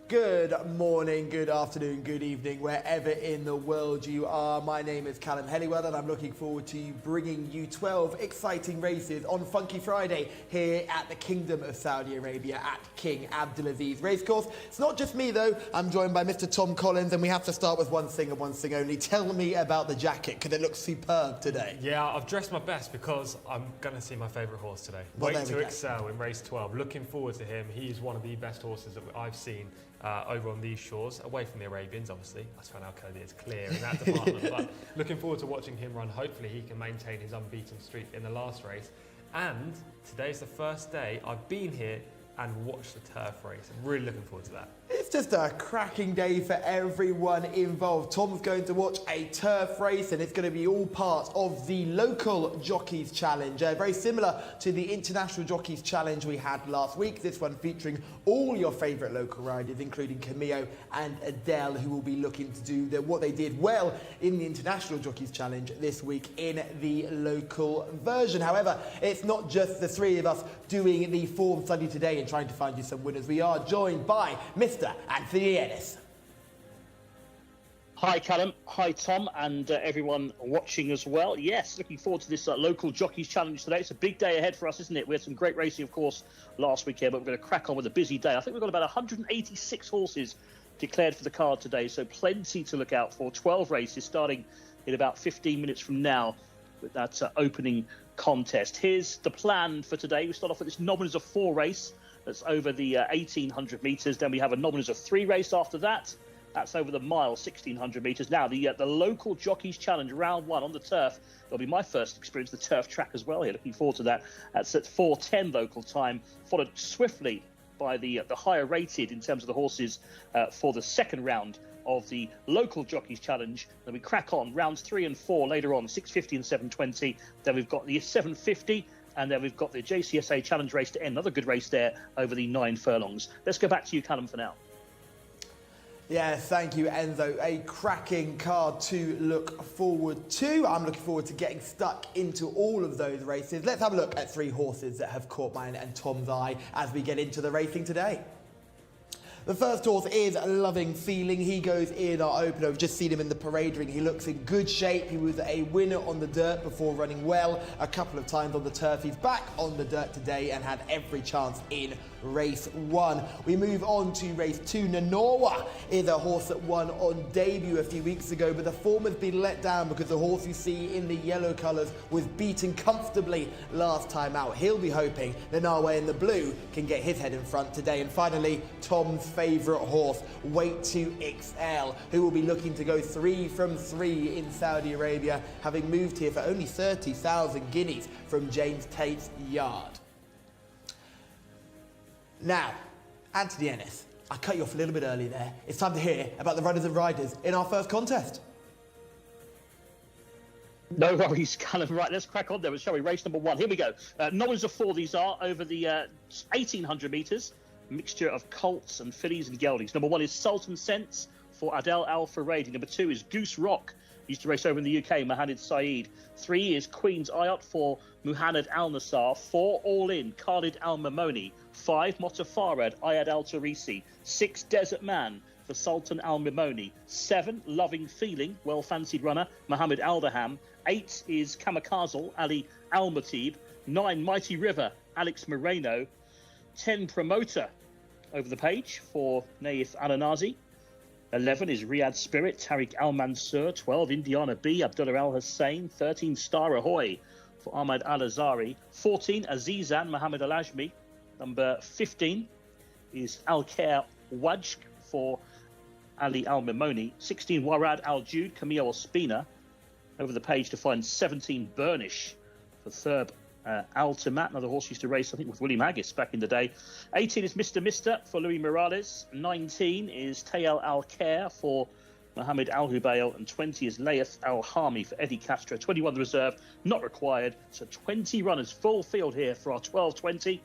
Good morning, good afternoon, good evening, wherever in the world you are. My name is Callum Helliwell and I'm looking forward to bringing you 12 exciting races on Funky Friday here at the Kingdom of Saudi Arabia at King Abdulaziz Racecourse. It's not just me though, I'm joined by Mr. Tom Collins and we have to start with one thing and one thing only. Tell me about the jacket, because it looks superb today. Yeah, I've dressed my best because I'm going to see my favourite horse today. Well, Wait to Excel in race 12. Looking forward to him. He is one of the best horses that I've seen over on these shores, away from the Arabians, obviously. That's when Al-Qadi is clear in that department. But looking forward to watching him run. Hopefully he can maintain his unbeaten streak in the last race. And today's the first day I've been here and watched the turf race. I'm really looking forward to that. It's just a cracking day for everyone involved. Tom's going to watch a turf race and it's going to be all part of the local Jockeys Challenge. Very similar to the International Jockeys Challenge we had last week. This one featuring all your favourite local riders, including Camillo and Adele, who will be looking to do what they did well in the International Jockeys Challenge this week in the local version. However, it's not just the three of us doing the form study today and trying to find you some winners. We are joined by Mr. Anthony Ennis. Hi Callum, hi Tom, and everyone watching as well. Yes, looking forward to this local Jockeys Challenge today. It's a big day ahead for us, isn't it? We had some great racing, of course, last weekend, but we're going to crack on with a busy day. I think we've got about 186 horses declared for the card today, so plenty to look out for. 12 races starting in about 15 minutes from now with that opening contest. Here's the plan for today. We start off with this nominals of 4 race. That's over the 1,800 metres. Then we have a nominals of 3 race after that. That's over the mile, 1,600 metres. Now, the local Jockeys Challenge, round 1 on the turf. That'll be my first experience of the turf track as well here. Looking forward to that. That's at 4:10 local time, followed swiftly by the higher rated in terms of the horses for the second round of the local Jockeys Challenge. Then we crack on rounds 3 and 4 later on, 6:50 and 7:20. Then we've got the 7:50. And then we've got the Jcsa Challenge race to end. Another good race there over the 9 furlongs. Let's go back to you, Callum, for now. Yeah, thank you, Enzo. A cracking card to look forward to. I'm looking forward to getting stuck into all of those races. Let's have a look at 3 horses that have caught mine and Tom's eye as we get into the racing today. The first horse is Loving Feeling. He goes in our opener. We've just seen him in the parade ring. He looks in good shape. He was a winner on the dirt before running well a couple of times on the turf. He's back on the dirt today and had every chance in race 1. We move on to race 2. Nanawa is a horse that won on debut a few weeks ago, but the form has been let down because the horse you see in the yellow colours was beaten comfortably last time out. He'll be hoping Nanawa in the blue can get his head in front today. And finally, Tom's favourite horse, Wait to XL, who will be looking to go 3 from 3 in Saudi Arabia, having moved here for only 30,000 guineas from James Tate's yard. Now, Anthony Ennis, I cut you off a little bit early there. It's time to hear about the runners and riders in our first contest. No worries, Callum. Right, let's crack on there, shall we? Race number 1. Here we go. Nominals of 4 these are over the 1,800 metres. Mixture of colts and fillies and geldings. Number 1 is Sultan Sense for Adel Al Faradi. Number 2 is Goose Rock. Used to race over in the UK, Mohammed Saeed. 3 is Queen's Ayat for Muhammad Al Nassar. 4 All In, Khalid Al Mamoni. 5 Motafarad, Ayad Al Tarisi. 6 Desert Man for Sultan Al Mamoni. 7 Loving Feeling, well fancied runner, Mohammed Al Daham. 8 is Kamikaze, Ali Al Matib. 9 Mighty River, Alex Moreno. 10 Promoter over the page for Naif Al-Anazi. 11 is Riyadh Spirit, Tariq Al-Mansur. 12 Indiana B, Abdullah Al-Hussein. 13 Star Ahoy for Ahmad Al-Azari. 14 Azizan, Mohammed Al-Ajmi. Number 15 is Al-Khair Wajk for Ali Al-Mimoni. 16 Warad Al-Jude, Camille Ospina. Over the page to find 17 Burnish for Thurb Altimat, another horse used to race, I think, with William Haggis back in the day. 18 is Mr. for Louis Morales. 19 is Tayal Al-Khair for Mohammed Al-Hubayl. And 20 is Layth Al-Hami for Eddie Castro. 21 the reserve, not required. So 20 runners, full field here for our 12-20.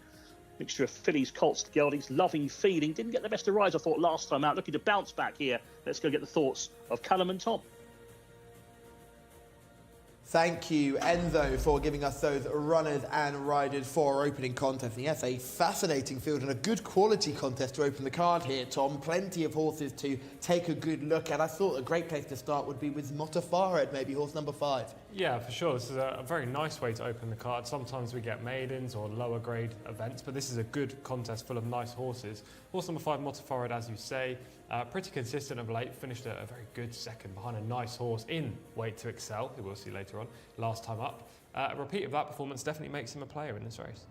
Mixture of fillies, colts, geldings. Loving Feeling. Didn't get the best of rides, I thought, last time out. Looking to bounce back here. Let's go get the thoughts of Callum and Tom. Thank you, Enzo, for giving us those runners and riders for our opening contest. And yes, a fascinating field and a good quality contest to open the card here, Tom. Plenty of horses to take a good look at. I thought a great place to start would be with Motafared, maybe horse number 5. Yeah, for sure. This is a very nice way to open the card. Sometimes we get maidens or lower grade events, but this is a good contest full of nice horses. Horse number 5, Motafared, as you say, pretty consistent of late. Finished a very good second behind a nice horse in Weight to Excel, who we'll see later on, last time up. A repeat of that performance definitely makes him a player in this race.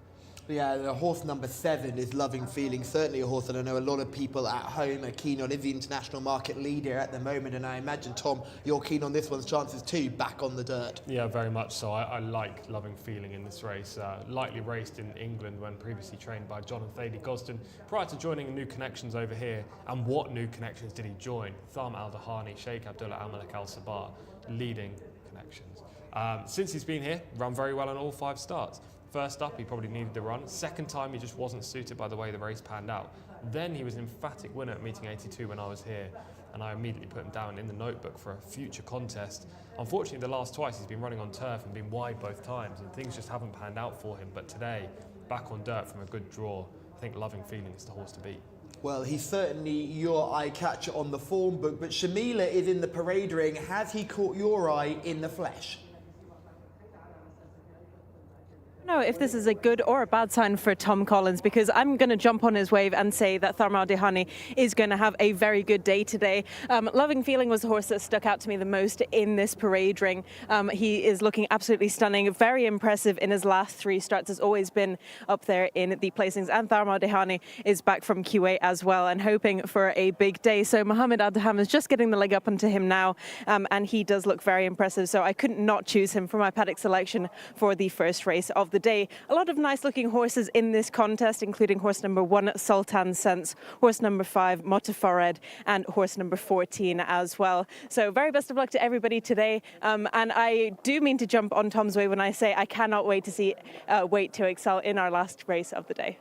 Yeah, the horse number 7 is Loving Feeling. Certainly a horse that I know a lot of people at home are keen on. Is the international market leader at the moment, and I imagine, Tom, you're keen on this one's chances too, back on the dirt. Yeah, very much so. I like Loving Feeling in this race. Lightly raced in England when previously trained by John and Thady Gosden prior to joining New Connections over here. And what New Connections did he join? Tharm Al-Dahani, Sheikh Abdullah Al-Malik Al-Sabah, leading Connections. Since he's been here, run very well on all 5 starts. First up, he probably needed the run. Second time, he just wasn't suited by the way the race panned out. Then he was an emphatic winner at meeting 82 when I was here, and I immediately put him down in the notebook for a future contest. Unfortunately, the last twice he's been running on turf and been wide both times, and things just haven't panned out for him. But today, back on dirt from a good draw, I think Loving Feeling is the horse to beat. Well, he's certainly your eye catcher on the form book, but Shamila is in the parade ring. Has he caught your eye in the flesh? Know if this is a good or a bad sign for Tom Collins, because I'm going to jump on his wave and say that Tharm Al-Dahani is going to have a very good day today. Loving Feeling was the horse that stuck out to me the most in this parade ring. He is looking absolutely stunning, very impressive in his last 3 starts, has always been up there in the placings, and Tharm Al-Dahani is back from QA as well and hoping for a big day. So Mohammed Adham is just getting the leg up onto him now, and he does look very impressive, so I couldn't not choose him for my paddock selection for the first race of the day. A lot of nice looking horses in this contest, including horse number 1, Sultan Sense, horse number 5, Motafared, and horse number 14 as well. So very best of luck to everybody today. And I do mean to jump on Tom's way when I say I cannot wait to see Weight to Excel in our last race of the day.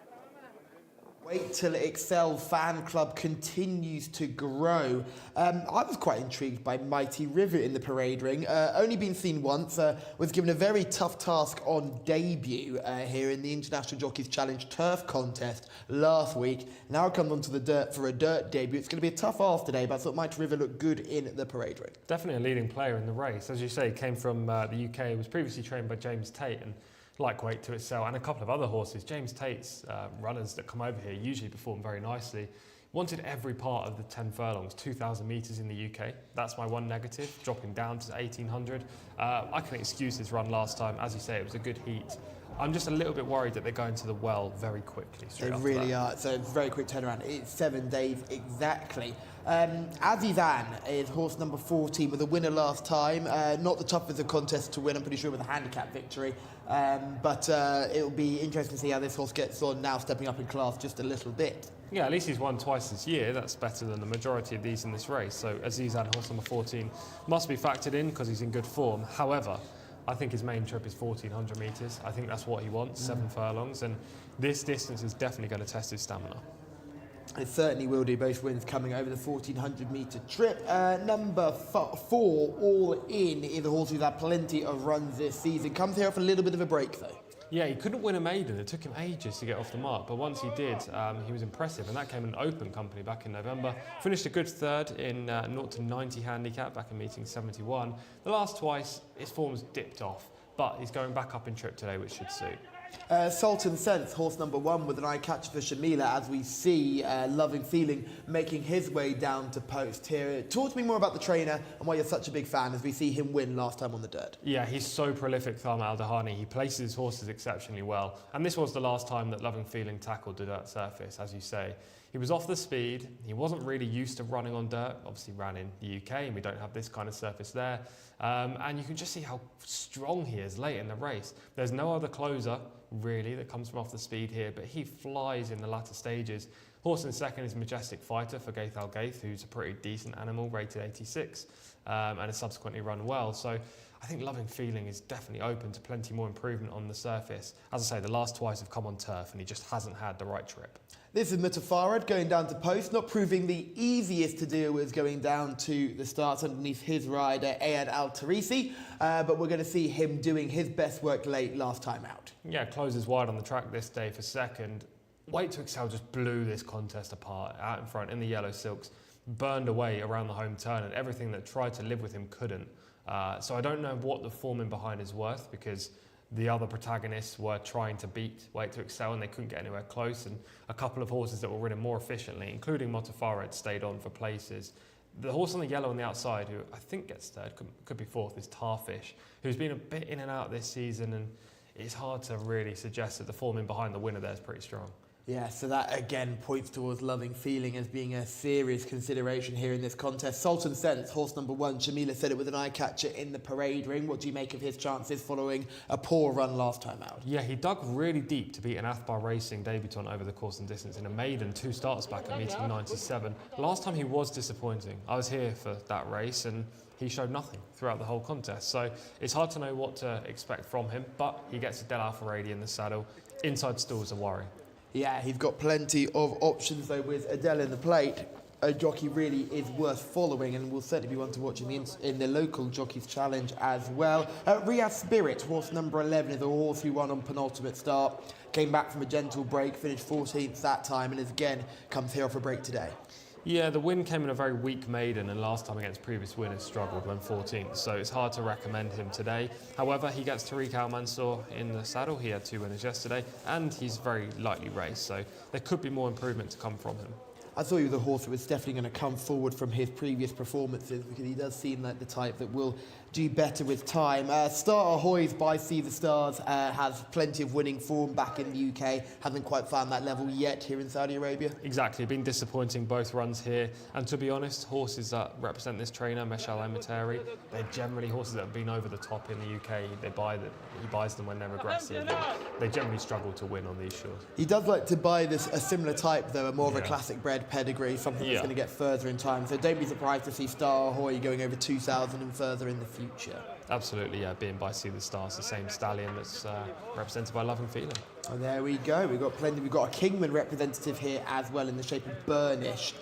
Wait Till Excel fan club continues to grow. I was quite intrigued by Mighty River in the parade ring. Only been seen once, was given a very tough task on debut here in the International Jockeys Challenge Turf Contest last week. Now comes onto the dirt for a dirt debut. It's going to be a tough ask today, but I thought Mighty River looked good in the parade ring. Definitely a leading player in the race. As you say, he came from the UK, was previously trained by James Tate, and like Weight to Excel and a couple of other horses. James Tate's runners that come over here usually perform very nicely. Wanted every part of the 10 furlongs, 2,000 metres in the UK. That's my one negative, dropping down to 1,800. I can excuse his run last time. As you say, it was a good heat. I'm just a little bit worried that they're going to the well very quickly. They really are. It's a very quick turnaround. It's 7 days exactly. Azizan is horse number 14 with a winner last time. Not the toughest of contests to win, I'm pretty sure, with a handicap victory. But it'll be interesting to see how this horse gets on now, stepping up in class just a little bit. Yeah, at least he's won twice this year. That's better than the majority of these in this race. So Azizan, horse number 14, must be factored in because he's in good form. However, I think his main trip is 1,400 metres. I think that's what he wants, 7 furlongs. And this distance is definitely going to test his stamina. It certainly will do. Both wins coming over the 1,400 metre trip. Number 4, All In, is a horse who's had plenty of runs this season. Comes here off a little bit of a break, though. Yeah, he couldn't win a maiden. It took him ages to get off the mark, but once he did, he was impressive, and that came in an open company back in November. Finished a good third in 0 to 90 handicap back in meeting 71. The last twice, his form's dipped off, but he's going back up in trip today, which should suit. Sultan Sense, horse number 1, with an eye catcher for Shamila, as we see Loving Feeling making his way down to post here. Talk to me more about the trainer and why you're such a big fan as we see him win last time on the dirt. Yeah, he's so prolific, Tharm Al-Dahani. He places his horses exceptionally well. And this was the last time that Loving Feeling tackled the dirt surface, as you say. He was off the speed. He wasn't really used to running on dirt. Obviously ran in the UK and we don't have this kind of surface there. And you can just see how strong he is late in the race. There's no other closer, really, that comes from off the speed here, but he flies in the latter stages. Horse in second is Majestic Fighter for Gaith Al Gaith, who's a pretty decent animal, rated 86, and has subsequently run well. So I think Loving Feeling is definitely open to plenty more improvement on the surface. As I say, the last twice have come on turf and he just hasn't had the right trip. This is Mutafarad going down to post, not proving the easiest to deal with going down to the starts underneath his rider, Ayad Al-Tarisi, but we're going to see him doing his best work late last time out. Yeah, closes wide on the track this day for second. Wait to Excel just blew this contest apart out in front in the yellow silks, burned away around the home turn, and everything that tried to live with him couldn't. So I don't know what the form in behind is worth, because the other protagonists were trying to beat Wait to Excel and they couldn't get anywhere close, and a couple of horses that were ridden more efficiently, including Motafared, stayed on for places. The horse on the yellow on the outside, who I think gets third, could be fourth, is Tarfish, who's been a bit in and out this season, and it's hard to really suggest that the form in behind the winner there is pretty strong. Yeah, so that again points towards Loving Feeling as being a serious consideration here in this contest. Sultan Sense, horse number 1, Shamila said it with an eye catcher in the parade ring. What do you make of his chances following a poor run last time out? Yeah, he dug really deep to beat an Athbar Racing debutant over the course and distance in a maiden 2 starts back at meeting 97. Last time he was disappointing. I was here for that race and he showed nothing throughout the whole contest. So it's hard to know what to expect from him, but he gets a Del Alfa Radi in the saddle. Inside stall's a worry. Yeah, he's got plenty of options though with Adele in the plate. A jockey really is worth following, and will certainly be one to watch in the local Jockeys Challenge as well. Riyadh Spirit, horse number 11, is a horse who won on penultimate start. Came back from a gentle break, finished 14th that time, and is again comes here off a break today. Yeah, the win came in a very weak maiden, and last time against previous winners struggled when 14th, so it's hard to recommend him today. However, he gets Tariq Al Mansour in the saddle. He had 2 winners yesterday, and he's very lightly raced, so there could be more improvement to come from him. I thought he was a horse that was definitely going to come forward from his previous performances, because he does seem like the type that will do better with time. Star Ahoy's By Sea the Stars has plenty of winning form back in the UK. Hasn't quite found that level yet here in Saudi Arabia. Exactly, been disappointing both runs here. And to be honest, horses that represent this trainer, Meshal Emeteri, they're generally horses that have been over the top in the UK. He buys them when they're aggressive. They generally struggle to win on these shores. He does like to buy a similar type though, a more of a classic bred pedigree, something that's Yeah. going to get further in time. So don't be surprised to see Star Ahoy going over 2,000 and further in the future. Absolutely, yeah, being By Sea the Stars, the same stallion that's represented by Loving Feeling. And there we go. We've got plenty. We've got a Kingman representative here as well in the shape of Burnish,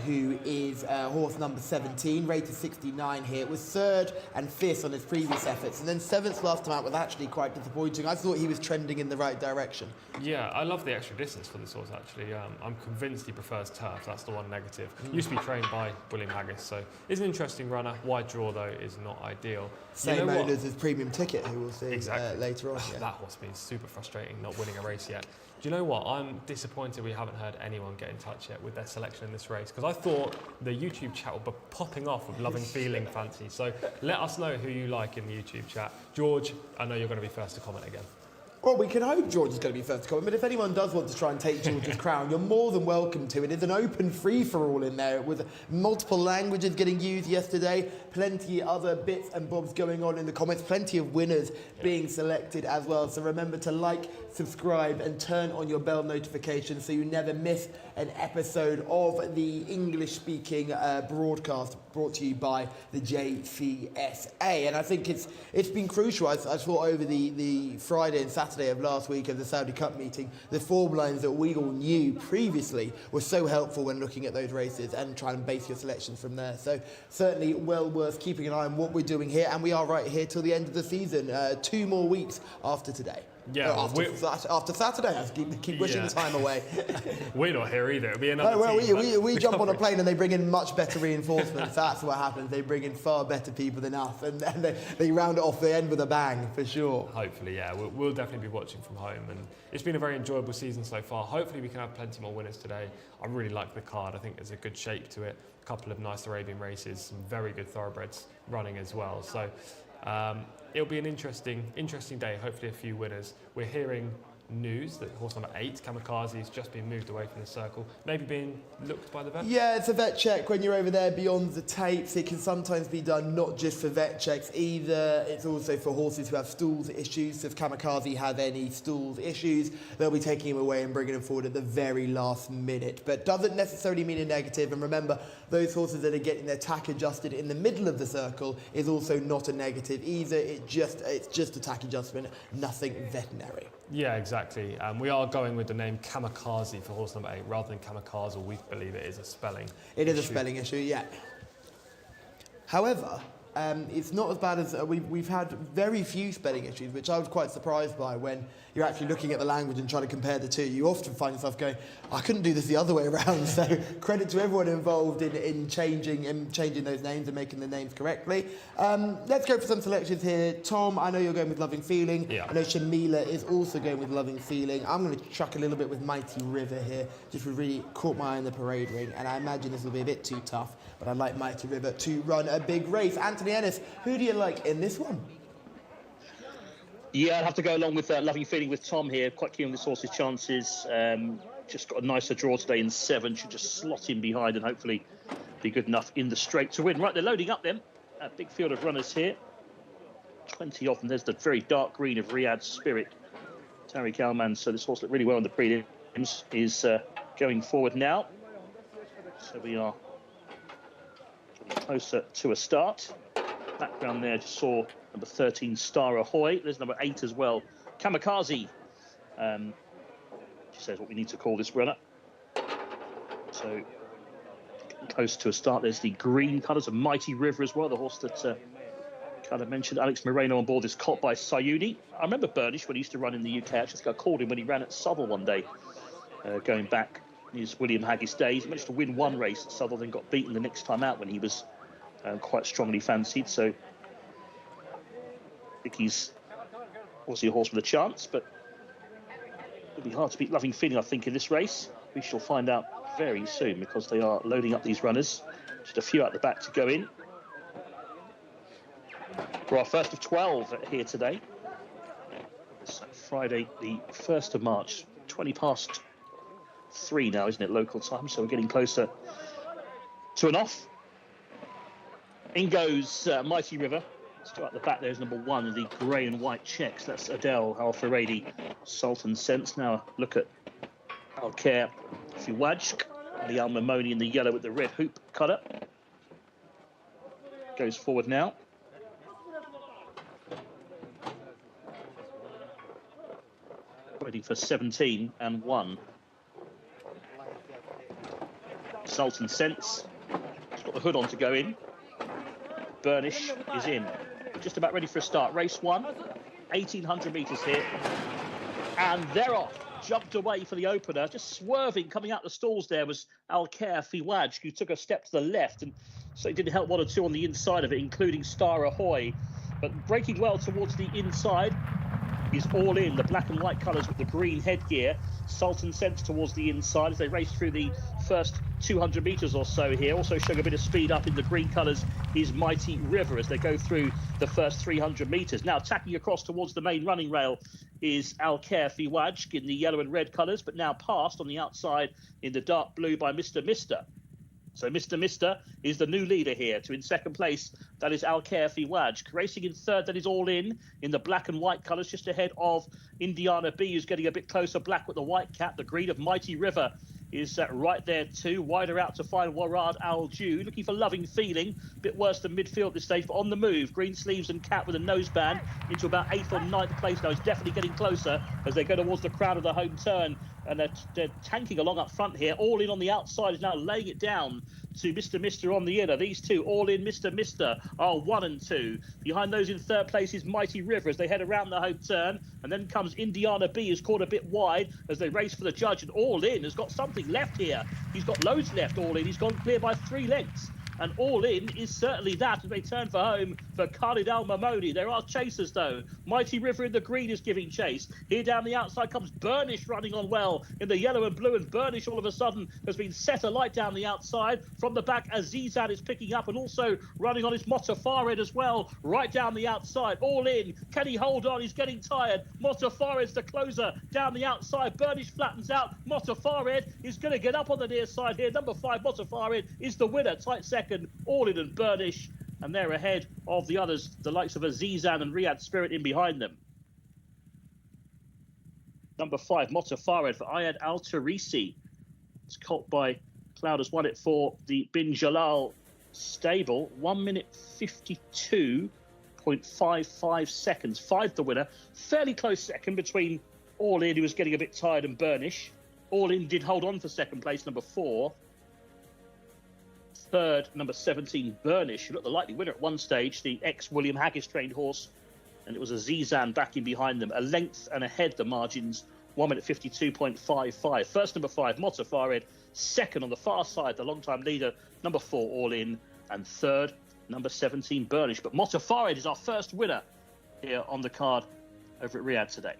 who is horse number 17, rated 69 here. Was 3rd and 5th on his previous efforts, and then 7th last time out was actually quite disappointing. I thought he was trending in the right direction. Yeah, I love the extra distance for this horse actually. I'm convinced he prefers turf, that's the one negative. Used to be trained by William Haggis, so he's an interesting runner. Wide draw though is not ideal. Same owners as Premium Ticket, who we'll see later on. Yeah. That horse been super frustrating, not winning a race yet. Do you know what? I'm disappointed we haven't heard anyone get in touch yet with their selection in this race, because I thought the YouTube chat would be popping off with Loving Feeling fancy. So let us know who you like in the YouTube chat. George, I know you're going to be first to comment again. Well, we can hope George is going to be first to comment, but if anyone does want to try and take George's crown, you're more than welcome to. It is an open free-for-all in there, with multiple languages getting used yesterday, plenty other bits and bobs going on in the comments, plenty of winners being selected as well. So remember to like, subscribe and turn on your bell notifications so you never miss an episode of the English-speaking broadcast brought to you by the Jcsa. And I think it's been crucial. I thought over the Friday and Saturday of last week of the Saudi Cup meeting, the form lines that we all knew previously were so helpful when looking at those races and trying to base your selections from there. So certainly well worth keeping an eye on what we're doing here, and we are right here till the end of the season, 2 more weeks after today. Yeah, after Saturday, I keep wishing the time away. We're not here either. It'll be another team. We jump on a plane and they bring in much better reinforcements. That's what happens. They bring in far better people than us, and they round it off the end with a bang for sure. Hopefully, yeah. We'll definitely be watching from home, and it's been a very enjoyable season so far. Hopefully, we can have plenty more winners today. I really like the card. I think there's a good shape to it. A couple of nice Arabian races, some very good thoroughbreds running as well. So. It'll be an interesting day, hopefully a few winners. We're hearing news that horse number 8, Kamikaze, has just been moved away from the circle, maybe being looked by the vet? Yeah, it's a vet check. When you're over there beyond the tapes, it can sometimes be done not just for vet checks either. It's also for horses who have stools issues. So if Kamikaze have any stools issues, they'll be taking him away and bringing him forward at the very last minute. But doesn't necessarily mean a negative. And remember, those horses that are getting their tack adjusted in the middle of the circle is also not a negative either. It's just a tack adjustment, nothing veterinary. Yeah, exactly. We are going with the name Kamikaze for horse number 8 rather than Kamikaze. We believe it is a spelling It is a spelling issue, yeah. However, it's not as bad as we've had very few spelling issues, which I was quite surprised by when you're actually looking at the language and trying to compare the two. You often find yourself going, I couldn't do this the other way around. So credit to everyone involved in changing those names and making the names correctly. Let's go for some selections here. Tom, I know you're going with Loving Feeling. Yeah. I know Shamila is also going with Loving Feeling. I'm going to chuck a little bit with Mighty River here, just really caught my eye in the parade ring, and I imagine this will be a bit too tough, but I'd like Mighty River to run a big race. Anthony Ennis, who do you like in this one? Yeah, I'd have to go along with Loving Feeling with Tom here. Quite keen on this horse's chances. Just got a nicer draw today in 7. Should just slot in behind and hopefully be good enough in the straight to win. Right, they're loading up then. A big field of runners here. 20 of them. There's the very dark green of Riyadh Spirit. Tariq Alman. So this horse looked really well in the prelims. Is going forward now. So we are getting closer to a start. Background there just saw number 13 Star Ahoy. There's number 8 as well, Kamikaze. She says what we need to call this runner. So getting close to a start. There's the green colours of Mighty River as well, the horse that kind of mentioned Alex Moreno on board is caught by Sayuni. I remember Burnish when he used to run in the UK. I just got called him when he ran at Southwell one day, going back in his William Haggis days. He managed to win one race at Southwell, then got beaten the next time out when he was quite strongly fancied. So I think he's obviously a horse with a chance, but it'll be hard to beat Loving Feeling, I think, in this race. We shall find out very soon because they are loading up these runners. Just a few out the back to go in. For our first of 12 here today. It's Friday, the 1st of March, 20 past 3 now, isn't it, local time? So we're getting closer to an off. In goes Mighty River. Still at the back there's number 1 in the grey and white checks. That's Adele Al-Faradi, Sultan Sense. Now look at Al-Khair Fiwajk, the Al-Mamoni in the yellow with the red hoop cutter. Goes forward now. Ready for 17 and 1. Sultan Sense. He's got the hood on to go in. Burnish is in. Just about ready for a start. Race 1, 1,800 metres here. And they're off. Jumped away for the opener. Just swerving, coming out the stalls there was Al-Khair Fiwaj, who took a step to the left. And so he did help 1 or 2 on the inside of it, including Star Ahoy. But breaking well towards the inside is All In, the black and white colours with the green headgear. Sultan Sense towards the inside as they race through the first 200 metres or so here. Also showing a bit of speed up in the green colours is Mighty River as they go through the first 300 metres. Now tacking across towards the main running rail is Al-Khair Fiwaj in the yellow and red colours, but now passed on the outside in the dark blue by Mr. Mister. So Mr. Mister is the new leader here. To in second place, that is Al-Khair Fiwaj. Racing in third, that is All In the black and white colours, just ahead of Indiana B, who's getting a bit closer, black with the white cap. The green of Mighty River is right there too. Wider out to find Warad Al-Jew. Looking for Loving Feeling. Bit worse than midfield at this stage, but on the move. Green sleeves and cap with a noseband into about 8th or 9th place now. It's definitely getting closer as they go towards the crowd of the home turn. And they're tanking along up front here. All In on the outside is now laying it down to Mr. Mister on the inner. These two, All In, Mr. Mister, are 1 and 2. Behind those in third place is Mighty River as they head around the home turn. And then comes Indiana B, who's caught a bit wide as they race for the judge. And All In has got something left here. He's got loads left, All In. He's gone clear by 3 lengths. And All In is certainly that as they turn for home for Khalid Al Mamoni. There are chasers though. Mighty River in the green is giving chase. Here down the outside comes Burnish running on well in the yellow and blue, and Burnish all of a sudden has been set alight down the outside. From the back, Azizan is picking up, and also running on his Motafared as well, right down the outside. All In. Can he hold on? He's getting tired. Motafared's the closer down the outside. Burnish flattens out. Motafared is going to get up on the near side here. Number 5, Motafared is the winner. Tight second, All In and Burnish. And they're ahead of the others, the likes of Azizan and Riyadh Spirit in behind them. Number 5, Motafared for Ayad Al Tarisi. It's colt by Cloud has won it for the Bin Jalal stable. 1 minute 52.55 seconds. 5 the winner. Fairly close second between All In, who was getting a bit tired, and Burnish. All In did hold on for second place, number 4. Third, number 17, Burnish, who looked the likely winner at one stage, the ex-William Haggis trained horse. And it was Azizan backing behind them. A length and ahead the margins. 1 minute 52.55. First, number 5, Motafared. Second on the far side, the long-time leader, number 4, All In. And third, number 17, Burnish. But Motafared is our first winner here on the card over at Riyadh today.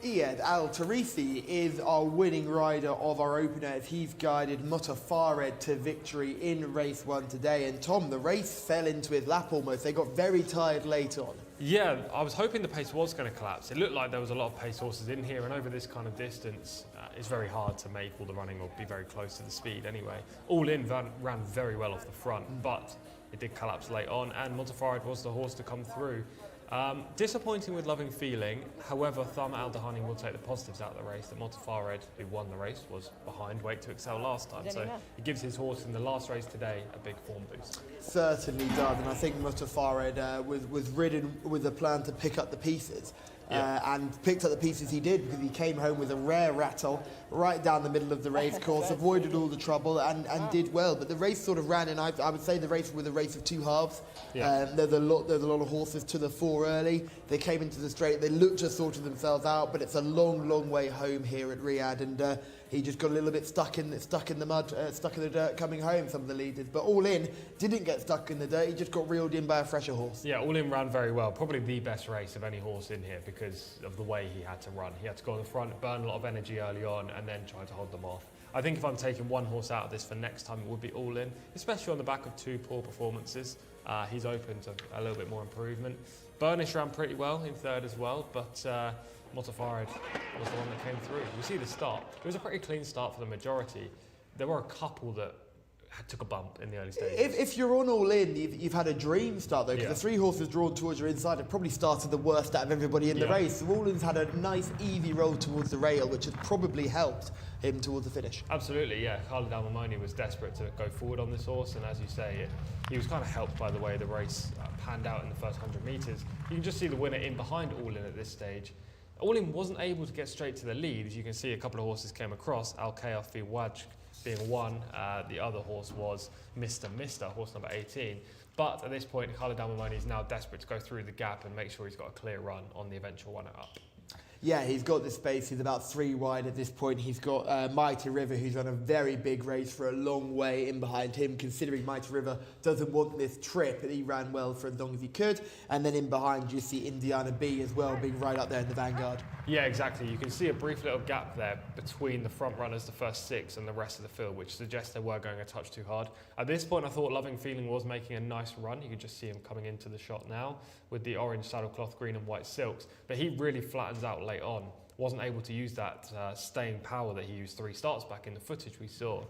Ayad Al Tarisi is our winning rider of our opener as he's guided Motafared to victory in race 1 today. And Tom, the race fell into his lap almost. They got very tired late on. Yeah, I was hoping the pace was going to collapse. It looked like there was a lot of pace horses in here, and over this kind of distance, it's very hard to make all the running or be very close to the speed anyway. All In ran very well off the front, but it did collapse late on, and Motafared was the horse to come through. Disappointing with Loving Feeling. However, Thumb Al Dahani will take the positives out of the race. That Motafared, who won the race, was behind Wait to Excel last time. So it gives his horse in the last race today a big form boost. Certainly does, and I think Motafared was ridden with a plan to pick up the pieces. And picked up the pieces he did, because he came home with a rare rattle right down the middle of the race course, avoided all the trouble and did well. But the race sort of ran, and I would say the race was a race of two halves. There's a lot of horses to the fore early. They came into the straight, they looked to sort themselves out, but it's a long way home here at Riyadh, and he just got a little bit stuck in the mud, stuck in the dirt coming home, some of the leaders. But All In didn't get stuck in the dirt, he just got reeled in by a fresher horse. Yeah, All In ran very well. Probably the best race of any horse in here because of the way he had to run. He had to go on the front, burn a lot of energy early on, and then try to hold them off. I think if I'm taking one horse out of this for next time, it would be All In, especially on the back of 2 poor performances. He's open to a little bit more improvement. Burnish ran pretty well in third as well, but Motafarid was the one that came through. You see the start. It was a pretty clean start for the majority. There were a couple that took a bump in the early stages. If you're on All In, you've had a dream start though, because Yeah. the 3 horses drawn towards your inside have probably started the worst out of everybody in the Yeah. race. So All In's had a nice, easy roll towards the rail, which has probably helped him towards the finish. Absolutely, yeah. Khalid Al-Mamoni was desperate to go forward on this horse, and as you say, he was kind of helped by the way the race panned out in the first 100 metres. You can just see the winner in behind All In at this stage. All In wasn't able to get straight to the lead. As you can see, a couple of horses came across, Al-Kayaf fi Wajh being one. The other horse was Mr. horse number 18. But at this point, Khalid Al-Mamoni is now desperate to go through the gap and make sure he's got a clear run on the eventual runner-up. Yeah, he's got the space. He's about 3 wide at this point. He's got Mighty River, who's run a very big race for a long way in behind him, considering Mighty River doesn't want this trip. He ran well for as long as he could. And then in behind, you see Indiana B as well, being right up there in the vanguard. Yeah, exactly. You can see a brief little gap there between the front runners, the first 6, and the rest of the field, which suggests they were going a touch too hard. At this point, I thought Loving Feeling was making a nice run. You can just see him coming into the shot now with the orange saddlecloth, green and white silks. But he really flattens out late on. Wasn't able to use that staying power that he used 3 starts back in the footage we saw.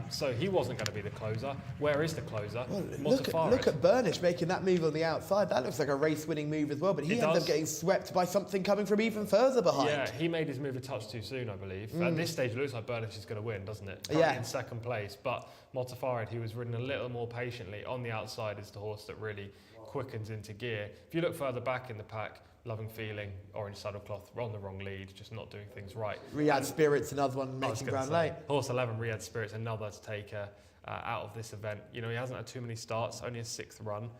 So he wasn't going to be the closer. Where is the closer? Well, Motafarid. look at Burnish making that move on the outside. That looks like a race-winning move as well, but he It ends does. up getting swept by something coming from even further behind. Yeah, he made his move a touch too soon, I believe. At this stage, it looks like Burnish is going to win, doesn't it? Currently Yeah. in second place, but Motafarid, he was ridden a little more patiently on the outside, is the horse that really quickens into gear. If you look further back in the pack, Loving Feeling, orange saddlecloth, on the wrong lead, just not doing things right. Riyadh Spirit's another one I was making gonna ground say, late. Horse 11, Riyadh Spirit's another to take out of this event. You know, he hasn't had too many starts, only a 6th run.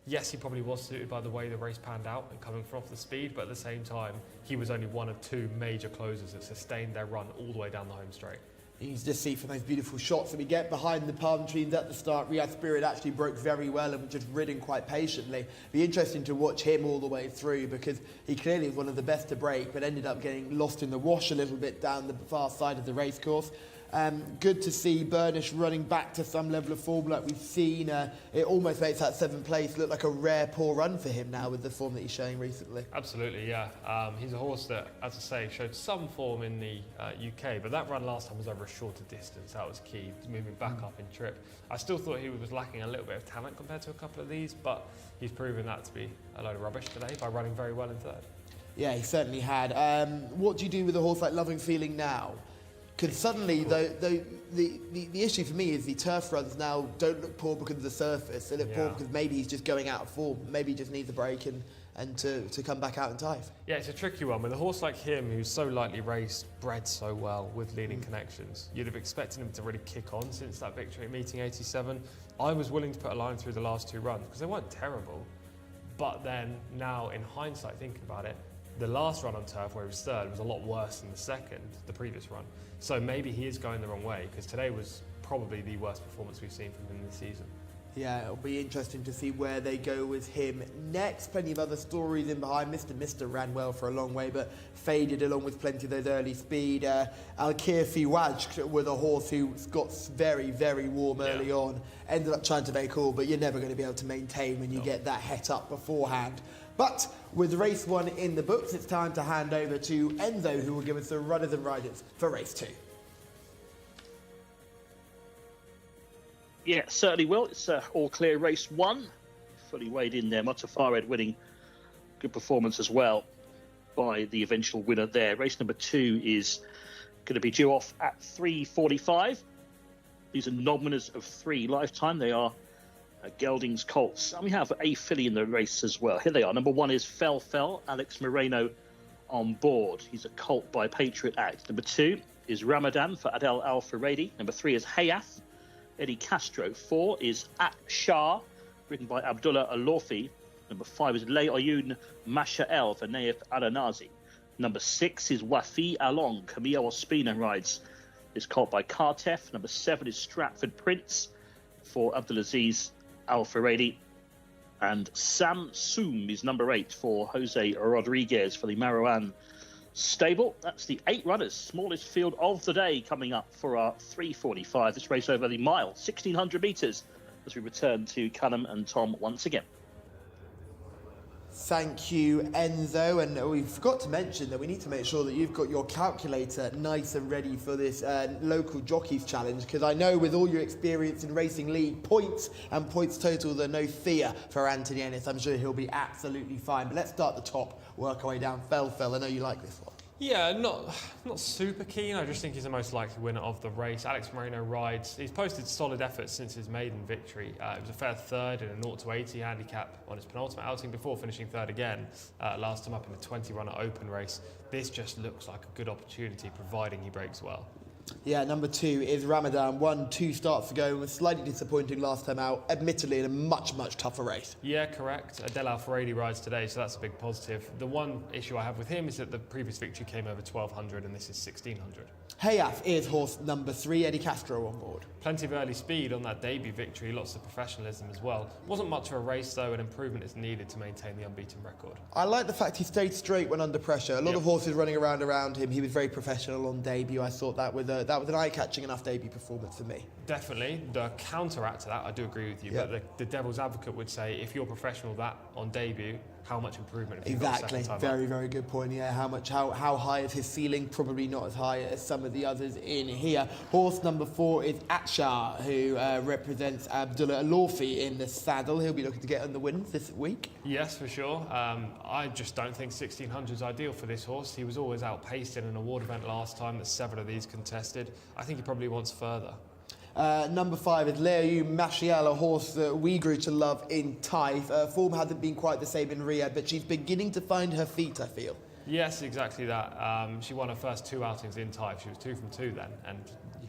Yes, he probably was suited by the way the race panned out and coming from off the speed, but at the same time, he was only one of 2 major closers that sustained their run all the way down the home straight. You can just see from those beautiful shots that we get behind the palm trees at the start, Riyadh Spirit actually broke very well and was just ridden quite patiently. Be interesting to watch him all the way through, because he clearly was one of the best to break, but ended up getting lost in the wash a little bit down the far side of the racecourse. Good to see Burnish running back to some level of form like we've seen. It almost makes that 7th place look like a rare poor run for him now with the form that he's showing recently. Absolutely, yeah. He's a horse that, as I say, showed some form in the UK, but that run last time was over a shorter distance. That was key, moving back up in trip. I still thought he was lacking a little bit of talent compared to a couple of these, but he's proven that to be a load of rubbish today by running very well in third. Yeah, he certainly had. What do you do with a horse like Loving Feeling now? Because suddenly, the issue for me is the turf runs now don't look poor because of the surface. They look poor because maybe he's just going out of form. Maybe he just needs a break and to come back out in time. Yeah, it's a tricky one. With a horse like him, who's so lightly raced, bred so well with leading connections, you'd have expected him to really kick on since that victory at meeting 87. I was willing to put a line through the last 2 runs because they weren't terrible. But then now, in hindsight, thinking about it, the last run on turf where he was third was a lot worse than the second, the previous run. So maybe he is going the wrong way, because today was probably the worst performance we've seen from him this season. Yeah, it'll be interesting to see where they go with him next. Plenty of other stories in behind. Mr. ran well for a long way, but faded along with plenty of those early speed. Al-Kayaf fi Wajh was a horse who got very, very warm early on. Ended up trying to make all, but you're never going to be able to maintain when you get that het up beforehand. But with race 1 in the books, it's time to hand over to Enzo, who will give us the runners and riders for race 2. Yeah, certainly will. It's all clear race 1. Fully weighed in there. Motafarid winning. Good performance as well by the eventual winner there. Race number 2 is going to be due off at 3:45. These are non-winners of 3 lifetime. They are Gelding's Colts. And we have a filly in the race as well. Here they are. Number 1 is Fell, Alex Moreno on board. He's a colt by Patriot Act. Number 2 is Ramadan for Adel Al-Faredi. Number 3 is Hayath, Eddie Castro. 4 is At Shah, written by Abdullah Al-Lawfi. Number 5 is Lay Oyun Masha'el for Naif Al-Anazi. Number 6 is Wafi Along. Camille Ospina rides this colt by Kartef. Number 7 is Stratford Prince for Abdulaziz Al-Faredi. And Sam Soom is number 8 for Jose Rodriguez for the Marouane stable. That's the 8 runners, smallest field of the day, coming up for our 3:45. This race over the mile, 1,600 metres, as we return to Callum and Tom once again. Thank you, Enzo. And we forgot to mention that we need to make sure that you've got your calculator nice and ready for this local jockeys challenge, because I know with all your experience in racing league points and points total, there's no fear for Anthony Ennis. I'm sure he'll be absolutely fine. But let's start at the top, work our way down. Fell, I know you like this one. Yeah, not super keen. I just think he's the most likely winner of the race. Alex Moreno rides. He's posted solid efforts since his maiden victory. It was a fair third in a 0-80 handicap on his penultimate outing before finishing third again last time up in the 20-runner open race. This just looks like a good opportunity, providing he breaks well. Yeah, number 2 is Ramadan. 2 starts ago and was slightly disappointing last time out, admittedly in a much tougher race. Yeah, correct. Adel Al-Faradi rides today, so that's a big positive. The one issue I have with him is that the previous victory came over 1,200 and this is 1,600. Hayaf is horse number 3, Eddie Castro on board. Plenty of early speed on that debut victory, lots of professionalism as well. Wasn't much of a race though, and improvement is needed to maintain the unbeaten record. I like the fact he stayed straight when under pressure. A lot of horses running around him. He was very professional on debut. I thought that was an eye-catching enough debut performance for me. Definitely. The counteract to that, I do agree with you, but the devil's advocate would say if you're professional that on debut, how much improvement have you got Exactly. second time Very good point. Yeah, how high is his ceiling? Probably not as high as some of the others in here. Horse number 4 is Jcsa, who represents Abdullah Alorfi in the saddle. He'll be looking to get on the wins this week. Yes, for sure. I just don't think 1,600 is ideal for this horse. He was always outpaced in an award event last time that 7 of these contested. I think he probably wants further. Number 5 is Leayu Mashiel, a horse that we grew to love in Taif. Form hasn't been quite the same in Riyadh, but she's beginning to find her feet, I feel. Yes, exactly that. She won her first 2 outings in Taif. She was 2 from 2 then, and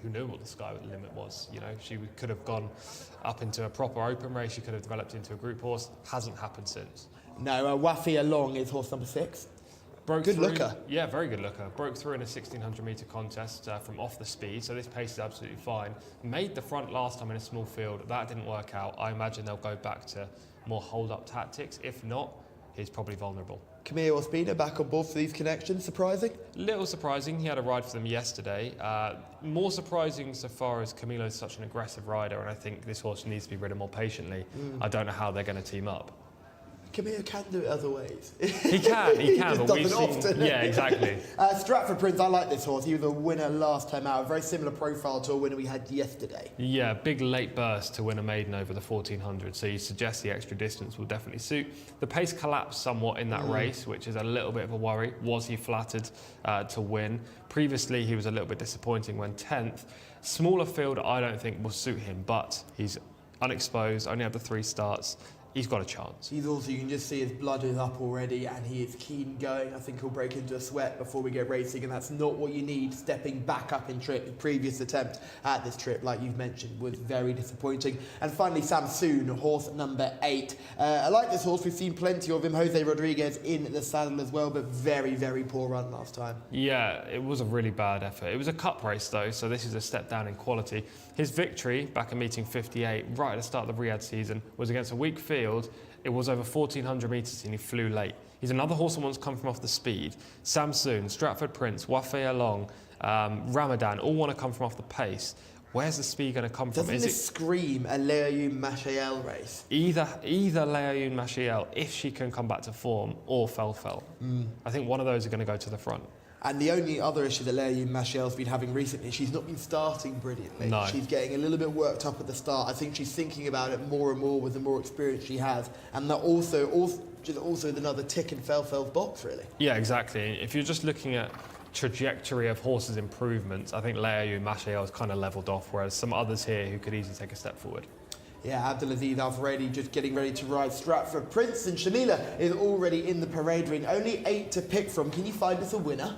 who knew what the sky limit was? You know, she could have gone up into a proper open race. She could have developed into a group horse. Hasn't happened since. No, Wafi Along is horse number 6. Good looker. Yeah, very good looker. Broke through in a 1,600 metre contest from off the speed, so this pace is absolutely fine. Made the front last time in a small field. That didn't work out. I imagine they'll go back to more hold-up tactics. If not, he's probably vulnerable. Camille Ospina back on board for these connections. Surprising? Little surprising. He had a ride for them yesterday. More surprising so far as Camilo is such an aggressive rider, and I think this horse needs to be ridden more patiently. I don't know how they're going to team up. Camille can do it other ways. He can, just but we've doesn't seen... often. Yeah, exactly. Stratford Prince, I like this horse. He was a winner last time out. A very similar profile to a winner we had yesterday. Yeah, big late burst to win a maiden over the 1,400, so you suggest the extra distance will definitely suit. The pace collapsed somewhat in that race, which is a little bit of a worry. Was he flattered to win? Previously, he was a little bit disappointing when 10th. Smaller field, I don't think will suit him, but he's unexposed, only had the 3 starts. He's got a chance. He's also, you can just see his blood is up already and he is keen going. I think he'll break into a sweat before we get racing, and that's not what you need stepping back up in trip. The previous attempt at this trip, like you've mentioned, was very disappointing. And finally, Samsoon, horse number 8. I like this horse. We've seen plenty of him. Jose Rodriguez in the saddle as well, but very poor run last time. Yeah, it was a really bad effort. It was a cup race though, so this is a step down in quality. His victory back in meeting 58, right at the start of the Riyadh season, was against a weak field. It was over 1,400 metres and he flew late. He's another horse that wants to come from off the speed. Samsoon, Stratford Prince, Wafe Along, Ramadan all want to come from off the pace. Where's the speed going to come from? Doesn't this scream a Leayu Mashiel race? Either Leayu Mashiel, if she can come back to form, or Fel. I think one of those are going to go to the front. And the only other issue that Leayu Mashiel's been having recently, she's not been starting brilliantly. No. She's getting a little bit worked up at the start. I think she's thinking about it more and more with the more experience she has. And that also another tick in Fel's box, really. Yeah, exactly. If you're just looking at trajectory of horses' improvements, I think Leayu Mashiel has kind of levelled off, whereas some others here who could easily take a step forward. Yeah, Abdulaziz Al-Faradi just getting ready to ride Stratford Prince, and Shamila is already in the parade ring. Only 8 to pick from. Can you find us a winner?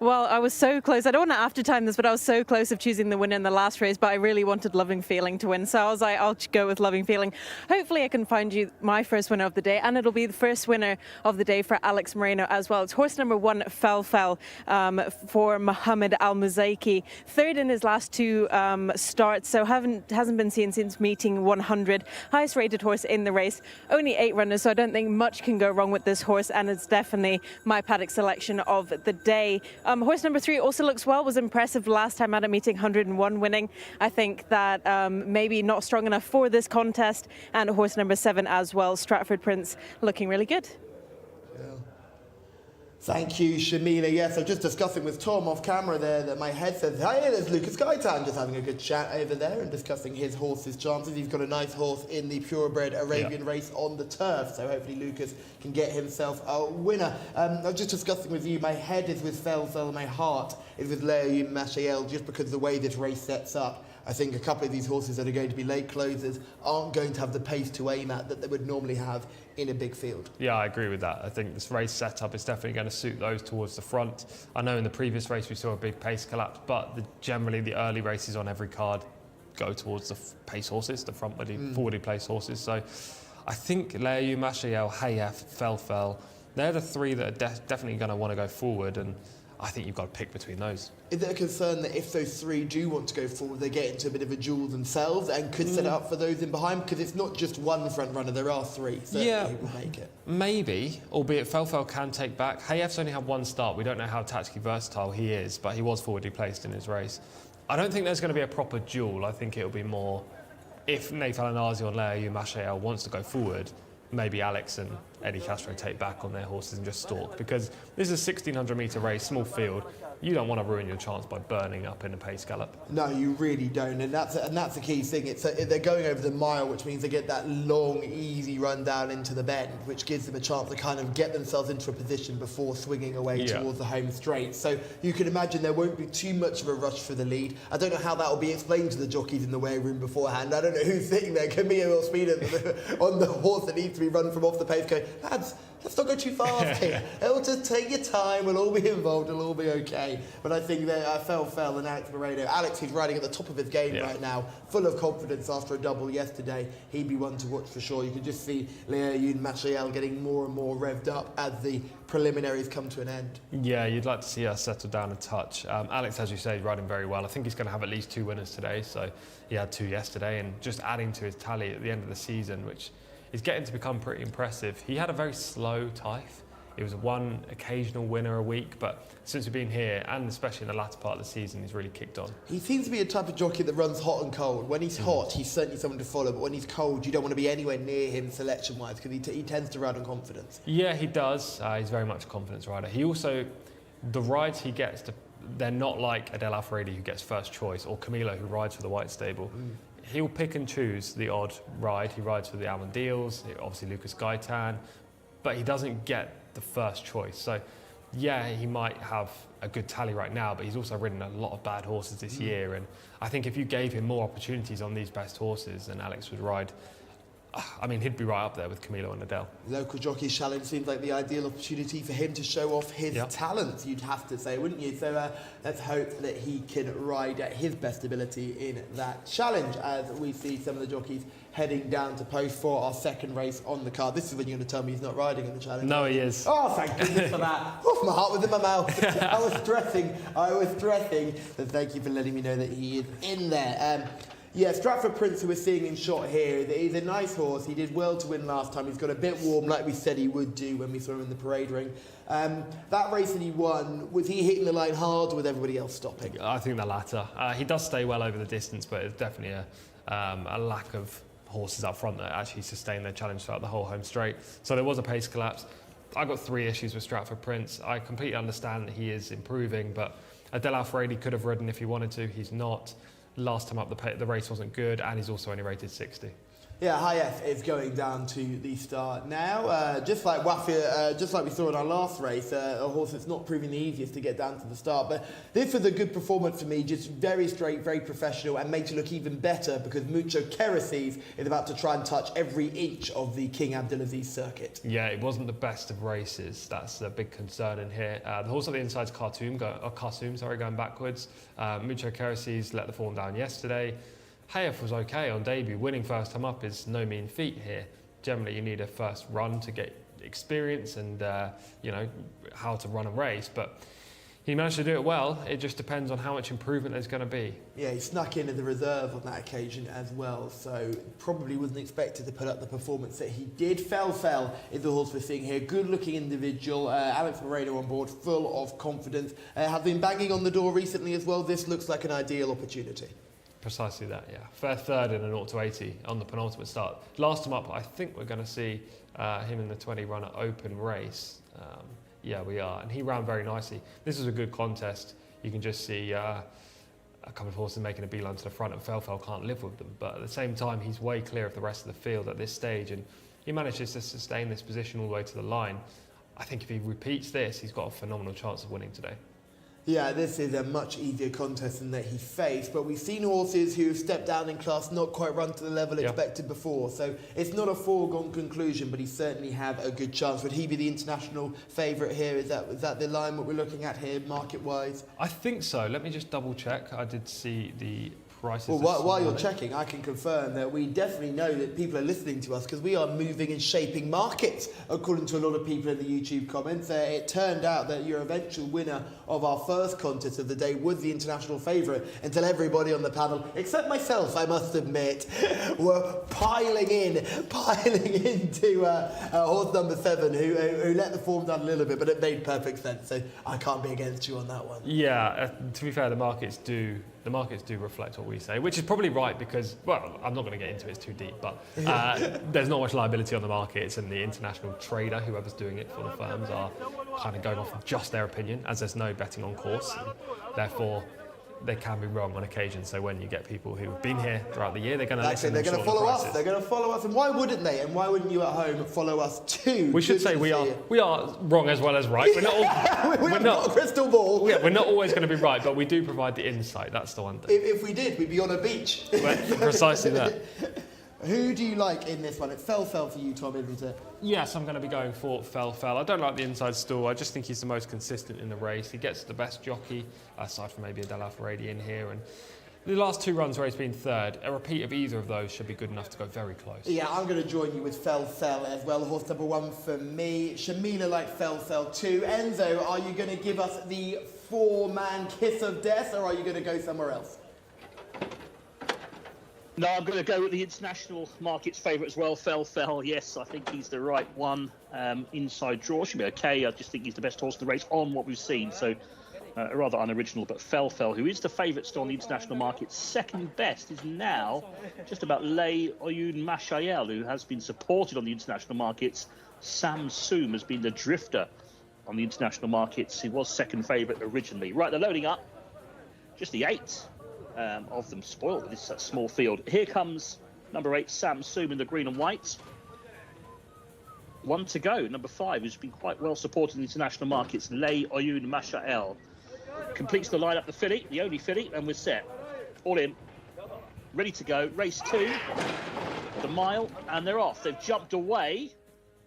Well, I was so close. I don't want to after-time this, but I was so close of choosing the winner in the last race, but I really wanted Loving Feeling to win. So I was like, I'll go with Loving Feeling. Hopefully I can find you my first winner of the day, and it'll be the first winner of the day for Alex Moreno as well. It's horse number 1, Fell for Mohammed Al Muzaiki. Third in his last 2 starts, so hasn't been seen since meeting 100. Highest rated horse in the race. Only 8 runners, so I don't think much can go wrong with this horse, and it's definitely my paddock selection of the day. Horse number 3 also looks well, was impressive last time at a meeting, 101 winning. I think that maybe not strong enough for this contest. And horse number 7 as well, Stratford Prince, looking really good. Thank you, Shamila. Yes, I was just discussing with Tom off camera there that my head says, hey, there's Lucas Gaitan, just having a good chat over there and discussing his horse's chances. He's got a nice horse in the purebred Arabian race on the turf, so hopefully Lucas can get himself a winner. I was just discussing with you, my head is with Fell, my heart is with Leopold Machael, just because of the way this race sets up. I think a couple of these horses that are going to be late closers aren't going to have the pace to aim at that they would normally have in a big field. Yeah, I agree with that. I think this race setup is definitely going to suit those towards the front. I know in the previous race we saw a big pace collapse, but generally the early races on every card go towards the pace horses, the forwardly placed horses. So I think Leopold Machael, Hayef, Fell, they're the 3 that are definitely going to want to go forward, and I think you've got to pick between those. Is there a concern that if those 3 do want to go forward, they get into a bit of a duel themselves and could set it up for those in behind? Because it's not just one front runner, there are 3 who will make it. Maybe, albeit Fell can take back. Hayef's only had 1 start. We don't know how tactically versatile he is, but he was forwardly placed in his race. I don't think there's going to be a proper duel. I think it'll be more, if Nathan Anazi or Leopold Machael wants to go forward, maybe Alex and Eddie Castro take back on their horses and just stalk, because this is a 1600 metre race, small field. You don't want to ruin your chance by burning up in a pace gallop. No, you really don't, and that's the key thing. They're going over the mile, which means they get that long, easy run down into the bend, which gives them a chance to kind of get themselves into a position before swinging away towards the home straight. So you can imagine there won't be too much of a rush for the lead. I don't know how that will be explained to the jockeys in the weigh room beforehand. I don't know who's sitting there, Camille or Speeder, on the horse that needs to be run from off the pace, going, lads, let's not go too fast here. It'll just take your time. We'll all be involved. It'll all be okay. But I think that Fell and Alex Moreno. Alex, who's riding at the top of his game right now, full of confidence after a double yesterday. He'd be one to watch for sure. You can just see Leopold Machael getting more and more revved up as the preliminaries come to an end. Yeah, you'd like to see us settle down a touch. Alex, as you say, is riding very well. I think he's going to have at least 2 winners today. So he had 2 yesterday, and just adding to his tally at the end of the season, which is getting to become pretty impressive. He had a very slow Taif. It was 1 occasional winner a week, but since we've been here, and especially in the latter part of the season, he's really kicked on. He seems to be a type of jockey that runs hot and cold. When he's hot, he's certainly someone to follow, but when he's cold, you don't want to be anywhere near him selection-wise, because he tends to ride on confidence. Yeah, he does. He's very much a confidence rider. He also, the rides he gets, they're not like Adele Alfredi, who gets first choice, or Camilo, who rides for the White Stable. He'll pick and choose the odd ride. He rides for the Almondeals, obviously Lucas Gaitan, but he doesn't get the first choice. So, yeah, he might have a good tally right now, but he's also ridden a lot of bad horses this year. And I think if you gave him more opportunities on these best horses, then Alex would ride. I mean, he'd be right up there with Camilo and Adele. Local Jockey's Challenge seems like the ideal opportunity for him to show off his talents, you'd have to say, wouldn't you? So let's hope that he can ride at his best ability in that challenge, as we see some of the jockeys heading down to post for our second race on the card. This is when you're going to tell me he's not riding in the challenge. No, he is. Oh, thank goodness for that. Oh, my heart was in my mouth. I was stressing. But thank you for letting me know that he is in there. Yeah, Stratford Prince, who we're seeing in shot here, he's a nice horse. He did well to win last time. He's got a bit warm, like we said he would do when we saw him in the parade ring. That race that he won, was he hitting the line hard, or with everybody else stopping? I think the latter. He does stay well over the distance, but it's definitely a lack of horses up front that actually sustain their challenge throughout the whole home straight. So there was a pace collapse. I got 3 issues with Stratford Prince. I completely understand that he is improving, but Adele Alfredi could have ridden if he wanted to. He's not. Last time up, the race wasn't good, and he's also only rated 60. Yeah, Hayef is going down to the start now. Just like Wafia, just like we saw in our last race, a horse that's not proving the easiest to get down to the start. But this was a good performance for me, just very straight, very professional, and makes it look even better because Mucho Kereces is about to try and touch every inch of the King Abdulaziz circuit. Yeah, it wasn't the best of races. That's a big concern in here. The horse on the inside is Khartoum, going backwards. Mucho Kereces let the form down yesterday. Hayef was okay on debut. Winning first time up is no mean feat here. Generally, you need a first run to get experience and how to run a race. But he managed to do it well. It just depends on how much improvement there's going to be. Yeah, he snuck in as a reserve on that occasion as well, so probably wasn't expected to put up the performance that he did. Fell is the horse we're seeing here. Good-looking individual. Alex Moreno on board, full of confidence. Have been banging on the door recently as well. This looks like an ideal opportunity. Precisely that, yeah. Fair third in a 0-80 on the penultimate start. Last time up, I think we're going to see him in the 20 runner open race. Yeah, we are. And he ran very nicely. This is a good contest. You can just see a couple of horses making a beeline to the front, and Fell can't live with them. But at the same time, he's way clear of the rest of the field at this stage. And he manages to sustain this position all the way to the line. I think if he repeats this, he's got a phenomenal chance of winning today. Yeah, this is a much easier contest than that he faced, but we've seen horses who have stepped down in class not quite run to the level expected before, so it's not a foregone conclusion, but he certainly have a good chance. Would he be the international favourite here? Is that the line what we're looking at here, market-wise? I think so. Let me just double check. I did see the prices. Well, while you're checking, I can confirm that we definitely know that people are listening to us because we are moving and shaping markets, according to a lot of people in the YouTube comments. It turned out that your eventual winner of our first contest of the day was the international favourite until everybody on the panel, except myself, I must admit, were piling into horse number 7 who let the form down a little bit, but it made perfect sense, so I can't be against you on that one. Yeah, to be fair, the markets do reflect what we say, which is probably right because, well, I'm not going to get into it, it's too deep, but there's not much liability on the markets, and the international trader, whoever's doing it for the firms, are kind of going off of just their opinion, as there's no betting on course, and therefore they can be wrong on occasion. So when you get people who've been here throughout the year, they're going to listen. They're going to follow us. They're going to follow us, and why wouldn't they? And why wouldn't you at home follow us too? We should say we are wrong as well as right. We're not. We're not a crystal ball. Yeah, we're not always going to be right, but we do provide the insight. That's the one thing. If we did, we'd be on a beach. Precisely that. Who do you like in this one? It fell for you, Tom, isn't it? Yes, I'm going to be going for Fell. I don't like the inside stall. I just think he's the most consistent in the race. He gets the best jockey, aside from maybe a Del Alfaredi in here. And the last 2 runs where he's been third, a repeat of either of those should be good enough to go very close. Yeah, I'm going to join you with Fell as well. Horse number 1 for me. Shamila like Fell too. Enzo, are you going to give us the 4-man kiss of death, or are you going to go somewhere else? No, I'm going to go with the international market's favourite as well, Fell. Yes, I think he's the right one. Inside draw should be okay. I just think he's the best horse in the race on what we've seen. So rather unoriginal, but Fell, who is the favourite still on the international market, second best, is now just about Lay Oyun Mashael, who has been supported on the international markets. Sam Soom has been the drifter on the international markets. He was second favourite originally. Right, they're loading up. Just the 8. Of them spoiled with this small field. Here comes number 8, Sam Soom in the green and white. 1 to go. Number 5, who's been quite well supported in the international markets, Lay Oyun Mashael. Completes the lineup, the filly, the only filly, and we're set. All in. Ready to go. Race 2. The mile, and they're off. They've jumped away.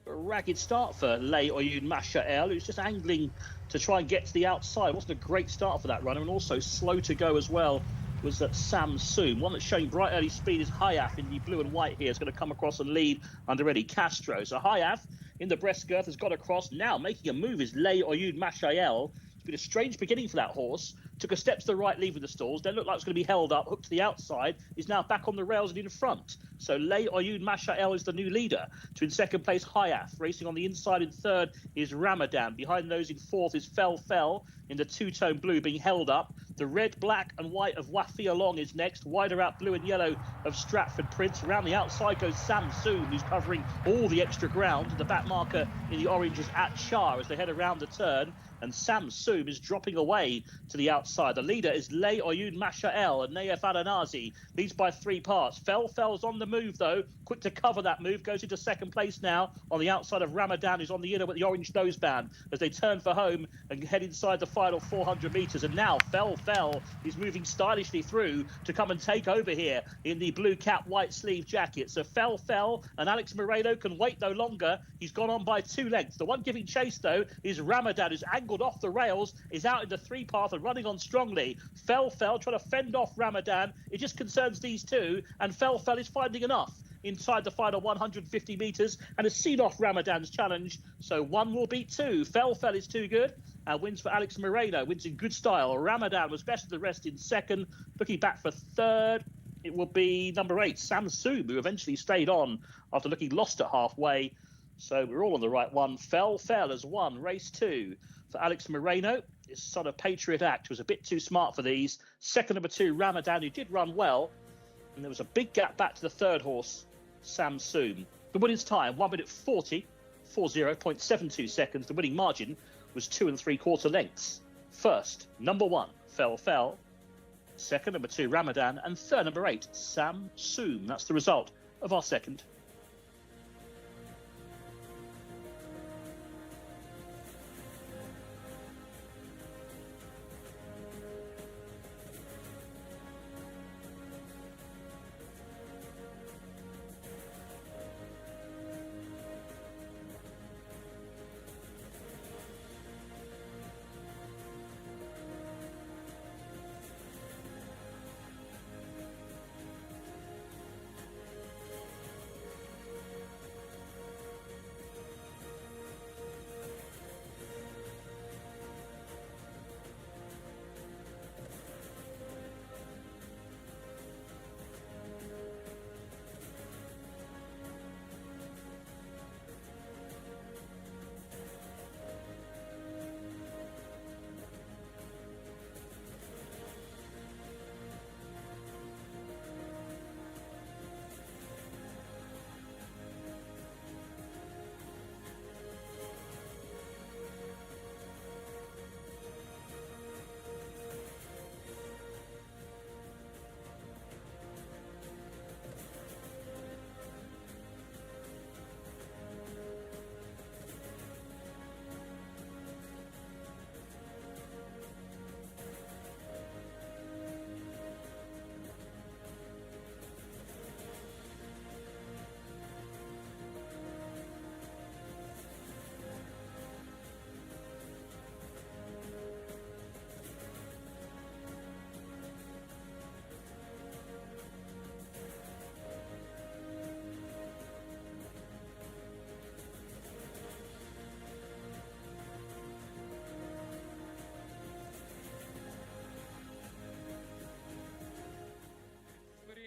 A ragged start for Lay Oyun Mashael, who's just angling to try and get to the outside. Wasn't a great start for that runner, and also slow to go as well was that Sam Soom. One that's showing bright early speed is Hayaf in the blue and white here. Is going to come across and lead under Eddie Castro. So Hayaf in the breast girth has got across. Now making a move is Lay Oyun Mashael. It's been a strange beginning for that horse. Took a step to the right, leaving the stalls. Then looked like it was going to be held up, hooked to the outside. Is now back on the rails and in front. So Lay Oyun Mashael is the new leader. To in second place, Hayaf. Racing on the inside in third is Ramadan. Behind those in fourth is Fell in the two-tone blue being held up. The red, black and white of Wafia Long is next. Wider out blue and yellow of Stratford Prince. Around the outside goes Sam Soom, who's covering all the extra ground. The back marker in the orange is Jcsa as they head around the turn. And Sam Soom is dropping away to the outside. outside. The leader is Lay Oyun Mashael and Nayef Adanazi. Leads by 3 parts. Fell's on the move, though. Quick to cover that move. Goes into second place now on the outside of Ramadan, who's on the inner with the orange noseband as they turn for home and head inside the final 400 metres. And now Fell is moving stylishly through to come and take over here in the blue cap, white sleeve jacket. So Fell and Alex Moreno can wait no longer. He's gone on by 2 lengths. The one giving chase, though, is Ramadan, who's angled off the rails, is out into 3 path and running on strongly. Fell trying to fend off Ramadan. It just concerns these two, and Fell is finding enough inside the final 150 metres and has seen off Ramadan's challenge. So 1 will beat 2. Fell is too good. Wins for Alex Moreno. Wins in good style. Ramadan was best of the rest in second. Looking back for third, it will be number 8, Sam Soom, who eventually stayed on after looking lost at halfway. So we're all on the right one. Fell has won race 2 for Alex Moreno. His sort of Patriot Act was a bit too smart for these. Second, number 2, Ramadan, who did run well. And there was a big gap back to the third horse, Sam Soom. The winner's time, 1 minute 40.72 seconds. The winning margin was 2 3/4 lengths. First, number 1, Fell. Second, number 2, Ramadan. And third, number 8, Sam Soom. That's the result of our second.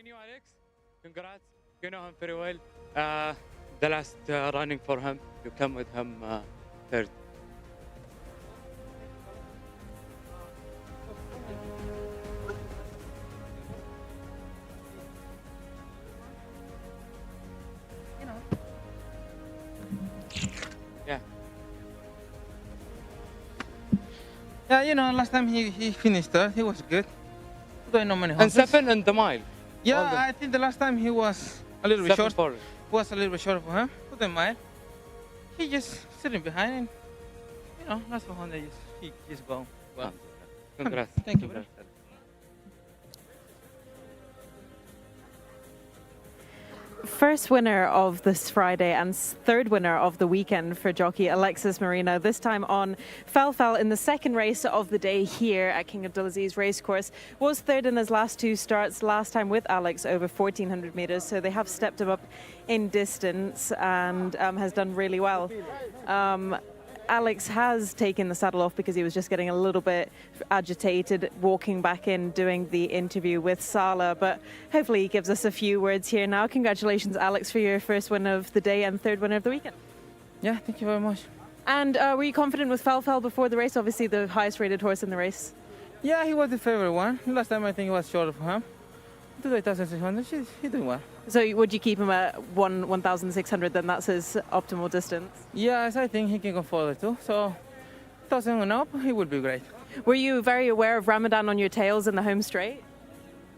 Alex, congrats. You know him very well. The last running for him, you come with him third. Yeah, you know, last time he finished third, he was good. Don't know many And horses. 7 in the mile. Yeah, I think the last time he was a little bit short. Was a little bit short for him. Put him mile. He just sitting behind and, you know, last one they he just go. Well, Congrats. Thank you. Brother. First winner of this Friday and third winner of the weekend for jockey Alexis Moreno, this time on Fell in the second race of the day here at King Abdulaziz Racecourse. Was third in his last 2 starts, last time with Alex over 1,400 metres, so they have stepped him up in distance and has done really well. Alex has taken the saddle off because he was just getting a little bit agitated walking back in doing the interview with Salah, but hopefully he gives us a few words here now. Congratulations, Alex, for your first win of the day and third winner of the weekend. Yeah, thank you very much. And were you confident with Fell before the race? Obviously the highest rated horse in the race. Yeah, he was the favorite one. Last time I think it was short for him. Today 1,600, he's doing well. So would you keep him at 1,600 then? That's his optimal distance? Yes, I think he can go further too. So 1,000 and up, he would be great. Were you very aware of Ramadan on your tails in the home straight?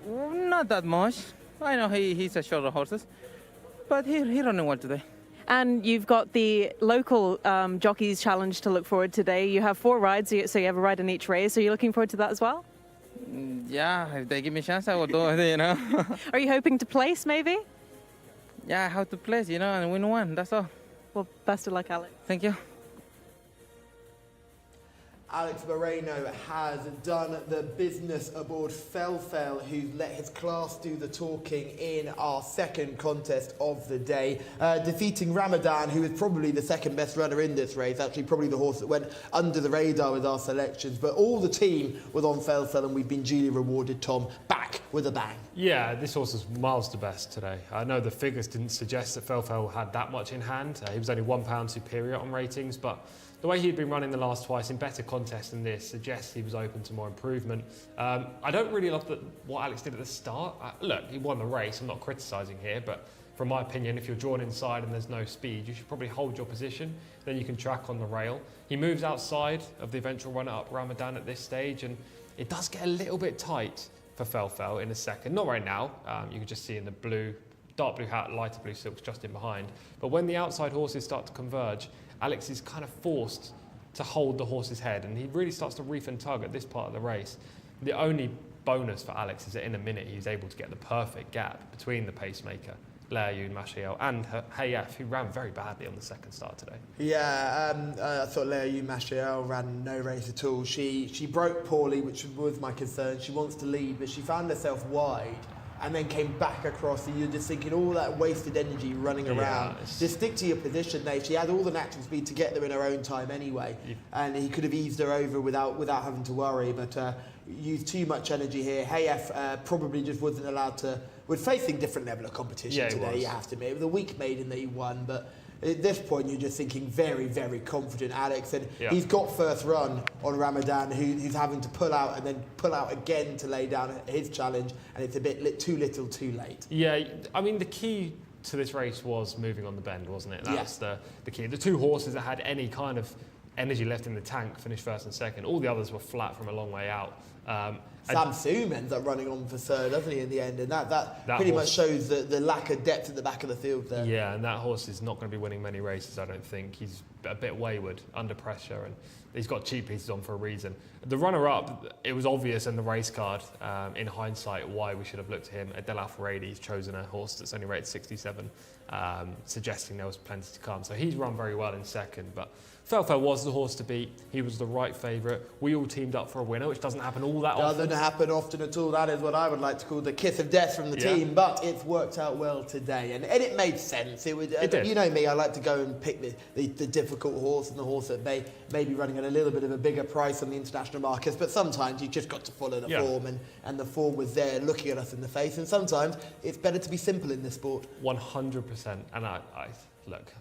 Not that much. I know he's a shorter horses, but he running well today. And you've got the local Jockeys Challenge to look forward to today. You have 4 rides, so you have a ride in each race. Are you looking forward to that as well? Yeah, if they give me a chance, I will do it, you know. Are you hoping to place, maybe? Yeah, I have to place, you know, and win one, that's all. Well, best of luck, Alex. Thank you. Alex Moreno has done the business aboard Felfel, who's let his class do the talking in our second contest of the day, defeating Ramadan, who is probably the second best runner in this race, actually probably the horse that went under the radar with our selections. But all the team was on Felfel, and we've been duly rewarded, Tom, back with a bang. Yeah, this horse was miles to best today. I know the figures didn't suggest that Felfel had that much in hand. He was only £1 superior on ratings, but the way he'd been running the last twice in better contests than this suggests he was open to more improvement. I don't really love what Alex did at the start. Look, he won the race. I'm not criticising here, but from my opinion, if you're drawn inside and there's no speed, you should probably hold your position. Then you can track on the rail. He moves outside of the eventual runner-up Ramadan at this stage, and it does get a little bit tight for Felfel in a second. Not right now. You can just see in the blue, dark blue hat, lighter blue silks just in behind. But when the outside horses start to converge, Alex is kind of forced to hold the horse's head, and he really starts to reef and tug at this part of the race. The only bonus for Alex is that in a minute he's able to get the perfect gap between the pacemaker, Leayun Mashiel, and Hayef, who ran very badly on the second start today. Yeah, I thought Leayun Mashiel ran no race at all. She broke poorly, which was my concern. She wants to lead, but she found herself wide and then came back across, and you're just thinking all that wasted energy running around. Just stick to your position, Dave. She had all the natural speed to get there in her own time anyway, and he could have eased her over without having to worry, but used too much energy here. Hayef probably just wasn't allowed to, we're facing different level of competition today, you have to admit. It was a weak maiden that he won, but at this point you're just thinking very, very confident Alex, and he's got first run on Ramadan, who's having to pull out and then pull out again to lay down his challenge, and it's a bit too little too late. Yeah, I mean the key to this race was moving on the bend, wasn't it? That's the key. The 2 horses that had any kind of energy left in the tank finished first and second. All the others were flat from a long way out. Samsoom ends up running on for third, doesn't he, in the end? And that pretty much shows the lack of depth at the back of the field there. Yeah, and that horse is not going to be winning many races, I don't think. He's a bit wayward, under pressure, and he's got cheap pieces on for a reason. The runner-up, it was obvious in the race card, in hindsight, why we should have looked at him. Adel Al-Faradi's chosen a horse that's only rated 67, suggesting there was plenty to come. So he's run very well in second, but Felfel was the horse to beat. He was the right favourite. We all teamed up for a winner, which doesn't happen all that often. Doesn't happen often at all. That is what I would like to call the kiss of death from the team, but it's worked out well today, and it made sense. It did. You know me, I like to go and pick the difficult horse, and the horse that may be running at a little bit of a bigger price on the international markets, but sometimes you've just got to follow the form, and the form was there looking at us in the face, and sometimes it's better to be simple in this sport. 100%, and I look...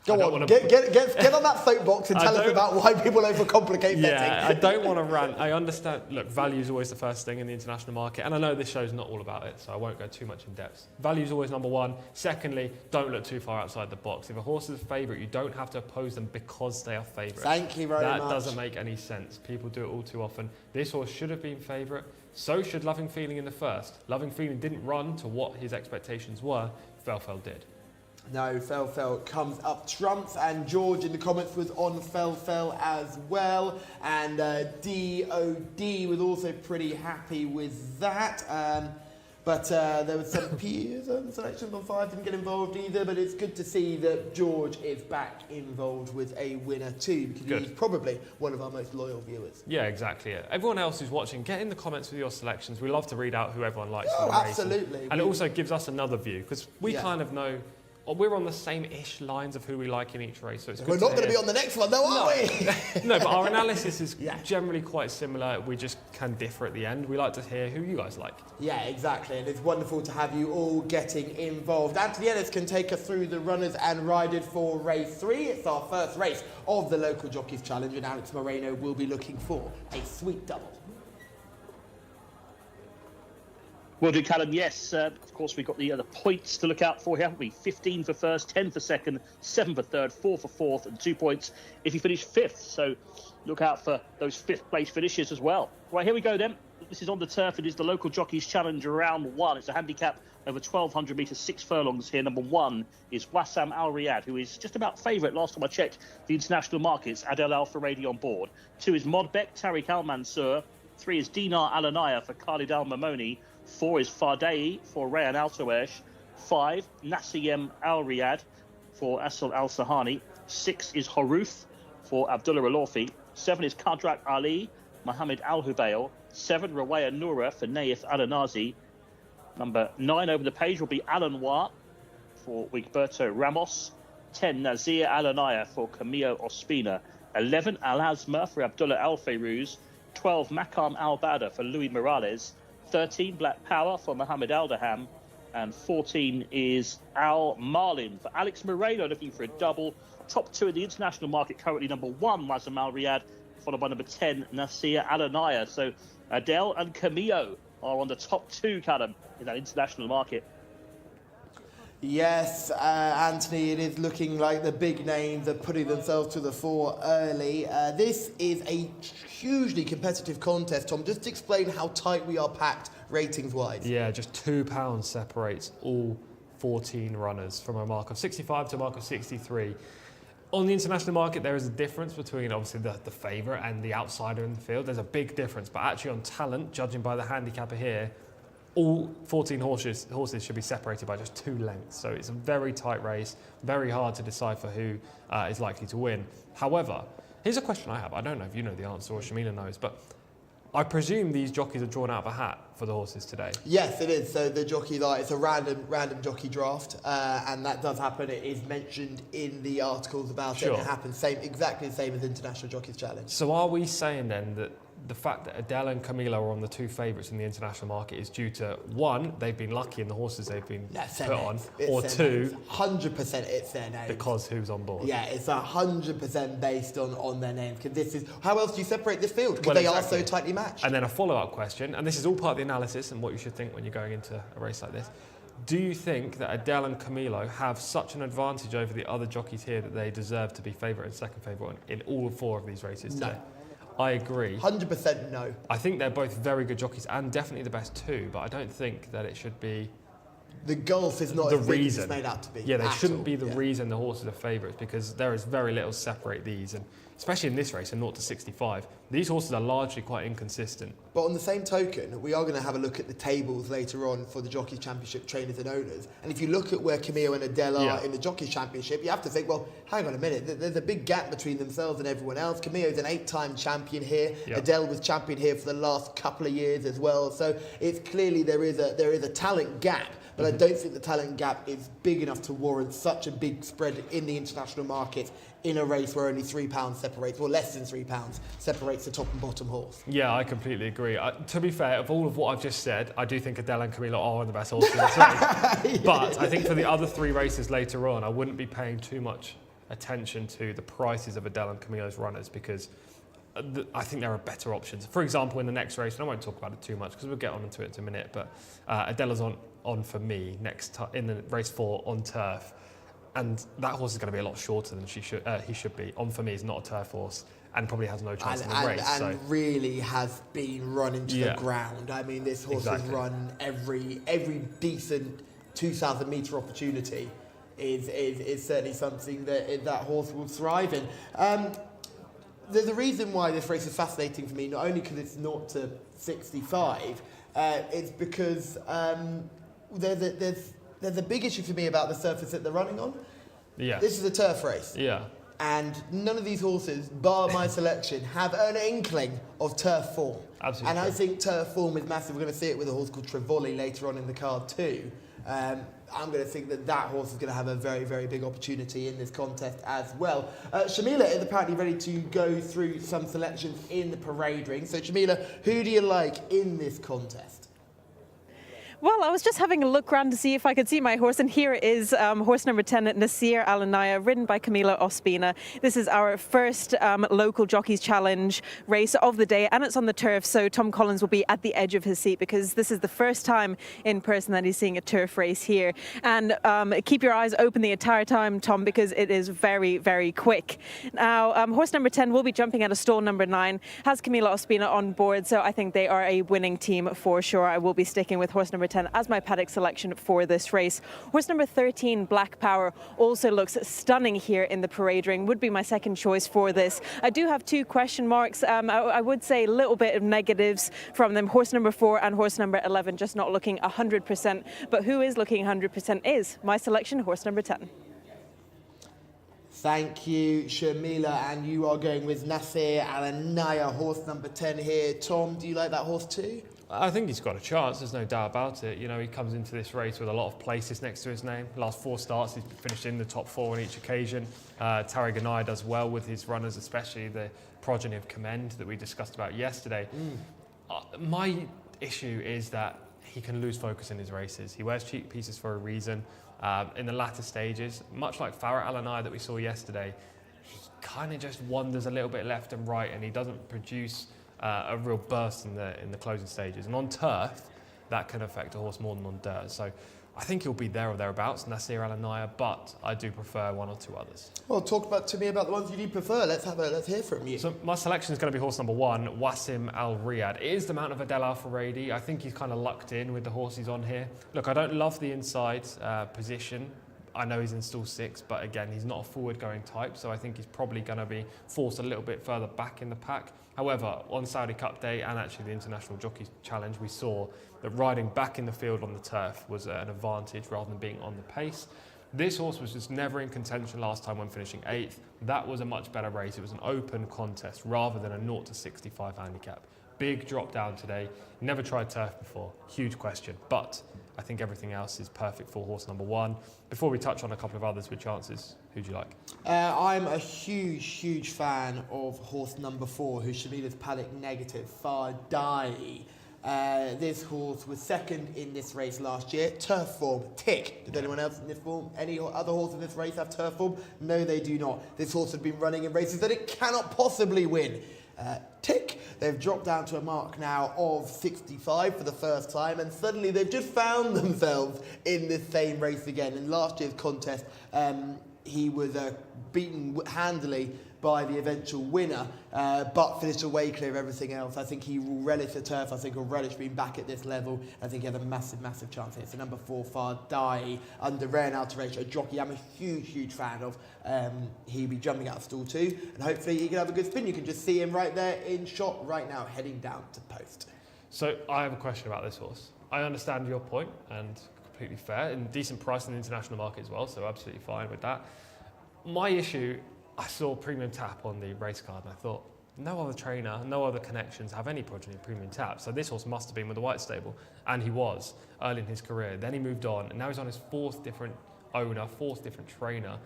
Go on, get on that soapbox and tell us about why people overcomplicate betting. Yeah, I don't want to rant. I understand, look, value is always the first thing in the international market, and I know this show's not all about it, so I won't go too much in depth. Value is always number one. Secondly, don't look too far outside the box. If a horse is a favourite, you don't have to oppose them because they are favourites. Thank you very much. That doesn't make any sense. People do it all too often. This horse should have been favourite. So should Loving Feeling in the first. Loving Feeling didn't run to what his expectations were. Felfel did. No, Felfel comes up trumps, and George in the comments was on Felfel as well, and DOD was also pretty happy with that. But there was some peers on selections on 5 didn't get involved either, but it's good to see that George is back involved with a winner too, because he's probably one of our most loyal viewers. Yeah, exactly. Everyone else who's watching, get in the comments with your selections. We love to read out who everyone likes. Oh, absolutely. And it also gives us another view, because we kind of know... we're on the same-ish lines of who we like in each race, so it's good. We're not going to be on the next one, though, are we? No, but our analysis is generally quite similar. We just can differ at the end. We like to hear who you guys like. Yeah, exactly, and it's wonderful to have you all getting involved. Anthony Ellis can take us through the runners and riders for race 3. It's our first race of the Local Jockeys Challenge, and Alex Moreno will be looking for a sweet double. Will do, Callum. Yes, of course, we've got the points to look out for here, haven't we? 15 for first, 10 for second, 7 for third, 4 for fourth, and 2 points if you finish fifth. So look out for those fifth place finishes as well. Right, here we go then. This is on the turf. It is the Local Jockeys Challenge round 1. It's a handicap over 1,200 metres, 6 furlongs here. Number 1 is Wassam Al Riyadh, who is just about favourite last time I checked the international markets. Adel Al Faradi on board. 2 is Modbek, Tariq Al Mansour. 3 is Dinar Al Anaya for Khalid Al Mamoni. 4 is Fardei for Rayan Al Tawesh. 5, Nasiyem Al Riyadh for Asal Al Sahani. 6 is Haruth for Abdullah Alorfi. 7 is Kadrak Ali, Mohammed Al Hubail. 7, Rawaya Noura for Naif Al Anazi. Number 9 over the page will be Al-Anwar for Wigberto Ramos. 10, Nazir Al Anaya for Camillo Ospina. 11, Al Azma for Abdullah Al Fayruz. 12, Makam Al Bada for Louis Morales. 13, Black Power for Mohammed Al Daham. And 14 is Al Marlin for Alex Moreno, looking for a double. Top 2 in the international market currently. Number 1, Wassam Al Riyadh, followed by number 10, Nasir Al Anaya. So Adele and Camillo are on the top 2, Callum, in that international market. Yes, Anthony, it is looking like the big names are putting themselves to the fore early. This is a hugely competitive contest, Tom. Just explain how tight we are packed ratings-wise. Yeah, just £2 separates all 14 runners from a mark of 65 to a mark of 63. On the international market, there is a difference between obviously the favourite and the outsider in the field. There's a big difference, but actually on talent, judging by the handicapper here, all 14 horses should be separated by just 2 lengths. So it's a very tight race, very hard to decipher who is likely to win. However, here's a question I have. I don't know if you know the answer or Shamila knows, but I presume these jockeys are drawn out of a hat for the horses today. Yes, it is. So the jockeys are, it's a random jockey draft, and that does happen. It is mentioned in the articles about it. And it happens exactly the same as International Jockeys Challenge. So are we saying then that the fact that Adele and Camilo are on the 2 favourites in the international market is due to, 1, they've been lucky in the horses they've been put on, or 2, 100% it's their names. Because who's on board? Yeah, it's 100% based on their names. Because this is, how else do you separate this field? Because they are so tightly matched. And then a follow-up question, and this is all part of the analysis and what you should think when you're going into a race like this. Do you think that Adele and Camilo have such an advantage over the other jockeys here that they deserve to be favourite and second favourite in all 4 of these races today? No. I agree. 100% no. I think they're both very good jockeys and definitely the best 2, but I don't think that it should be the gulf is not the as big reason as it's made out to be. Yeah, they shouldn't be the reason the horses are favourites, because there is very little to separate these, and especially in this race, in 0 to 65, these horses are largely quite inconsistent. But on the same token, we are going to have a look at the tables later on for the Jockeys Championship trainers and owners. And if you look at where Camillo and Adele are in the Jockeys Championship, you have to think, well, hang on a minute, there's a big gap between themselves and everyone else. Camillo's an 8-time champion here. Adele was champion here for the last couple of years as well. So it's clearly there is a talent gap. But I don't think the talent gap is big enough to warrant such a big spread in the international market in a race where only £3 separates, or less than £3 separates the top and bottom horse. Yeah, I completely agree. To be fair, of all of what I've just said, I do think Adele and Camilo are the best horses in this race. But I think for the other 3 races later on, I wouldn't be paying too much attention to the prices of Adele and Camilo's runners, because I think there are better options. For example, in the next race, and I won't talk about it too much because we'll get on to it in a minute, but Adela's on for me in the race 4 on turf, and that horse is going to be a lot shorter than he should be. On for me is not a turf horse and probably has no chance in the race. And really has been run into the ground. I mean, this horse has run every decent 2,000 metre opportunity is certainly something that horse will thrive in. There's a reason why this race is fascinating for me, not only because it's 0 to 65, it's because there's a big issue for me about the surface that they're running on. Yeah. This is a turf race. Yeah. And none of these horses, bar my selection, have an inkling of turf form. Absolutely. And I think turf form is massive. We're going to see it with a horse called Trevoli later on in the card too. I'm going to think that horse is going to have a very, very big opportunity in this contest as well. Shamila is apparently ready to go through some selections in the parade ring. So Shamila, who do you like in this contest? Well, I was just having a look around to see if I could see my horse, and here is horse number 10, Nasir Alanaya, ridden by Camila Ospina. This is our first local Jockeys Challenge race of the day, and it's on the turf, so Tom Collins will be at the edge of his seat because this is the first time in person that he's seeing a turf race here. And keep your eyes open the entire time, Tom, because it is very, very quick. Now, horse number 10 will be jumping out of stall number 9, has Camila Ospina on board, so I think they are a winning team for sure. I will be sticking with horse number 10 as my paddock selection for this race. Horse number 13, Black Power, also looks stunning here in the parade ring, would be my second choice for this. I do have 2 question marks. I would say a little bit of negatives from them. Horse number 4 and horse number 11 just not looking 100%, but who is looking 100% is my selection, horse number 10. Thank you, Shamila, and you are going with Nasir Alanaya, horse number 10 here. Tom, do you like that horse too? I think he's got a chance, there's no doubt about it. You know, he comes into this race with a lot of places next to his name. Last 4 starts, he's finished in the top 4 on each occasion. Tariq Ganai does well with his runners, especially the progeny of Commend that we discussed about yesterday. My issue is that he can lose focus in his races. He wears cheek pieces for a reason. In the latter stages, much like Farah Alanai that we saw yesterday, he kind of just wanders a little bit left and right, and he doesn't produce a real burst in the closing stages. And on turf, that can affect a horse more than on dirt. So I think he'll be there or thereabouts, Nasir Alanaya, but I do prefer 1 or 2 others. Well, talk to me about the ones you do prefer. Let's hear from you. So my selection is going to be horse number 1, Wasim Al Riyadh. It is the mount of Adel Al Faradi. I think he's kind of lucked in with the horse he's on here. Look, I don't love the inside position. I know he's in stall 6, but again, he's not a forward-going type, so I think he's probably going to be forced a little bit further back in the pack. However, on Saudi Cup Day and actually the International Jockeys Challenge, we saw that riding back in the field on the turf was an advantage rather than being on the pace. This horse was just never in contention last time when finishing 8th. That was a much better race. It was an open contest rather than a 0 to 65 handicap. Big drop down today. Never tried turf before. Huge question. But I think everything else is perfect for horse number 1. Before we touch on a couple of others with chances, who do you like? I'm a huge fan of horse number 4, who's Shamila's paddock negative, Fardai. This horse was second in this race last year. Turf form, tick. Did anyone else in this form? Any other horse in this race have turf form? No, they do not. This horse has been running in races that it cannot possibly win. Tick. They've dropped down to a mark now of 65 for the first time, and suddenly they've just found themselves in this same race again. In last year's contest, he was beaten handily by the eventual winner, but finished away clear of everything else. I think he will relish the turf. I think he'll relish being back at this level. I think he has a massive chance here. So number 4, Fardai, under rare and alteration, a jockey I'm a huge fan of. He'll be jumping out of stall 2, and hopefully he can have a good spin. You can just see him right there in shot right now, heading down to post. So I have a question about this horse. I understand your point, and completely fair, and decent price in the international market as well, so absolutely fine with that. My issue, I saw Premium Tap on the race card, and I thought, no other trainer, no other connections have any progeny of Premium Tap. So this horse must have been with the White Stable, and he was early in his career. Then he moved on, and now he's on his 4th different owner, 4th different trainer.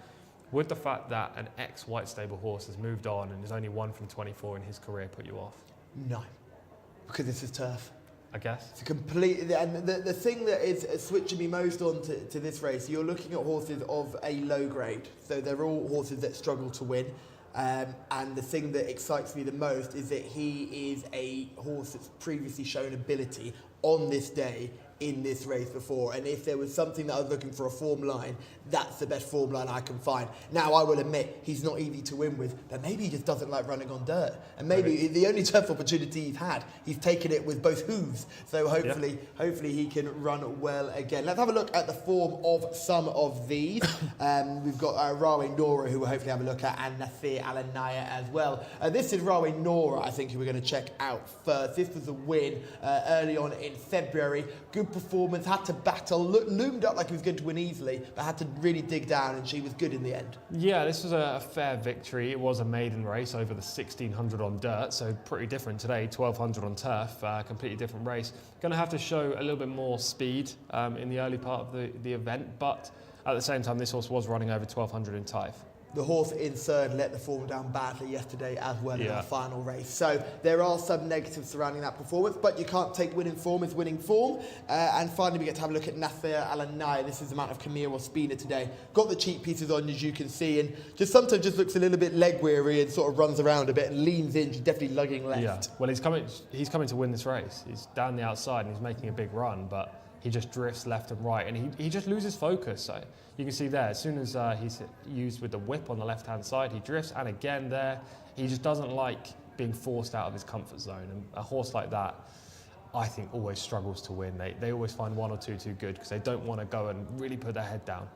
Would the fact that an ex-White Stable horse has moved on and is only 1 from 24 in his career put you off? No, because this is turf. I guess. It's a complete, and the thing that is switching me most on to this race, you're looking at horses of a low grade. So they're all horses that struggle to win. And the thing that excites me the most is that he is a horse that's previously shown ability on this day in this race before, and if there was something that I was looking for a form line, that's the best form line I can find. Now, I will admit, he's not easy to win with, but maybe he just doesn't like running on dirt, and maybe the only turf opportunity he's had, he's taken it with both hooves, so hopefully he can run well again. Let's have a look at the form of some of these. We've got Rawe Nora, who we'll hopefully have a look at, and Nasir Alanaya as well. This is Rawe Nora, I think, who we're going to check out first. This was a win early on in February. Good performance, had to battle, loomed up like he was going to win easily, but had to really dig down, and she was good in the end. Yeah, this was a fair victory. It was a maiden race over the 1600 on dirt, so pretty different today, 1200 on turf, completely different race. Going to have to show a little bit more speed in the early part of the event, but at the same time, this horse was running over 1200 in Taif. The horse in third let the form down badly yesterday as well in our final race. So there are some negatives surrounding that performance, but you can't take winning form as winning form. And finally, we get to have a look at Nasser Al-Anai. This is the amount of Camille Ospina today. Got the cheek pieces on, as you can see, and just sometimes just looks a little bit leg weary and sort of runs around a bit and leans in. She's definitely lugging left. Yeah, well, he's coming to win this race. He's down the outside and he's making a big run, but he just drifts left and right, and he just loses focus. So you can see there, as soon as he's used with the whip on the left-hand side, he drifts, and again there, he just doesn't like being forced out of his comfort zone. And a horse like that, I think, always struggles to win. They always find one or two too good because they don't want to go and really put their head down.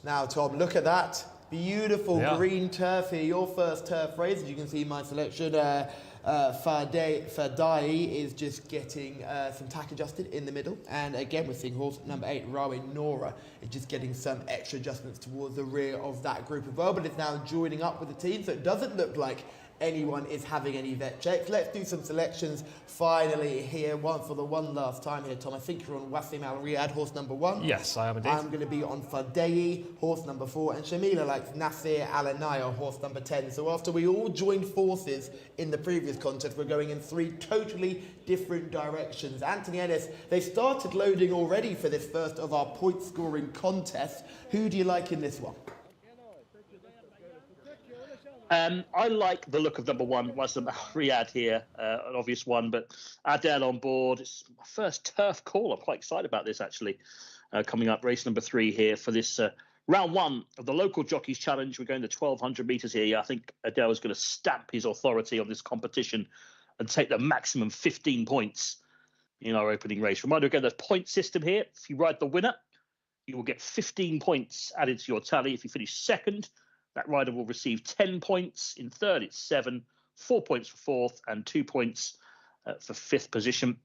Now, Tom, look at that. Beautiful green turf here. Your first turf race, as you can see my selection. Fadai is just getting some tack adjusted in the middle. And again, we're seeing horse number 8, Rawe Nora, is just getting some extra adjustments towards the rear of that group as well. But it's now joining up with the team, so it doesn't look like anyone is having any vet checks. Let's do some selections finally here. One for the one last time here, Tom. I think you're on Wassim Al Riyadh, horse number 1. Yes, I am indeed. I'm going to be on Fadei, horse number 4, and Shamila likes Nasser Al-Anai, horse number 10. So after we all joined forces in the previous contest, we're going in 3 totally different directions. Anthony Ennis, they started loading already for this first of our point scoring contests. Who do you like in this one? I like the look of number 1, Wassim Al Riyadh here, an obvious one, but Adele on board. It's my first turf call. I'm quite excited about this, actually. Coming up, race number 3 here for this round 1 of the local jockeys challenge. We're going to 1,200 metres here. I think Adele is going to stamp his authority on this competition and take the maximum 15 points in our opening race. Reminder again, the point system here. If you ride the winner, you will get 15 points added to your tally. If you finish second, that rider will receive 10 points. In third, it's 7, 4 points for fourth, and 2 points for fifth position.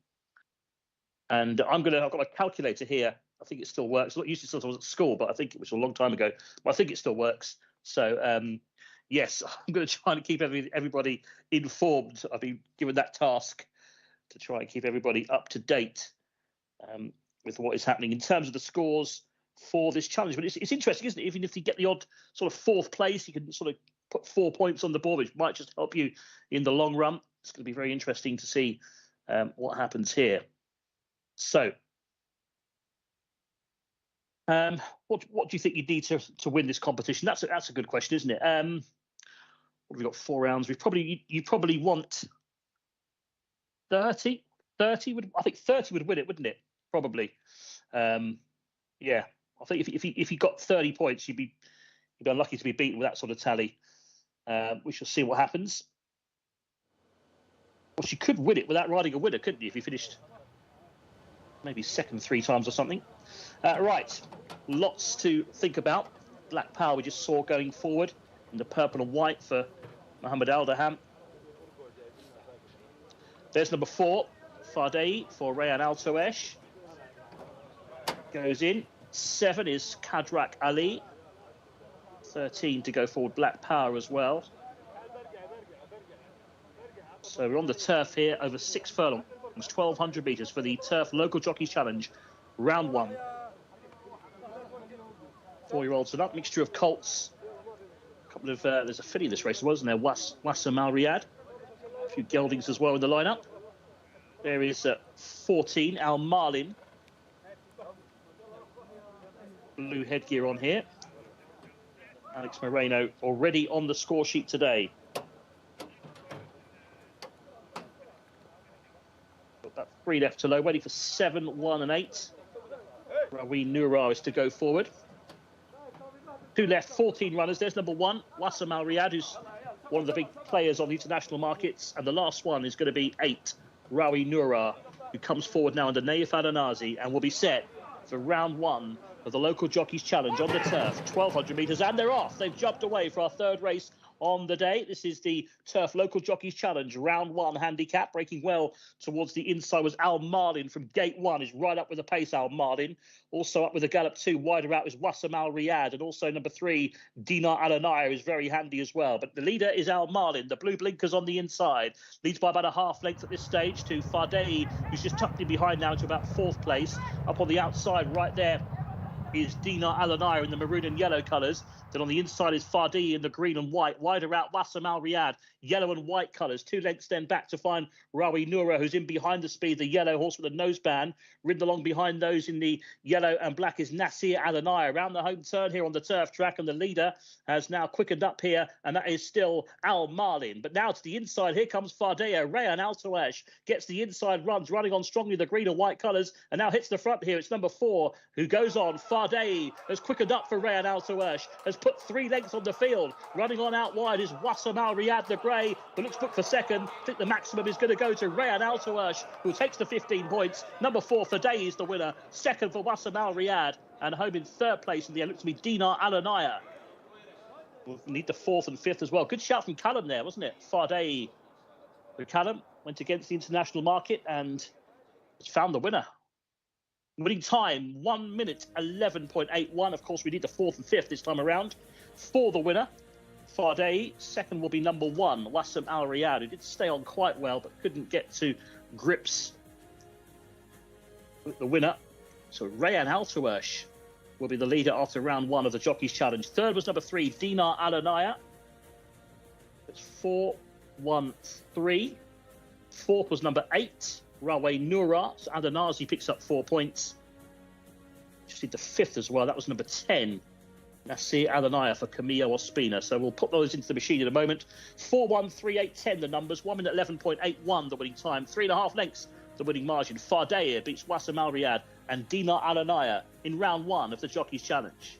And I've got a calculator here. I think it still works. Not used to, I was at school, but I think it was a long time ago. But I think it still works. So yes, I'm going to try and keep everybody informed. I've been given that task to try and keep everybody up to date with what is happening in terms of the scores for this challenge. But it's interesting, isn't it? Even if you get the odd sort of 4th place, you can sort of put 4 points on the board, which might just help you in the long run. It's going to be very interesting to see what happens here. So, what do you think you need to win this competition? That's a good question, isn't it? We've got 4 rounds. You probably want 30. 30 I think 30 would win it, wouldn't it? Probably. Yeah. I think if you got 30 points, you'd be unlucky to be beaten with that sort of tally. We shall see what happens. Well, she could win it without riding a winner, couldn't you? If you finished maybe second 3 times or something. Right, lots to think about. Black Power we just saw going forward in the purple and white for Mohammed Aldaham. There's number 4, Fadei for Rayan Altoesh. Goes in. 7 is Kadrak Ali. 13 to go forward, Black Power as well. So we're on the turf here, over 6 furlongs, 1,200 metres for the Turf Local Jockeys Challenge, round 1. 4-year-olds and up, mixture of colts. A couple of there's a filly in this race, wasn't there? Wassim Al Riyadh. A few geldings as well in the lineup. There is 14, Al Marlin. Blue headgear on here. Alex Moreno already on the score sheet today. Got about 3 left to load, waiting for 7, 1 and 8. Rawi Noura is to go forward. 2 left, 14 runners. There's number 1, Wassim Al Riyadh, who's one of the big players on the international markets. And the last one is going to be 8, Rawi Noura, who comes forward now under Naif Adanazi and will be set for round 1 of the Local Jockeys Challenge on the turf, 1,200 metres, and they're off. They've jumped away for our 3rd race on the day. This is the Turf Local Jockeys Challenge, round 1 handicap. Breaking well towards the inside was Al Marlin from gate 1. Is right up with the pace, Al Marlin. Also up with the gallop 2, wider out is Wassim Al Riyadh, and also number 3, Dinar Al-Anaya is very handy as well. But the leader is Al Marlin, the blue blinkers on the inside. Leads by about a half length at this stage to Fadei, who's just tucked in behind now to about 4th place. Up on the outside right there is Dinar Alanaya in the maroon and yellow colours. Then on the inside is Fadi in the green and white. Wider out, Wassam Al Riyadh, yellow and white colours. 2 lengths then back to find Rawi Noura, who's in behind the speed, the yellow horse with a noseband. Ridden along behind those in the yellow and black is Nasir Alanaya. Around the home turn here on the turf track, and the leader has now quickened up here, and that is still Al Marlin. But now to the inside, here comes Fardea. Rayan Altoash gets the inside runs, running on strongly the green and white colours, and now hits the front here. It's number 4 who goes on. Fardea has quickened up for Rayan Altoash, has put 3 lengths on the field. Running on out wide is Wassam Al Riyadh the grey, but looks booked for second. I think the maximum is going to go to Rayan Altoash, who takes the 15 points. Number 4 Fardea is the winner. Second for Wassam Al Riyadh, and home in third place in the end looks to be Dinar Alanaya. We'll need the 4th and 5th as well. Good shout from Callum there, wasn't it? Fardea. Callum went against the international market and found the winner. Winning time, 1 minute 11.81. Of course, we need the 4th and 5th this time around for the winner. Fardea. Second will be number 1, Wassam Al Riyadh, who did stay on quite well but couldn't get to grips with the winner. So Rayan Altoash will be the leader after round 1 of the Jockeys Challenge. Third was number 3, Dinar Alanaya. It's 4-1-3. Fourth was number 8, Rawi Noura. So Adanazi picks up 4 points. Just need the 5th as well. That was number 10, Nasir Alanaya for Camillo Ospina. So we'll put those into the machine in a moment. 4-1-3-8-10 the numbers. 1 minute 11.81 the winning time. 3.5 lengths the winning margin. Fardea beats Wassam Al Riyadh and Dinar Alanaya in round 1 of the Jockeys Challenge.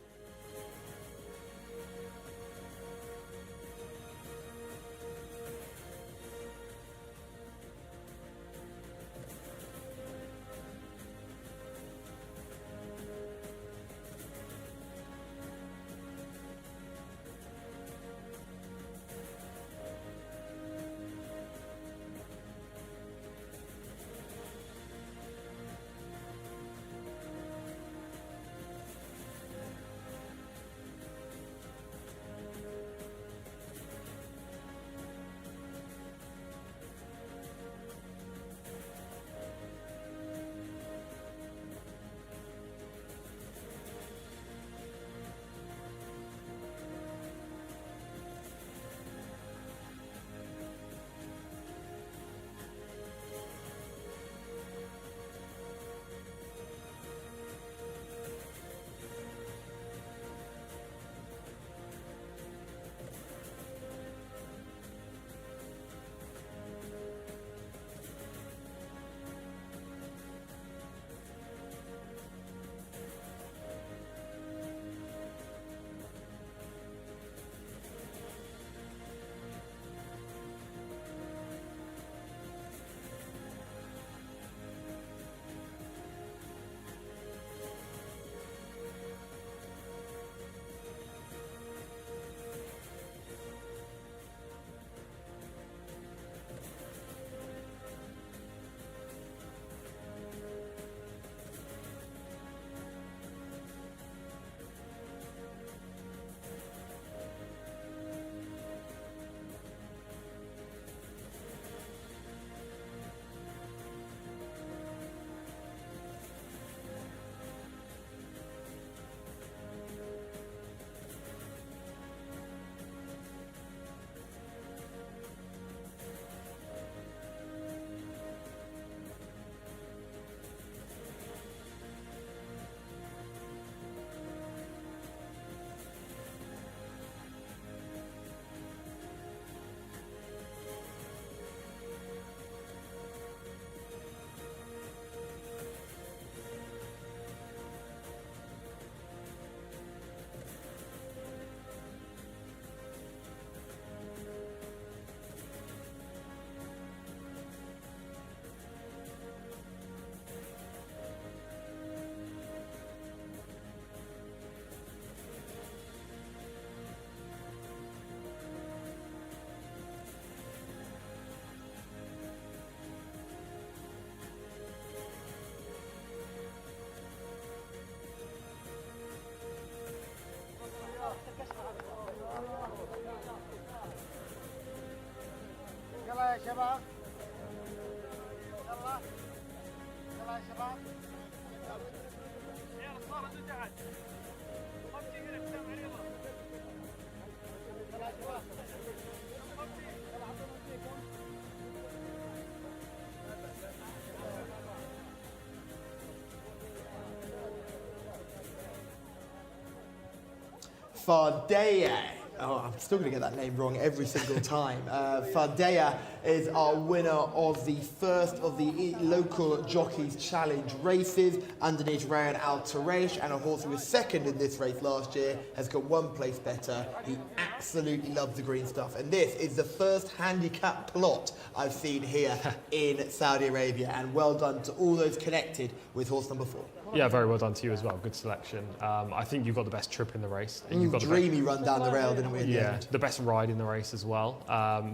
يلا يا شباب يلا يلا يا شباب Fardea. Oh, I'm still going to get that name wrong every single time. Fardea is our winner of the first of the local Jockeys Challenge races underneath Ryan Al Taraish, and a horse who was second in this race last year has got one place better. He absolutely loves the green stuff, and this is the first handicap plot I've seen here in Saudi Arabia, and well done to all those connected with horse number 4. Yeah, very well done to you as well. Good selection. I think you've got the best trip in the race. And you've got dreamy run down the rail, didn't we? Yeah, the best ride in the race as well.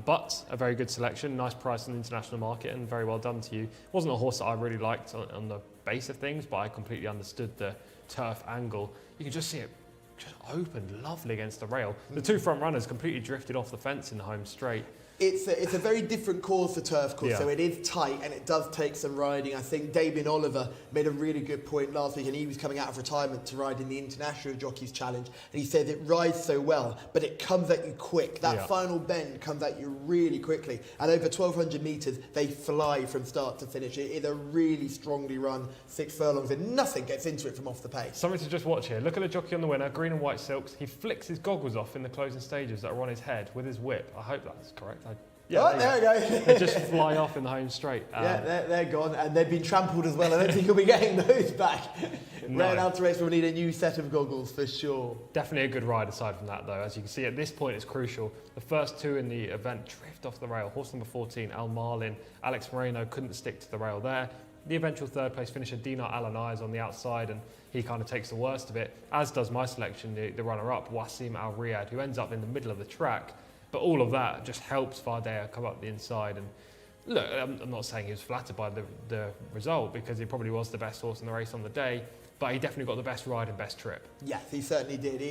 But a very good selection, nice price on the international market, and very well done to you. Wasn't a horse that I really liked on the base of things, but I completely understood the turf angle. You can just see it just opened lovely against the rail. The two front runners completely drifted off the fence in the home straight. It's a very different course for turf course, so it is tight and it does take some riding. I think Damien Oliver made a really good point last week, and he was coming out of retirement to ride in the International Jockeys Challenge, and he said it rides so well, but it comes at you quick. That final bend comes at you really quickly, and over 1,200 metres, they fly from start to finish. It is a really strongly run 6 furlongs, and nothing gets into it from off the pace. Something to just watch here. Look at the jockey on the winner, green and white silks. He flicks his goggles off in the closing stages that are on his head with his whip. I hope that's correct. There we go. They just fly off in the home straight. They're gone, and they've been trampled as well. I don't think he'll be getting those back. No. Ryan Al Taraish will need a new set of goggles for sure. Definitely a good ride aside from that, though. As you can see, at this point, it's crucial. The first two in the event drift off the rail. Horse number 14, Al Marlin. Alex Moreno couldn't stick to the rail there. The eventual third place finisher, Dinar Al-Anai, is on the outside, and he kind of takes the worst of it, as does my selection, the runner-up, Wasim Al Riyadh, who ends up in the middle of the track. But all of that just helps Fardea come up the inside. And look, I'm not saying he was flattered by the result, because he probably was the best horse in the race on the day, but he definitely got the best ride and best trip. Yes, he certainly did.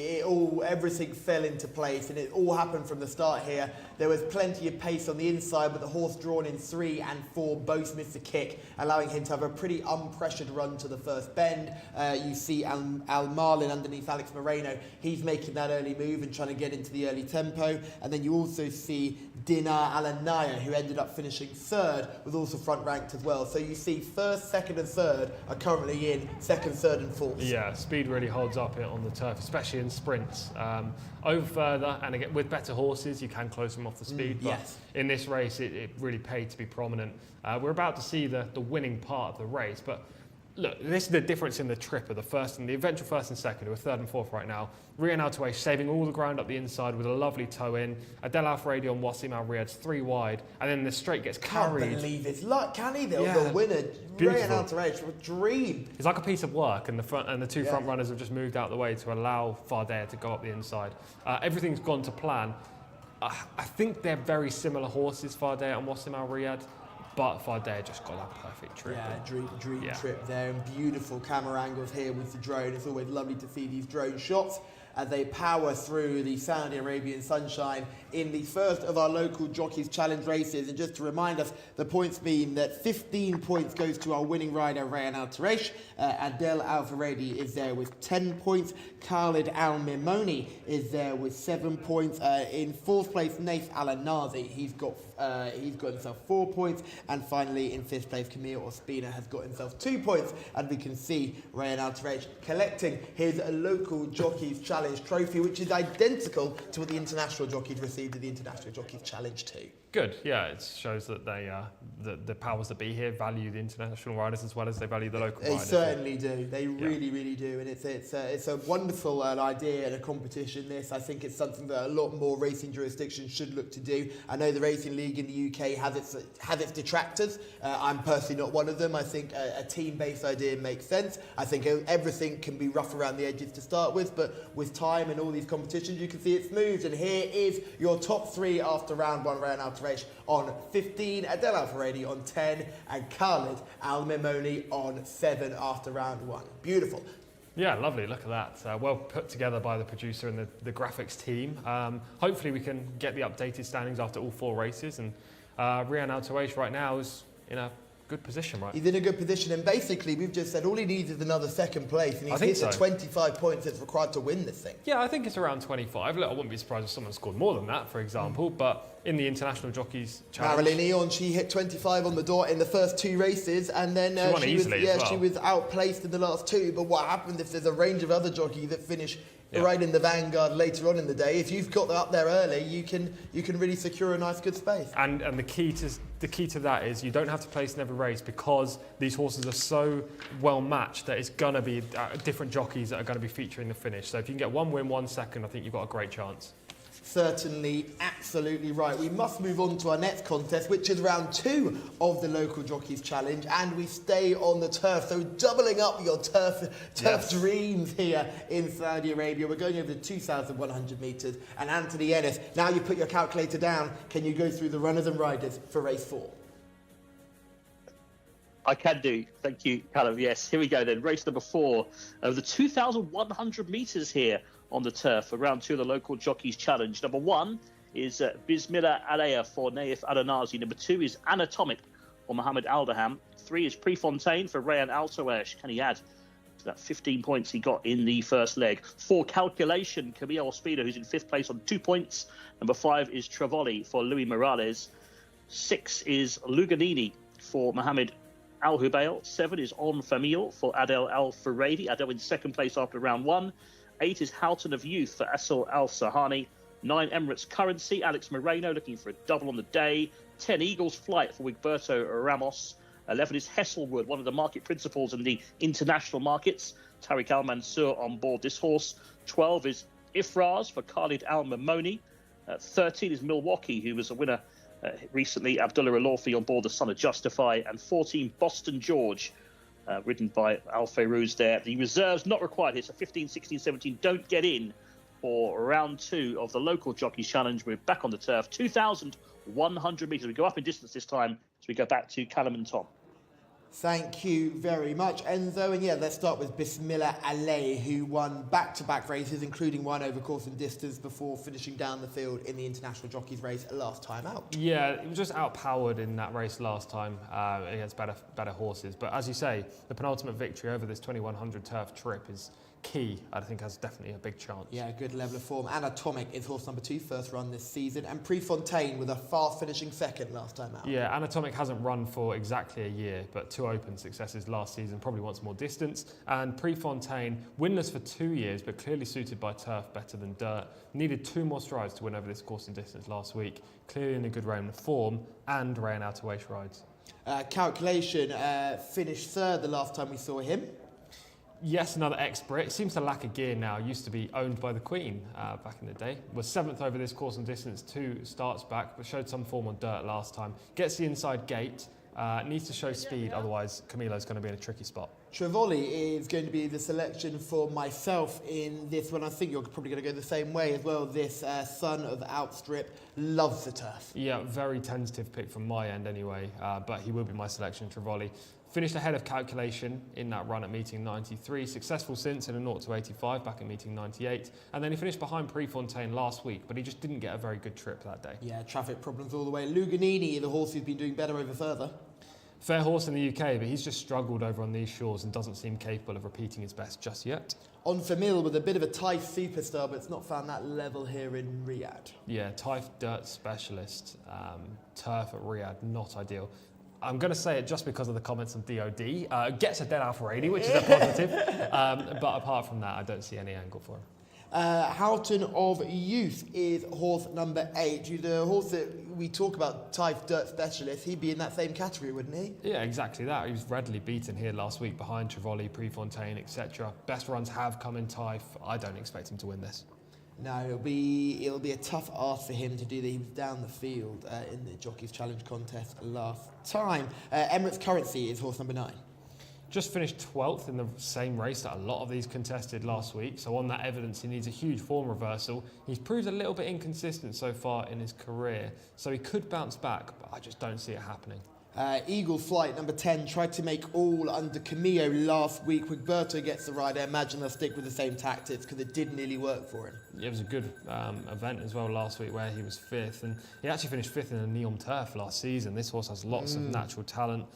Everything fell into place, and it all happened from the start here. There was plenty of pace on the inside, but the horse drawn in 3 and 4 both missed a kick, allowing him to have a pretty unpressured run to the first bend. You see Al Marlin underneath Alex Moreno. He's making that early move and trying to get into the early tempo. And then you also see Dinar Al-Anaya, who ended up finishing 3rd, was also front ranked as well. So you see 1st, 2nd and 3rd are currently in 2nd, 3rd and 4th. Yeah, speed really holds up on the turf, especially in sprints. Over further, and again, with better horses, you can close them off the speed. But in this race, it really paid to be prominent. We're about to see the winning part of the race, but look, this is the difference in the trip of the first and the eventual first and second, who are 3rd and 4th right now. Riyadh Al Taraish saving all the ground up the inside with a lovely toe in. Adel Al-Faradi on Wasim Al Riyadh's 3 wide, and then the straight gets carried. Can't believe his luck, can he? The winner, Riyadh Al Taraish, a dream. It's like a piece of work, and the two front runners have just moved out the way to allow Fardea to go up the inside. Everything's gone to plan. I think they're very similar horses, Fardea and Wasim Al Riyadh. But Fardea just got that perfect trip. Yeah, dream trip there, and beautiful camera angles here with the drone. It's always lovely to see these drone shots as they power through the Saudi Arabian sunshine in the first of our local Jockeys Challenge races. And just to remind us, the points being that 15 points goes to our winning rider, Riyadh Al Taraish. Adel Al-Faradi is there with 10 points. Khalid Al-Mimoni is there with 7 points. In 4th place, Naif Al-Anazi, he's got himself 4 points. And finally, in 5th place, Camille Ospina has got himself 2 points. And we can see Riyadh Al Taraish collecting his local Jockeys Challenge trophy, which is identical to what the international jockeys received at the International Jockeys Challenge 2. Good, yeah, it shows that they, the powers that be here value the international riders as well as they value the local riders. They certainly do. They really, really do. And it's a wonderful idea and a competition, this. I think it's something that a lot more racing jurisdictions should look to do. I know the Racing League in the UK has its detractors. I'm personally not one of them. I think a team-based idea makes sense. I think everything can be rough around the edges to start with, but with time and all these competitions, you can see it's moved. And here is your top 3 after round 1, Riyadh Al Taraish on 15, Adel Al-Faradi on 10, and Khalid Al-Mimoni on 7 after round 1. Beautiful. Yeah, lovely. Look at that. Well put together by the producer and the graphics team. Hopefully we can get the updated standings after all 4 races. And Riyadh Al Taraish right now is in a good position, right? He's in a good position, and basically we've just said all he needs is another second place, and he's hit the 25 points that's required to win this thing. Yeah, I think it's around 25. Look, I wouldn't be surprised if someone scored more than that, for example, but in the International Jockeys Challenge... Marilyn Eon, she hit 25 on the dot in the first 2 races, and then she won easily as well. she was outplaced in the last 2. But what happens if there's a range of other jockeys that finish right in the vanguard later on in the day? If you've got that up there early, you can really secure a nice good space. And the key to that is you don't have to place in every race, because these horses are so well matched that it's going to be different jockeys that are going to be featuring the finish. So if you can get 1 win, 1 second, I think you've got a great chance. Certainly, absolutely right. We must move on to our next contest, which is round 2 of the Local Jockeys Challenge, and we stay on the turf. So doubling up your turf dreams here in Saudi Arabia. We're going over the 2,100 metres, and Anthony Ennis, now you put your calculator down, can you go through the runners and riders for race 4? I can do. Thank you, Callum. Yes, here we go then. Race number 4 of the 2,100 metres here on the turf for round 2 of the Local Jockeys Challenge. Number 1 is Bismillah Alaya for Naif Adanazi. Number 2 is Anatomic for Mohammed Aldaham. 3 is Prefontaine for Rayan Altoash. Can he add to that 15 points he got in the first leg? 4, Calculation, Camille Ospina, who's in 5th place on 2 points. Number 5 is Travoli for Louis Morales. 6 is Luganini for Mohammed Al Hubail. 7 is On Famil for Adel Al Furedi. Adel in 2nd place after round 1. 8 is Houghton of Youth for Assil Al Sahani. 9 Emirates Currency, Alex Moreno looking for a double on the day. 10 Eagles Flight for Wigberto Ramos. 11 is Hesselwood, one of the market principals in the international markets. Tariq Al Mansour on board this horse. 12 is Ifraz for Khalid Al Mamoni. 13 is Milwaukee, who was a winner recently. Abdullah Alofi on board the Son of Justify. And 14 Boston George, ridden by Al Fairuz there. The reserves not required here, so 15, 16, 17 don't get in for round 2 of the Local Jockeys Challenge. We're back on the turf, 2,100 metres. We go up in distance this time, so we go back to Callum and Tom. Thank you very much, Enzo. And yeah, let's start with Bismillah Alay, who won back-to-back races, including one over course and distance before finishing down the field in the International Jockeys race last time out. Yeah, he was just outpowered in that race last time against better horses. But as you say, the penultimate victory over this 2,100 turf trip is key. I think has definitely a big chance. Yeah, good level of form. Anatomic is horse number 2, first run this season, and Prefontaine with a fast finishing 2nd last time out. Yeah, Anatomic hasn't run for exactly a year, but 2 open successes last season, probably wants more distance. And Prefontaine, winless for 2 years, but clearly suited by turf better than dirt. Needed 2 more strides to win over this course and distance last week. Clearly in a good round of form, and ran out of race rides. Calculation finished 3rd the last time we saw him. Yes, another ex-Brit. Seems to lack a gear now. Used to be owned by the Queen back in the day. Was 7th over this course and distance, 2 starts back, but showed some form on dirt last time. Gets the inside gate. Needs to show speed, otherwise Camilo's going to be in a tricky spot. Travoli is going to be the selection for myself in this one. I think you're probably going to go the same way as well. This son of Outstrip loves the turf. Yeah, very tentative pick from my end anyway, but he will be my selection, Travoli. Finished ahead of Calculation in that run at meeting 93. Successful since in a 0-85 back at meeting 98. And then he finished behind Prefontaine last week, but he just didn't get a very good trip that day. Yeah, traffic problems all the way. Luganini, the horse who's been doing better over further. Fair horse in the UK, but he's just struggled over on these shores and doesn't seem capable of repeating his best just yet. On Famil with a bit of a Taif superstar, but it's not found that level here in Riyadh. Yeah, Taif dirt specialist. Turf at Riyadh, not ideal. I'm going to say it just because of the comments on DOD. Gets a dead Alfaredi, which is a positive. But apart from that, I don't see any angle for him. Houghton of Youth is horse number 8. The horse that we talk about, Taif dirt specialist, he'd be in that same category, wouldn't he? Yeah, exactly that. He was readily beaten here last week behind Travoli, Prefontaine, etc. Best runs have come in Taif. I don't expect him to win this. No, it'll be a tough ask for him to do that. He was down the field in the Jockeys Challenge contest last time. Emirates Currency is horse number 9. Just finished 12th in the same race that a lot of these contested last week. So on that evidence, he needs a huge form reversal. He's proved a little bit inconsistent so far in his career. So he could bounce back, but I just don't see it happening. Eagle Flight, number 10, tried to make all under Camillo last week. Wigberto gets the ride. I imagine they'll stick with the same tactics because it did nearly work for him. It was a good event as well last week where he was 5th. And he actually finished 5th in a Neom Turf last season. This horse has lots of natural talent.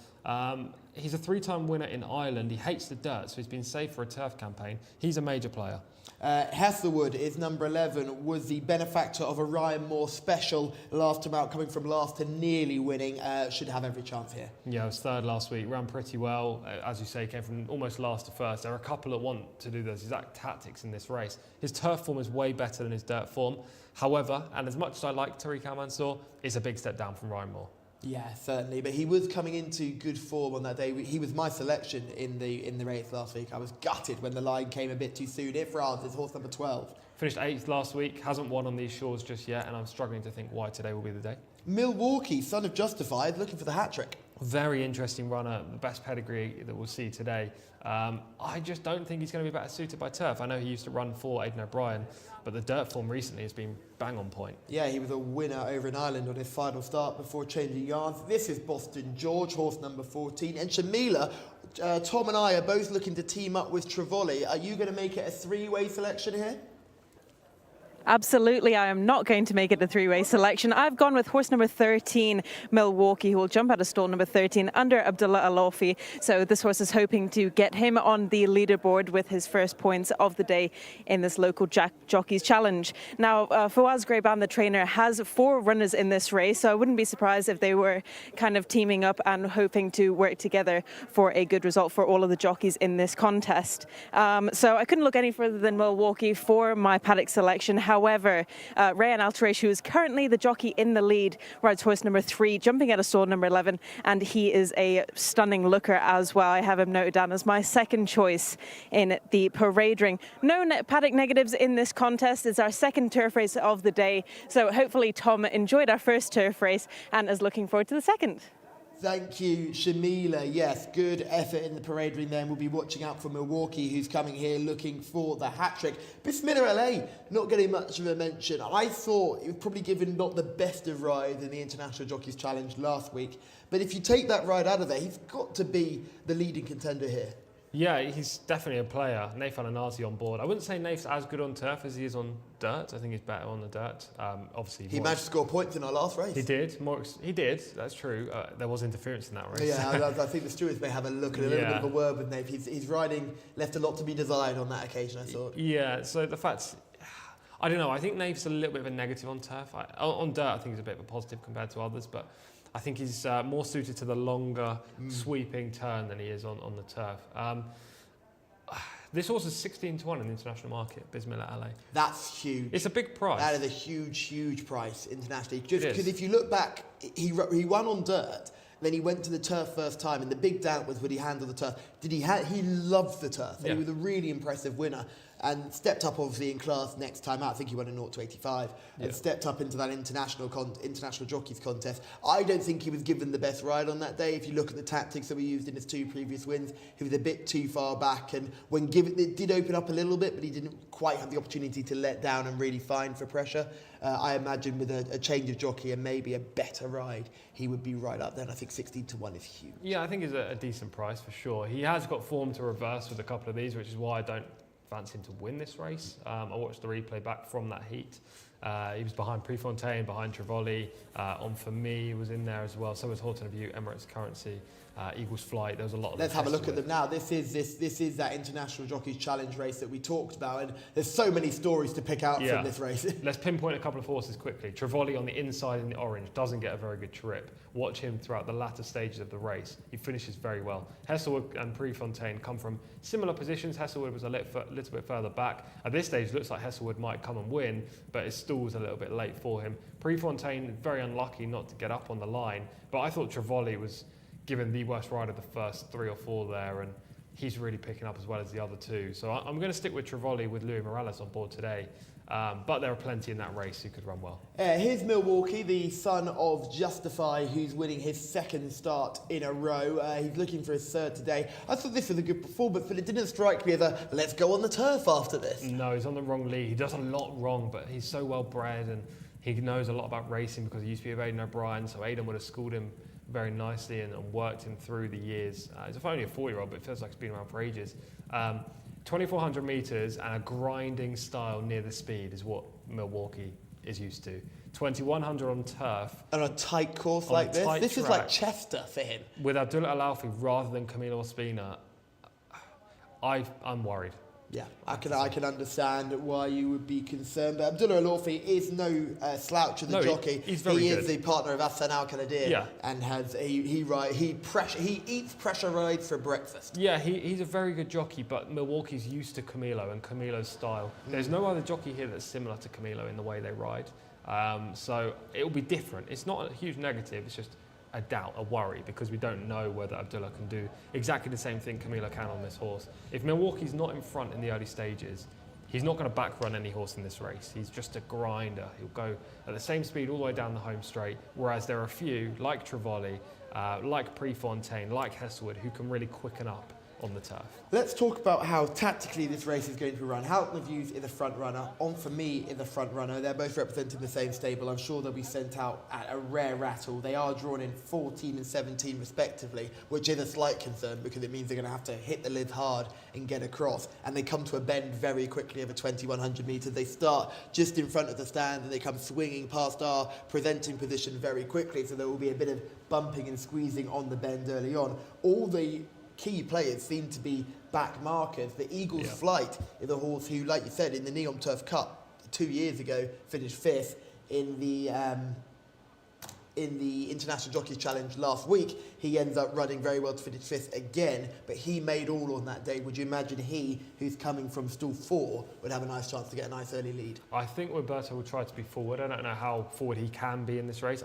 He's a 3-time winner in Ireland. He hates the dirt, so he's been saved for a turf campaign. He's a major player. Heatherwood is number 11, was the benefactor of a Ryan Moore special last time out, coming from last to nearly winning. Should have every chance here. Yeah, was third last week, ran pretty well. As you say, came from almost last to first. There are a couple that want to do those exact tactics in this race. His turf form is way better than his dirt form. However, and as much as I like Tariq Al-Mansour, it's a big step down from Ryan Moore. Yeah, certainly. But he was coming into good form on that day. He was my selection in the race last week. I was gutted when the line came a bit too soon. Ifraz is horse number 12. Finished 8th last week, hasn't won on these shores just yet, and I'm struggling to think why today will be the day. Milwaukee, son of Justified, looking for the hat-trick. Very interesting runner, the best pedigree that we'll see today. I just don't think he's going to be better suited by turf. I know he used to run for Aidan O'Brien, but the dirt form recently has been bang on point. Yeah, he was a winner over in Ireland on his final start before changing yards. This is Boston George, horse number 14. And Shamila, Tom and I are both looking to team up with Trevoli. Are you going to make it a 3-way selection here? Absolutely, I am not going to make it a 3-way selection. I've gone with horse number 13, Milwaukee, who will jump out of stall number 13 under Abdullah Alofi. So this horse is hoping to get him on the leaderboard with his first points of the day in this local Jockeys Challenge. Now, Fawaz Greyban, the trainer, has 4 runners in this race, so I wouldn't be surprised if they were kind of teaming up and hoping to work together for a good result for all of the jockeys in this contest. So I couldn't look any further than Milwaukee for my paddock selection. However, Rayan Altaresh, who is currently the jockey in the lead, rides horse number 3, jumping out of stall number 11, and he is a stunning looker as well. I have him noted down as my second choice in the parade ring. No paddock negatives in this contest. It's our second turf race of the day, so hopefully Tom enjoyed our first turf race and is looking forward to the second. Thank you, Shamila. Yes, good effort in the parade ring there. We'll be watching out for Milwaukee, who's coming here looking for the hat-trick. Bismillah LA, not getting much of a mention. I thought he was probably given not the best of rides in the International Jockeys Challenge last week. But if you take that ride out of there, he's got to be the leading contender here. Yeah, he's definitely a player. Naif Al-Anazi on board. I wouldn't say Naif's as good on turf as he is on dirt. I think he's better on the dirt. Obviously, he managed to score points in our last race. He did. He did. That's true. There was interference in that race. Yeah, I think the stewards may have a look at a little bit of a word with Naif. His riding left a lot to be desired on that occasion, I thought. Yeah. So the fact, I don't know. I think Naif's a little bit of a negative on turf. On dirt, I think he's a bit of a positive compared to others, but I think he's more suited to the longer sweeping turn than he is on the turf. This horse is 16 to 1 in the international market, Bismillah LA. That's huge. It's a big price. That is a huge, huge price internationally. Just because if you look back, he won on dirt, then he went to the turf first time, and the big doubt was, would he handle the turf? He loved the turf. Yeah. He was a really impressive winner and stepped up obviously in class next time out. I think he won a 0-85 and stepped up into that international jockeys contest. I don't think he was given the best ride on that day. If you look at the tactics that we used in his 2 previous wins, he was a bit too far back, and when given, it did open up a little bit, but he didn't quite have the opportunity to let down and really find for pressure. I imagine with a change of jockey and maybe a better ride, he would be right up there. And I think 16 to 1 is huge. Yeah, I think it's a decent price for sure. He has got form to reverse with a couple of these, which is why I don't fancy him to win this race. I watched the replay back from that heat. He was behind Prefontaine, behind Trevoli. On For Me was in there as well. So was Horton View, Emirates Currency, Eagles Flight. There was a lot of. Let's have a look at them now. This is that International Jockeys Challenge race that we talked about, and there's so many stories to pick out from this race. Let's pinpoint a couple of horses quickly. Trevoli on the inside in the orange doesn't get a very good trip. Watch him throughout the latter stages of the race. He finishes very well. Hesselwood and Prefontaine come from similar positions. Hesselwood was a little bit further back. At this stage, it looks like Hesselwood might come and win, but his stall's a little bit late for him. Prefontaine, very unlucky not to get up on the line, but I thought Trevoli was given the worst ride of the first 3 or 4 there, and he's really picking up as well as the other 2. So I'm going to stick with Trevoli with Louis Morales on board today. But there are plenty in that race who could run well. Here's Milwaukee, the son of Justify, who's winning his 2nd start in a row. He's looking for his 3rd today. I thought this was a good performance, but it didn't strike me as a let's go on the turf after this. No, he's on the wrong lead. He does a lot wrong, but he's so well bred and he knows a lot about racing because he used to be with Aidan O'Brien, so Aidan would have schooled him very nicely and worked him through the years. He's only a 4-year-old, but it feels like he's been around for ages. 2,400 metres and a grinding style near the speed is what Milwaukee is used to. 2100 on turf. On a tight course On like a this? tight This is like track. Chester for him. With Abdullah Al-Alfi rather than Camilo Ospina, I'm worried. Yeah, I can understand why you would be concerned. But Abdullah Al-Alfi is no slouch of the jockey. He's very he good. is the partner of Hassan Al-Kanadir. Yeah. And he eats pressure rides for breakfast. Yeah, he's a very good jockey, but Milwaukee's used to Camilo and Camilo's style. There's no other jockey here that's similar to Camilo in the way they ride. So it'll be different. It's not a huge negative, it's just a doubt, a worry, because we don't know whether Abdullah can do exactly the same thing Camilo can on this horse. If Milwaukee's not in front in the early stages, he's not going to back run any horse in this race. He's just a grinder. He'll go at the same speed all the way down the home straight, whereas there are a few, like Trevoli, like Prefontaine, like Hesselwood, who can really quicken up on the turf. Let's talk about how tactically this race is going to be run. Houghton of Views is the front runner. On For Me is the front runner. They're both representing the same stable. I'm sure they'll be sent out at a rare rattle. They are drawn in 14 and 17 respectively, which is a slight concern because it means they're going to have to hit the lids hard and get across. And they come to a bend very quickly over 2100 metres. They start just in front of the stand and they come swinging past our presenting position very quickly. So there will be a bit of bumping and squeezing on the bend early on. All the key players seem to be back markers. The Eagles Flight is a horse who, like you said, in the Neom Turf Cup 2 years ago, finished 5th in the International Jockeys Challenge last week. He ends up running very well to finish 5th again, but he made all on that day. Would you imagine he, who's coming from stall 4, would have a nice chance to get a nice early lead? I think Roberto will try to be forward. I don't know how forward he can be in this race.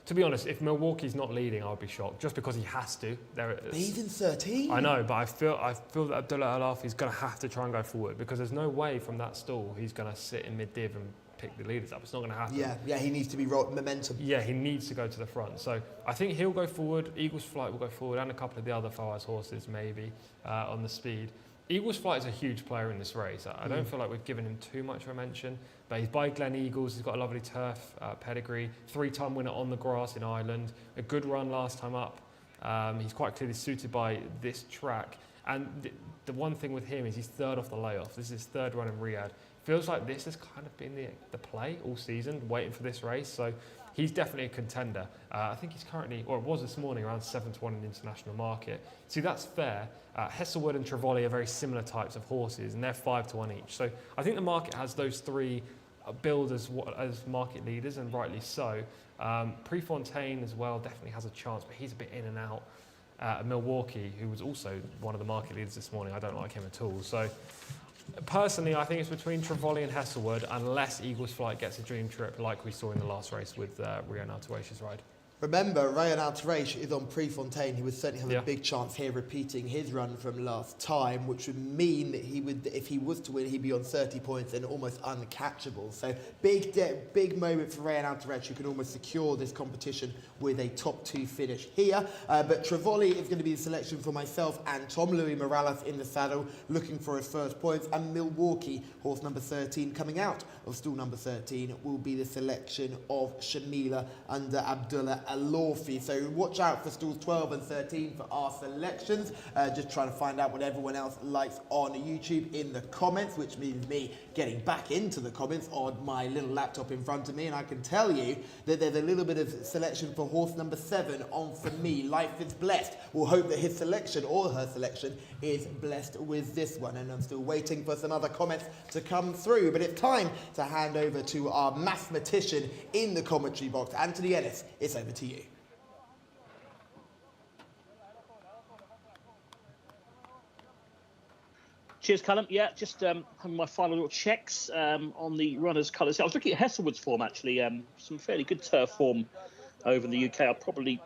To be honest, if Milwaukee's not leading, I would be shocked, just because he has to. He's in 13. I know, but I feel that Abdullah Al-Alfi is going to have to try and go forward, because there's no way from that stall he's going to sit in mid-div and pick the leaders up. It's not going to happen. Yeah, he needs to be momentum. Yeah, he needs to go to the front. So I think he'll go forward. Eagles Flight will go forward, and a couple of the other Fawaz horses maybe on the speed. Eagles Flight is a huge player in this race. I don't feel like we've given him too much of a mention, but he's by Glen Eagles. He's got a lovely turf pedigree, 3-time winner on the grass in Ireland, a good run last time up. He's quite clearly suited by this track. And the one thing with him is he's third off the layoff. This is his third run in Riyadh. Feels like this has kind of been the play all season, waiting for this race. So he's definitely a contender. I think he's currently, or it was this morning, around 7-1 in the international market. See, that's fair. Hesselwood and Trevoli are very similar types of horses, and they're 5-1 each. So I think the market has those three billed as market leaders, and rightly so. Prefontaine as well definitely has a chance, but he's a bit in and out. Milwaukee, who was also one of the market leaders this morning, I don't like him at all. So personally, I think it's between Trevoli and Hesselwood, unless Eagles Flight gets a dream trip like we saw in the last race with Riyadh Al-Tawash's ride. Remember, Riyadh Al-Tawaish is on Prefontaine. He would certainly have a big chance here repeating his run from last time, which would mean that he would, if he was to win, he'd be on 30 points and almost uncatchable. So big moment for Riyadh Al-Tawaish, who can almost secure this competition with a top 2 finish here. But Trevoli is going to be the selection for myself and Tom. Louis Morales in the saddle, looking for his first points. And Milwaukee, horse number 13, coming out of stall number 13, will be the selection of Shamila under Abdullah Al-Alfi. So watch out for stalls 12 and 13 for our selections. Just trying to find out what everyone else likes on YouTube in the comments, which means me getting back into the comments on my little laptop in front of me. And I can tell you that there's a little bit of selection for horse number 7 on For Me. Life is Blessed. We'll hope that his selection or her selection is blessed with this one. And I'm still waiting for some other comments to come through. But it's time to hand over to our mathematician in the commentary box. Anthony Ellis, it's over to you. Cheers, Callum. Yeah, just having my final little checks on the runners' colours. I was looking at Hesselwood's form, actually. Some fairly good turf form over in the UK. I'll probably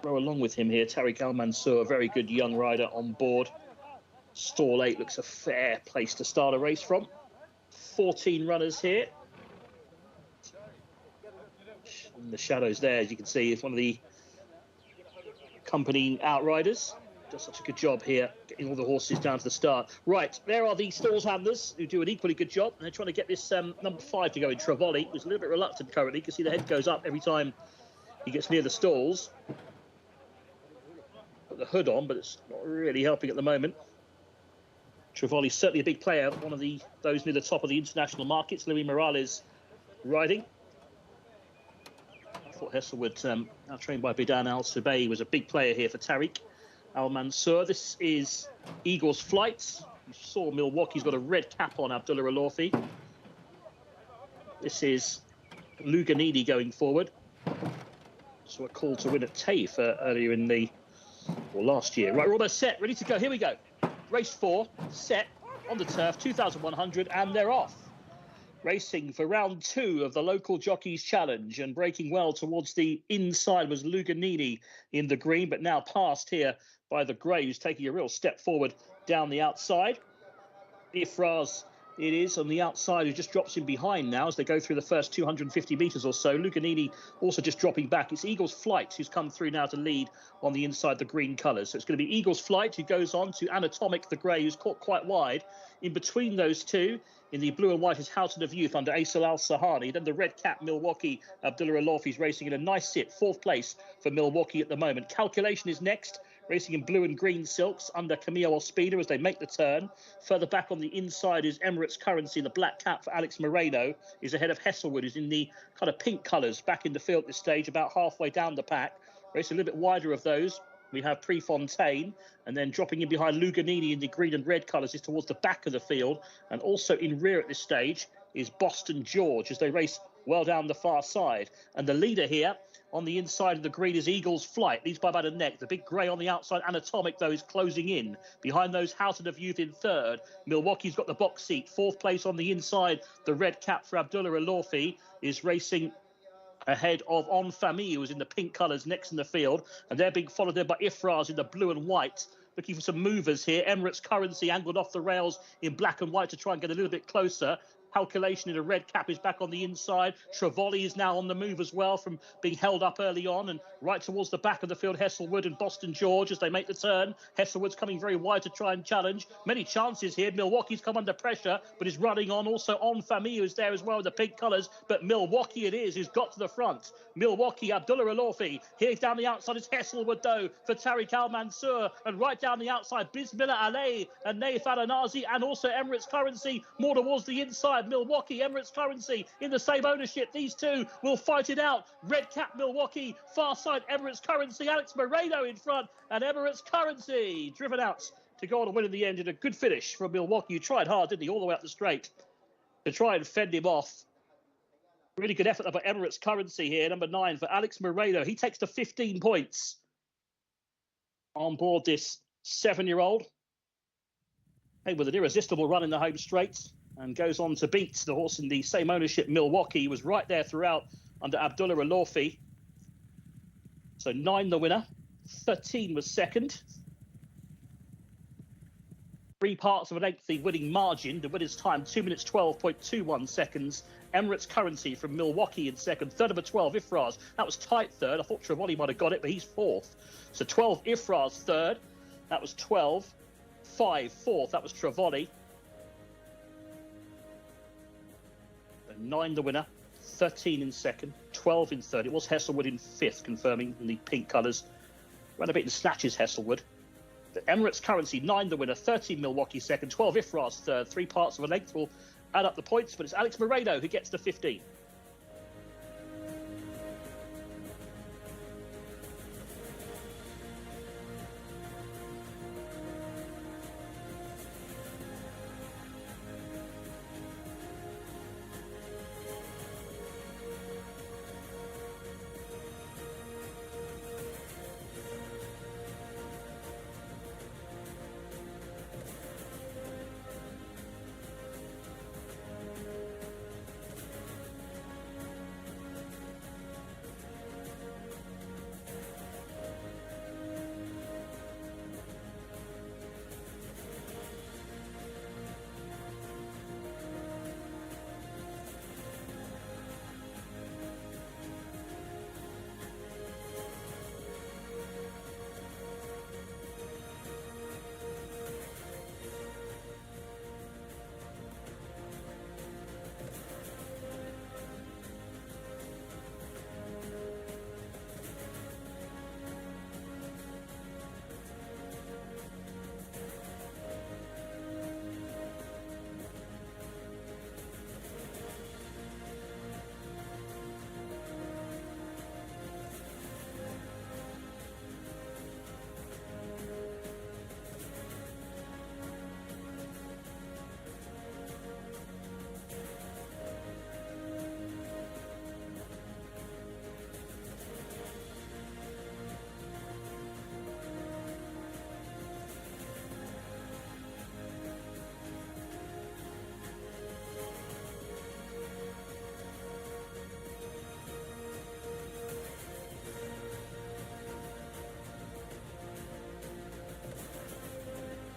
row along with him here. Tariq Al-Mansour, a very good young rider on board. Stall 8 looks a fair place to start a race from. 14 runners here. In the shadows there, as you can see, is one of the accompanying outriders. Does such a good job here, getting all the horses down to the start. Right, there are the stalls handlers who do an equally good job. And they're trying to get this number 5 to go in. Trevoli, who's a little bit reluctant currently. You can see the head goes up every time he gets near the stalls. Put the hood on, but it's not really helping at the moment. Trevoli's certainly a big player, one of those near the top of the international markets. Louis Morales riding. thought Hesselwood, now trained by Bidan Al Subay, was a big player here for Tariq Al Mansour. This is Eagles Flight. You saw Milwaukee's got a red cap on Abdullah Alorfi. This is Luganini going forward. So a call to win at TAFE earlier in last year. Right, we're almost set, ready to go. Here we go. Race 4, set on the turf, 2,100, and they're off. Racing for round 2 of the local jockeys challenge, and breaking well towards the inside was Luganini in the green, but now passed here by the grey, who's taking a real step forward down the outside. Ifraz it is on the outside, who just drops in behind now as they go through the first 250 metres or so. Luganini also just dropping back. It's Eagles Flight who's come through now to lead on the inside, the green colours. So it's going to be Eagles Flight who goes on to Anatomic, the grey, who's caught quite wide. In between those two, in the blue and white, is Houghton of Youth under Aysel Al-Sahani. Then the red cap, Milwaukee, Abdullah Alorfi's racing in a nice sit, 4th place for Milwaukee at the moment. Calculation is next, racing in blue and green silks under Camillo Ospina as they make the turn. Further back on the inside is Emirates Currency. The black cap for Alex Moreno is ahead of Hesselwood, who's in the kind of pink colours back in the field at this stage, about halfway down the pack. Racing a little bit wider of those, we have Prefontaine, and then dropping in behind Luganini in the green and red colours is towards the back of the field. And also in rear at this stage is Boston George as they race well down the far side. And the leader here on the inside of the green is Eagles Flight, leads by about a neck. The big grey on the outside, Anatomic, though, is closing in. Behind those, Houghton of Youth in 3rd. Milwaukee's got the box seat, 4th place on the inside. The red cap for Abdullah Alorfi is racing ahead of En Famille, who's in the pink colours next in the field. And they're being followed there by Ifraz in the blue and white. Looking for some movers here. Emirates Currency angled off the rails in black and white to try and get a little bit closer. Calculation in a red cap is back on the inside. Trevoli is now on the move as well from being held up early on, and right towards the back of the field, Hesselwood and Boston George as they make the turn. Hesselwood's coming very wide to try and challenge. Many chances here. Milwaukee's come under pressure, but is running on. Also En Famille is there as well with the pink colours, but Milwaukee it is who's got to the front. Milwaukee, Abdullah Alorfi. Here down the outside is Hesselwood though for Tariq Al Mansour, and right down the outside Bismillah Alay and Naif Al-Anazi, and also Emirates Currency more towards the inside. Milwaukee, Emirates Currency in the same ownership. These two will fight it out. Red cap Milwaukee, far side Emirates Currency. Alex Moreno in front, and Emirates Currency driven out to go on and win in the end. In a good finish from Milwaukee, who tried hard, didn't he, all the way up the straight to try and fend him off. Really good effort by Emirates Currency here, number 9 for Alex Moreno. He takes to 15 points on board this 7-year-old. Hey, with an irresistible run in the home straight, and goes on to beat the horse in the same ownership, Milwaukee. He was right there throughout under Abdullah Alorfi. So 9 the winner, 13 was second. 3 parts of an eighth the winning margin. The winner's time, 2 minutes 12.21 seconds. Emirates Currency from Milwaukee in second. Third number 12, Ifraz. That was tight third. I thought Trevoli might have got it, but he's 4th. So 12, Ifraz third. That was 12. 5, 4th. That was Trevoli. 9 the winner, 13 in second, 12 in third. It was Hesselwood in 5th, confirming in the pink colours. Ran a bit in snatches, Hesselwood. The Emirates Currency, 9 the winner, 13 Milwaukee second, 12 Ifraz third. 3 parts of a length will add up the points, but it's Alex Moreno who gets the 15.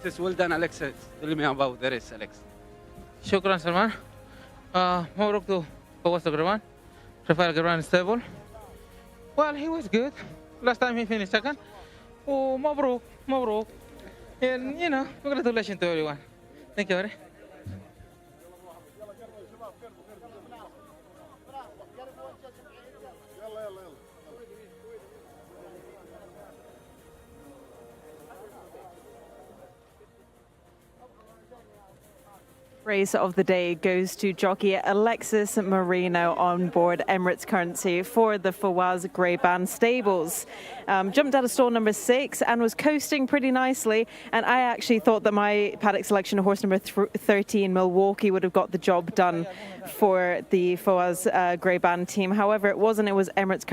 Just well done, Alex. Tell me about the race, Alex. شكرا سلمان. مبروك to Fawaz Agrawan. Rafael Agrawan stable. Well, he was good. Last time he finished second. Oh, مبروك. And you know, congratulations to everyone. Thank you very much. Race of the day goes to jockey Alexis Marino on board Emirates Currency for the Fawaz Grey Band Stables. Jumped out of stall number 6 and was coasting pretty nicely. And I actually thought that my paddock selection of horse number 13, Milwaukee, would have got the job done for the Fawaz Grey Band team. However, it wasn't. It was Emirates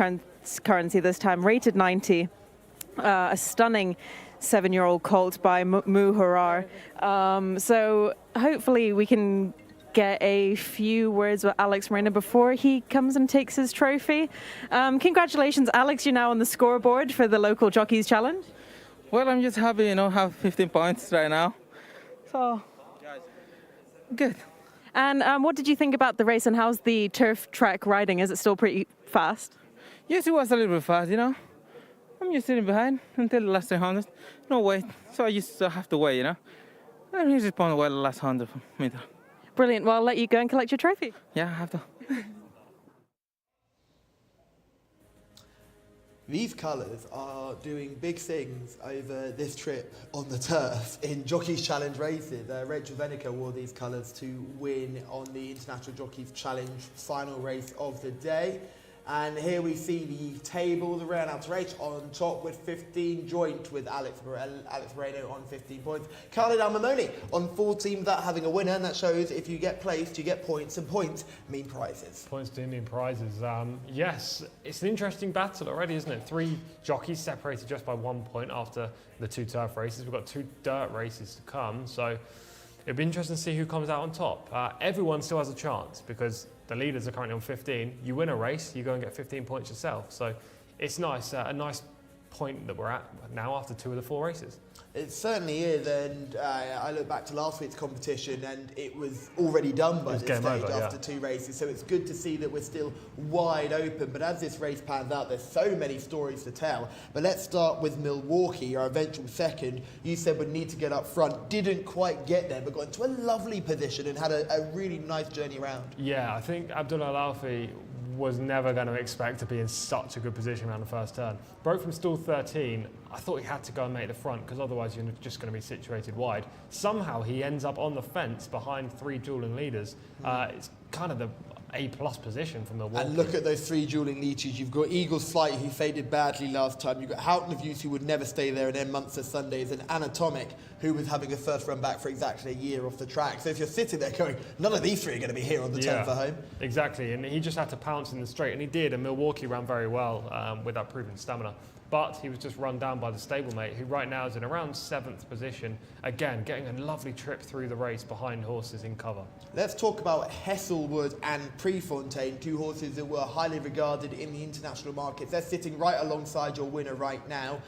Currency this time, rated 90. A stunning 7-year-old colt by Muharar. So hopefully we can get a few words with Alex Marino before he comes and takes his trophy. Congratulations, Alex. You're now on the scoreboard for the local Jockeys Challenge. Well, I'm just happy, you know, have 15 points right now. So, good. And what did you think about the race, and how's the turf track riding? Is it still pretty fast? Yes, it was a little bit fast, you know. I'm just sitting behind until the last 300. No wait, so I just have to wait, you know. And he's responding well the last 100 meters. Brilliant. Well, I'll let you go and collect your trophy. Yeah, I have to. These colours are doing big things over this trip on the turf in Jockeys Challenge races. Rachel Venica wore these colours to win on the International Jockeys Challenge final race of the day. And here we see the table, the Riyadh race on top with 15, joint with Alex Moreno on 15 points. Khalid Al-Mamoni on 14 without having a winner, and that shows if you get placed, you get points, and points mean prizes. Points do mean prizes. Yes, it's an interesting battle already, isn't it? 3 jockeys separated just by 1 point after the 2 turf races. We've got 2 dirt races to come, so it'll be interesting to see who comes out on top. Everyone still has a chance because the leaders are currently on 15. You win a race, you go and get 15 points yourself. So it's nice, a nice point that we're at now after 2 of the 4 races. It certainly is, and I look back to last week's competition and it was already done by this stage after 2 races, so it's good to see that we're still wide open. But as this race pans out, there's so many stories to tell. But let's start with Milwaukee, our eventual second. You said would need to get up front, didn't quite get there, but got into a lovely position and had a really nice journey around. Yeah, I think Abdullah Al-Alfi was never going to expect to be in such a good position around the first turn. Broke from stall 13. I thought he had to go and make the front because otherwise you're just going to be situated wide. Somehow he ends up on the fence behind 3 dueling leaders. It's kind of the A-plus position from Milwaukee. And look at those 3 dueling leaders. You've got Eagles Flight, who faded badly last time. You've got Houghton of Youth, who would never stay there, and then Munster Sundays, and Anatomic, who was having a first run back for exactly a year off the track. So if you're sitting there going, none of these 3 are going to be here on the turn for home. Exactly, and he just had to pounce in the straight, and he did, and Milwaukee ran very well with that proven stamina. But he was just run down by the stablemate, who right now is in around 7th position. Again, getting a lovely trip through the race behind horses in cover. Let's talk about Hesselwood and Prefontaine, 2 horses that were highly regarded in the international markets. They're sitting right alongside your winner right now.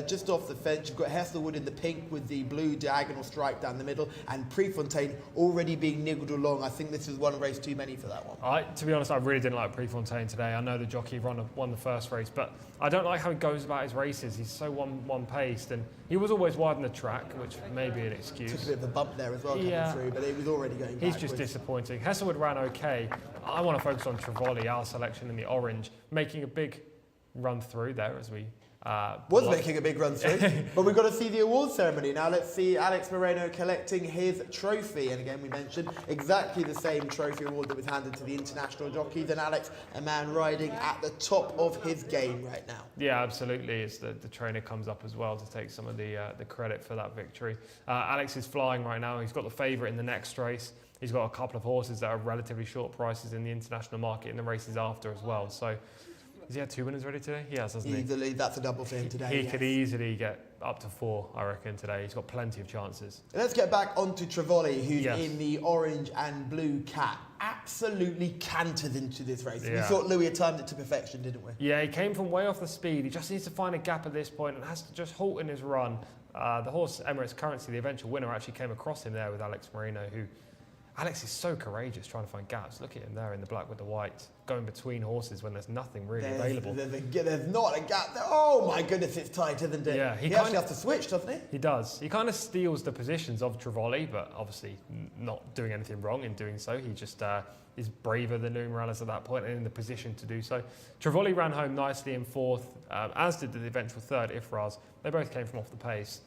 Just off the fence, you've got Hesselwood in the pink with the blue diagonal stripe down the middle, and Prefontaine already being niggled along. I think this is one race too many for that one. To be honest, I really didn't like Prefontaine today. I know the jockey won the first race, but I don't like how he goes about his races. He's so one-paced, and he was always wide on the track, which may be an excuse. Took a bit of a bump there as well coming through, but it was already going backwards. He's just disappointing. Hesselwood ran okay. I want to focus on Trevoli, our selection in the orange, making a big run through there as we... making a big run through, but we've got to see the awards ceremony. Now let's see Alex Moreno collecting his trophy, and again we mentioned exactly the same trophy award that was handed to the international jockeys, and Alex, a man riding at the top of his game right now. Yeah, absolutely. It's the trainer comes up as well to take some of the credit for that victory. Alex is flying right now. He's got the favourite in the next race. He's got a couple of horses that are relatively short prices in the international market in the races after as well. So has he had 2 winners ready today? He has, hasn't he? Easily, that's a double for him today. He could easily get up to 4, I reckon, today. He's got plenty of chances. Let's get back onto Trevoli, who's in the orange and blue cap. Absolutely cantered into this race. We thought Louis had timed it to perfection, didn't we? Yeah, he came from way off the speed. He just needs to find a gap at this point and has to just halt in his run. The horse Emirates Currency, the eventual winner, actually came across him there with Alex Moreno, who Alex is so courageous trying to find gaps. Look at him there in the black with the white, going between horses when there's nothing really available. There's not a gap there. Oh my goodness, it's tight, isn't it? Yeah, he actually has to switch, doesn't he? He does. He kind of steals the positions of Trivoli, but obviously not doing anything wrong in doing so. He just is braver than Louis Morales at that point and in the position to do so. Trivoli ran home nicely in fourth, as did the eventual third, Ifraz. They both came from off the pace.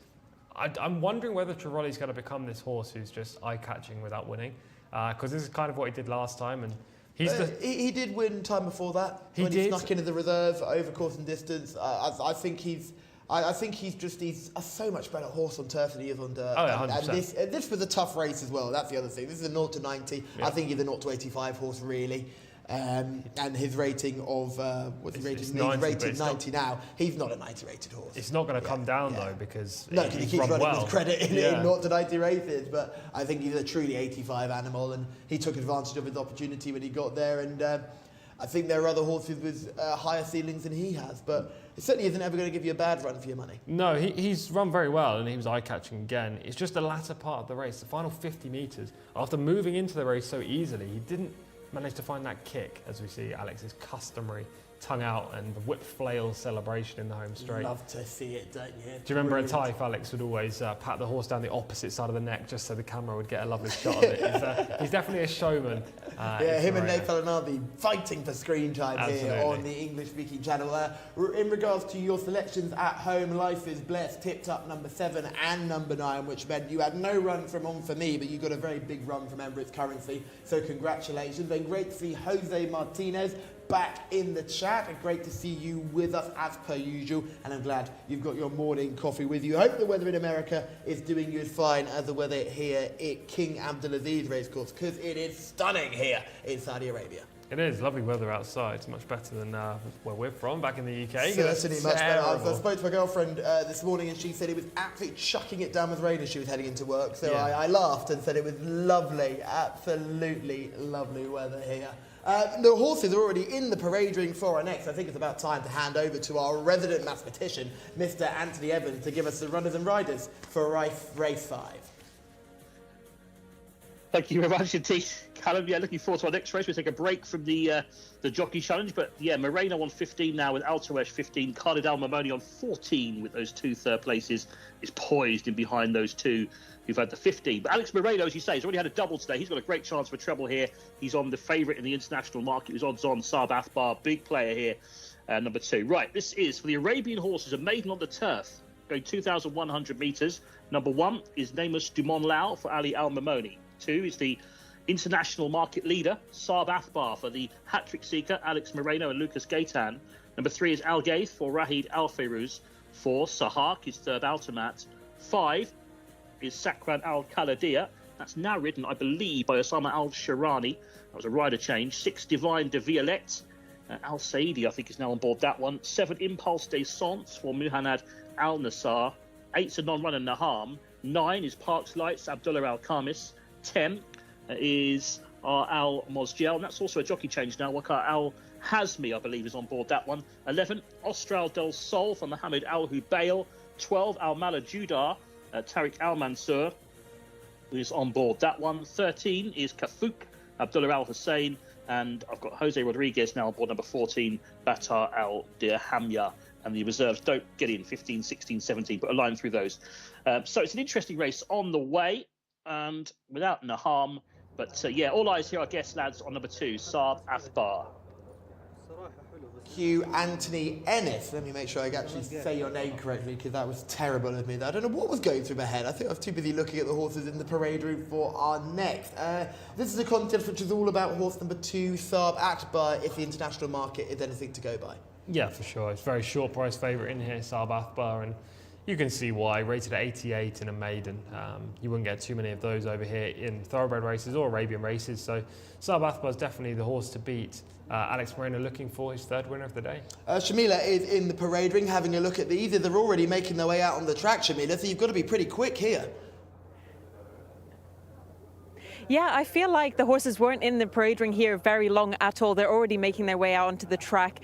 I'm wondering whether Trivoli's going to become this horse who's just eye-catching without winning, because this is kind of what he did last time, and he did win time before that. He when did. He snuck into the reserve over course and distance. I think he's so much better horse on turf than he is on dirt. Oh, yeah, and this was a tough race as well. That's the other thing. This is a 0 to 90. Yeah. I think he's a 0 to 85 horse really. And his rating of what's he rated? He's 90, rated 90 now. He's not a 90 rated horse. It's not going to come down though, because he keeps running well. with credit in 0 to 90 races. But I think he's a truly 85 animal, and he took advantage of his opportunity when he got there. And I think there are other horses with higher ceilings than he has, but it certainly isn't ever going to give you a bad run for your money. No, he's run very well, and he was eye-catching again. It's just the latter part of the race, the final 50 metres. After moving into the race so easily, he didn't manage to find that kick, as we see Alex's customary tongue out and the whip flail celebration in the home straight. Love to see it, don't you? Do you remember at Taif, Alex would always pat the horse down the opposite side of the neck just so the camera would get a lovely shot of it. He's definitely a showman. Him and Nate Falinardi fighting for screen time here on the English-speaking channel. In regards to your selections at home, Life is Blessed tipped up number 7 and number 9, which meant you had no run from On For Me, but you got a very big run from Emirates Currency, so congratulations. Then great to see Jose Martinez back in the chat, and great to see you with us as per usual, and I'm glad you've got your morning coffee with you. I hope the weather in America is doing you as fine as the weather here at King Abdulaziz Racecourse, because it is stunning here in Saudi Arabia. It is lovely weather outside. It's much better than where we're from, back in the UK. Certainly much better. I spoke to my girlfriend this morning, and she said it was absolutely chucking it down with rain as she was heading into work. So yeah. I laughed and said it was lovely, absolutely lovely weather here. The horses are already in the parade ring for our next. I think it's about time to hand over to our resident mathematician, Mr. Anthony Evans, to give us the runners and riders for race 5. Thank you very much indeed, Callum. Yeah, looking forward to our next race. We'll take a break from the jockey challenge, but yeah, Moreno on 15 now with Altoesh 15, Khalid Al Mamoni on 14 with those 2 third places. Is poised in behind those 2 who've had the 15. But Alex Moreno, as you say, has already had a double today. He's got a great chance for treble here. He's on the favourite in the international market. He was odds on Saab Athbar, big player here, number 2. Right, this is for the Arabian horses, a maiden on the turf, going 2,100 metres. Number 1 is Namus Dumont Lau for Ali Al Mamoni. 2 is the international market leader, Saab Athbar, for the hat-trick seeker, Alex Moreno and Lucas Gaitan. Number 3 is Al Gaith for Rahid Al Fairuz. 4, Sahak, his third Altamat. 5 is Sakran Al Khaladia. That's now ridden, I believe, by Osama Al Sharani. That was a rider change. 6, Divine de Violette. Al Saidi, I think, is now on board that one. 7, Impulse des Sons for Muhannad Al Nassar. 8's a non-runner, Naham. 9 is Parks Lights, Abdullah Al Khamis. 10 is Al Mosgel, and that's also a jockey change now. Waqar Al Hazmi, I believe, is on board that one. 11, Austral del Sol for Mohammed Al Hubail. 12, Al Mala Judar, Tariq Al Mansur, who is on board that one. 13 is Kafuk, Abdullah Al Hussein, and I've got Jose Rodriguez now on board number 14, Batar Al Dirhamya. And the reserves don't get in, 15, 16, 17, but a line through those. So it's an interesting race on the way, and without Naham. But yeah, all eyes here, I guess, lads, on number 2, Saab Athbar. Q Anthony Ennis. Let me make sure I actually say your name correctly, because that was terrible of me. I don't know what was going through my head. I think I was too busy looking at the horses in the parade route for our next. This is a contest which is all about horse number 2, Saab Athbar, if the international market is anything to go by. Yeah, for sure. It's a very short price favourite in here, Saab Athbar, and you can see why. Rated at 88 in a maiden. You wouldn't get too many of those over here in thoroughbred races or Arabian races. So Saab Athbar is definitely the horse to beat. Alex Moreno looking for his 3rd winner of the day. Shamila is in the parade ring having a look at these. They're already making their way out on the track, Shamila, so you've got to be pretty quick here. Yeah, I feel like the horses weren't in the parade ring here very long at all. They're already making their way out onto the track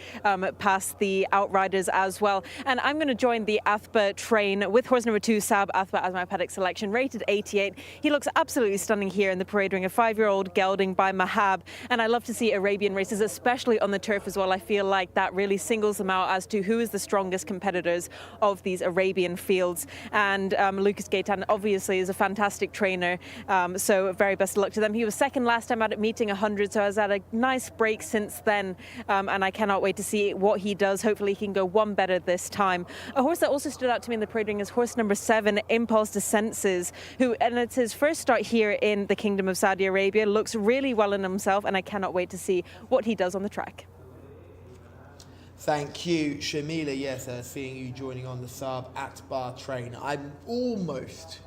past the outriders as well. And I'm going to join the Athba train with horse number 2, Sab Athba, as my paddock selection, rated 88. He looks absolutely stunning here in the parade ring, a 5-year-old gelding by Mahab. And I love to see Arabian races, especially on the turf as well. I feel like that really singles them out as to who is the strongest competitors of these Arabian fields. And Lucas Gaetan obviously is a fantastic trainer, so very best of luck to them. He was second last time out at meeting 100, so has had a nice break since then, and I cannot wait to see what he does. Hopefully he can go one better this time. A horse that also stood out to me in the parade ring is horse number 7, Impulse de Senses, who, and it's his first start here in the Kingdom of Saudi Arabia, looks really well in himself, and I cannot wait to see what he does on the track. Thank you, Shamila. Yes, seeing you joining on the Saab Atbar train. I'm almost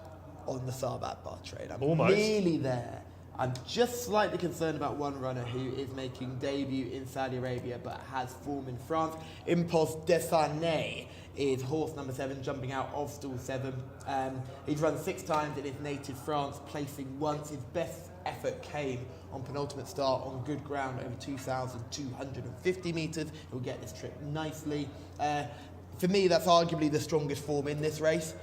on the Saab Atbar train. I'm almost nearly there. I'm just slightly concerned about one runner who is making debut in Saudi Arabia but has form in France. Impulse Desarnais is horse number 7, jumping out of stall 7. He's run 6 times in his native France, placing once. His best effort came on penultimate start on good ground over 2,250 metres. He'll get this trip nicely. For me, that's arguably the strongest form in this race.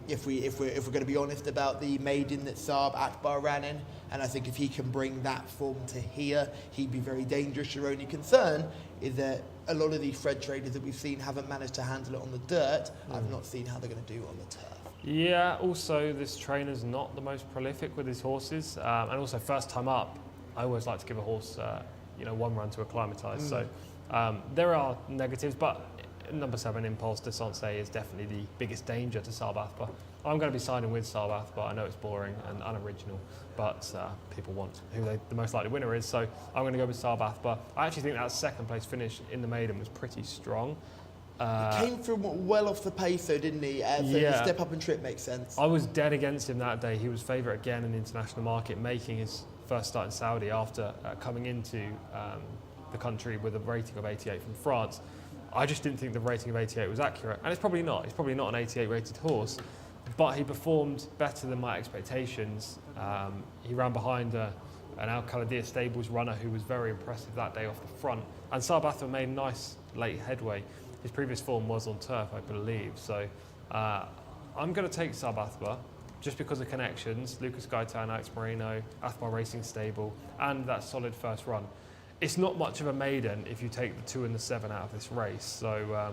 If we're going to be honest about the maiden that Saab Atbar ran in, and I think if he can bring that form to here, he'd be very dangerous. Your only concern is that a lot of these Fred traders that we've seen haven't managed to handle it on the dirt. I've not seen how they're going to do on the turf. Yeah, also this trainer's not the most prolific with his horses, and also first time up, I always like to give a horse, one run to acclimatise. So there are negatives, but number 7, Impulse de Sensei, is definitely the biggest danger to Saab Athba. I'm going to be siding with Saab Athba. I know it's boring and unoriginal, but people want who the most likely winner is, so I'm going to go with Saab Athba. I actually think that second place finish in the maiden was pretty strong. He came from well off the pace though, didn't he? So the step up and trip makes sense. I was dead against him that day. He was favourite again in the international market, making his first start in Saudi after coming into the country with a rating of 88 from France. I just didn't think the rating of 88 was accurate, and it's probably not. He's probably not an 88 rated horse, but he performed better than my expectations. He ran behind an Al Khaladir Stables runner who was very impressive that day off the front, and Saab Athba made nice late headway. His previous form was on turf, I believe, so I'm going to take Saab Athba just because of connections, Lucas Gaetan, Alex Moreno, Athbar Racing Stable, and that solid first run. It's not much of a maiden if you take the 2 and the 7 out of this race, so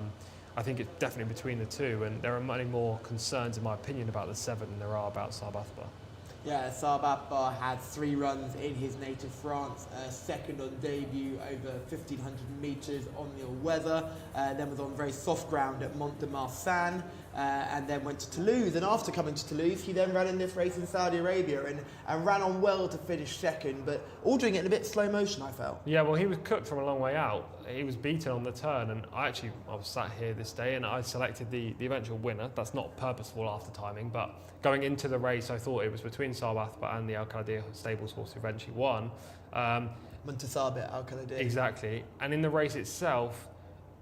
I think it's definitely between the 2, and there are many more concerns, in my opinion, about the 7 than there are about Saab Athba. Yeah, Saab Athba had 3 runs in his native France, second on debut over 1,500 metres on the weather, then was on very soft ground at Mont de Marsan, and then went to Toulouse. And after coming to Toulouse, he then ran in this race in Saudi Arabia and ran on well to finish second, but all doing it in a bit slow motion, I felt. Yeah, well, he was cooked from a long way out. He was beaten on the turn, and I was sat here this day and I selected the eventual winner. That's not purposeful after timing, but going into the race, I thought it was between Saab Athba and the Al Khaladir Stables horse who eventually won. Muntasabit Al Khaladir. Exactly. And in the race itself,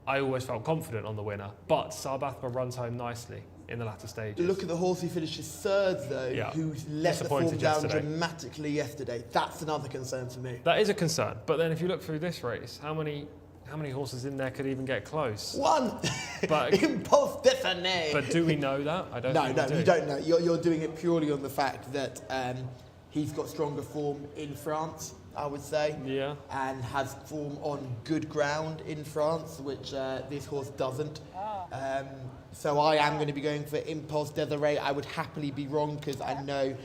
I always felt confident on the winner, but Saab Athba runs home nicely in the latter stages. Look at the horse who finished third, though, who let the form down dramatically yesterday. That's another concern for me. That is a concern, but then if you look through this race, how many horses in there could even get close? One! But Impulse Desarnais. But do we know that? I don't think we do. You don't know. You're doing it purely on the fact that he's got stronger form in France, I would say. Yeah. And has form on good ground in France, which this horse doesn't. So I am going to be going for Impulse Desarnais. I would happily be wrong because I know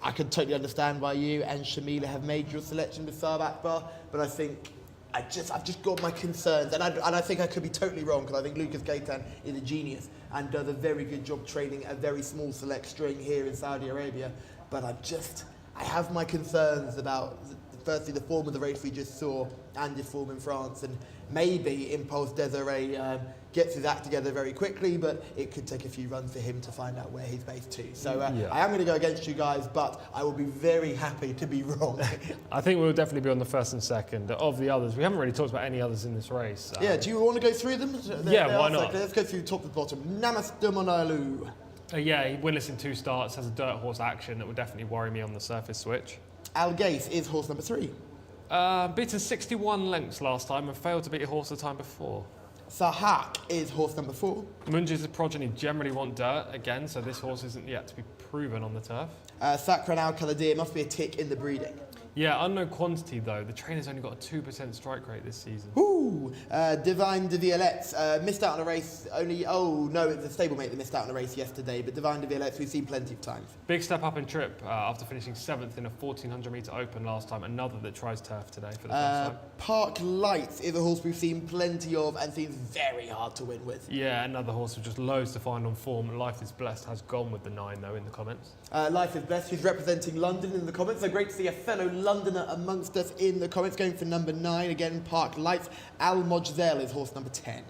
I can totally understand why you and Shamila have made your selection with Saab Athba, but I think I've just got my concerns, and I think I could be totally wrong because I think Lucas Gaetan is a genius and does a very good job training a very small select string here in Saudi Arabia. But I have my concerns about firstly the form of the race we just saw and his form in France, and maybe Impulse Desarnais gets his act together very quickly, but it could take a few runs for him to find out where he's based to. So I am going to go against you guys, but I will be very happy to be wrong. I think we'll definitely be on the first and second. Of the others, we haven't really talked about any others in this race. Do you want to go through them? Why not? Let's go through top to bottom. Namaste Monalu. Winless in 2 starts, has a dirt horse action that would definitely worry me on the surface switch. Al Gaith is horse number 3. Beaten 61 lengths last time and failed to beat a horse the time before. Sahak is horse number 4. Munj's progeny generally want dirt again, so this horse isn't yet to be proven on the turf. Sakran Al Kaladir must be a tick in the breeding. Yeah, unknown quantity though. The trainer's only got a 2% strike rate this season. Ooh, Divine de Violettes missed out on a race only, oh no, it's a stablemate that missed out on a race yesterday, but Divine de Violettes we've seen plenty of times. Big step up in trip after finishing 7th in a 1400 metre open last time. Another that tries turf today for the first time. Park Lights is a horse we've seen plenty of and seems very hard to win with. Yeah, another horse with just loads to find on form. Life is Blessed has gone with the 9 though in the comments. Life is Blessed, who's representing London in the comments, so great to see a fellow Londoner amongst us in the comments, going for number 9, again, Park Lights. Al Mojzel is horse number 10.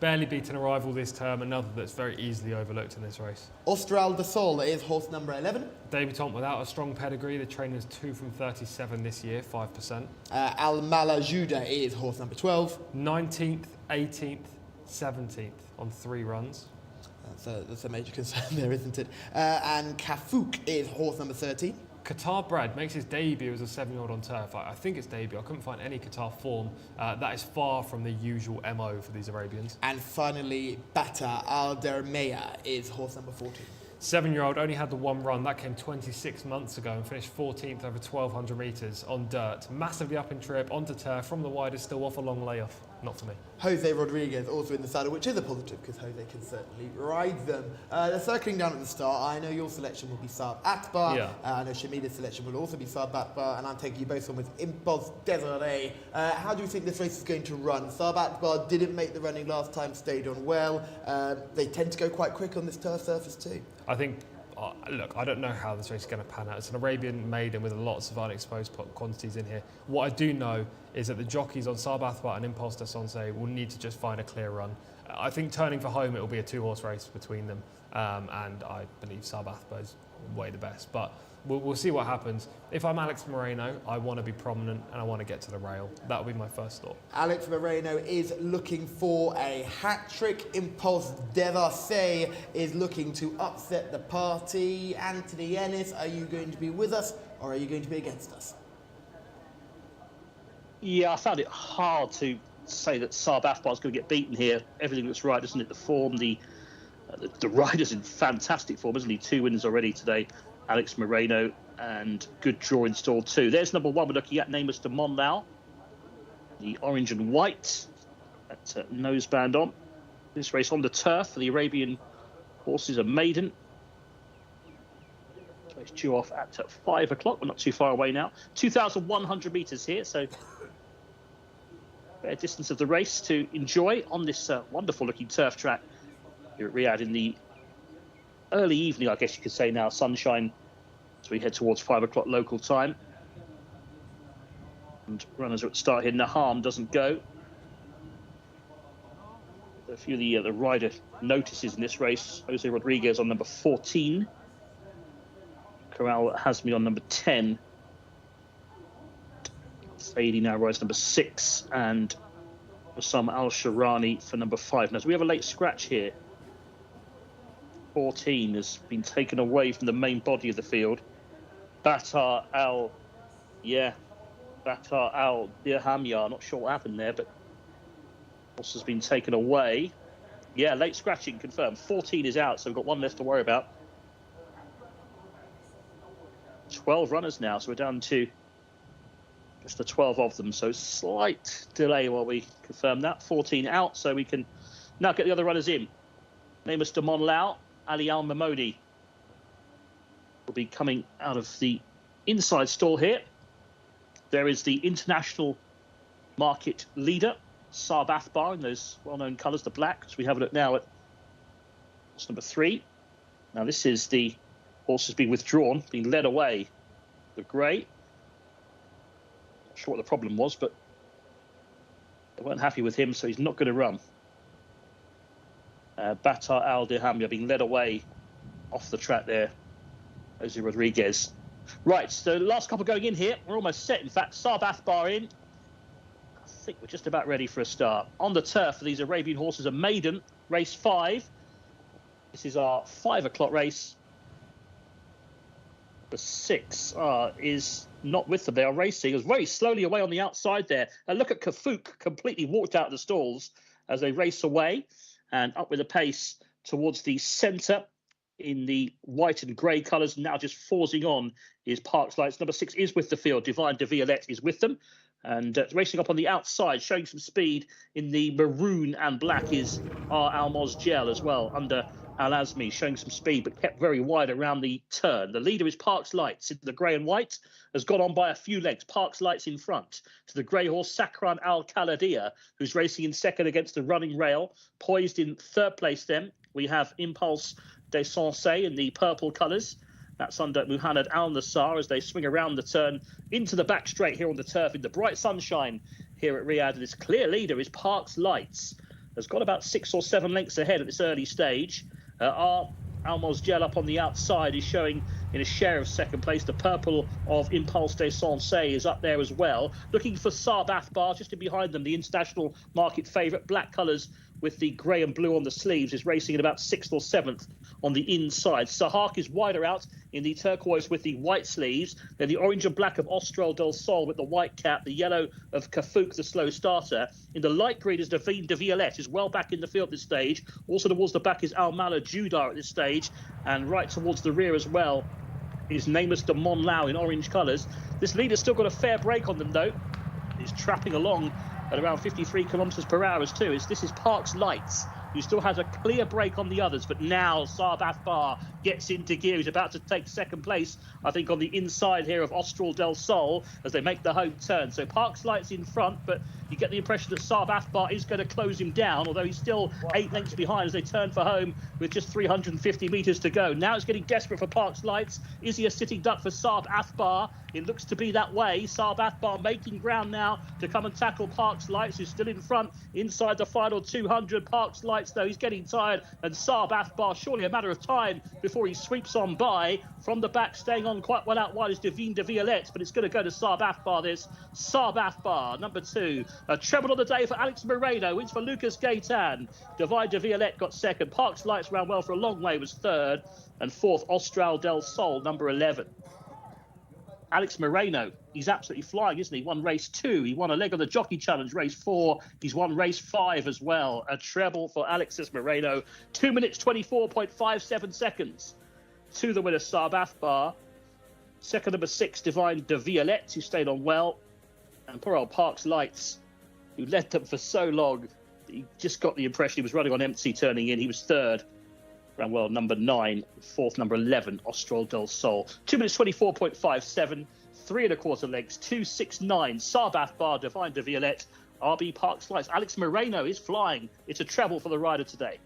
Barely beaten a rival this term, another that's very easily overlooked in this race. Austral de Sol is horse number 11. Debutant without a strong pedigree, the trainer's 2 from 37 this year, 5%. Al Mala Juda is horse number 12. 19th, 18th, 17th on 3 runs. That's a major concern there, isn't it? And Kafuk is horse number 13. Qatar bred makes his debut as a 7-year-old on turf. I think it's debut. I couldn't find any Qatar form. That is far from the usual MO for these Arabians. And finally, Bata Al Dermeya is horse number 14. 7-year-old only had the 1 run. That came 26 months ago and finished 14th over 1,200 metres on dirt. Massively up in trip, onto turf, from the widest, still off a long layoff. Not for me. Jose Rodriguez also in the saddle, which is a positive because Jose can certainly ride them. They're circling down at the start. I know your selection will be Saab Akbar. Yeah. I know Shamila's selection will also be Saab Akbar, and I'm taking you both on with Impulse Desiree. How do you think this race is going to run? Saab Akbar didn't make the running last time, stayed on well. They tend to go quite quick on this turf surface too. I think, look, I don't know how this race is going to pan out. It's an Arabian maiden with lots of unexposed quantities in here. What I do know is that the jockeys on Saab Akbar and Impulse de Sanse will need to just find a clear run. I think turning for home, it will be a 2-horse race between them, and I believe Saab Akbar is way the best. But we'll see what happens. If I'm Alex Moreno, I want to be prominent and I want to get to the rail. That would be my first thought. Alex Moreno is looking for a hat-trick. Impulse Devase is looking to upset the party. Anthony Ennis, are you going to be with us or are you going to be against us? Yeah, I found it hard to say that Saab Akbar is going to get beaten here. Everything looks right, doesn't it? The form, the rider's in fantastic form, isn't he? 2 wins already today. Alex Moreno, and good draw installed too. There's number 1 we're looking at, Namus de Monlau. The orange and white, that noseband on. This race on the turf for the Arabian horses, a maiden. So it's due off at 5 o'clock. We're not too far away now. 2,100 metres here, so fair distance of the race to enjoy on this wonderful looking turf track here at Riyadh in the early evening, I guess you could say now, sunshine, as we head towards 5 o'clock local time. And runners are at the start here. Naham doesn't go. A few of the rider notices in this race. Jose Rodriguez on number 14. Corral Hazmi on number 10. Saidi now rides number 6. And Osam Al-Sharani for number 5. Now, so we have a late scratch here. 14 has been taken away from the main body of the field. Batar Al Dirhamya, not sure what happened there, but horse has been taken away. Yeah, late scratching confirmed. 14 is out, so we've got 1 left to worry about. 12 runners now, so we're down to just the 12 of them, so slight delay while we confirm that. 14 out, so we can now get the other runners in. Namus de Monlau, Ali Al Mamodi will be coming out of the inside stall here. There is the international market leader, Saab Akbar, in those well-known colours, the black. So we have a look now at horse number 3. Now this is the horse has been withdrawn, being led away. The grey. Not sure what the problem was, but they weren't happy with him, so he's not going to run. Batar Al Dirhamya being led away off the track there. Jose Rodriguez. Right, so the last couple going in here. We're almost set, in fact. Saab Akbar in. I think we're just about ready for a start. On the turf for these Arabian horses, a maiden, race 5. This is our 5 o'clock race. The 6 is not with them. They are racing as very slowly away on the outside there. And look at Kafuk, completely walked out of the stalls as they race away and up with a pace towards the centre in the white and grey colours. Now just forcing on is Parks Lights. Number 6 is with the field. Divine de Violette is with them. And racing up on the outside, showing some speed in the maroon and black is our Almoz Gel as well, under Al Azmi, showing some speed, but kept very wide around the turn. The leader is Parks Lights in the grey and white, has got on by a few lengths. Parks Lights in front to the grey horse Sakran Al Khaladia, who's racing in second against the running rail. Poised in third place then, we have Impulse de Sensei in the purple colours. That's under Muhammad Al Nassar as they swing around the turn into the back straight here on the turf in the bright sunshine here at Riyadh. This clear leader is Parks Lights. Has got about 6 or 7 lengths ahead at this early stage. Our Almoz Gel up on the outside is showing in a share of second place. The purple of Impulse de Sensei is up there as well. Looking for Saab Athbar just in behind them, the international market favourite. Black colours with the grey and blue on the sleeves is racing at about 6th or 7th on the inside. Sahak is wider out in the turquoise with the white sleeves. Then the orange and black of Austral del Sol with the white cap. The yellow of Kafuk, the slow starter. In the light green is Divine de Violette, is well back in the field at this stage. Also towards the back is Al Mala Judar at this stage. And right towards the rear as well is Nameless de Monlau in orange colours. This leader's still got a fair break on them though. He's trapping along at around 53 kilometres per hour as too. This is Parks Lights, who still has a clear break on the others, but now Saab Athbar gets into gear. He's about to take second place, I think, on the inside here of Austral del Sol as they make the home turn. So Parks Lights in front, but you get the impression that Saab Athbar is going to close him down, although he's still 8 lengths behind as they turn for home with just 350 metres to go. Now it's getting desperate for Parks Lights. Is he a sitting duck for Saab Athbar? It looks to be that way. Saab Athbar making ground now to come and tackle Parks Lights, who's still in front inside the final 200. Parks Lights, though, he's getting tired, and Saab Athbar, surely a matter of time before he sweeps on by. From the back, staying on quite well out wide is Divine de Violette, but it's going to go to Saab Athbar, this. Saab Athbar, number 2. A treble on the day for Alex Moreno, wins for Lucas Gaitan. Divine de Violette got second. Parks Lights ran well for a long way, was third. And fourth, Austral del Sol, number 11. Alex Moreno, he's absolutely flying, isn't he? Won race 2. He won a leg of the Jockey Challenge, race 4. He's won race 5 as well. A treble for Alexis Moreno. 2 minutes, 24.57 seconds to the winner, Saab Athbar. Second, number 6, Divine de Violette, who stayed on well. And poor old Parks Lights, who led them for so long. He just got the impression he was running on empty turning in. He was third. Ran well, number 9, fourth, number 11, Austral del Sol. 2 minutes, 24.57, 3 1/4 legs, 2:69. Saab Athbar, Divine de Violette, RB Parks Lights. Alex Moreno is flying. It's a treble for the rider today.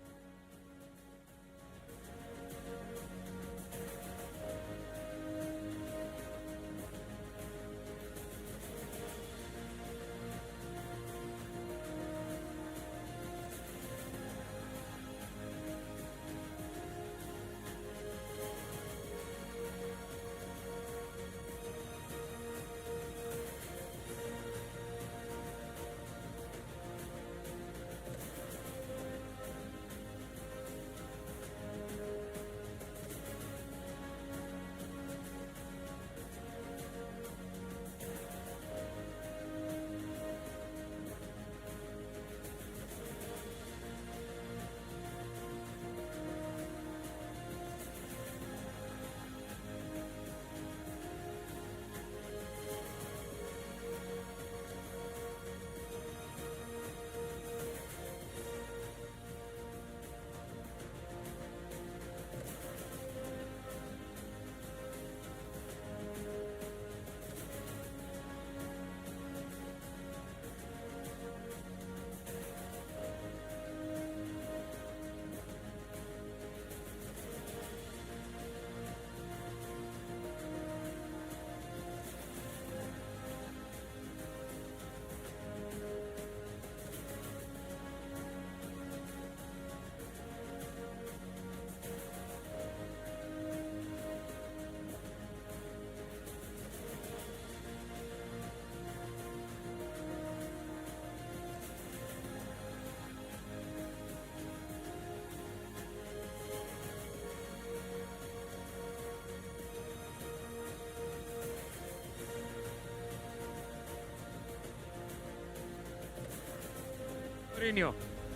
Mourinho.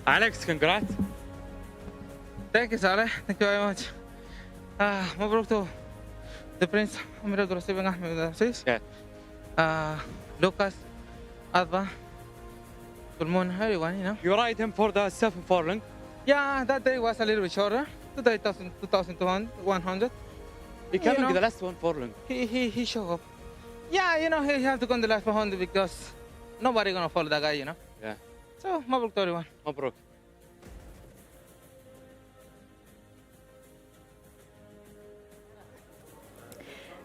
Alex, congrats. Thank you, Saleh. Thank you very much. مبروك to the Prince Amir Abdul Ahmed Aziz. Yeah. Lucas, Adva, Kulmun, everyone, you know. You ride him for the 7 furlong. Yeah, that day was a little bit shorter. Today, 2,100. He came You in know. the last 1 furlong. He showed up. Yeah, you know, he have to go in the last 100 because nobody gonna follow that guy, you know. Yeah. So, مبروك to everyone. مبروك.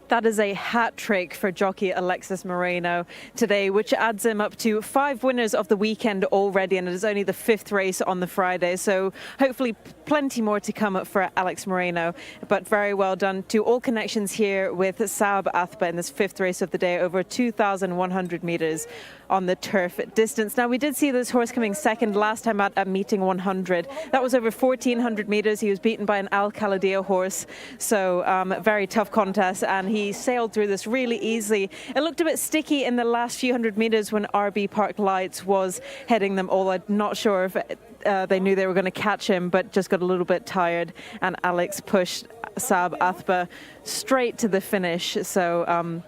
That is a hat trick for jockey Alexis Moreno today, which adds him up to 5 winners of the weekend already, and it is only the 5th race on the Friday. So hopefully plenty more to come for Alex Moreno. But very well done to All Connections here with Saab Athba in this 5th race of the day, over 2,100 metres on the turf distance. Now, we did see this horse coming second last time out at meeting 100. That was over 1,400 metres. He was beaten by an Al Khaladia horse. So very tough contest, and he sailed through this really easily. It looked a bit sticky in the last few hundred metres when RB Park Lights was heading them all. I'm not sure if they knew they were going to catch him, but just got a little bit tired, and Alex pushed Saab Athba straight to the finish. So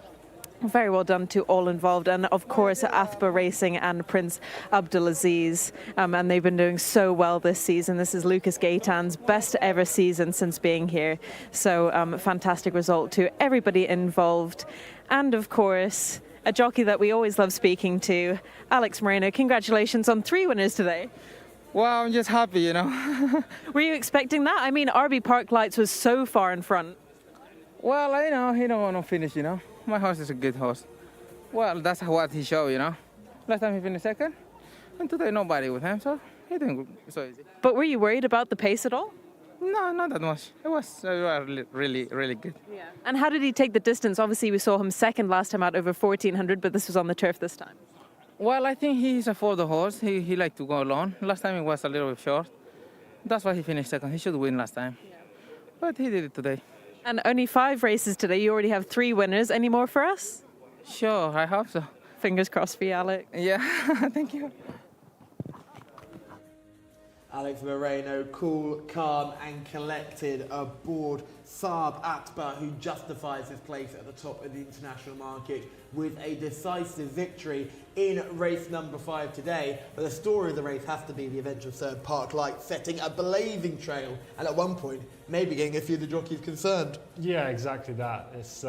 very well done to all involved, and of course Athba Racing and Prince Abdulaziz, and they've been doing so well this season. This is Lucas Gaitan's best ever season since being here, so fantastic result to everybody involved. And of course a jockey that we always love speaking to, Alex Moreno. Congratulations on 3 winners today. Wow, I'm just happy, you know. Were you expecting that? I mean, RB Park Lights was so far in front. Well, I know he don't want to finish, you know. My horse is a good horse. Well, that's what he showed, you know. Last time he finished second, and today nobody with him, so he didn't so easy. But were you worried about the pace at all? No, not that much. It was really, really good. Yeah. And how did he take the distance? Obviously, we saw him second last time out, over 1,400, but this was on the turf this time. Well, I think he's a for the horse. He liked to go alone. Last time he was a little bit short. That's why he finished second. He should win last time. Yeah. But he did it today. And only 5 races today. You already have 3 winners. Any more for us? Sure, I hope so. Fingers crossed for you, Alex. Yeah, thank you. Alex Moreno, cool, calm and collected aboard Saab Athba, who justifies his place at the top of the international market with a decisive victory in race number 5 today. But the story of the race has to be the eventual third, Park Light, setting a blazing trail and at one point maybe getting a few of the jockeys concerned. Yeah, exactly that. It's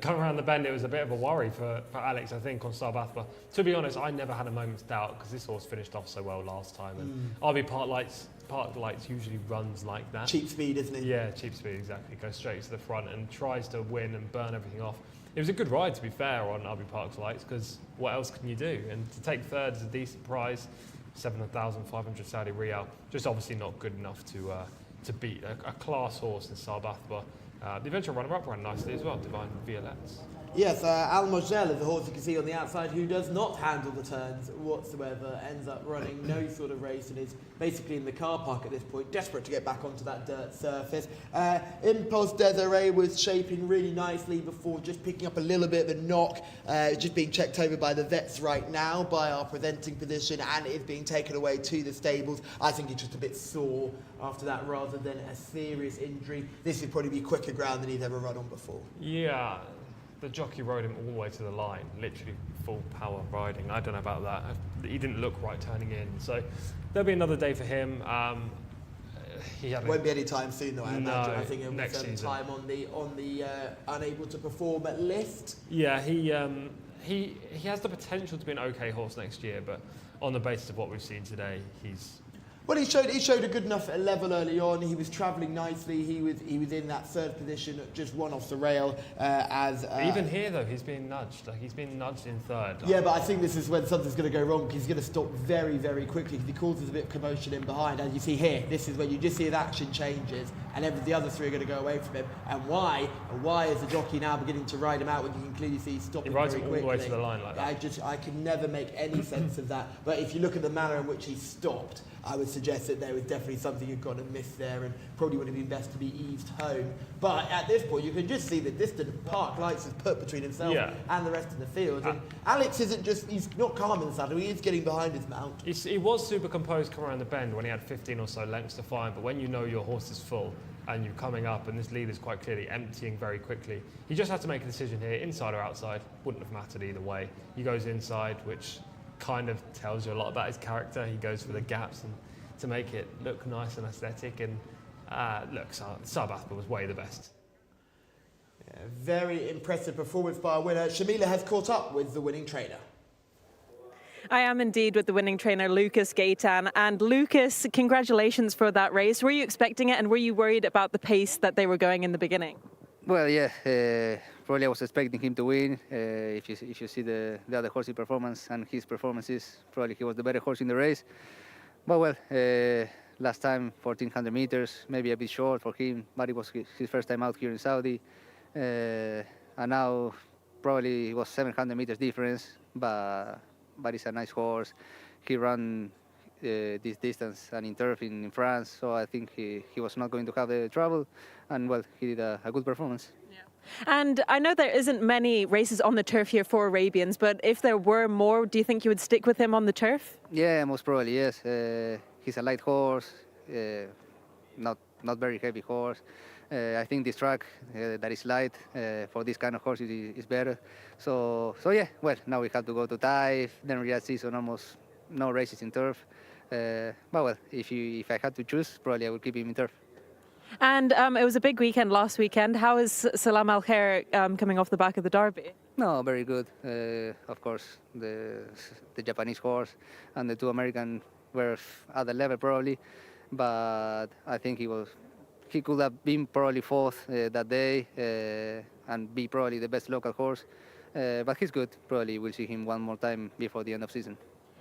coming around the bend, it was a bit of a worry for Alex, I think, on Saab Athba. To be honest, I never had a moment's doubt because this horse finished off so well last time. And RB Park Lights usually runs like that. Cheap speed, isn't it? Yeah, cheap speed, exactly. Goes straight to the front and tries to win and burn everything off. It was a good ride, to be fair, on RB Park Lights, because what else can you do? And to take third is a decent prize, 7,500 Saudi Riyal. Just obviously not good enough to beat a class horse in Saab Athba. The eventual runner-up ran nicely as well, Divine Violettes. Yes, Al Mojel is the horse you can see on the outside who does not handle the turns whatsoever, ends up running no sort of race and is basically in the car park at this point, desperate to get back onto that dirt surface. Impulse Desiree was shaping really nicely before just picking up a little bit of a knock, just being checked over by the vets right now by our presenting position, and is being taken away to the stables. I think he's just a bit sore after that rather than a serious injury. This would probably be quicker ground than he's ever run on before. Yeah. The jockey rode him all the way to the line, literally full power riding. I don't know about that. He didn't look right turning in. So there'll be another day for him. Won't be any time soon though, I imagine. I think it'll be next some season. time on the unable to perform list. Yeah, he has the potential to be an okay horse next year, but on the basis of what we've seen today, he's... Well, he showed a good enough level early on. He was travelling nicely. He was in that third position, just one off the rail. Even here, though, he's being nudged. Like, he's been nudged in third. Yeah, but I think this is when something's going to go wrong. He's going to stop very, very quickly because he causes a bit of commotion in behind. As you see here, this is when you just see his action changes and the other three are going to go away from him. And why is the jockey now beginning to ride him out when you can clearly see he's stopping He rides very him all the way quickly? to the line like that. I can never make any sense of that. But if you look at the manner in which he stopped, I would suggest that there was definitely something you've got to miss there, and probably would have been best to be eased home. But at this point, you can just see the distance Park Lights has put between himself and the rest of the field. And Alex he's not calm in the saddle, he is getting behind his mount. He was super composed coming around the bend when he had 15 or so lengths to find, but when you know your horse is full and you're coming up and this lead is quite clearly emptying very quickly, he just had to make a decision here, inside or outside. Wouldn't have mattered either way. He goes inside, which kind of tells you a lot about his character. He goes for the gaps and to make it look nice and aesthetic, and look, Sabathba was way the best. Yeah, very impressive performance by our winner. Shamila has caught up with the winning trainer. I am indeed with the winning trainer, Lucas Gaitan. And Lucas, congratulations for that race. Were you expecting it, and were you worried about the pace that they were going in the beginning? Well, yeah, probably I was expecting him to win. If you see the other horse's performance and his performances, probably he was the better horse in the race. But well, last time 1400 meters, maybe a bit short for him, but it was his first time out here in Saudi. And now probably it was 700 meters difference, but it's a nice horse. He ran this distance and in turf in France, so I think he was not going to have the trouble, and well, he did a good performance. Yeah. And I know there isn't many races on the turf here for Arabians, but if there were more, do you think you would stick with him on the turf? Yeah, most probably, yes. He's a light horse, not very heavy horse. I think this track that is light for this kind of horse is better. So yeah, well, now we have to go to Taif, then Riyadh season, almost no races in turf. But well, if I had to choose, probably I would keep him in turf. And it was a big weekend last weekend. How is Salam Al Khair coming off the back of the Derby? No, very good. Of course, the Japanese horse and the two American were at the level probably, but I think he could have been probably fourth that day and be probably the best local horse. But he's good. Probably we'll see him one more time before the end of season.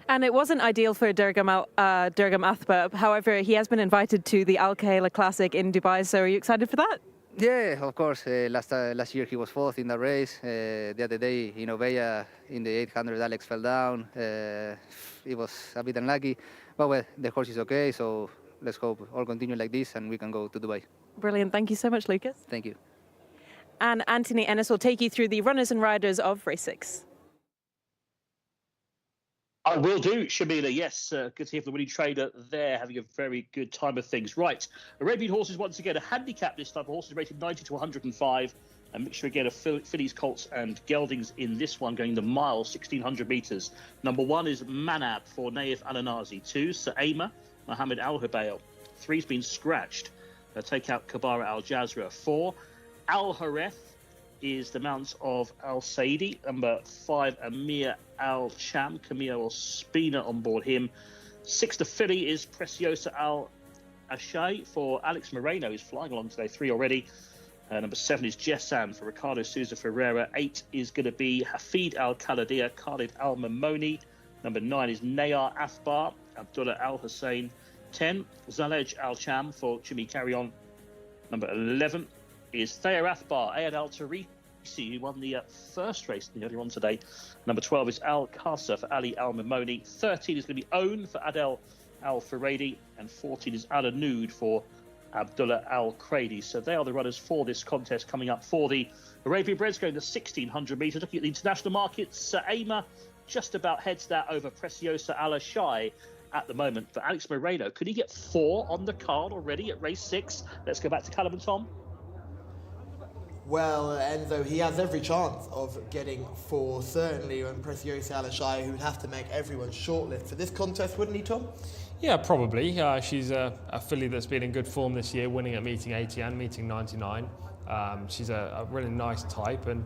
And it wasn't ideal for Durgam Athba. However, he has been invited to the Al Khaila Classic in Dubai. So are you excited for that? Yeah, of course. Last year he was fourth in the race. The other day in Oveja in the 800, Alex fell down. It was a bit unlucky. But well, the horse is okay. So let's hope all continue like this and we can go to Dubai. Brilliant. Thank you so much, Lucas. Thank you. And Anthony Ennis will take you through the runners and riders of race 6. I will do, Shamila. Yes, good to hear from the winning trader there, having a very good time of things. Right, Arabian horses once again, a handicap this time. Horses rated 90 to 105. A mixture again of fillies, colts and geldings in this one, going the mile, 1,600 metres. Number 1 is Manab for Naif Al-Anazi. 2, Sa'ima, Mohammed Al-Hubayl. 3's been scratched. Take out Kabara Al-Jazra. 4, Al-Hareth is the mount of Al Saidi. Number 5, Amir Al Cham, Camille Spina on board him. 6, the filly is Preciosa Al Ashai for Alex Moreno, who's flying along today. 3 already. Number 7 is Jcsa for Ricardo Souza Ferreira. 8 is going to be Hafid Al Khaladia, Khalid Al Mamoni. Number 9 is Nayar Athbar, Abdullah Al Hussein. 10, Zalej Al Cham for Jimmy Carrion. Number 11 is Thayer Athbar, Ayad Al Tarisi, who won the first race earlier on today. Number 12 is Al Qasa for Ali Al Mamoni. 13 is going to be Own for Adel Al Faradi. And 14 is Al Anud for Abdullah Al Kradi. So they are the runners for this contest coming up for the Arabian Breds, going to 1,600 metres. Looking at the international markets, Sa'ima just about heads that over Preciosa Al Ashai at the moment. But Alex Moreno, could he get 4 on the card already at race 6? Let's go back to Callum and Tom. Well, Enzo, he has every chance of getting 4, certainly, and Preciosa Al Ashai, who would have to make everyone's shortlist for this contest, wouldn't he, Tom? Yeah, probably. She's a filly that's been in good form this year, winning at meeting 80 and meeting 99. She's a really nice type, and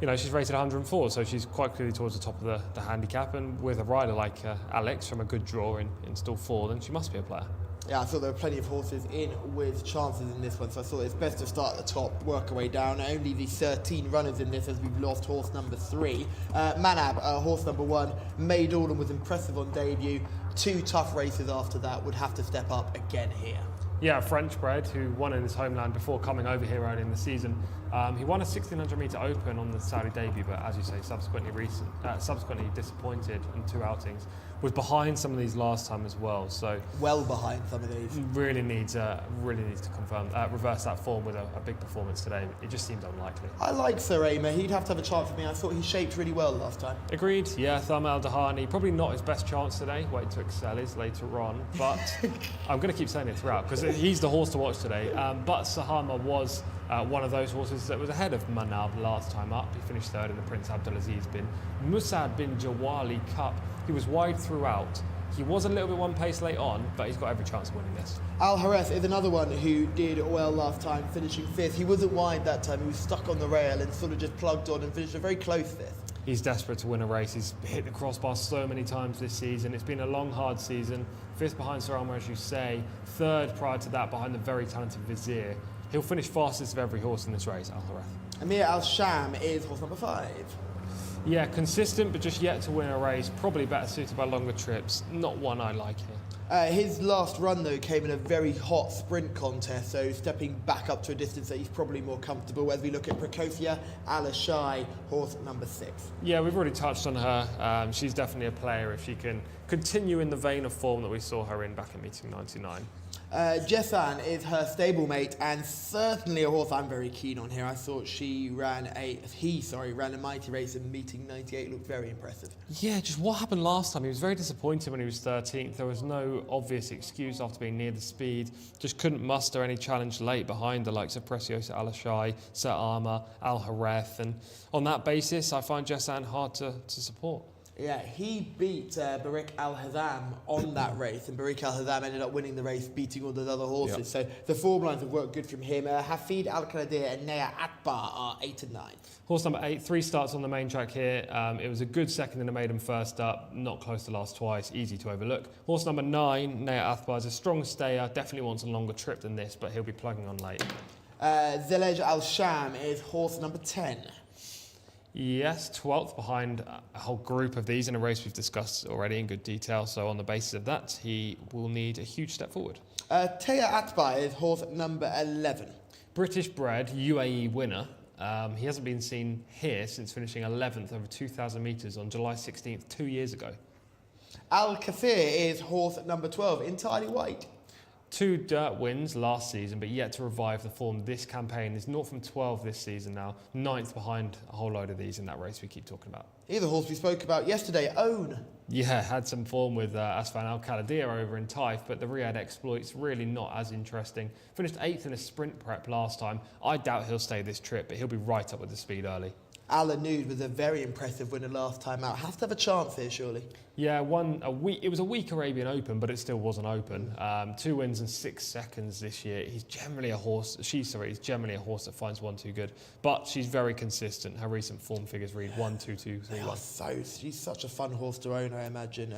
you know, she's rated 104, so she's quite clearly towards the top of the handicap. And with a rider like Alex from a good draw in still 4, then she must be a player. Yeah, I thought there were plenty of horses in with chances in this one, so I thought it's best to start at the top, work our way down. Only the 13 runners in this, as we've lost horse number 3. Manab, horse number 1, made all and was impressive on debut. 2 tough races after that, would have to step up again here. Yeah, French bred who won in his homeland before coming over here early in the season. He won a 1600 metre open on the Saudi debut, but as you say, subsequently disappointed in 2 outings. Was behind some of these last time as well, so well behind some of these. Really needs to reverse that form with a big performance today. It just seems unlikely. I like Sir Amer. He'd have to have a chance for me. I thought he shaped really well last time. Agreed. Yeah, Tharma Al-Dahani probably not his best chance today. Wait to excel is later on, but I'm going to keep saying it throughout because he's the horse to watch today. But Sahama was one of those horses that was ahead of Manab last time up. He finished third in the Prince Abdulaziz bin Musad bin Jawali Cup. He was wide throughout. He was a little bit one pace late on, but he's got every chance of winning this. Al Hareth is another one who did well last time, finishing 5th. He wasn't wide that time. He was stuck on the rail and sort of just plugged on and finished a very close 5th. He's desperate to win a race. He's hit the crossbar so many times this season. It's been a long, hard season. 5th behind Sir Amer, as you say. 3rd prior to that behind the very talented Vizier. He'll finish fastest of every horse in this race, Al Hareth. Amir Al Sham is horse number 5. Yeah, consistent, but just yet to win a race. Probably better suited by longer trips. Not one I like here. His last run, though, came in a very hot sprint contest, so stepping back up to a distance that he's probably more comfortable as we look at Prokofia Al-Ashai, horse number 6. Yeah, we've already touched on her. She's definitely a player if she can continue in the vein of form that we saw her in back at meeting 99. Jcsa is her stablemate and certainly a horse I'm very keen on here. I thought he ran a mighty race in meeting 98, looked very impressive. Yeah, just what happened last time? He was very disappointed when he was 13th. There was no obvious excuse after being near the speed. Just couldn't muster any challenge late behind the likes of Preciosa Al-Ashai, Sir Amer, Al Hareth, and on that basis I find Jcsa hard to support. Yeah, he beat Barik Al-Hazam on that race, and Barik Al-Hazam ended up winning the race, beating all those other horses. Yep. So the form lines have worked good from him. Hafid Al-Kaladir and Naya Akbar are 8 and 9. Horse number 8, 3 starts on the main track here. It was a good second in the maiden first up, not close to last twice, easy to overlook. Horse number 9, Naya Akbar, is a strong stayer, definitely wants a longer trip than this, but he'll be plugging on late. Zelej Al-Sham is horse number 10. Yes, 12th behind a whole group of these in a race we've discussed already in good detail. So on the basis of that, he will need a huge step forward. Taya Atba is horse number 11. British bred, UAE winner. He hasn't been seen here since finishing 11th over 2,000 metres on July 16th, 2 years ago. Al Kafir is horse number 12, entirely white. 2 dirt wins last season, but yet to revive the form this campaign. Is 0 from 12 this season now, 9th behind a whole load of these in that race we keep talking about. He's a horse we spoke about yesterday, Own. Yeah, had some form with Asfan Al-Kaladir over in Taif, but the Riyadh exploits really not as interesting. Finished 8th in a sprint prep last time. I doubt he'll stay this trip, but he'll be right up with the speed early. Al-Anud was a very impressive winner last time out. Has to have a chance here, surely. Yeah, it was a weak Arabian Open, but it still wasn't open. 2 wins and 6 seconds this year. He's generally a horse. He's generally a horse that finds 1-2 good, but she's very consistent. Her recent form figures read 1-2-2-3-1. She's such a fun horse to own, I imagine.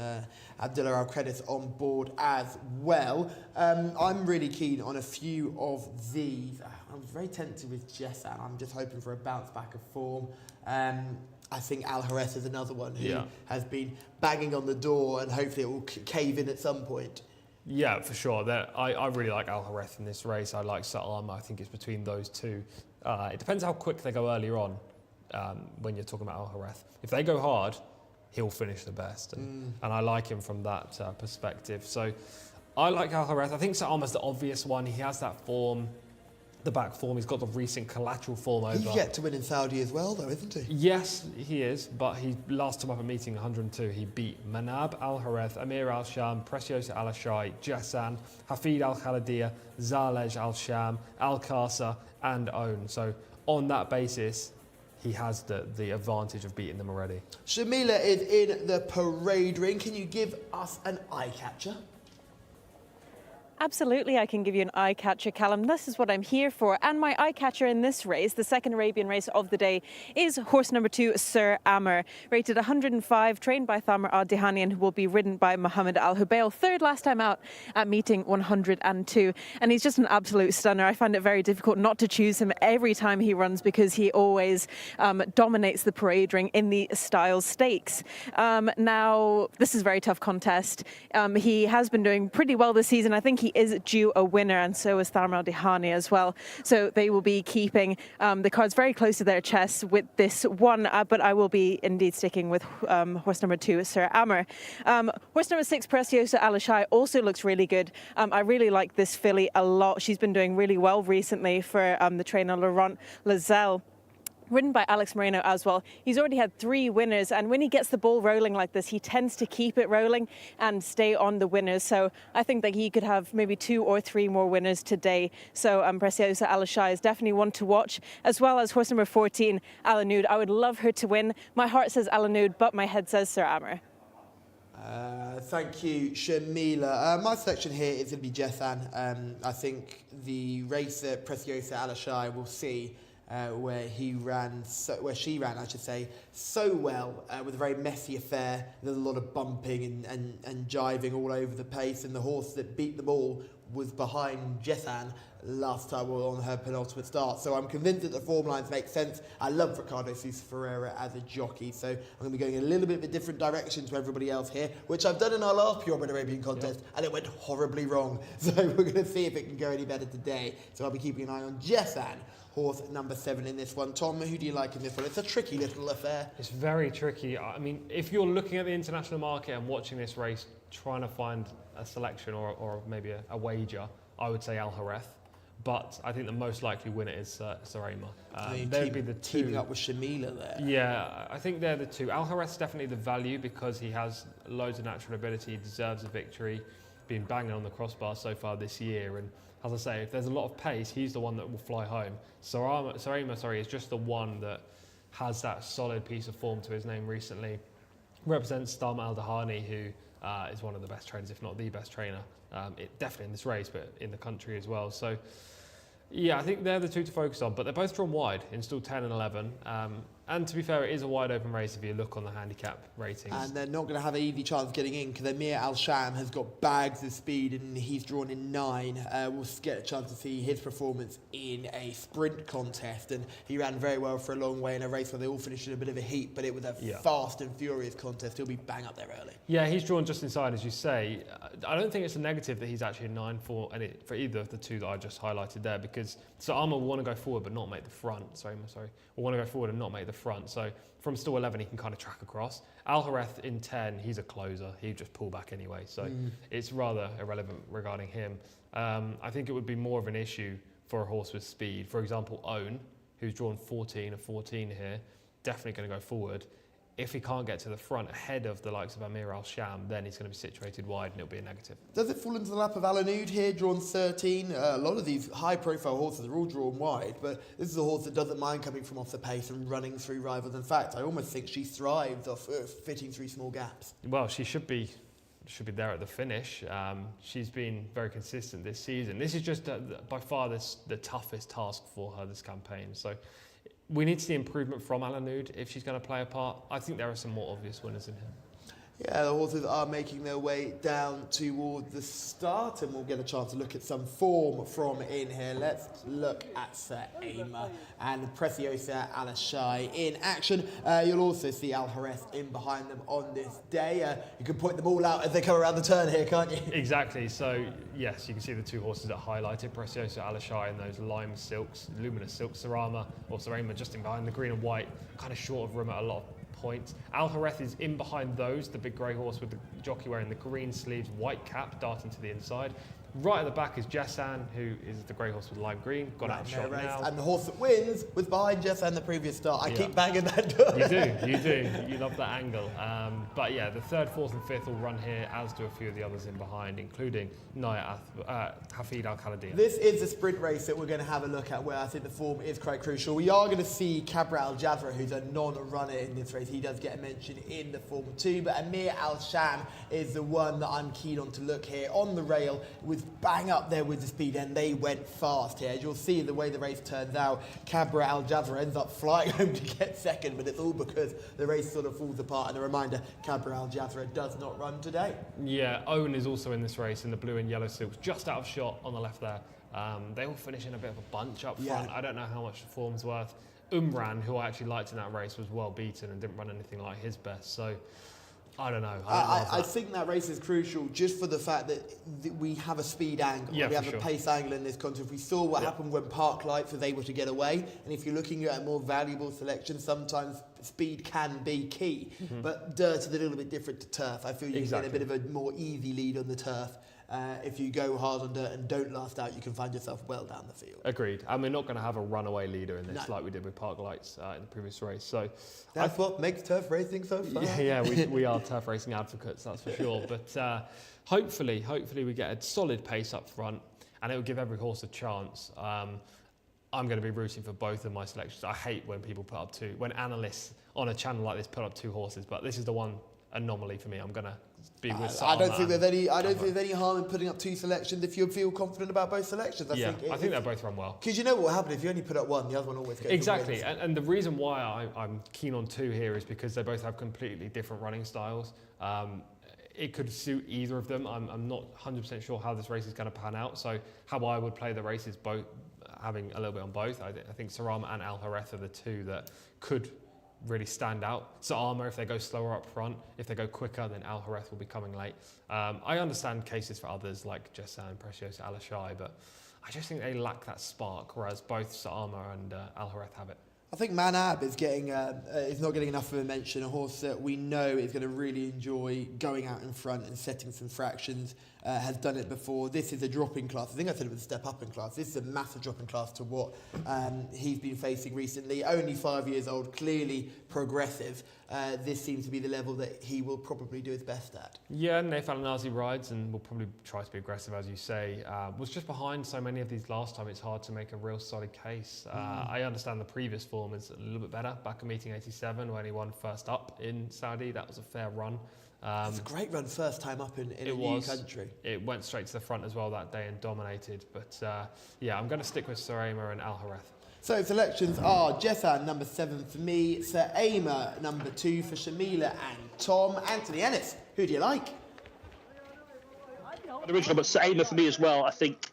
Abdullah Al-Kredis on board as well. I'm really keen on a few of these. I was very tempted with Jcsa. I'm just hoping for a bounce back of form. I think Al Hareth is another one who has been banging on the door, and hopefully it will cave in at some point. Yeah, for sure. I really like Al Hareth in this race. I like Sir Amer. I think it's between those two. It depends how quick they go earlier on when you're talking about Al Hareth. If they go hard, he'll finish the best. And I like him from that perspective. So I like Al Hareth. I think Sir Amer's the obvious one. He has that form. The back form, he's got the recent collateral form over. He's yet to win in Saudi as well, though, isn't he? Yes, he is, but he last time up at meeting 102, he beat Manab Al Hareth, Amir Al Sham, Preciosa Al Ashai, Jcsa, Hafid Al Kaladir, Zalej Al Sham, Al Kasa, and Own. So on that basis, he has the advantage of beating them already. Shamila is in the parade ring. Can you give us an eye catcher? Absolutely, I can give you an eye catcher, Callum. This is what I'm here for. And my eye catcher in this race, the second Arabian race of the day, is horse number 2, Sir Amer. Rated 105, trained by Tharma Al-Dahani, and who will be ridden by Mohammed Al-Hubail. 3rd last time out at meeting 102. And he's just an absolute stunner. I find it very difficult not to choose him every time he runs because he always dominates the parade ring in the Styles Stakes. Now, this is a very tough contest. He has been doing pretty well this season. I think he is due a winner, and so is Tharmal Dihani as well. So they will be keeping the cards very close to their chests with this one, but I will be indeed sticking with horse number 2, Sir Amr. Horse number 6, Preciosa Alashai, also looks really good. I really like this filly a lot. She's been doing really well recently for the trainer Laurent Lazelle. Ridden by Alex Moreno as well. He's already had 3 winners, and when he gets the ball rolling like this, he tends to keep it rolling and stay on the winners. So I think that he could have maybe 2 or 3 more winners today. So Preciosa Alashai is definitely one to watch, as well as horse number 14, Alanud. I would love her to win. My heart says Alanud, but my head says Sir Amr. Thank you, Shamila. My selection here is going to be Jcsa. I think the race at Preciosa Alashai will see where she ran, I should say, so well with a very messy affair. There's a lot of bumping and jiving all over the place, and the horse that beat them all was behind Jcsa last time on her penultimate start. So I'm convinced that the form lines make sense. I love Ricardo Sousa Ferreira as a jockey, so I'm going to be going a little bit of a different direction to everybody else here, which I've done in our last Purebred Arabian contest, and it went horribly wrong. So we're going to see if it can go any better today. So I'll be keeping an eye on Jcsa, horse number 7 in this one. Tom, who do you like in this one? It's a tricky little affair. It's very tricky. I mean, if you're looking at the international market and watching this race, trying to find a selection or maybe a wager, I would say Al Hareth. But I think the most likely winner is Sarema. They'd be the two. Teaming up with Shamila there. Yeah, I think they're the two. Al Hareth's definitely the value because he has loads of natural ability. He deserves a victory. Been banging on the crossbar so far this year. And as I say, if there's a lot of pace, he's the one that will fly home. Sarema, is just the one that has that solid piece of form to his name recently. Represents Tharmal Al-Dahani, who is one of the best trainers, if not the best trainer, definitely in this race, but in the country as well. So, yeah, I think they're the two to focus on, but they're both drawn wide in stall 10 and 11. And to be fair, it is a wide open race if you look on the handicap ratings. And they're not going to have an easy chance of getting in because Amir Al-Sham has got bags of speed and he's drawn in 9. We'll get a chance to see his performance in a sprint contest, and he ran very well for a long way in a race where they all finished in a bit of a heat, but it was a fast and furious contest. He'll be bang up there early. Yeah, he's drawn just inside, as you say. I don't think it's a negative that he's actually a 9 for either of the two that I just highlighted there, because Armour will want to go forward but not make the front. Will want to go forward and not make the front. So from stall 11, he can kind of track across. Al Hareth in 10, he's a closer. He'd just pull back anyway. So it's rather irrelevant regarding him. I think it would be more of an issue for a horse with speed. For example, Own, who's drawn 14 of 14 here, definitely going to go forward. If he can't get to the front ahead of the likes of Amir Al-Sham, then he's going to be situated wide and it'll be a negative. Does it fall into the lap of Alanud here, drawn 13? A lot of these high-profile horses are all drawn wide, but this is a horse that doesn't mind coming from off the pace and running through rivals. In fact, I almost think she thrives off fitting through small gaps. Well, she should be there at the finish. She's been very consistent this season. This is just by far the toughest task for her this campaign. So we need to see improvement from Alanud if she's going to play a part. I think there are some more obvious winners in here. Yeah, the horses are making their way down toward the start, and we'll get a chance to look at some form from in here. Let's look at Sir Amr and Preciosa Alashai in action. You'll also see Al Hareth in behind them on this day. You can point them all out as they come around the turn here, can't you? Exactly. So, yes, you can see the two horses that highlighted, Preciosa Alashai and those lime silks, luminous silks, Sir Amr just in behind the green and white, kind of short of room at a lot of points. Al Hareth is in behind those, the big grey horse with the jockey wearing the green sleeves, white cap, darting to the inside. Right at the back is Jcsa, who is the grey horse with lime green. Got out of shot now. And the horse that wins was behind Jcsa in the previous start. I keep banging that door. You do. You love that angle. But yeah, the 3rd, 4th and 5th will run here, as do a few of the others in behind, including Hafid Al-Khalidiyah. This is a sprint race that we're going to have a look at, where I think the form is quite crucial. We are going to see Cabra Al-Jazra, who's a non-runner in this race. He does get a mention in the form too, but Amir Al-Sham is the one that I'm keen on to look here. On the rail, was bang up there with the speed, and they went fast here. As you'll see the way the race turns out, Cabra Al-Jazra ends up flying home to get second, but it's all because the race sort of falls apart. And a reminder, Cabra Al-Jazra does not run today. Yeah, Owen is also in this race in the blue and yellow silks, just out of shot on the left there. They all finish in a bit of a bunch up front. I don't know how much the form's worth. Umran, who I actually liked in that race, was well beaten and didn't run anything like his best. So I don't know. I think that race is crucial just for the fact that we have a speed angle, Yeah, we have for a sure. pace angle in this contest. We saw what happened when Park Lights was able to get away, and if you're looking at a more valuable selection, sometimes speed can be key. But dirt is a little bit different to turf. I feel you get a bit of a more easy lead on the turf. If you go hard on dirt and don't last out, you can find yourself well down the field. Agreed. And we're not going to have a runaway leader in this like we did with Park Lights in the previous race. So that's what makes turf racing so fun. Yeah, we are turf racing advocates, that's for sure. But hopefully we get a solid pace up front, and it will give every horse a chance. I'm going to be rooting for both of my selections. I hate when people put up when analysts on a channel like this put up 2 horses, but this is the one anomaly for me. I'm going to be with I don't think there's any harm in putting up 2 selections if you feel confident about both selections. I think they both run well. Because you know what will happen if you only put up 1, the other one always goes. Exactly, and the reason why I'm keen on 2 here is because they both have completely different running styles. It could suit either of them. I'm not 100% sure how this race is going to pan out. So how I would play the race is both having a little bit on both. I think Sarama and Al Hareth are the 2 that could really stand out. Saama, if they go slower up front, if they go quicker, then Al Hareth will be coming late. I understand cases for others like Jcsa and Preciosa Alashai, but I just think they lack that spark, whereas both Saama and Al Hareth have it. I think Manab is not getting enough of a mention. A horse that we know is going to really enjoy going out in front and setting some fractions. Has done it before. This is a drop-in class. I think I said it was a step-up in class. This is a massive drop-in class to what he's been facing recently. Only 5 years old, clearly progressive. This seems to be the level that he will probably do his best at. Yeah, Naif Alanazi rides and will probably try to be aggressive, as you say. Was just behind so many of these last time, it's hard to make a real solid case. I understand the previous form is a little bit better. Back in meeting 87, when he won first up in Saudi, that was a fair run. It was a great run first time up in a new country. It went straight to the front as well that day and dominated. But yeah, I'm going to stick with Sarama and Al Hareth. So selections are Jcsa number 7 for me, Sir Aimer number 2 for Shamila and Tom. Anthony Ennis, who do you like? Original, but Sir Aimer for me as well. I think,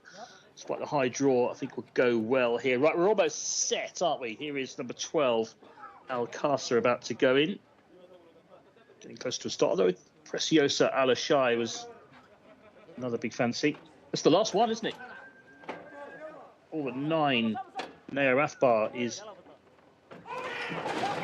despite the high draw, I think will go well here. Right, we're almost set, aren't we? Here is number 12, Alcázar, about to go in. Getting close to a start, though. Preciosa Alashai was another big fancy. That's the last one, isn't it? All but 9. Naya Rathbar is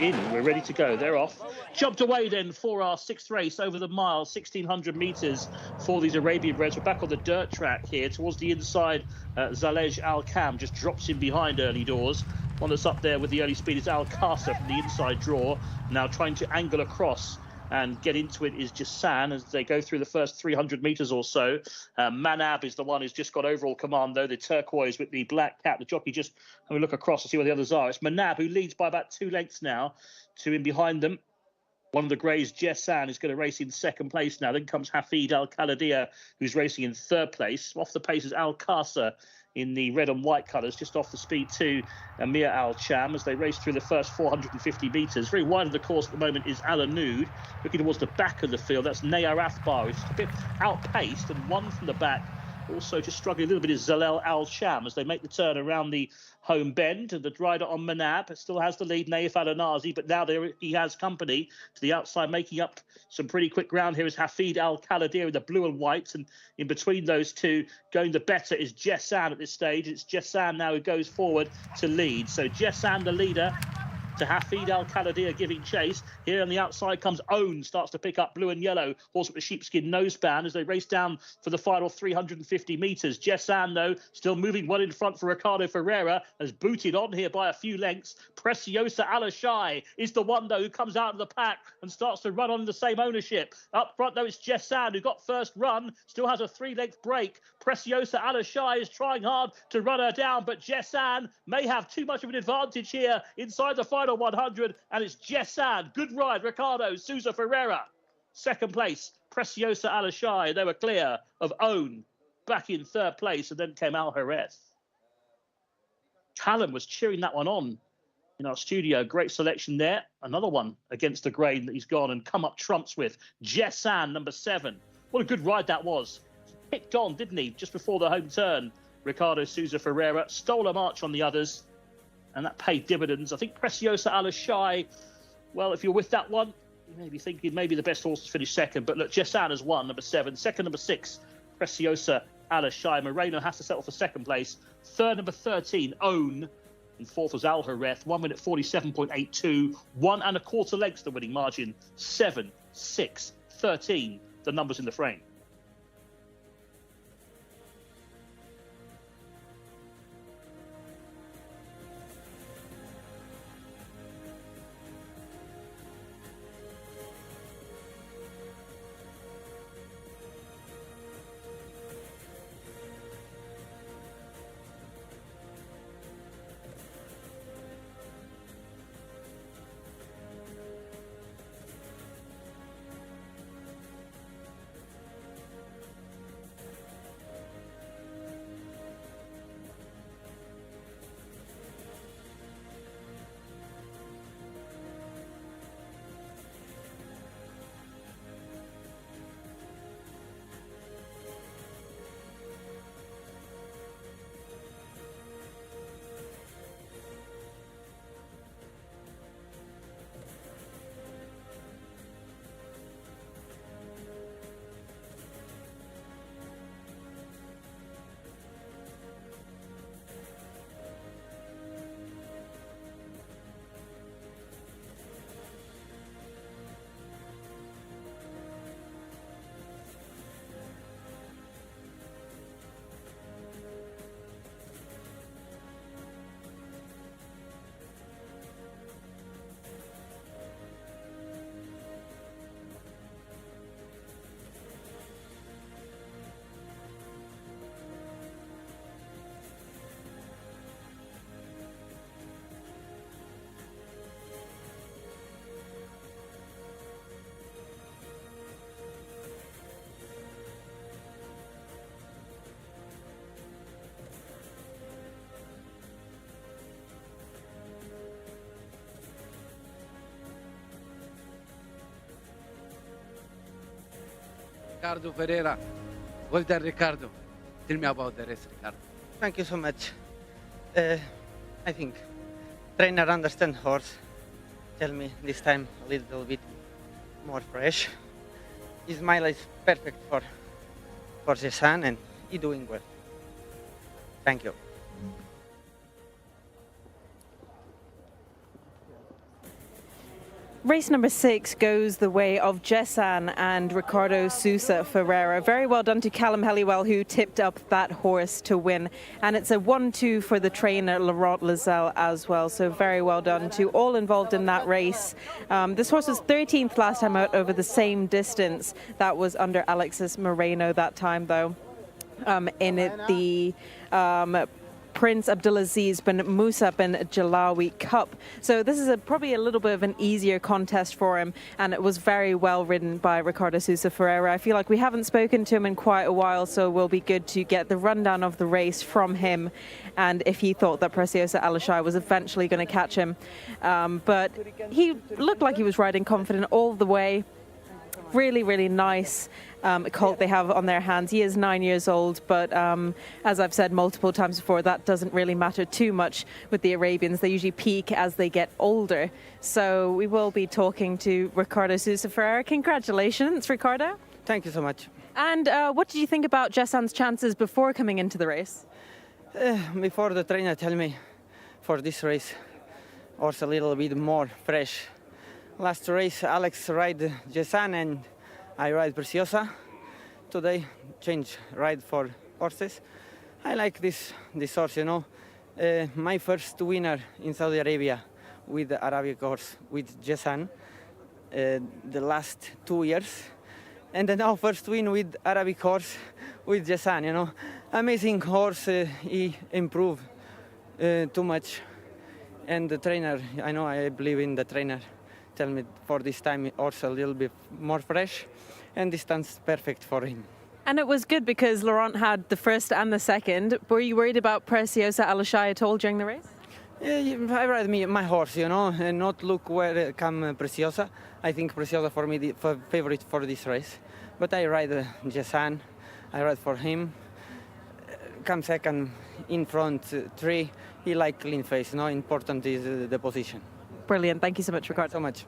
in. We're ready to go. They're off. Jumped away then for our 6th race over the mile, 1,600 metres for these Arabian Reds. We're back on the dirt track here towards the inside. Zalej Al-Kam just drops in behind early doors. One that's up there with the early speed is Alcázar from the inside draw. Now trying to angle across and get into it is Jcsa as they go through the first 300 metres or so. Manab is the one who's just got overall command, though, the turquoise with the black cap. The jockey just have a look across to see where the others are. It's Manab who leads by about 2 lengths now. 2 in behind them. One of the greys, Jcsa, is going to race in 2nd place now. Then comes Hafid Al-Khaladia, who's racing in 3rd place. Off the pace is Alcázar in the red and white colours, just off the speed to Amir Al-Cham as they race through the first 450 metres. Very wide of the course at the moment is Al-Anud. Looking towards the back of the field, that's Naya Rathbar, who's a bit outpaced, and one from the back. Also just struggling a little bit is Zalel Al-Cham as they make the turn around the home bend. And the rider on Manab still has the lead, Naif Al-Anazi, but now he has company to the outside, making up some pretty quick ground. Here is Hafid Al-Khaladia in the blue and whites, and in between those two, going the better is Jcsa at this stage. It's Jcsa now who goes forward to lead. So Jcsa, the leader, to Hafid Al-Khaladia giving chase. Here on the outside comes Own, starts to pick up blue and yellow. Horse with the sheepskin noseband as they race down for the final 350 metres. Jcsa, though, still moving well in front for Ricardo Ferreira, has booted on here by a few lengths. Preciosa Alashai is the one, though, who comes out of the pack and starts to run on the same ownership. Up front, though, it's Jcsa who got first run, still has a 3-length break. Preciosa Alashai is trying hard to run her down, but Jcsa may have too much of an advantage here inside the final 100, and it's Jcsa. Good ride, Ricardo Souza Ferreira. 2nd place, Preciosa Alashai. They were clear of Own back in 3rd place, and then came Al Hareth. Callum was cheering that one on in our studio. Great selection there. Another one against the grain that he's gone and come up trumps with. Jcsa, number 7. What a good ride that was. Picked on, didn't he, just before the home turn. Ricardo Souza Ferreira stole a march on the others, and that paid dividends. I think Preciosa Alashai, well, if you're with that one, You may be thinking maybe the best horse to finish second, but look, Jcsa has won, number 7. Second, number 6, Preciosa Alashai. Moreno has to settle for second place. Third, number 13, Own. And fourth was Al Hareth, 1 minute 47.82, 1 1/4 lengths the winning margin, 7, 6, 13, the numbers in the frame. Ricardo Pereira. Well done, Ricardo. Tell me about the race, Ricardo. Thank you so much. I think trainer understand horse. Tell me this time a little bit more fresh. His mile is perfect for the sun and he doing well. Thank you. Race number 6 goes the way of Jcsa and Ricardo Sousa Ferreira. Very well done to Callum Helliwell, who tipped up that horse to win. And it's a 1-2 for the trainer, Laurent Lizelle, as well. So very well done to all involved in that race. This horse was 13th last time out over the same distance. That was under Alexis Moreno that time, though. The Prince Abdulaziz bin Musa bin Jalawi Cup. So this is probably a little bit of an easier contest for him, and it was very well ridden by Ricardo Sousa Ferreira. I feel like we haven't spoken to him in quite a while, so it will be good to get the rundown of the race from him, and if he thought that Preciosa Alashai was eventually going to catch him. But he looked like he was riding confident all the way. Really, really nice colt they have on their hands. He is 9 years old, but as I've said multiple times before, that doesn't really matter too much with the Arabians. They usually peak as they get older. So we will be talking to Ricardo Sousa Ferreira. Congratulations, Ricardo. Thank you so much. And what did you think about Jessa's chances before coming into the race? Before the trainer tell me for this race, horse a little bit more fresh. Last race, Alex ride Jcsa and I ride Preciosa. Today, change ride for horses. I like this horse, you know. My first winner in Saudi Arabia with the Arabic horse, with Jcsa, the last 2 years. And then now first win with Arabic horse with Jcsa, you know. Amazing horse, he improved too much. And the trainer, I believe in the trainer. Tell me for this time also a little bit more fresh, and distance perfect for him. And it was good because Laurent had the first and the second. Were you worried about Preciosa Alashai at all during the race? I ride my horse, you know, and not look where come Preciosa. I think Preciosa for me the favorite for this race, but I ride Jcsa. I ride for him. Come second in front 3. He like clean face. No, important is the position. Brilliant. Thank you so much, Ricardo. Thank you so much.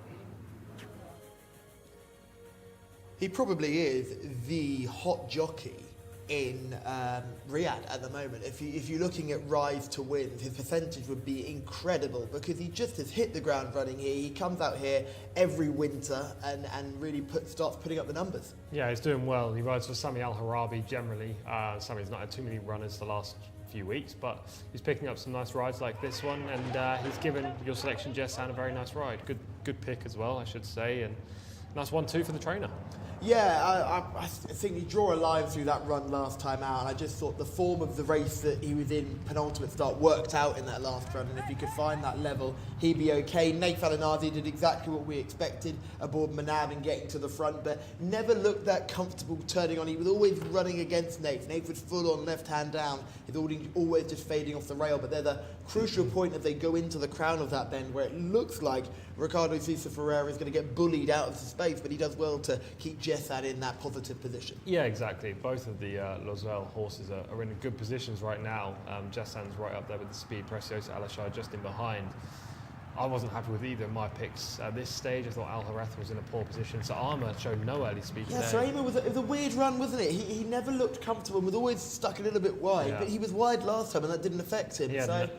He probably is the hot jockey in Riyadh at the moment. If you're looking at rise to wins, his percentage would be incredible because he just has hit the ground running here. He comes out here every winter and really starts putting up the numbers. Yeah, he's doing well. He rides for Sami Al-Harabi generally. Sami's not had too many runners the last few weeks, but he's picking up some nice rides like this one, and he's given your selection Jcsa a very nice ride. Good pick as well, I should say, and nice 1-2 for the trainer. Yeah, I think you draw a line through that run last time out, and I just thought the form of the race that he was in, penultimate start, worked out in that last run, and if he could find that level, he'd be okay. Nath Al-Anazi did exactly what we expected aboard Manab and getting to the front, but never looked that comfortable turning on. He was always running against Nath. Nath was full on left hand down. He's always just fading off the rail, but there's a crucial point as they go into the crown of that bend where it looks like Ricardo Sousa Ferreira is going to get bullied out of the space, but he does well to keep Jcsa in that positive position. Yeah, exactly. Both of the Loswell horses are in good positions right now. Jessa's right up there with the speed. Preciosa Alashai just in behind. I wasn't happy with either of my picks at this stage. I thought Al Hareth was in a poor position. So Armour showed no early speed today. Yeah, so it was a weird run, wasn't it? He never looked comfortable and was always stuck a little bit wide, but he was wide last time and that didn't affect him.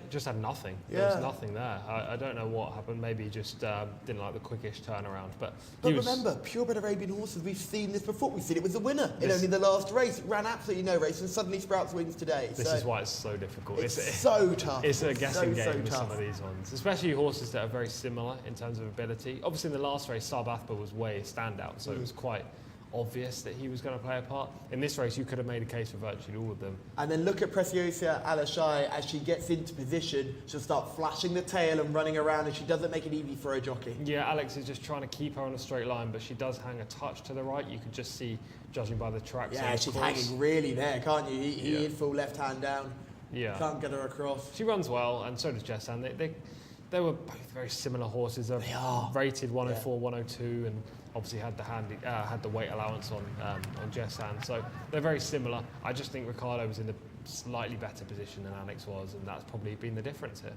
Just had nothing. Yeah. There was nothing there. I don't know what happened. Maybe he just didn't like the quickish turnaround. But remember, purebred Arabian horses, we've seen this before. We've seen it was the winner in only the last race. It ran absolutely no race and suddenly Sprouts wins today. This is why it's so difficult. It's so tough. It's a guessing game with tough. some of these ones, especially horses that are very similar in terms of ability. Obviously in the last race Saab Athbar was way a standout, so it was quite obvious that he was going to play a part. In this race you could have made a case for virtually all of them. And then look at Preciosa Alashai as she gets into position, she'll start flashing the tail and running around, and she doesn't make it easy for a jockey. Yeah, Alex is just trying to keep her on a straight line, but she does hang a touch to the right. You can just see, judging by the tracks. Yeah, she's hanging really there, can't you? He is full left hand down. Yeah. Can't get her across. She runs well, and so does Jcsa. They were both very similar horses. They are rated 104, 102, and obviously had the weight allowance on Jcsa. So they're very similar. I just think Ricardo was in a slightly better position than Alex was, and that's probably been the difference here.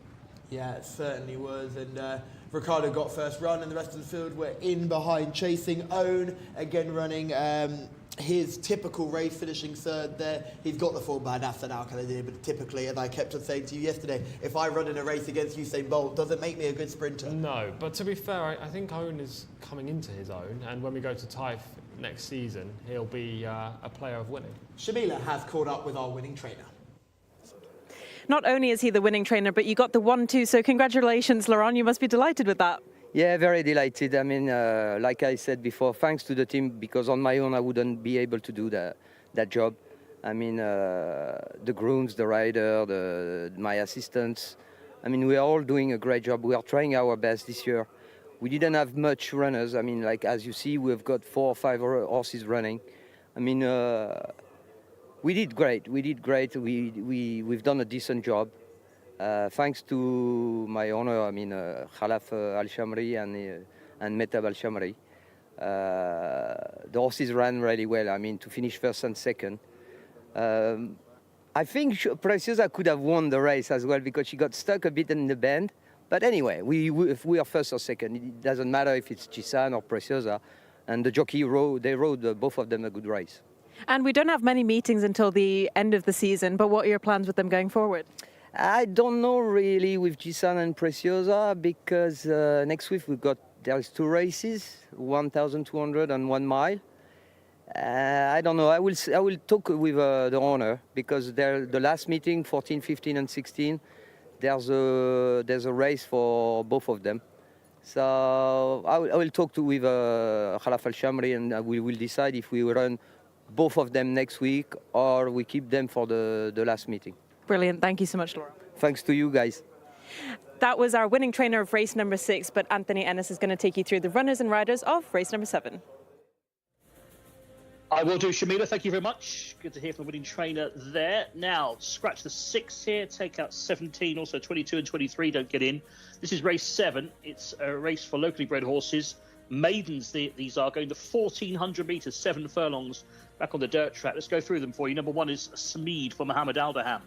Yeah, it certainly was. And Ricardo got first run, and the rest of the field were in behind, chasing Own, again running his typical race, finishing third there. He's got the form behind Hassan Al-Khalidi, but typically, as I kept on saying to you yesterday, if I run in a race against Usain Bolt, doesn't make me a good sprinter. No, but to be fair, I think Own is coming into his own, and when we go to Taif next season, he'll be a player of winning. Shamila has caught up with our winning trainer. Not only is he the winning trainer, but you got the 1-2, so congratulations, Laurent. You must be delighted with that. Yeah, very delighted. I mean, like I said before, thanks to the team, because on my own I wouldn't be able to do that job. I mean, the grooms, the rider, my assistants. I mean, we are all doing a great job. We are trying our best this year. We didn't have much runners. I mean, like as you see, we've got 4 or 5 horses running. I mean, we did great. We've done a decent job. Thanks to my owner, I mean, Khalaf Al-Shamri and Metab Al-Shamri. The horses ran really well, I mean, to finish first and second. I think Preciosa could have won the race as well because she got stuck a bit in the bend. But anyway, if we are first or second, it doesn't matter if it's Jcsa or Preciosa. And the jockey rode both of them a good race. And we don't have many meetings until the end of the season, but what are your plans with them going forward? I don't know really with Jcsa and Preciosa because next week there's 2 races, 1,200 and 1 mile. I don't know. I will talk with the owner because the last meeting, 14, 15 and 16, there's a race for both of them. So I will talk with Khalaf Al-Shamri and we will decide if we run both of them next week or we keep them for the last meeting. Brilliant. Thank you so much, Laura. Thanks to you guys. That was our winning trainer of race number 6, but Anthony Ennis is going to take you through the runners and riders of race number 7. I will do, Shamila. Thank you very much. Good to hear from the winning trainer there. Now, scratch the 6 here, take out 17, also 22 and 23 don't get in. This is race 7. It's a race for locally bred horses. Maidens, these are going to 1,400 metres, 7 furlongs back on the dirt track. Let's go through them for you. Number 1 is Smeed for Mohammed Aldaham.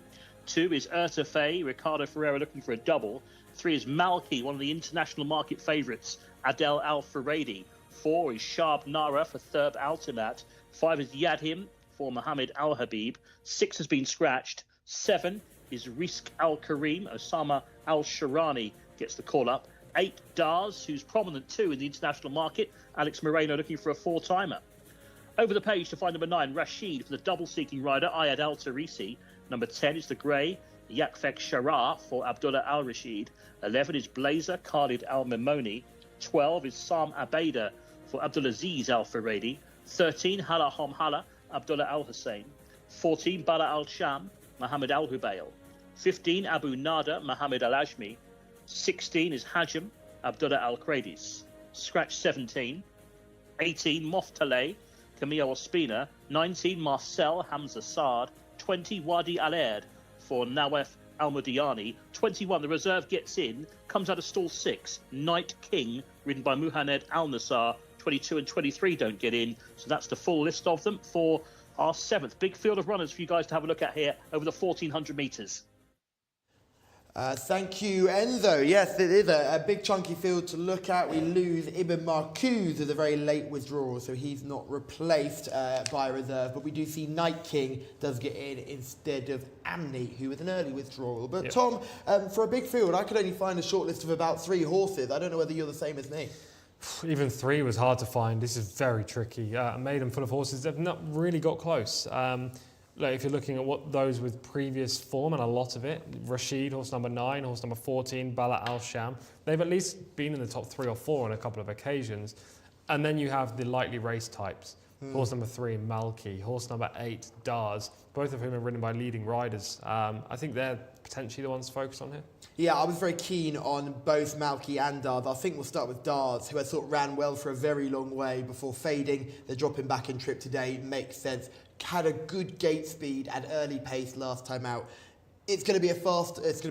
2 is Erta Faye, Ricardo Ferreira looking for a double. 3 is Malki, one of the international market favourites, Adel Al-Furedi. 4 is Shab Nara for Thurb Altimat. 5 is Yadhim for Mohammed Al Habib. 6 has been scratched. 7 is Rizq Al Karim. Osama Al Sharani gets the call up. 8 Dars, who's prominent too in the international market. Alex Moreno looking for a 4-timer. Over the page to find number 9, Rashid for the double-seeking rider, Ayad Al Tarisi. Number 10 is the grey, Yakfek Shara for Abdullah Al Rashid. 11 is Blazer, Khalid Al Mimoni. 12 is Sam Abeda for Abdulaziz Al Faredi. 13, Hala Hom Hala, Abdullah Al Hussein. 14, Bala Al Sham, Mohammed Al Hubayl. 15, Abu Nada, Mohammed Al Ajmi. 16 is Hajim, Abdullah Al Kradis. Scratch 17. 18, Moftaleh, Camille Ospina. 19, Marcel Hamza Saad. 20, Wadi Al Erd for Nawef Al Mudiani. 21, the reserve gets in, comes out of stall 6. Night King, ridden by Muhammad Al Nassar. 22 and 23 don't get in, so that's the full list of them for our 7th. Big field of runners for you guys to have a look at here over the 1,400 metres. Thank you, Enzo. Yes, it is a big chunky field to look at. We lose Ibn Marcuse as a very late withdrawal, so he's not replaced by reserve. But we do see Night King does get in instead of Amni, who was an early withdrawal. But yep. Tom, for a big field, I could only find a short list of about 3 horses. I don't know whether you're the same as me. Even 3 was hard to find. This is very tricky. A maiden full of horses, they've not really got close. Like if you're looking at what those with previous form, and a lot of it, Rashid, horse number 9, horse number 14, Bala Al Sham, they've at least been in the top 3 or 4 on a couple of occasions. And then you have the lightly race types. Horse number 3, Malki, horse number 8, Dars, both of whom are ridden by leading riders. I think they're potentially the ones focused on here. Yeah, I was very keen on both Malki and Dars. I think we'll start with Dars, who I thought ran well for a very long way before fading. They're dropping back in trip today, makes sense. Had a good gate speed at early pace last time out. It's going to be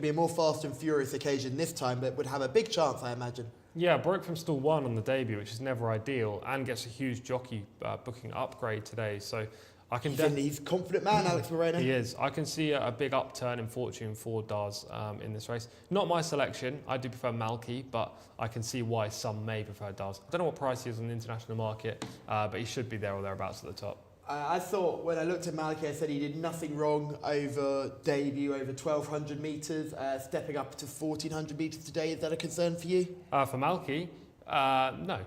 a more fast and furious occasion this time, but would have a big chance, I imagine. Yeah, broke from stall 1 on the debut, which is never ideal, and gets a huge jockey booking upgrade today. So I can he's a confident man, Alex Moreno. He is. I can see a big upturn in fortune for Dars in this race. Not my selection. I do prefer Malki, but I can see why some may prefer Dars. I don't know what price he is on the international market, but he should be there or thereabouts at the top. I thought when I looked at Malki, I said he did nothing wrong over debut, over 1,200 metres, stepping up to 1,400 metres today. Is that a concern for you? For Malki, no,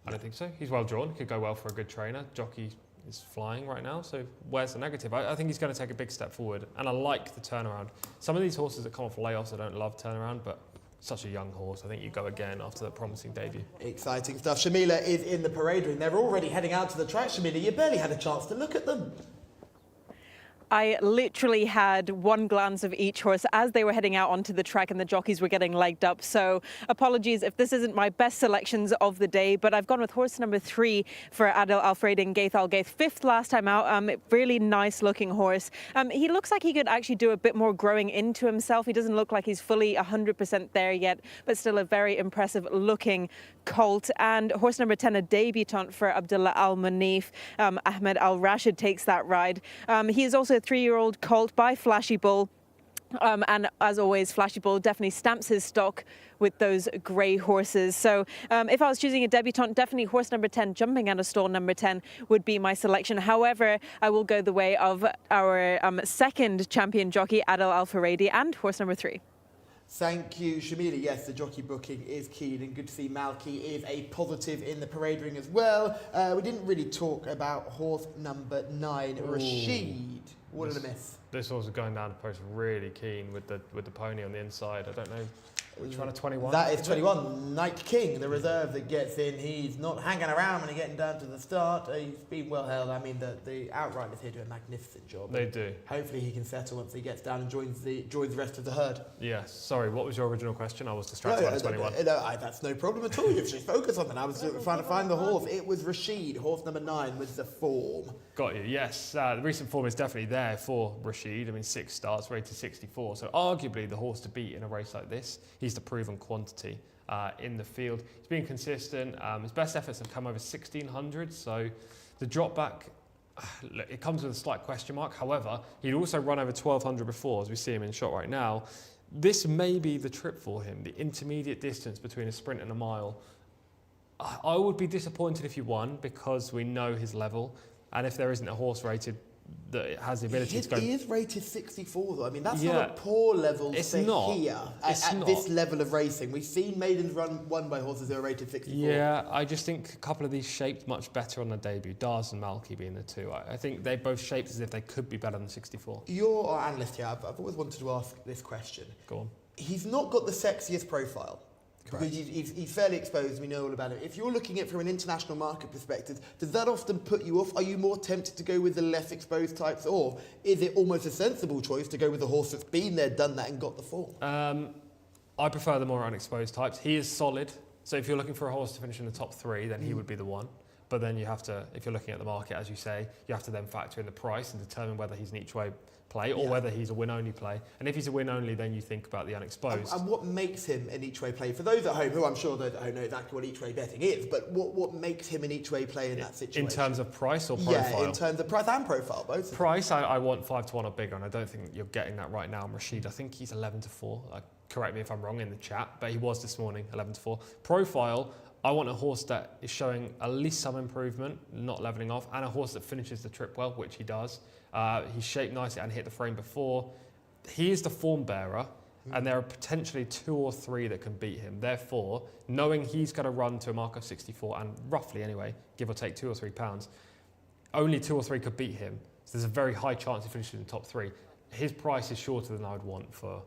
I don't think so. He's well drawn, could go well for a good trainer. Jockey is flying right now, so where's the negative? I think he's going to take a big step forward, and I like the turnaround. Some of these horses that come off layoffs, I don't love turnaround, but such a young horse. I think you go again after that promising debut. Exciting stuff. Shamila is in the parade ring. They're already heading out to the track, Shamila. You barely had a chance to look at them. I literally had one glance of each horse as they were heading out onto the track and the jockeys were getting legged up. So apologies if this isn't my best selections of the day, but I've gone with horse number 3 for Adel Al-Faredi and Gaith Al-Gaith. 5th last time out. Really nice looking horse. He looks like he could actually do a bit more growing into himself. He doesn't look like he's fully 100% there yet, but still a very impressive looking colt. And horse number 10, a debutant for Abdullah Al-Manif. Ahmed Al-Rashid takes that ride. He is also a 3-year-old colt by Flashy Bull. And as always, Flashy Bull definitely stamps his stock with those grey horses. So if I was choosing a debutant, definitely horse number 10, jumping out of stall number 10, would be my selection. However, I will go the way of our second champion jockey, Adel Al-Faredi, and horse number 3. Thank you, Shamila. Yes, the jockey booking is keen, and good to see Malki is a positive in the parade ring as well. We didn't really talk about horse number 9, Rashid. What did I miss? This horse is going down the post really keen with the pony on the inside. I don't know which one of 21. That is 21. Night King, the reserve that gets in. He's not hanging around when he's getting down to the start. He's been well held. I mean, the outriders here do a magnificent job. They do. Hopefully he can settle once he gets down and joins the rest of the herd. Yes. Sorry, what was your original question? I was distracted by 21. No, that's no problem at all. You should focus on that. I was trying to find the horse. It was Rashid, horse number 9, with the form. Got you, yes. The recent form is definitely there for Rashid. I mean, 6 starts, rated 64. So arguably the horse to beat in a race like this. He's the proven quantity in the field. He's been consistent. His best efforts have come over 1,600. So the drop back, it comes with a slight question mark. However, he'd also run over 1,200 before, as we see him in shot right now. This may be the trip for him, the intermediate distance between a sprint and a mile. I would be disappointed if he won because we know his level, and if there isn't a horse rated that has the ability to go. He is rated 64 though. I mean, that's Yeah. not a poor level It's for not. here It's at not. this level of racing. We've seen maidens won by horses who are rated 64. Yeah, I just think a couple of these shaped much better on the debut. Dars and Malky being the two. I think they both shaped as if they could be better than 64. You're our analyst here. I've always wanted to ask this question. Go on. He's not got the sexiest profile. Because he's fairly exposed, we know all about it. If you're looking at it from an international market perspective, does that often put you off? Are you more tempted to go with the less exposed types, or is it almost a sensible choice to go with a horse that's been there, done that, and got the form? I prefer the more unexposed types. He is solid, so if you're looking for a horse to finish in the top 3, then he would be the one. But then you have to, if you're looking at the market, as you say, you have to then factor in the price and determine whether he's an each-way play or whether he's a win-only play. And if he's a win-only, then you think about the unexposed. And what makes him an each-way play? For those at home, who I'm sure those at home know exactly what each-way betting is, but what makes him an each-way play in that situation? In terms of price or profile? Yeah, in terms of price and profile, both. Price, I want 5-1 or bigger, and I don't think you're getting that right now. Rashid, I think he's 11-4. Correct me if I'm wrong in the chat, but he was this morning, 11-4. Profile, I want a horse that is showing at least some improvement, not levelling off, and a horse that finishes the trip well, which he does. He's shaped nicely and hit the frame before. He is the form bearer, and there are potentially 2 or 3 that can beat him. Therefore, knowing he's going to run to a mark of 64, and roughly anyway, give or take 2 or 3 pounds, only 2 or 3 could beat him. So there's a very high chance he finishes in the top 3. His price is shorter than I would want for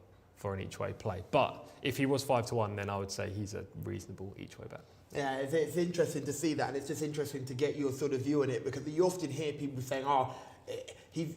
an each-way play. But if he was 5-1, then I would say he's a reasonable each-way bet. Yeah, it's interesting to see that, and it's just interesting to get your sort of view on it, because you often hear people saying, "Oh, he's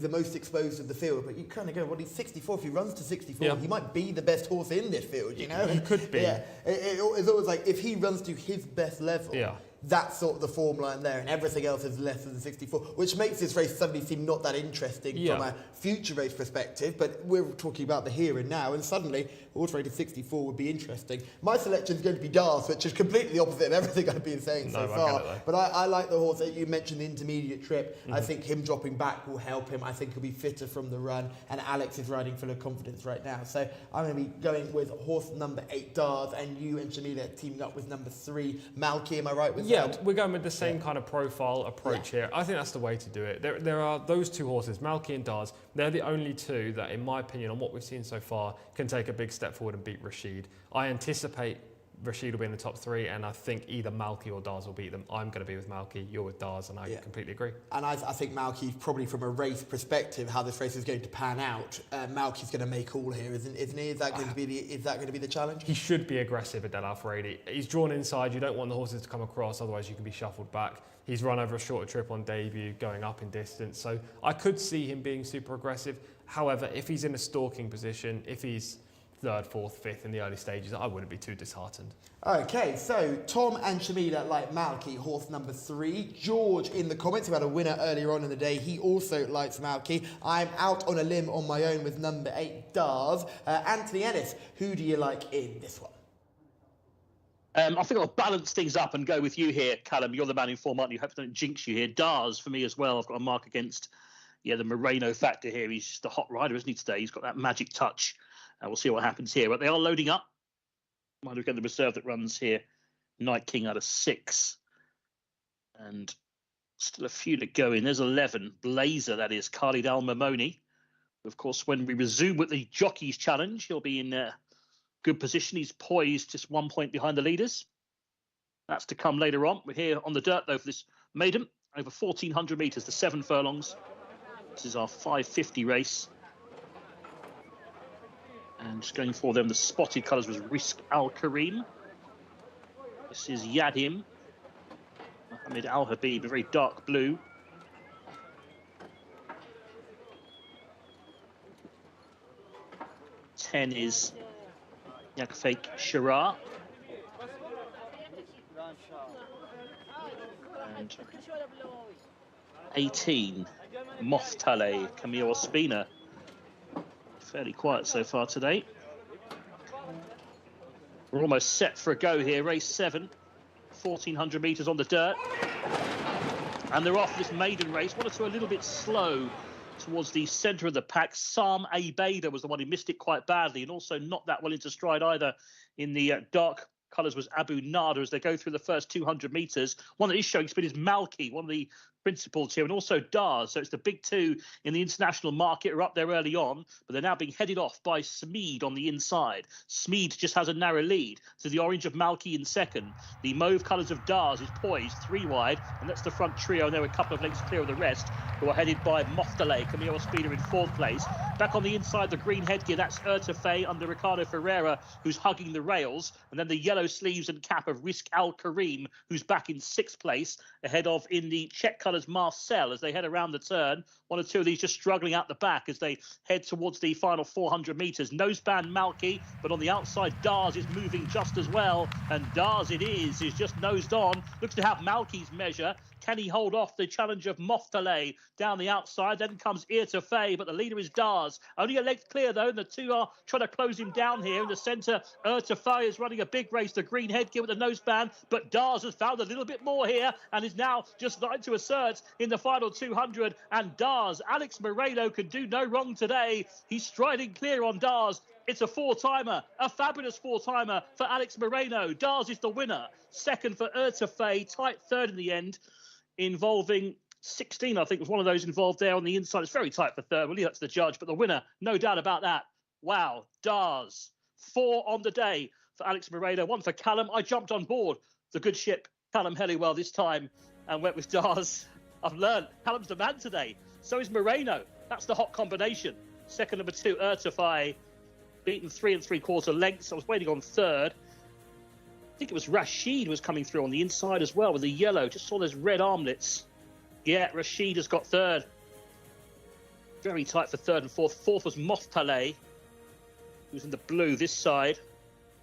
the most exposed of the field," but you kind of go, "Well, he's 64. If he runs to 64, he might be the best horse in this field." You know, he could be. Yeah, it's always like if he runs to his best level. Yeah. That's sort of the form line there, and everything else is less than 64, which makes this race suddenly seem not that interesting from a future race perspective, but we're talking about the here and now, and suddenly horse rated 64 would be interesting. My selection is going to be Dars, which is completely the opposite of everything I've been saying so far. But I like the horse that you mentioned, the intermediate trip. I think him dropping back will help him. I think he'll be fitter from the run, and Alex is riding full of confidence right now. So I'm going to be going with horse number 8, Dars, and you and Shamila teaming up with number 3, Malky. Am I right with that? Yeah, we're going with the same kind of profile approach here. I think that's the way to do it. There are those 2 horses, Malky and Dars. They're the only 2 that, in my opinion, on what we've seen so far, can take a big step forward and beat Rashid. I anticipate Rashid will be in the top 3, and I think either Malky or Dars will beat them. I'm going to be with Malky, you're with Dars, and I completely agree. And I think Malky, probably from a race perspective, how this race is going to pan out, Malky's going to make all here, isn't he? Is that going to be the challenge? He should be aggressive at Del Alfredi. He's drawn inside. You don't want the horses to come across, otherwise you can be shuffled back. He's run over a shorter trip on debut, going up in distance. So I could see him being super aggressive. However, if he's in a stalking position, if he's 3rd, 4th, 5th in the early stages, I wouldn't be too disheartened. Okay, so Tom and Shamila like Malky, horse number 3. George in the comments, who had a winner earlier on in the day, he also likes Malky. I'm out on a limb on my own with number 8, Dars. Anthony Ennis, who do you like in this one? I think I'll balance things up and go with you here, Callum. You're the man in form, aren't you? Hope I don't jinx you here. Dars for me as well. I've got a mark against the Moreno factor here. He's just a hot rider, isn't he, today? He's got that magic touch. We'll see what happens here. But they are loading up. Might look at the reserve that runs here. Night King out of 6. And still a few to go in. There's 11. Blazer, that is. Khalid Al-Mamoni. Of course, when we resume with the Jockeys Challenge, he'll be in good position. He's poised just 1 point behind the leaders. That's to come later on. We're here on the dirt, though, for this maiden. Over 1,400 metres to 7 furlongs. This is our 5:50 race. And just going for them, the spotted colours was Risk Al Kareem. This is Yadim. Mohammed Al Habib, a very dark blue. Ten is Yakfake Shira. And 18, Moftale Camille Ospina. Fairly quiet so far today. We're almost set for a go here. Race 7, 1,400 metres on the dirt. And they're off this maiden race. One or two a little bit slow towards the centre of the pack. Sam Abeda was the one who missed it quite badly, and also not that well into stride either in the dark colours was Abu Nada as they go through the first 200 metres. One that is showing speed is Malky, one of the principals here, and also Dars. So it's the big two in the international market are up there early on, but they're now being headed off by Smeed on the inside. Smeed just has a narrow lead to the orange of Malky in second. The mauve colours of Dars is poised 3 wide, and that's the front trio. And they're a couple of lengths clear of the rest, who are headed by Moftale, Camilo Speeder in 4th place. Back on the inside, the green headgear, that's Ertefei under Ricardo Ferreira, who's hugging the rails. And then the yellow sleeves and cap of Risk Al Karim, who's back in 6th place, ahead of in the Czech colours Marcel as they head around the turn. One or two of these just struggling out the back as they head towards the final 400 metres. Noseband Malky, but on the outside, Dars is moving just as well. And Dars it is just nosed on. Looks to have Malky's measure. Can he hold off the challenge of Moftale down the outside? Then comes Ertefei, but the leader is Dars. Only a length clear, though, and the two are trying to close him down here. In the centre, Ertefei is running a big race. The green headgear with the noseband, but Dars has found a little bit more here and is now just starting to assert in the final 200. And Dars, Alex Moreno, can do no wrong today. He's striding clear on Dars. It's a 4-timer, a fabulous 4-timer for Alex Moreno. Dars is the winner. Second for Ertefei, tight third in the end, involving 16, I think, was one of those involved there on the inside. It's very tight for third. We'll leave that to the judge, but the winner, no doubt about that. Wow, Dars. 4 on the day for Alex Moreno, 1 for Callum. I jumped on board the good ship, Callum Helliwell, this time and went with Dars. I've learned Callum's the man today. So is Moreno. That's the hot combination. Second, number 2, Ertefei, beaten 3 3/4 lengths. I was waiting on third. I think it was Rashid was coming through on the inside as well with the yellow. Just saw those red armlets. Yeah, Rashid has got third. Very tight for third and fourth. Fourth was Moftale, who's in the blue this side.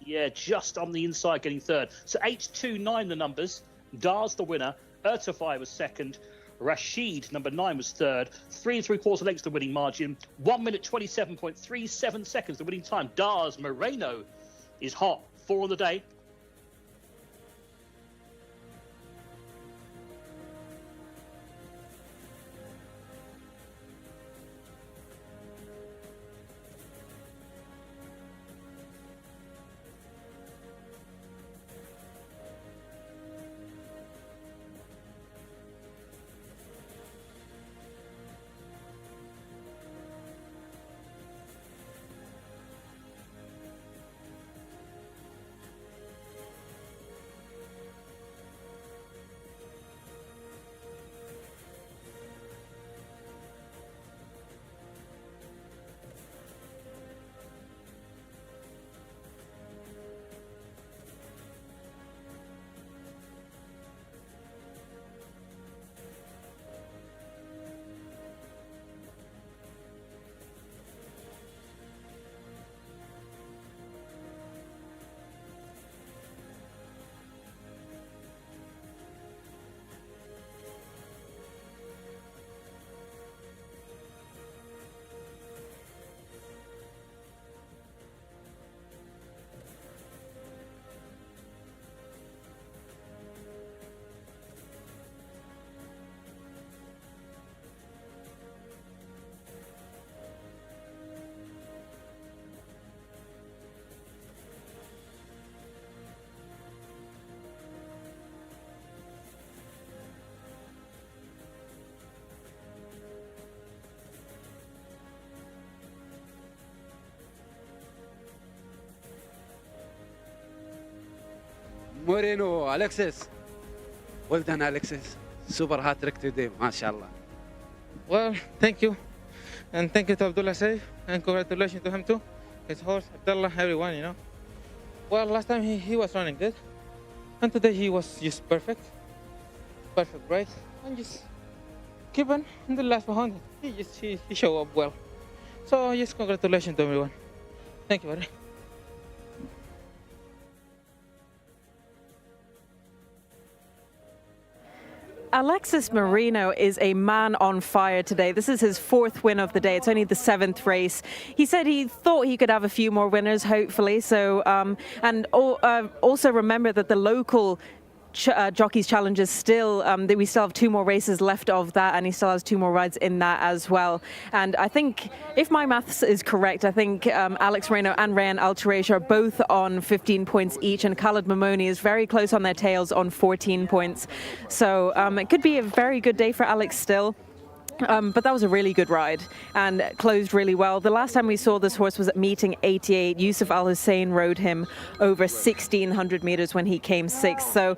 Yeah, just on the inside getting third. So 8-2-9 the numbers. Dars the winner. Ertefei was second. Rashid, number 9, was third. 3 3/4 lengths the winning margin. 1 minute 27.37 seconds the winning time. Dars Moreno is hot. 4 on the day. Moreno, Alexis. Well done, Alexis. Super hat trick today, mashallah. Well, thank you. And thank you to Abdullah Saif. And congratulations to him too. His horse, Abdullah, everyone, you know. Well, last time he was running good. And today he was just perfect. Perfect race. And just keep on in the last 100. He showed up well. So just congratulations to everyone. Thank you, buddy. Alexis Moreno is a man on fire today. This is his 4th win of the day. It's only the 7th race. He said he thought he could have a few more winners, hopefully. So, and also remember that the local Jockeys Challenge is still, we still have 2 more races left of that, and he still has 2 more rides in that as well. And I think, if my maths is correct, I think Alex Moreno and Rayan Altareix are both on 15 points each, and Khaled Mamoni is very close on their tails on 14 points. So it could be a very good day for Alex still. But that was a really good ride and closed really well. The last time we saw this horse was at meeting 88. Yusuf Al Hussein rode him over 1,600 meters when he came 6th. So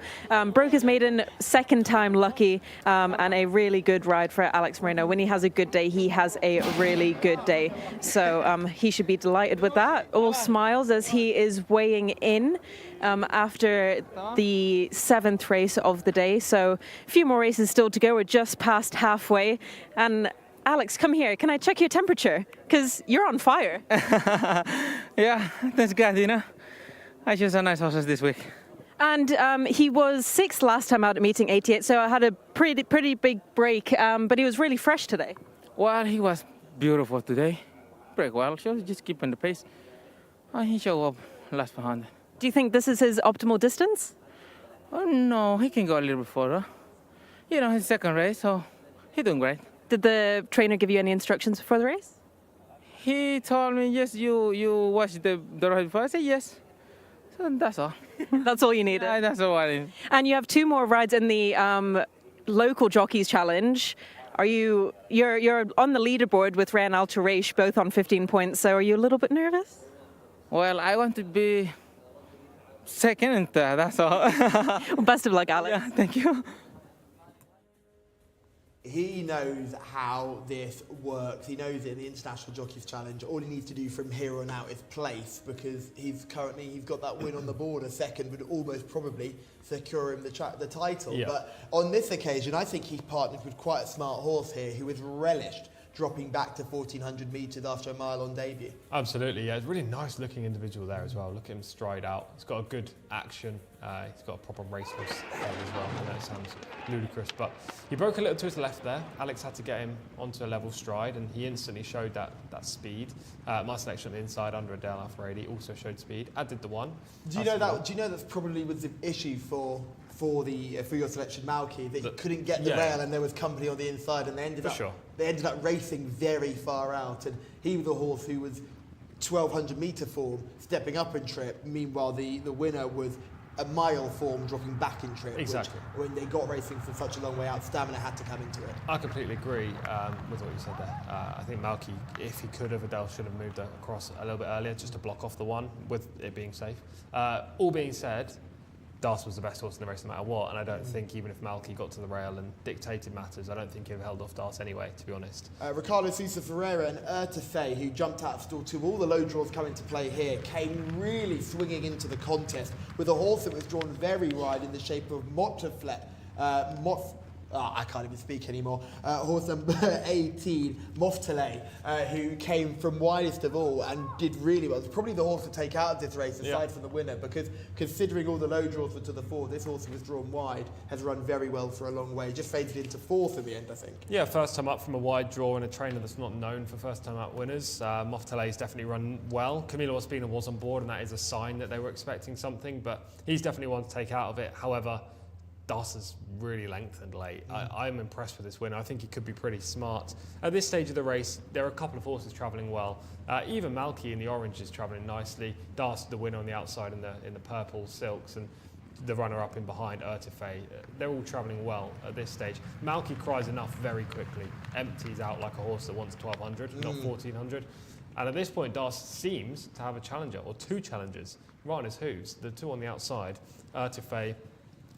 broke his maiden, second time lucky, and a really good ride for Alex Moreno. When he has a good day, he has a really good day. So he should be delighted with that. All smiles as he is weighing in after the 7th race of the day. So a few more races still to go. We're just past halfway. And Alex, come here. Can I check your temperature? Because you're on fire. Yeah, that's good, you know. I chose a nice horses this week. And he was 6th last time out at meeting 88, so I had a pretty big break, but he was really fresh today. Well, he was beautiful today. Pretty well. She was just keeping the pace. He showed up last behind. Do you think this is his optimal distance? Oh, no, he can go a little bit further. You know, his second race, so he's doing great. Did the trainer give you any instructions before the race? He told me, yes, you watched the ride before. I said, yes. So that's all. That's all you needed? Yeah, that's all I need. And you have 2 more rides in the local Jockeys Challenge. You're on the leaderboard with Rayan Altareix, both on 15 points, so are you a little bit nervous? Well, I want to be second and third, that's all. Well, best of luck, Alex. Yeah, thank you. He knows how this works. He knows that in the International Jockeys Challenge, all he needs to do from here on out is place, because he's got that win on the board. A second would almost probably secure him the title. Yeah. But on this occasion, I think he's partnered with quite a smart horse here who has relished dropping back to 1,400 metres after a mile on debut. Absolutely, yeah. It's a really nice looking individual there as well. Look at him stride out. He's got a good action. He's got a proper racehorse head as well. I know it sounds ludicrous, but he broke a little to his left there. Alex had to get him onto a level stride, and he instantly showed that speed. My selection on the inside under Adele Alfaredi also showed speed. I did the one. Do you know that's probably was the issue for your selection, Malky, that you couldn't get the rail and there was company on the inside, and they ended up racing very far out, and he was a horse who was 1,200 metre form stepping up in trip. Meanwhile, the winner was a mile form dropping back in trip. Exactly. Which, when they got racing from such a long way out, stamina had to come into it. I completely agree with what you said there. I think Malky, if he could have, Adele should have moved across a little bit earlier just to block off the one with it being safe. All being said, Das was the best horse in the race no matter what, and I don't think even if Malky got to the rail and dictated matters, I don't think he'd have held off Das anyway, to be honest. Ricardo Sousa Ferreira and Ertefay, who jumped out of stall 2, all the low draws come into play here, came really swinging into the contest with a horse that was drawn very wide in the shape of Moteflet. I can't even speak anymore. Horse number 18, Moftale, who came from widest of all and did really well. It's probably the horse to take out of this race, aside from the winner, because considering all the low draws were to the fore, this horse was drawn wide, has run very well for a long way. Just faded into 4th in the end, I think. Yeah, first time up from a wide draw and a trainer that's not known for first time out winners. Moftale's definitely run well. Camilo Ospina was on board, and that is a sign that they were expecting something, but he's definitely one to take out of it. However, Das has really lengthened late. I'm impressed with this winner. I think he could be pretty smart. At this stage of the race, there are a couple of horses travelling well. Even Malky in the orange is travelling nicely. Das, the winner on the outside in the purple silks, and the runner-up in behind, Ertefay. They're all travelling well at this stage. Malky cries enough very quickly, empties out like a horse that wants 1,200, not 1,400. And at this point, Das seems to have a challenger, or 2 challengers, right on his hooves. The 2 on the outside, Ertefay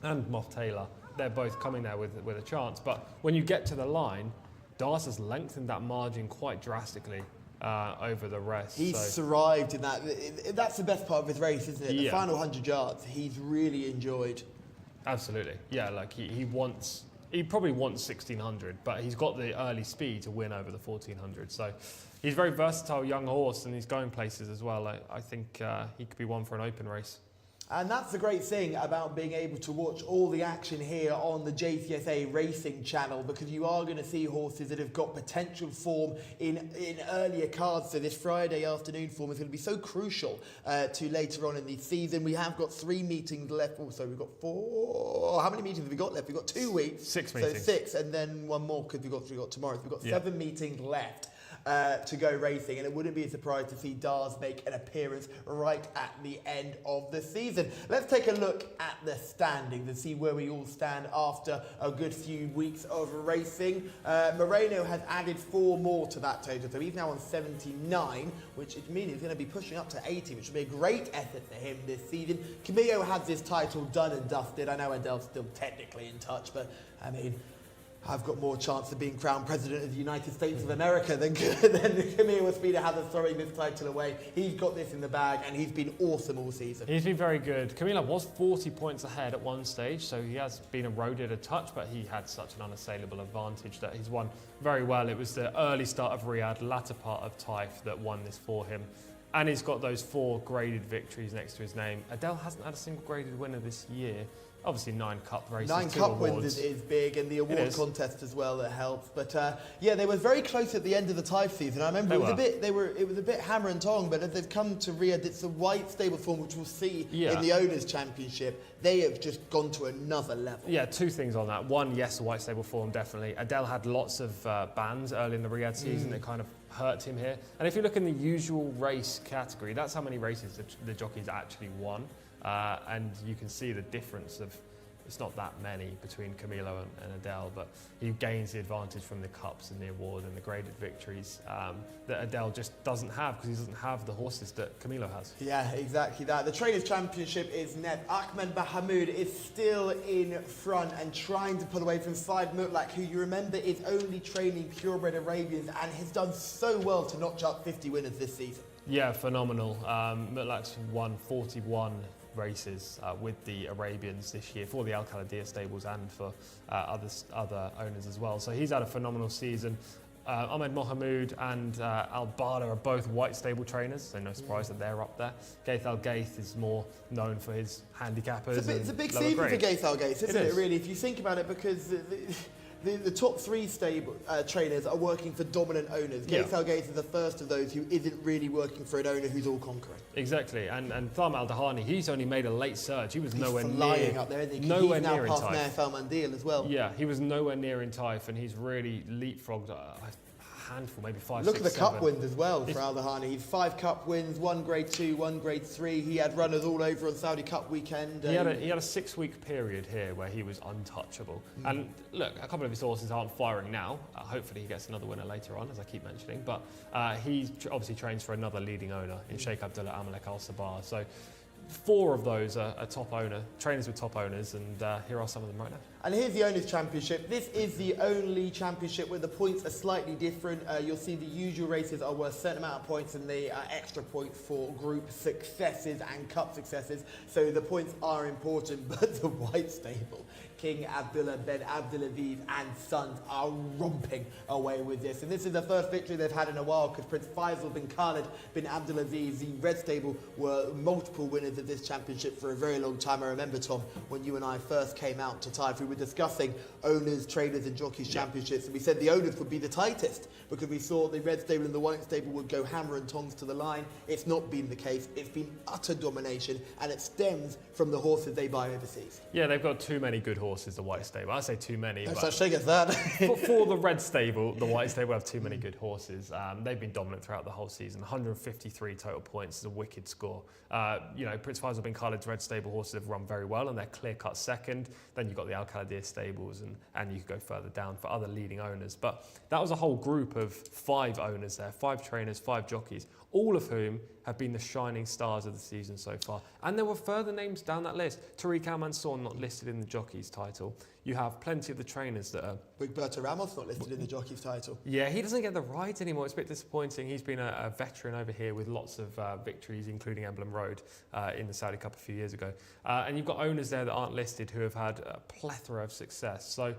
and Moff Taylor, they're both coming there with a chance. But when you get to the line, Das has lengthened that margin quite drastically over the rest. He's thrived in that. That's the best part of his race, isn't it? The final 100 yards, he's really enjoyed. Absolutely. Yeah, like he probably wants 1,600, but he's got the early speed to win over the 1,400. So he's a very versatile young horse, and he's going places as well. I think he could be one for an open race. And that's the great thing about being able to watch all the action here on the Jcsa Racing channel, because you are going to see horses that have got potential form in earlier cards. So this Friday afternoon form is going to be so crucial to later on in the season. We have got 3 meetings left. Also, we've got 4. How many meetings have we got left? We've got 2 weeks. 6 meetings. So 6, and then one more because we've got tomorrow. So we've got 7 meetings left to go racing, and it wouldn't be a surprise to see Dars make an appearance right at the end of the season. Let's take a look at the standings and see where we all stand after a good few weeks of racing. Moreno has added 4 more to that total, so he's now on 79, which means he's going to be pushing up to 80, which will be a great effort for him this season. Camillo has this title done and dusted. I know Adele's still technically in touch, but I mean, I've got more chance of being crowned president of the United States of America than Camillo Espina has of throwing this title away. He's got this in the bag, and he's been awesome all season. He's been very good. Camilo was 40 points ahead at one stage, so he has been eroded a touch, but he had such an unassailable advantage that he's won very well. It was the early start of Riyadh, latter part of Taif that won this for him. And he's got those 4 graded victories next to his name. Adele hasn't had a single graded winner this year. Obviously 9 cup races, 9 2 cup awards. wins is big, and the award contest as well that helps. But yeah, they were very close at the end of the Taif season. I remember it was a bit hammer and tong, but as they've come to Riyadh, it's a white stable form, which we'll see in the Owners' Championship. They have just gone to another level. Yeah, 2 things on that. One, yes, the white stable form, definitely. Adele had lots of bans early in the Riyadh season that kind of hurt him here. And if you look in the usual race category, that's how many races the jockeys actually won. And you can see the difference of, it's not that many between Camilo and Adele, but he gains the advantage from the cups and the award and the graded victories that Adele just doesn't have, because he doesn't have the horses that Camilo has. Yeah, exactly that. The Trainers' Championship is next. Ahmed Mahamoud is still in front and trying to pull away from Said Mutlaq, who you remember is only training purebred Arabians and has done so well to notch up 50 winners this season. Yeah, phenomenal. Mutlaq's won 41 races with the Arabians this year for the Al Khaladia stables and for other owners as well. So he's had a phenomenal season. Ahmed Mohamoud and Al Bada are both white stable trainers, so no surprise that they're up there. Gaith Al Gaith is more known for his handicappers. It's a big season for Gaith Al Gaith, isn't it, really, if you think about it, because the top 3 stable trainers are working for dominant owners. Gaith Al Gaith is the first of those who isn't really working for an owner who's all conquering. Exactly, and Tham Al Dahani, he's only made a late surge. He was nowhere near up there, isn't he? Nowhere he's near now in past Taif. Naif Al Mandil as well. Yeah, he was nowhere near in Taif, and he's really leapfrogged a handful, maybe 5, Look 6, at the 7. cup wins as well for Al Dahani. He's 5 cup wins, 1 grade 2, 1 grade 3. He had runners all over on Saudi Cup weekend. He had a 6-week period here where he was untouchable. And look, a couple of his horses aren't firing now. Hopefully he gets another winner later on, as I keep mentioning. But he obviously trains for another leading owner in Sheikh Abdullah Amalek Al Sabah. So 4 of those are top owner trainers with top owners, and here are some of them right now. And here's the Owners' Championship. This is the only championship where the points are slightly different. You'll see the usual races are worth a certain amount of points, and they are extra points for group successes and cup successes. So the points are important, but the white stable, King Abdullah Ben Abdulaziz and Sons, are romping away with this. And this is the first victory they've had in a while, because Prince Faisal bin Khalid bin Abdulaziz, the red stable, were multiple winners of this championship for a very long time. I remember, Tom, when you and I first came out to Taif, we were discussing owners, traders and jockeys championships, and we said the owners would be the tightest, because we saw the red stable and the white stable would go hammer and tongs to the line. It's not been the case. It's been utter domination, and it stems from the horses they buy overseas. Yeah, they've got too many good horses, the white stable. I say too many. No such thing as that. for the red stable, the white stable have too many good horses. They've been dominant throughout the whole season. 153 total points is a wicked score. Prince Faisal bin Khalid's red stable horses have run very well, and they're clear-cut second. Then you've got the Al Khaladia stables, and you could go further down for other leading owners. But that was a whole group of 5 owners there, 5 trainers, 5 jockeys, all of whom have been the shining stars of the season so far. And there were further names down that list. Tariq Al Mansour not listed in the jockey's title. You have plenty of the trainers that are... Wigberto Ramos not listed in the jockey's title. Yeah, he doesn't get the rides anymore. It's a bit disappointing. He's been a veteran over here with lots of victories, including Emblem Road in the Saudi Cup a few years ago. And you've got owners there that aren't listed who have had a plethora of success. So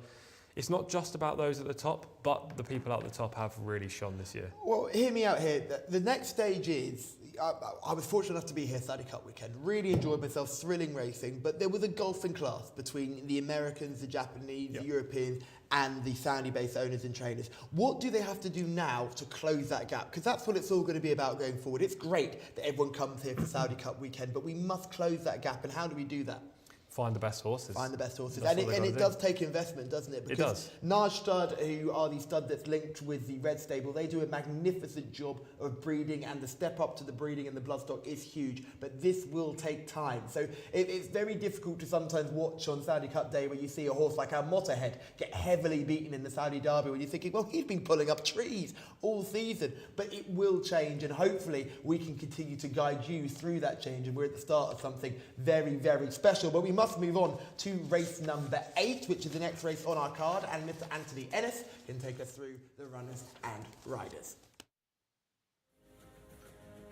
it's not just about those at the top, but the people at the top have really shone this year. Well, hear me out here. The next stage is I was fortunate enough to be here Saudi Cup weekend. Really enjoyed myself, thrilling racing, but there was a golfing class between the Americans, the Japanese, the Europeans, and the Saudi-based owners and trainers. What do they have to do now to close that gap? Because that's what it's all going to be about going forward. It's great that everyone comes here for Saudi Cup weekend, but we must close that gap. And how do we do that? Find the best horses. Find the best horses. That's And it does take investment, doesn't it? Because it does. Naj Stud, who are the stud that's linked with the Red Stable, they do a magnificent job of breeding, and the step up to the breeding and the bloodstock is huge. But this will take time. So it's very difficult to sometimes watch on Saudi Cup Day where you see a horse like our Motterhead get heavily beaten in the Saudi Derby, when you're thinking, well, he's been pulling up trees all season. But it will change, and hopefully we can continue to guide you through that change, and we're at the start of something very, very special. But we must move on to race number 8, which is the next race on our card, and Mr. Anthony Ennis can take us through the runners and riders.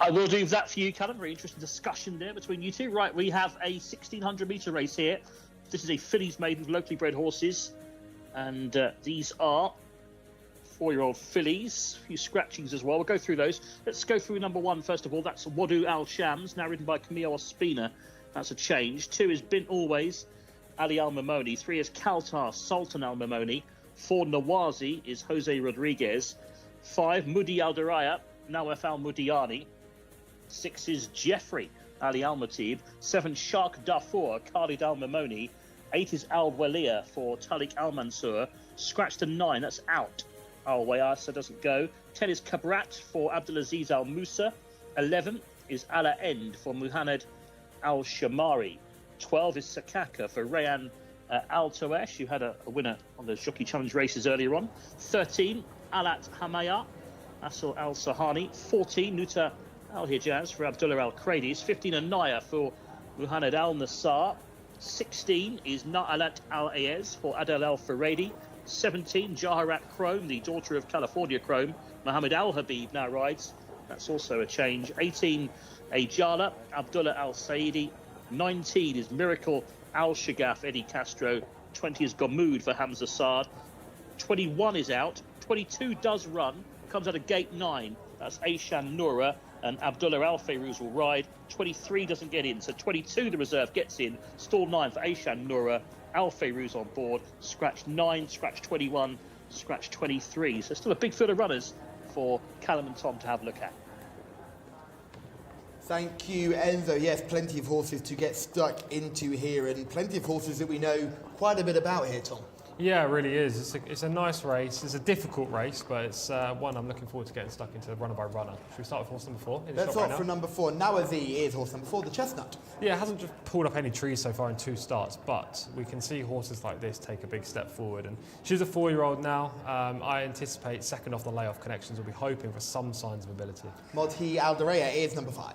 I will do that for you, Callum. Very interesting discussion there between you two. Right, we have a 1600 metre race here. This is a fillies made with locally bred horses, and these are 4-year-old fillies. A few scratchings as well. We'll go through those. Let's go through number 1 first of all. That's Wadu Al Shams, now ridden by Camille Ospina. That's a change. 2 is Bint Always, Ali Al Mamoni. 3 is Kaltar, Sultan Al Mamoni. 4, Nawazi is Jose Rodriguez. 5, Mudi Al Daraya, Nawaf Al Mudiani. 6 is Jeffrey, Ali Al Matib. 7, Shark Darfur, Khalid Al Mamoni. 8 is Al Walia for Talik Al Mansour. Scratch to 9, that's out. Al Wayasa doesn't go. 10 is Kabrat for Abdulaziz Al Musa. 11 is Ala End for Muhammad Al Shamari. 12 is Sakaka for Rayan Al Toesh, who had a winner on the Jockey Challenge races earlier on. 13, Alat Hamaya, Asl Al Sahani. 14, Nuta Al Hijaz for Abdullah Al Kradis. 15, Anaya for Muhammad Al Nassar. 16 is Na'alat Al Ayez for Adel Al Faradi. 17, Jaharat Chrome, the daughter of California Chrome. Muhammad Al Habib now rides. That's also a change. 18, Ajala, Abdullah Al Saidi. 19 is Miracle Al Shagaf, Eddie Castro. 20 is Gomood for Hamza Saad. 21 is out. 22 does run, comes out of gate 9. That's Aishan Noura, and Abdullah Al Fairuz will ride. 23 doesn't get in, so 22 the reserve gets in. Stall 9 for Aishan Noura. Al Fairuz on board. Scratch 9, scratch 21, scratch 23. So still a big field of runners for Callum and Tom to have a look at. Thank you, Enzo. Yes, plenty of horses to get stuck into here, and plenty of horses that we know quite a bit about here, Tom. Yeah, it really is. It's a nice race. It's a difficult race, but it's one I'm looking forward to getting stuck into, runner by runner. Should we start with horse number 4? Let's opt for number 4. Nawazi is horse number 4, the Chestnut. Yeah, it hasn't just pulled up any trees so far in 2 starts, but we can see horses like this take a big step forward. And she's a 4-year-old now. I anticipate second off the layoff connections will be hoping for some signs of ability. Modhi Aldareya is number 5.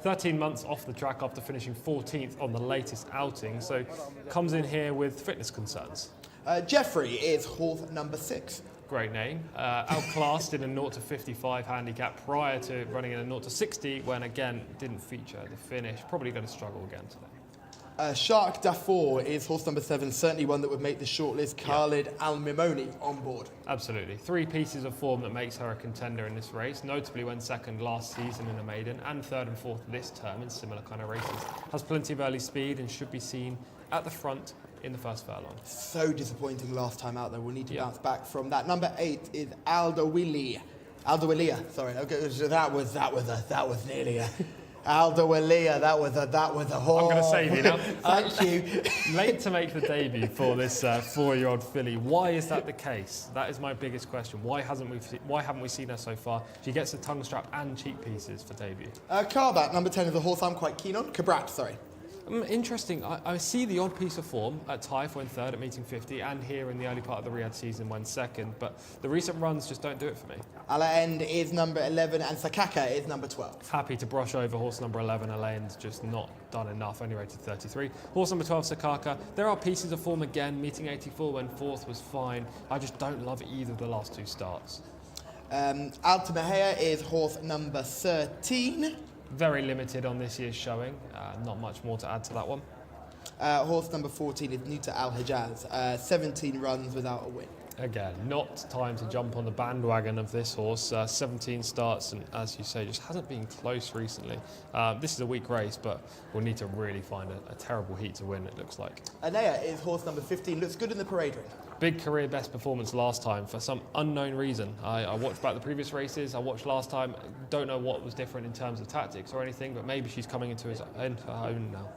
13 months off the track after finishing 14th on the latest outing, so comes in here with fitness concerns. Jeffrey is horse number 6. Great name. Outclassed in a 0 to 55 handicap prior to running in a 0 to 60 when again didn't feature the finish. Probably going to struggle again today. Shark Darfur is horse number 7, certainly one that would make the shortlist. Khalid Al Mimoni on board. Absolutely. 3 pieces of form that makes her a contender in this race, notably when second last season in a maiden and 3rd and 4th this term in similar kind of races. Has plenty of early speed and should be seen at the front in the first furlong. So disappointing last time out though. We'll need to bounce back from that. Number 8 is Aldawilia, sorry. Okay, that was nearly a Aldawilia, that was a horse. I'm going to save you now. Thank you. Late to make the debut for this 4-year-old filly. Why is that the case? That is my biggest question. Why haven't we seen her so far? She gets the tongue strap and cheek pieces for debut. Karbat, number 10 is a horse I'm quite keen on. Kabrat, sorry. Interesting. I see the odd piece of form at Taif when 3rd at meeting 50 and here in the early part of the Riyadh season when 2nd, but the recent runs just don't do it for me. Ala End is number 11 and Sakaka is number 12. Happy to brush over horse number 11. Ala End's just not done enough, only rated 33. Horse number 12, Sakaka. There are pieces of form again, meeting 84 when 4th was fine. I just don't love either of the last 2 starts. Altamahea is horse number 13. Very limited on this year's showing. Not much more to add to that one. Horse number 14 is Nuta Al Hijaz. 17 runs without a win. Again, not time to jump on the bandwagon of this horse. 17 starts, and as you say, just hasn't been close recently. This is a weak race, but we'll need to really find a terrible heat to win, it looks like. Anea is horse number 15, looks good in the parade ring. Big career best performance last time for some unknown reason. I watched back the previous races, I watched last time, don't know what was different in terms of tactics or anything, but maybe she's coming into her own now.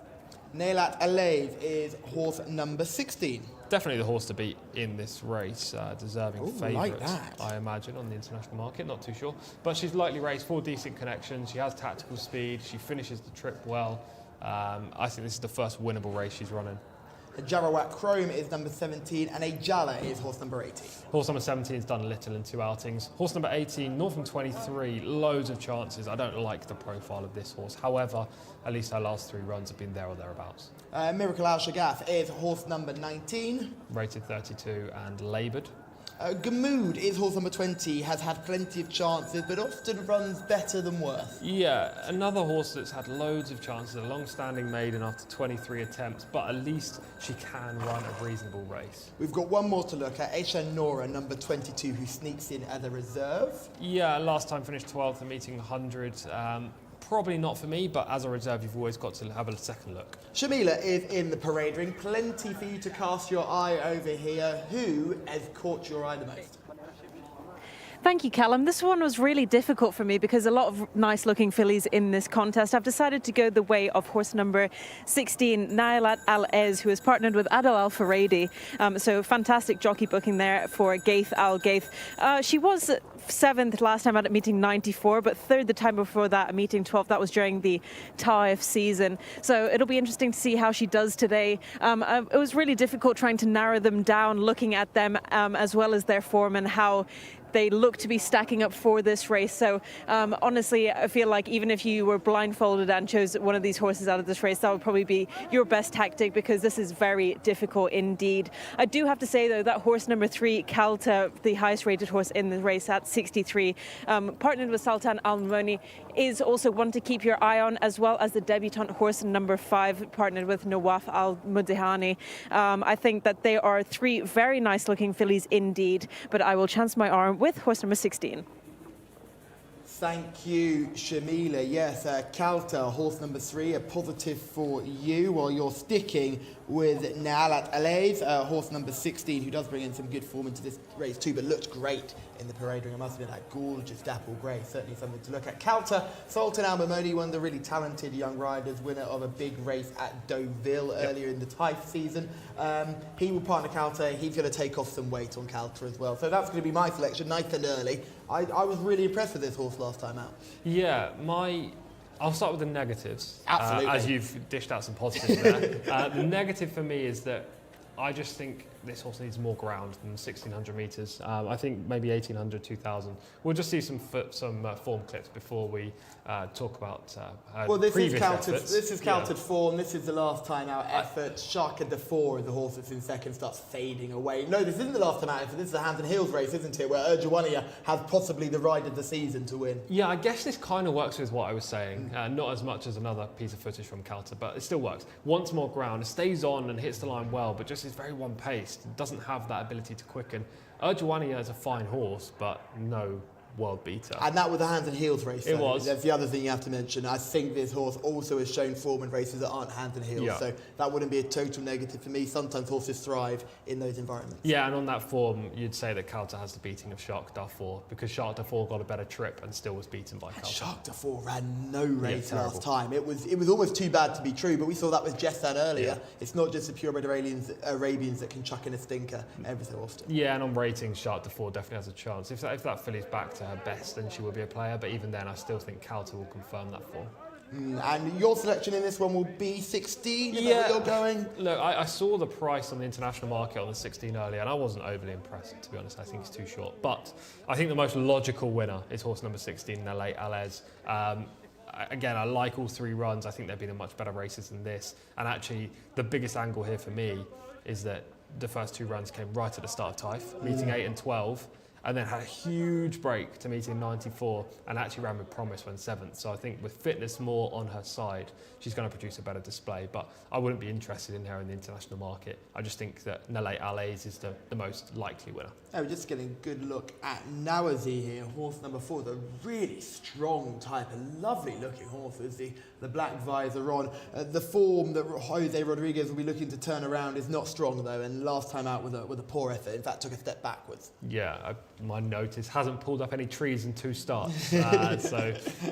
Nailat Alave is horse number 16. Definitely the horse to beat in this race, deserving favourite, like that. I imagine, on the international market, not too sure. But she's lightly raced, 4 decent connections, she has tactical speed, she finishes the trip well. I think this is the first winnable race she's running. Jarawat Chrome is number 17, and Ajala is horse number 18. Horse number 17 has done little in 2 outings. Horse number 18, Northern 23, loads of chances. I don't like the profile of this horse. However, at least her last 3 runs have been there or thereabouts. Miracle Al Shagath is horse number 19. Rated 32 and laboured. Gamood is horse number 20, has had plenty of chances, but often runs better than worth. Yeah, another horse that's had loads of chances, a long-standing maiden after 23 attempts, but at least she can run a reasonable race. We've got one more to look at, Aisha Nora, number 22, who sneaks in as a reserve. Yeah, last time finished 12th and meeting 100. Probably not for me, but as a reserve, you've always got to have a second look. Shamila is in the parade ring. Plenty for you to cast your eye over here. Who has caught your eye the most? Thank you, Callum. This one was really difficult for me because a lot of nice-looking fillies in this contest. I've decided to go the way of horse number 16, Nailat Al-Ez, who is partnered with Adel Al-Faradi. So fantastic jockey booking there for Gaith Al-Gaith. She was 7th last time out at meeting 94, but 3rd the time before that at meeting 12. That was during the Taif season. So it'll be interesting to see how she does today. It was really difficult trying to narrow them down, looking at them as well as their form and how they look to be stacking up for this race. So honestly, I feel like even if you were blindfolded and chose one of these horses out of this race, that would probably be your best tactic because this is very difficult indeed. I do have to say though, that horse number 3, Kalta, the highest rated horse in the race at 63, partnered with Sultan Al-Moni, is also one to keep your eye on, as well as the debutant horse number 5, partnered with Nawaf Al-Mudihani. I think that they are 3 very nice looking fillies indeed, but I will chance my arm with horse number 16. Thank you, Shamila. Yes, Kalta, horse number 3, a positive for you, while you're sticking with Nailat Alave, horse number 16, who does bring in some good form into this race too, but looked great in the parade ring. I must admit, that gorgeous dapple grey, certainly something to look at. Kalta, Sultan Al-Mamoni, one of the really talented young riders, winner of a big race at Deauville earlier in the Taif season. He will partner Kalta. He's going to take off some weight on Kalta as well. So that's going to be my selection, nice and early. I was really impressed with this horse last time out. Yeah, I'll start with the negatives. Absolutely. As you've dished out some positives there. The negative for me is that I just think this horse needs more ground than 1,600 metres. I think maybe 1,800, 2,000. We'll just see some form clips before we talk about well, this previous is counted. efforts. This is counted form. This is the last time out effort. Sharka Defour is the horse that's in second, starts fading away. No, this isn't the last time out effort. This is a hands and heels race, isn't it? Where Urjawania has possibly the ride of the season to win. Yeah, I guess this kind of works with what I was saying. Not as much as another piece of footage from Kalta, but it still works. Wants more ground, it stays on and hits the line well, but just is very one-paced. It doesn't have that ability to quicken. Urjawania is a fine horse, but no world beater. And that was a hands and heels race. It was. That's the other thing you have to mention. I think this horse also has shown form in races that aren't hands and heels. Yeah. So that wouldn't be a total negative for me. Sometimes horses thrive in those environments. Yeah, and on that form, you'd say that Kalta has the beating of Shark Darfour, because Shark Darfour got a better trip and still was beaten by Kalta. Shark Darfour ran no race terrible. last time. It was almost too bad to be true, but we saw that with Jcsa earlier. Yeah. It's not just the purebred Arabians that can chuck in a stinker every so often. Yeah, and on ratings, Shark Darfour definitely has a chance. If that filly's back to her best, then she will be a player, but even then I still think Kalta will confirm that form. And your selection in this one will be 16? Is that where you're going? Look, I saw the price on the international market on the 16 earlier, and I wasn't overly impressed, to be honest. I think it's too short. But I think the most logical winner is horse number 16, Nailat Al-Ez. Again, I like all 3 runs. I think they've been in much better races than this. And actually, the biggest angle here for me is that the first 2 runs came right at the start of Taif, meeting 8 and 12. and then had a huge break to meet in 94 and actually ran with promise when 7th. So I think with fitness more on her side, she's going to produce a better display, but I wouldn't be interested in her in the international market. I just think that Nalay Alays is the most likely winner. Oh, we're just getting a good look at Nawazi here, horse number 4, the really strong type, a lovely looking horse with the black visor on. The form that Jose Rodriguez will be looking to turn around is not strong though, and last time out with a poor effort, in fact took a step backwards. Yeah, my notice hasn't pulled up any trees in 2 starts, so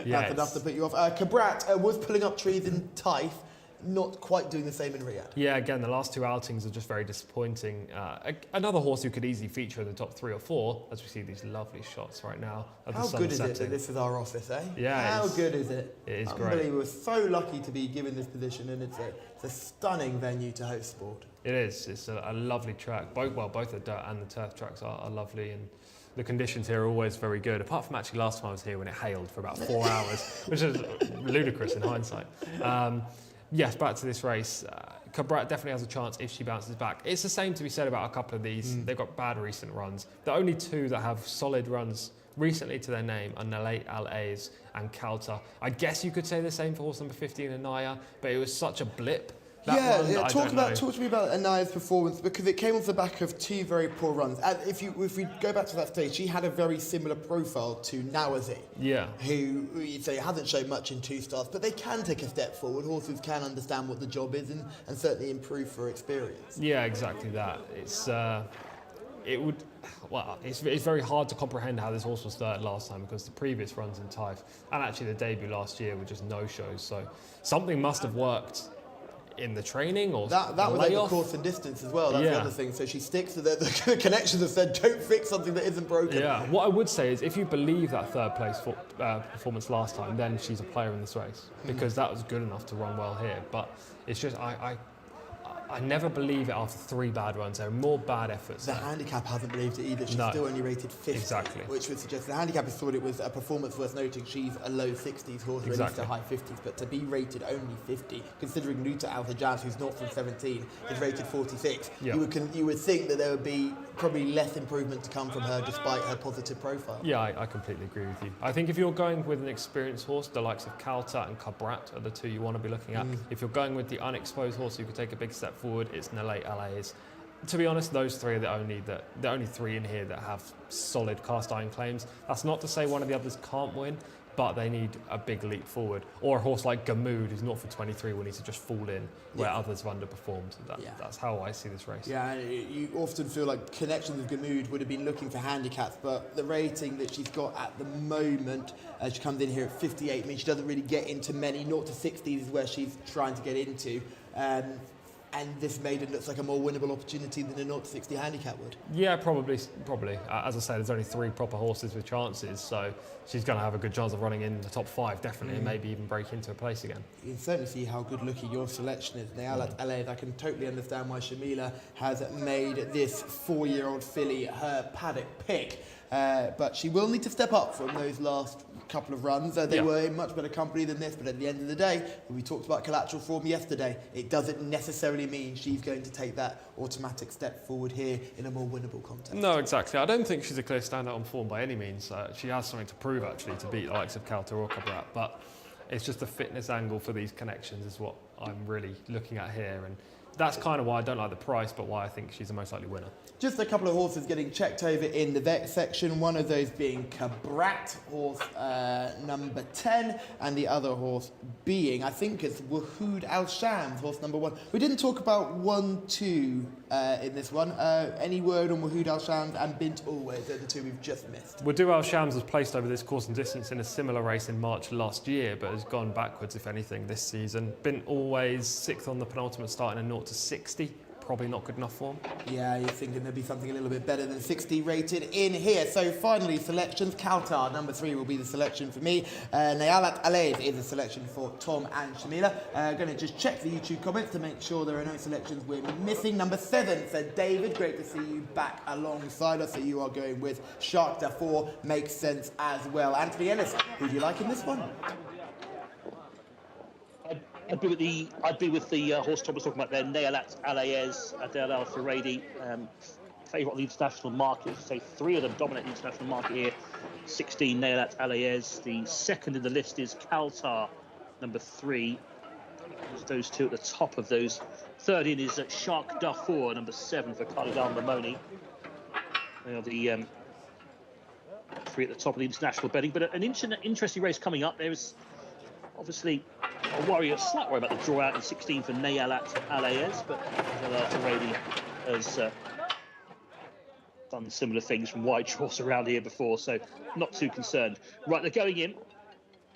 yeah. That's enough to put you off. Cabrat was pulling up trees in Taif, not quite doing the same in Riyadh. Yeah, again, the last 2 outings are just very disappointing. Another horse who could easily feature in the top 3 or 4, as we see these lovely shots right now of the sun How good setting. is it that this is our office, eh? Yeah. How good is it? It is great. Unbelievable. We're so lucky to be given this position, and it's a stunning venue to host sport. It is. It's a lovely track. Both the dirt and the turf tracks are lovely, and the conditions here are always very good, apart from actually last time I was here when it hailed for about 4 hours, which is ludicrous in hindsight. Yes, back to this race. Cabrat definitely has a chance if she bounces back. It's the same to be said about a couple of these. They've got bad recent runs. The only 2 that have solid runs recently to their name are Nalay Alays and Kalta. I guess you could say the same for horse number 15, Anaya, but it was such a blip. Talk to me about Anaya's performance, because it came off the back of 2 very poor runs. And if we go back to that stage, she had a very similar profile to Nawazi, who you say hasn't shown much in 2 starts, but they can take a step forward. Horses can understand what the job is and certainly improve for experience. Yeah, exactly that. It's very hard to comprehend how this horse was third last time, because the previous runs in Taif and actually the debut last year were just no-shows. So something must have worked in the training, or that was over course and distance as well. That's the other thing. So she sticks to the connections have said, don't fix something that isn't broken. Yeah, what I would say is if you believe that 3rd place performance last time, then she's a player in this race, because that was good enough to run well here. But it's just I never believe it after 3 bad runs. There are more bad efforts. The handicap hasn't believed it either. She's still only rated 50, which would suggest the handicap has thought it was a performance worth noting. She's a low 60s horse, or at least a high 50s, but to be rated only 50, considering Nuta Al-Hajjaz, who's not from 17, is rated 46, you would think that there would be probably less improvement to come from her despite her positive profile. Yeah, I completely agree with you. I think if you're going with an experienced horse, the likes of Kalta and Cabrat are the 2 you want to be looking at. If you're going with the unexposed horse who could take a big step forward, it's Nalay Alays. To be honest, those 3 are the only 3 in here that have solid cast iron claims. That's not to say one of the others can't win, but they need a big leap forward. Or a horse like Gamood, who's not for 23, will need to just fall in where others have underperformed. That's how I see this race. Yeah, you often feel like Connections with Gamood would have been looking for handicaps, but the rating that she's got at the moment, she comes in here at 58, means she doesn't really get into many. 0 to 60s is where she's trying to get into. And this maiden looks like a more winnable opportunity than a 0 to 60 handicap would. Yeah, probably. As I say, there's only 3 proper horses with chances, so she's going to have a good chance of running in the top 5, definitely, and maybe even break into a place again. You can certainly see how good looking your selection is. Nayalat Alayd, I can totally understand why Shamila has made this 4-year-old filly her paddock pick. But she will need to step up from those last couple of runs. They were in much better company than this, but at the end of the day, we talked about collateral form yesterday, it doesn't necessarily mean she's going to take that automatic step forward here in a more winnable contest. No, exactly. I don't think she's a clear standout on form by any means. She has something to prove, actually, to beat the likes of Kalta or Cabrat, but it's just the fitness angle for these connections is what I'm really looking at here, and that's kind of why I don't like the price, but why I think she's the most likely winner. Just a couple of horses getting checked over in the vet section, one of those being Cabrat, horse number 10, and the other horse being, I think it's Wahood Al Shams, horse number 1. We didn't talk about 1-2 in this one. Any word on Wahood Al Shams and Bint Always? They're the 2 we've just missed. Wahood Al Shams was placed over this course and distance in a similar race in March last year, but has gone backwards, if anything, this season. Bint Always 6th on the penultimate start in a 0 to 60. Probably not good enough form. Yeah, you're thinking there'd be something a little bit better than 60 rated in here. So finally, selections. Kaltar, number 3, will be the selection for me. Nayalat Alayd is a selection for Tom and Shamila. Going to just check the YouTube comments to make sure there are no selections we're missing. Number 7, said David. Great to see you back alongside us. So you are going with Shark Dafour. Makes sense as well. Anthony Ellis, who do you like in this one? I'd be with the horse Tom was talking about there, Nayalat Alaez, Adel Al Faradi. favourite on the international market. As I say, 3 of them dominate the international market here. 16, Nayalat Alaez. The second in the list is Kaltar, number 3. Those 2 at the top of those. Third in is Shark Darfour, number 7 for Khalid Al Mamoni. They are the 3 at the top of the international betting. But an interesting race coming up. There's obviously a slight worry about the draw out in 16 for Nayalat Alaez, but already has done similar things from wide draws around here before, so not too concerned. Right, they're going in.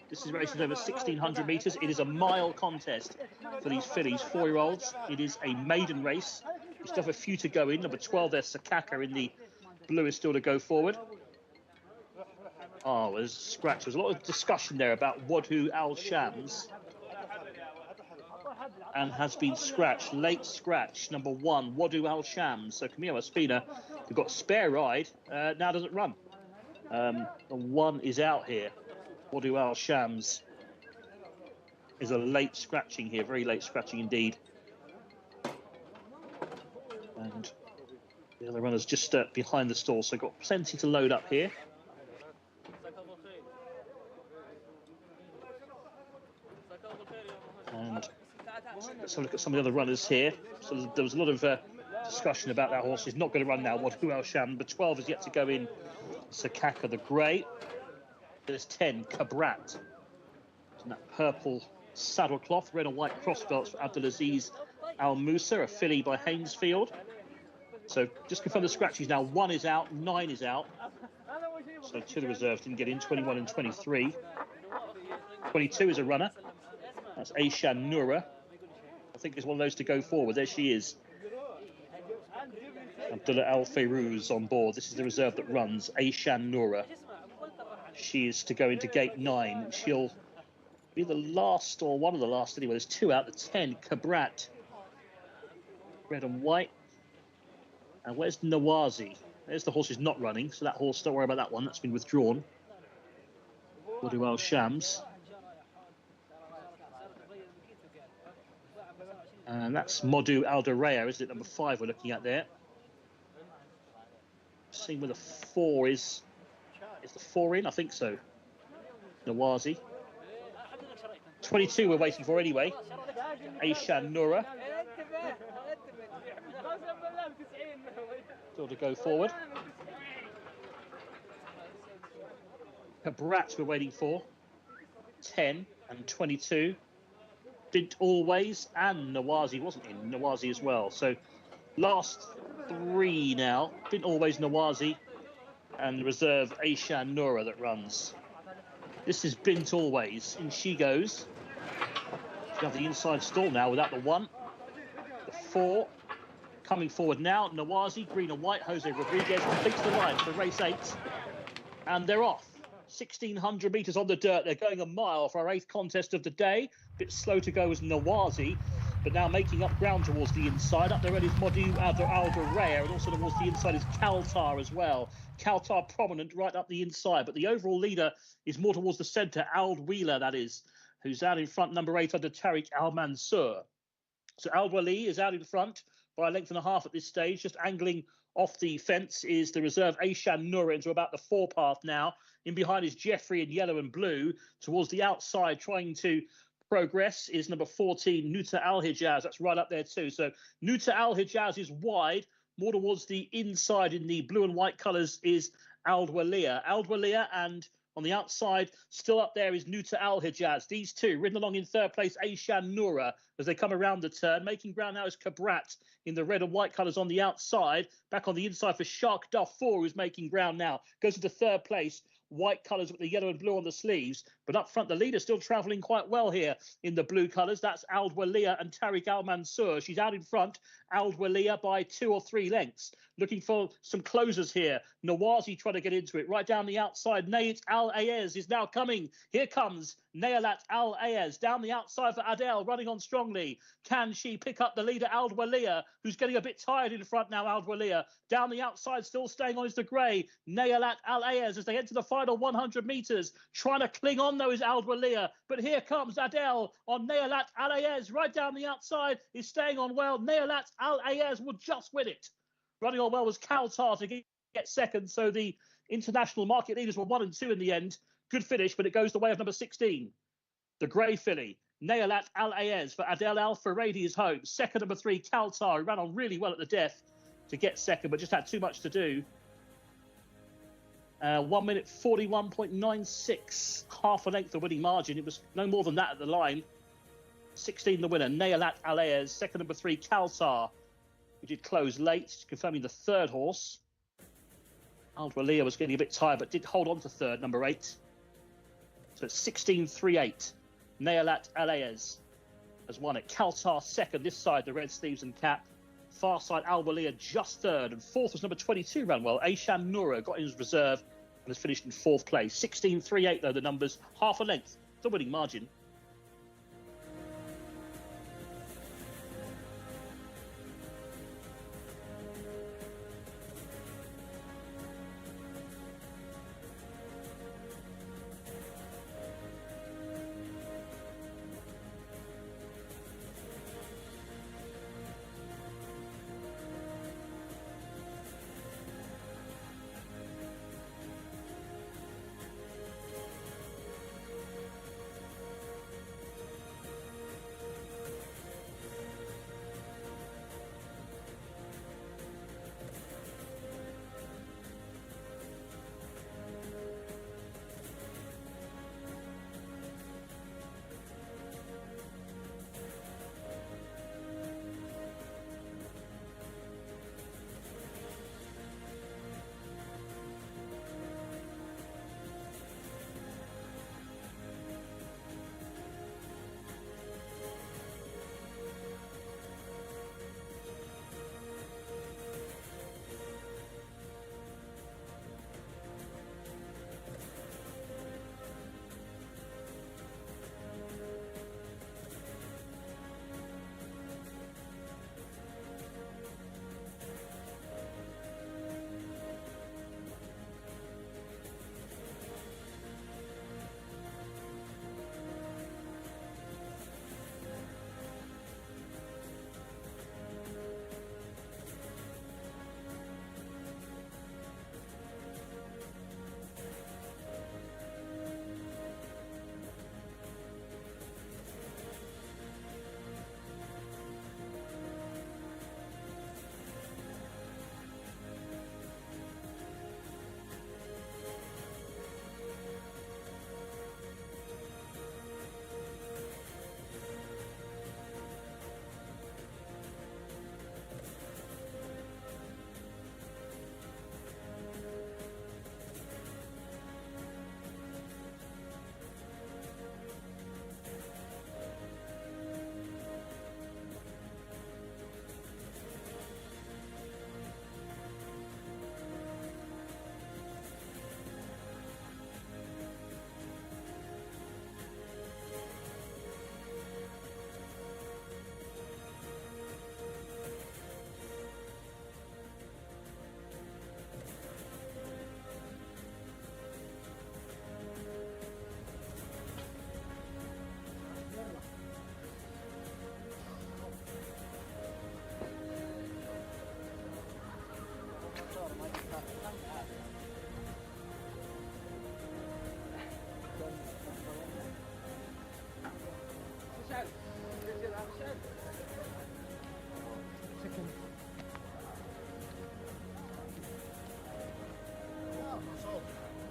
This is racing over 1,600 metres. It is a mile contest for these fillies, 4-year-olds. It is a maiden race. We still have a few to go in. Number 12 there, Sakaka in the blue is still to go forward. Oh, there's a scratch. There's a lot of discussion there about Wadhu Al Shams. And has been scratched. Late scratch, number 1, Wadhu Al Shams. So Camilo Espina, who got spare ride, now doesn't run. The 1 is out here. Wadhu Al Shams is a late scratching here, very late scratching indeed. And the other runner's just behind the stall, so got plenty to load up here. And let's have a look at some of the other runners here. So there was a lot of discussion about that horse. He's not going to run now. Wadhu Al Shams, but 12 is yet to go in. Sakaka the grey. There's 10, Kabrat. And that purple saddlecloth, red and white cross belts for Abdulaziz Al Musa, a filly by Hainesfield. So just confirm the scratches now. 1 is out, 9 is out. So 2 of the reserves didn't get in, 21 and 23. 22 is a runner. That's Aishan Noura. I think there's one of those to go forward. There she is. Abdullah Al Fayrouz on board. This is the reserve that runs, Aishan Noura. She is to go into gate 9. She'll be the last, or one of the last anyway. There's 2 out. The 10, Kabrat. Red and white. And where's Nawazi? There's the horse who's not running. So that horse, don't worry about that one. That's been withdrawn. Wadhu Al Shams. And that's Modu Alderea, isn't it? Number 5 we're looking at there. Seeing where the 4 is. Is the 4 in? I think so. Nawazi. 22 we're waiting for anyway. Aishan Noura. Still to go forward. Kabrat we're waiting for. 10 and 22. Didn't always, and Nawazi wasn't in. Nawazi as well. So last 3 now. Didn't always, Nawazi. And the reserve Aishan Noura that runs. This is Bint Always. In she goes. She have the inside stall now without the 1. The 4 coming forward now. Nawazi, green and white. Jose Rodriguez completes the line for race 8. And they're off. 1,600 metres on the dirt. They're going a mile for our 8th contest of the day. Bit slow to go as Nawazi, but now making up ground towards the inside. Up there is Modu Alderea, and also towards the inside is Kaltar as well. Kaltar prominent right up the inside, but the overall leader is more towards the centre, Ald Wheeler, that is, who's out in front, number 8 under Tariq Al Mansour. So Al Wali is out in front by a length and a half at this stage, just angling off the fence is the reserve Aishan Noura into about the 4 path now. In behind is Jeffrey in yellow and blue. Towards the outside, trying to progress, is number 14, Nuta Al Hijaz. That's right up there too. So Nuta Al Hijaz is wide. More towards the inside in the blue and white colours is Ald Walia. Ald Walia, and on the outside, still up there is Nuta Al Hijaz. These 2 ridden along in 3rd place, Aishan Noura, as they come around the turn. Making ground now is Kabrat in the red and white colours on the outside. Back on the inside for Shark Darfour, who's making ground now. Goes into 3rd place. White colours with the yellow and blue on the sleeves. But up front, the leader still travelling quite well here in the blue colours. That's Ald Walia and Tariq Al Mansour. She's out in front, Ald Walia, by 2 or 3 lengths. Looking for some closers here. Nawazi trying to get into it. Right down the outside, Nayat Al Ayez is now coming. Here comes Nayalat Al Ayez down the outside for Adel, running on strongly. Can she pick up the leader, Ald Walia, who's getting a bit tired in front now, Ald Walia. Down the outside, still staying on is the grey, Nayalat Al Ayez, as they enter the final 100 metres. Trying to cling on, though, is Ald Walia. But here comes Adel on Nayalat Al Ayez. Right down the outside is staying on well. Nayalat Al Ayez will just win it. Running on well was Kaltar to get second. So the international market leaders were 1 and 2 in the end. Good finish, but it goes the way of number 16. The grey filly, Nayalat Al-Ayez for Adel Al-Faradi is home. Second, number 3, Kaltar, who ran on really well at the death to get second, but just had too much to do. 1 minute 41.96, half a length the winning margin. It was no more than that at the line. 16 the winner, Nayalat Al-Ayez. Second, number 3, Kaltar, who did close late, confirming the third horse. Al-Waliya was getting a bit tired, but did hold on to third, number 8. So it's 16.38. Nayalat Al-Ayez has won it. Kaltar second this side, the red sleeves and cap. Far side, Al-Waliya just third. And fourth was number 22, ran well. Aisham Noura got in his reserve and has finished in fourth place. 16.38 though, the numbers. Half a length, the winning margin.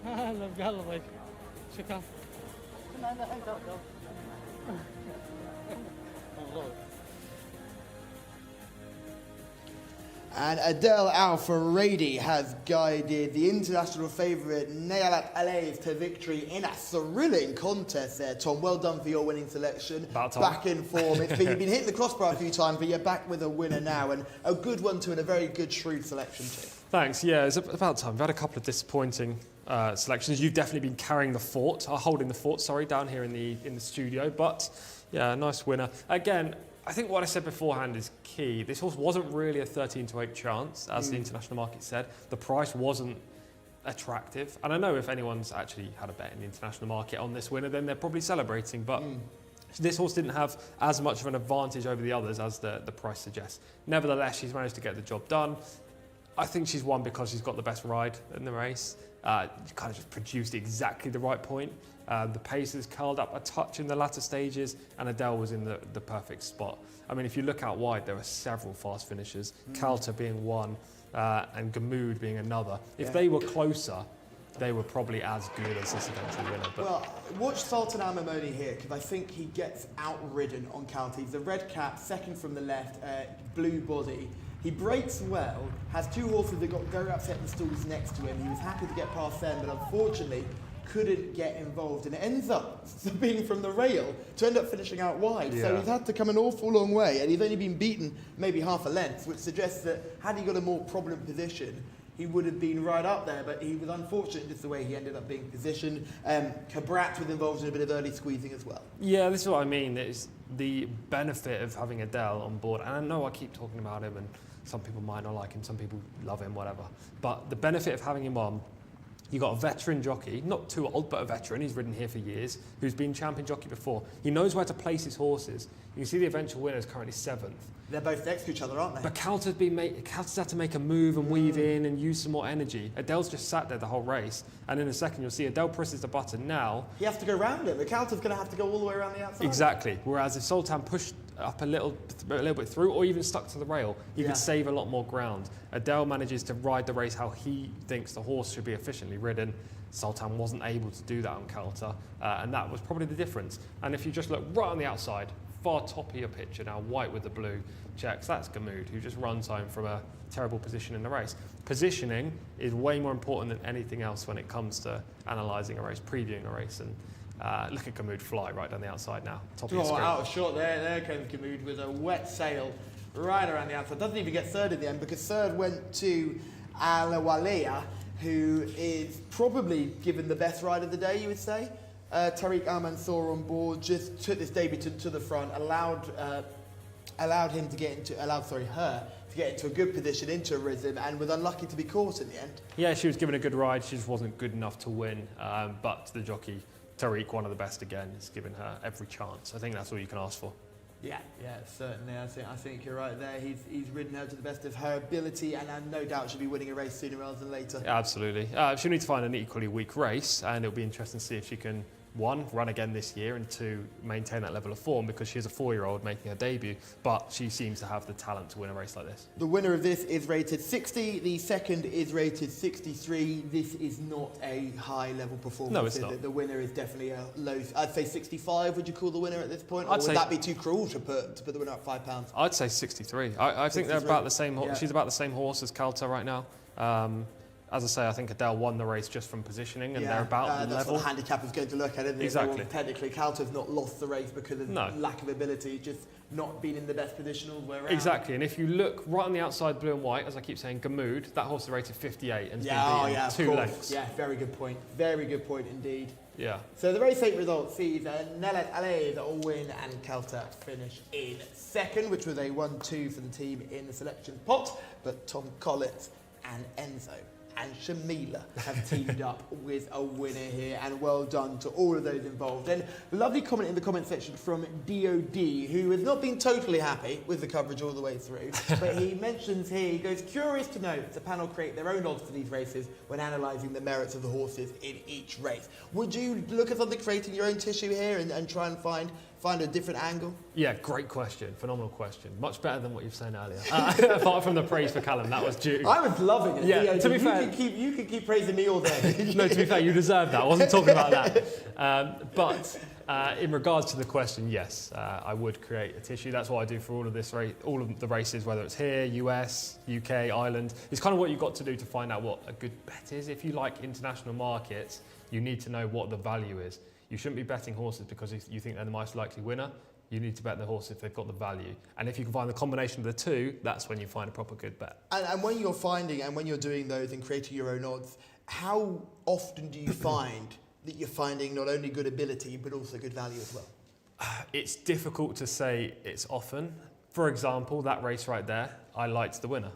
هلا بقلبك شكرا And Adel Al-Faradi has guided the international favourite Nayalat Al-Ayez to victory in a thrilling contest there, Tom. Well done for your winning selection. About time. Back in form. You've been hitting the crossbar a few times, but you're back with a winner now, and a good one too, and a very good, shrewd selection too. Thanks. Yeah, it's about time. We've had a couple of disappointing selections. You've definitely been carrying the fort, holding the fort, sorry, down here in the studio. But yeah, nice winner. Again, I think what I said beforehand is key. This horse wasn't really a 13-8 chance, as the international market said. The price wasn't attractive. And I know if anyone's actually had a bet in the international market on this winner, then they're probably celebrating. But this horse didn't have as much of an advantage over the others as the price suggests. Nevertheless, she's managed to get the job done. I think she's won because she's got the best ride in the race. Kind of just produced exactly the right point. The pace has curled up a touch in the latter stages, and Adele was in the perfect spot. I mean, if you look out wide, there are several fast finishers, Calter being one, and Gamoud being another. If they were closer, they were probably as good as this eventual winner. But well, watch Sultan Al Mamoni here, because I think he gets outridden on Calter. He's the red cap, second from the left, blue body. He breaks well, has two horses that got very upset in the stalls next to him. He was happy to get past them, but unfortunately couldn't get involved, and it ends up being from the rail to end up finishing out wide. So he's had to come an awful long way, and he's only been beaten maybe half a length, which suggests that had he got a more prominent position, he would have been right up there, but he was unfortunate just the way he ended up being positioned. Cabrat was involved in a bit of early squeezing as well. yeah, this is what I mean. It's the benefit of having Adele on board, and I know I keep talking about him, and some people might not like him, some people love him, whatever. But the benefit of having him on, you got a veteran jockey, not too old, but a veteran. He's ridden here for years, who's been champion jockey before. He knows where to place his horses. You can see the eventual winner is currently 7th. They're both next to each other, aren't they? But Calter's had to make a move and weave in and use some more energy. Adele's just sat there the whole race, and in a second you'll see Adele presses the button now. He has to go round him. The Calter's going to have to go all the way around the outside. Exactly. Whereas if Sultan pushed up a little bit through, or even stuck to the rail, he could save a lot more ground. Adele manages to ride the race how he thinks the horse should be efficiently ridden. Sultan wasn't able to do that on Calter, and that was probably the difference. And if you just look right on the outside, far top of your picture now, white with the blue checks, that's Gamoud, who just runs home from a terrible position in the race. Positioning is way more important than anything else when it comes to analysing a race, previewing a race. And look at Gamoud fly right down the outside now, top of your screen. Out of shot there comes Gamoud with a wet sail right around the outside. Doesn't even get third in the end, because third went to Al-Waliya, who is probably given the best ride of the day, you would say. Tariq Al-Mansour on board, just took this debutant to the front, allowed her to get into a good position, into a rhythm, and was unlucky to be caught in the end. Yeah, she was given a good ride, she just wasn't good enough to win, but the jockey, Tariq, one of the best again, has given her every chance. I think that's all you can ask for. Yeah, certainly. I think you're right there. He's ridden her to the best of her ability, and no doubt she'll be winning a race sooner rather than later. Yeah, absolutely. She'll need to find an equally weak race, and it'll be interesting to see if she can, 1, run again this year, and 2, maintain that level of form, because she's a 4-year-old making her debut, but she seems to have the talent to win a race like this. The winner of this is rated 60, the second is rated 63. This is not a high-level performance. No, it's not. The winner is definitely a low, I'd say 65, would you call the winner at this point? Or I'd would say that be too cruel to put the winner up £5? I'd say 63. I think they're about the same. She's about the same horse as Calter right now. As I say, I think Adele won the race just from positioning, and they're about the that's level. what the handicap is going to look at, isn't it? Exactly. Well, technically, Calter's not lost the race because of lack of ability, just not been in the best position all the way around. Exactly, and if you look right on the outside, blue and white, as I keep saying, Gamoud, that horse is rated 58 and has been beaten 2 lengths. Yeah, very good point. Very good point indeed. Yeah. So the race 8 result sees Nelet Ale win and Calter finish in second, which was a 1-2 for the team in the selection pot. But Tom Collins and Enzo and Shamila have teamed up with a winner here, and well done to all of those involved. And lovely comment in the comment section from DOD, who has not been totally happy with the coverage all the way through, but he mentions here, he goes, curious to note the panel create their own odds for these races when analysing the merits of the horses in each race. Would you look at something, creating your own tissue here and try and find a different angle? Yeah, great question. Phenomenal question. Much better than what you've said earlier. Apart from the praise for Callum, that was due. I was loving it. Yeah, to be fair, you can keep praising me all day. No, to be fair, you deserve that. I wasn't talking about that. But in regards to the question, yes, I would create a tissue. That's what I do for all of the races, whether it's here, US, UK, Ireland. It's kind of what you've got to do to find out what a good bet is. If you like international markets, you need to know what the value is. You shouldn't be betting horses because you think they're the most likely winner. You need to bet the horse if they've got the value. And if you can find the combination of the two, that's when you find a proper good bet. And when you're finding, and when you're doing those and creating your own odds, how often do you find that you're finding not only good ability, but also good value as well? It's difficult to say it's often. For example, that race right there, I liked the winner.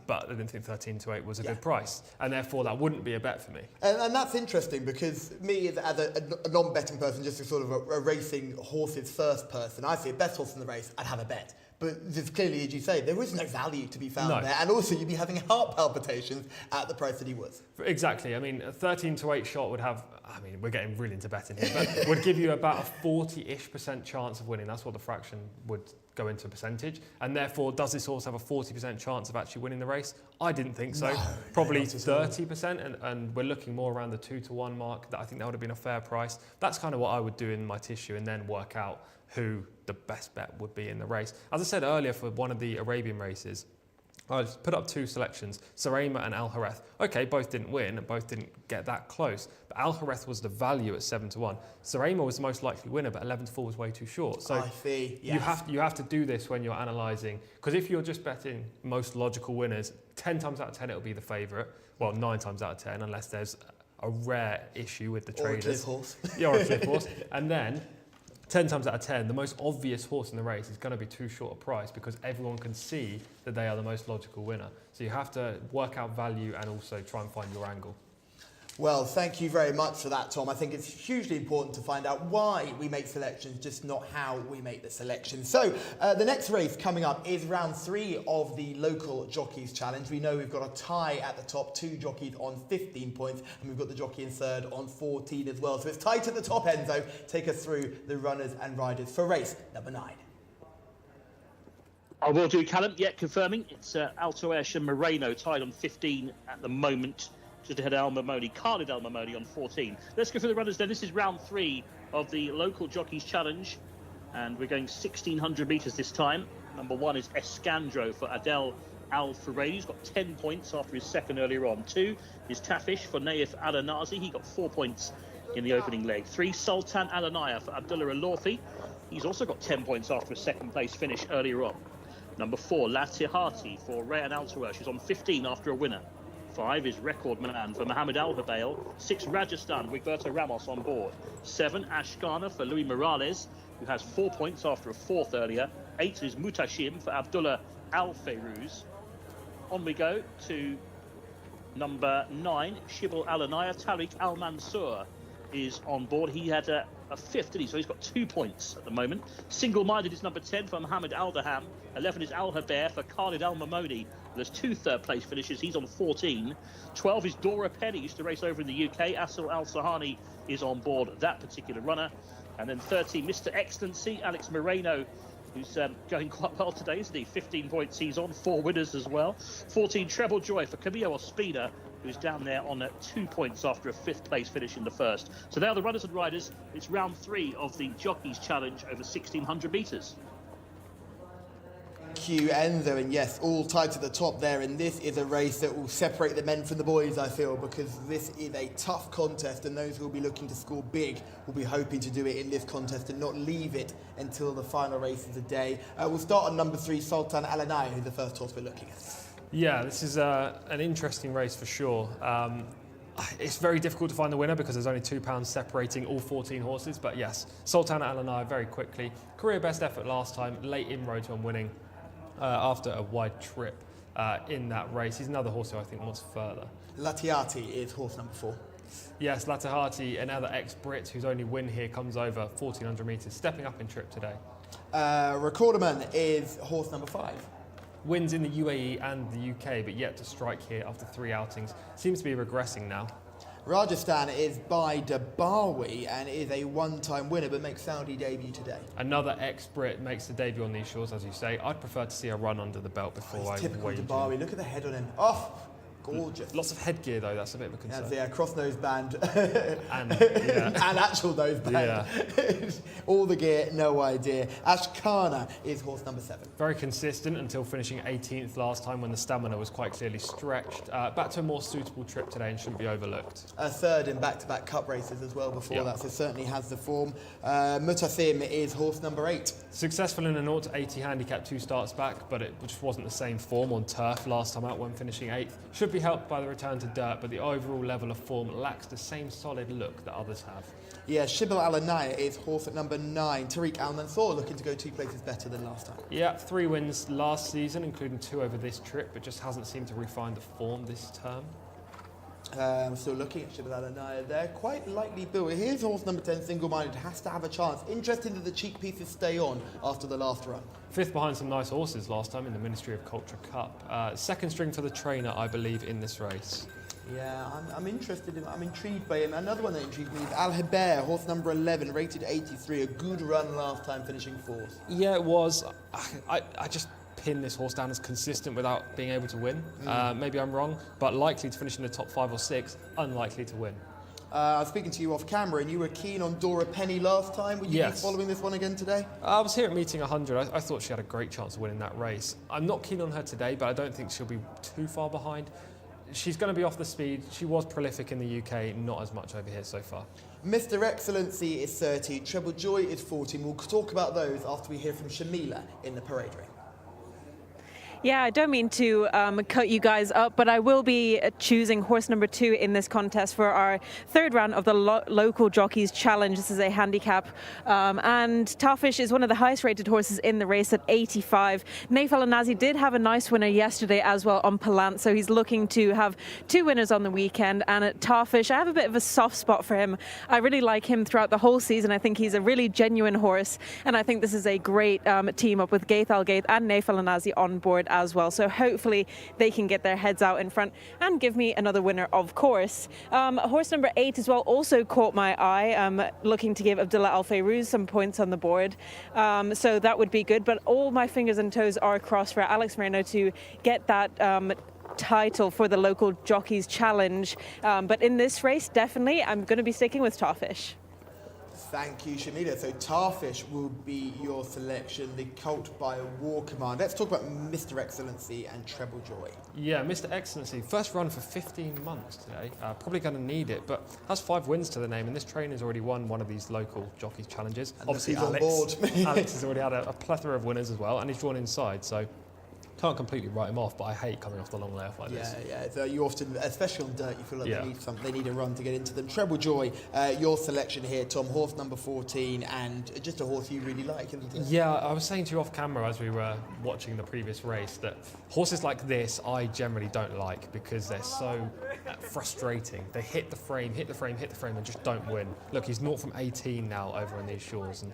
But I didn't think 13-8 was a good price, and therefore that wouldn't be a bet for me. And that's interesting, because me as a non-betting person, just a sort of a racing horses first person, I see a best horse in the race, I'd have a bet. But just clearly, as you say, there was no value to be found No. there. And also, you'd be having heart palpitations at the price that he was. Exactly. I mean, a 13-8 shot would have, I mean, we're getting really into betting here, but would give you about a 40-ish% chance of winning. That's what the fraction would go into percentage. And therefore, does this horse have a 40% chance of actually winning the race? I didn't think so. Probably 30%, and we're looking more around the 2-1 mark. I think that would have been a fair price. That's kind of what I would do in my tissue, and then work out who the best bet would be in the race. As I said earlier, for one of the Arabian races, I put up 2 selections, Sarema and Al Hareth. Okay, both didn't win, and both didn't get that close, but Al Hareth was the value at 7-1. Sarema was the most likely winner, but 11-4 was way too short. So I see, yes. you have to do this when you're analysing, because if you're just betting most logical winners, 10 times out of 10 it'll be the favourite. Well, 9 times out of 10, unless there's a rare issue with the traders. Or a cliff horse. Yeah, or a cliff horse. And then 10 times out of 10, the most obvious horse in the race is going to be too short a price because everyone can see that they are the most logical winner. So you have to work out value and also try and find your angle. Well, thank you very much for that, Tom. I think it's hugely important to find out why we make selections, just not how we make the selections. So the next race coming up is round 3 of the local jockeys challenge. We know we've got a tie at the top, 2 jockeys on 15 points, and we've got the jockey in third on 14 as well. So it's tight at the top, Enzo. Take us through the runners and riders for race number 9. I will do, Callum. Yeah, confirming. It's Alto Ash and Moreno tied on 15 at the moment. Just ahead of Al Mamoni, Khalid Al Mamoni on 14. Let's go through the runners then. This is round 3 of the local jockeys challenge, and we're going 1,600 metres this time. Number 1 is Escandro for Adel Al Furedi. He's got 10 points after his second earlier on. 2 is Tafish for Naif Al Anazi. He got 4 points in the opening leg. 3, Sultan Al Anaya for Abdullah Al-Lorfi. He's also got 10 points after a second place finish earlier on. Number 4, Latihati for Rayan Al-Tawar. She's on 15 after a winner. 5 is Record Man for Mohammed Al-Habail. 6, Rajasthan, Wigberto Ramos on board. 7, Ashkana for Louis Morales, who has 4 points after a 4th earlier. 8 is Mutashim for Abdullah Al-Fairuz. On we go to number 9, Shibal Al-Anaya. Tariq Al-Mansour is on board. He had a 5th, didn't he? So he's got 2 points at the moment. Single-minded is number 10 for Mohammed Al-Daham. 11 is Al-Haber for Khalid Al-Mamoni. There's 2 third-place finishes. He's on 14. 12 is Dora Penny, used to race over in the UK. Asil Al-Sahani is on board that particular runner. And then 13, Mr. Excellency, Alex Moreno, who's going quite well today, isn't he? 15 points he's on, 4 winners as well. 14, Treble Joy for Camillo Ospina, who's down there on 2 points after a 5th place finish in the first. So they are the runners and riders. It's round 3 of the Jockeys Challenge over 1,600 metres. Q Enzo, and yes, all tied to the top there, and this is a race that will separate the men from the boys, I feel, because this is a tough contest, and those who will be looking to score big will be hoping to do it in this contest and not leave it until the final race of the day. We'll start on number 3, Sultan Al Anaya, who's the first horse we're looking at. Yeah, this is an interesting race for sure. It's very difficult to find the winner because there's only £2 separating all 14 horses, but yes, Sultan Al Anaya very quickly. Career best effort last time, late inroads on winning. After a wide trip in that race. He's another horse who I think wants further. Latiati is horse number 4. Yes, Latihati, another ex-Brit whose only win here comes over 1,400 metres, stepping up in trip today. Recorderman is horse number 5. Wins in the UAE and the UK, but yet to strike here after 3 outings. Seems to be regressing now. Rajasthan is by Dabawi and is a one-time winner, but makes Saudi debut today. Another ex-Brit makes the debut on these shores, as you say. I'd prefer to see a run under the belt before I typical wager. Dabawi. Look at the head on him. Oh, gorgeous. Lots of headgear though, that's a bit of a concern. Yeah, cross nose band and, yeah. and actual nose band. Yeah. All the gear, no idea. Ashkana is horse number 7. Very consistent until finishing 18th last time when the stamina was quite clearly stretched. Back to a more suitable trip today and shouldn't be overlooked. A third in back-to-back cup races as well before that, so certainly has the form. Mutasim is horse number 8. Successful in a 0 to 80 handicap 2 starts back, but it just wasn't the same form on turf last time out when finishing 8th. Should be helped by the return to dirt, but the overall level of form lacks the same solid look that others have. Yeah, Shibal Al Anaya is horse at number 9. Tariq Al Mansour looking to go 2 places better than last time. Yeah, 3 wins last season, including 2 over this trip, but just hasn't seemed to refine the form this term. Still looking at Shibalanaya there, quite lightly built. Here's horse number 10, Single Minded, has to have a chance. Interesting that the cheek pieces stay on after the last run. Fifth behind some nice horses last time in the Ministry of Culture Cup. Second string for the trainer, I believe, in this race. Yeah, I'm interested in, I'm intrigued by him. Another one that intrigued me is Al Heber, horse number 11, rated 83, a good run last time, finishing fourth. Yeah, it was. I just pin this horse down as consistent without being able to win. Maybe I'm wrong, but likely to finish in the top 5 or 6, unlikely to win. I was speaking to you off camera, and you were keen on Dora Penny last time. Would you be following this one again today? I was here at meeting 100. I thought she had a great chance of winning that race. I'm not keen on her today, but I don't think she'll be too far behind. She's going to be off the speed. She was prolific in the UK, not as much over here so far. Mr. Excellency is 30, Treble Joy is 14. We'll talk about those after we hear from Shamila in the parade ring. Yeah, I don't mean to cut you guys up, but I will be choosing horse number 2 in this contest for our third round of the Local Jockeys Challenge. This is a handicap, and Tarfish is one of the highest rated horses in the race at 85. Naifal Nazi did have a nice winner yesterday as well on Palant, so he's looking to have 2 winners on the weekend. And at Tarfish, I have a bit of a soft spot for him. I really like him throughout the whole season. I think he's a really genuine horse, and I think this is a great team up with Gaith Al Gaith and Naifal Nazi on board as well. So hopefully they can get their heads out in front and give me another winner, of course. Horse number 8 as well also caught my eye, looking to give Abdullah Al Fayrouz some points on the board. So that would be good. But all my fingers and toes are crossed for Alex Moreno to get that title for the Local Jockeys Challenge. But in this race, definitely, I'm going to be sticking with Tarfish. Thank you, Shamila. So Tarfish will be your selection, the colt by a War Command. Let's talk about Mr. Excellency and Treble Joy. Yeah, Mr. Excellency, first run for 15 months today. Probably going to need it, but has 5 wins to the name, and this trainer's already won one of these Local Jockeys Challenges. And obviously, he's on board. Alex has already had a plethora of winners as well, and he's drawn inside, so can't completely write him off, but I hate coming off the long layoff like this. Yeah. So you often, especially on dirt, you feel like they need a run to get into them. Treble Joy, your selection here, Tom, horse number 14, and just a horse you really like, isn't it? Yeah, I was saying to you off camera as we were watching the previous race that horses like this I generally don't like because they're so frustrating. They hit the frame, and just don't win. Look, he's 0 from 18 now over on these shores, and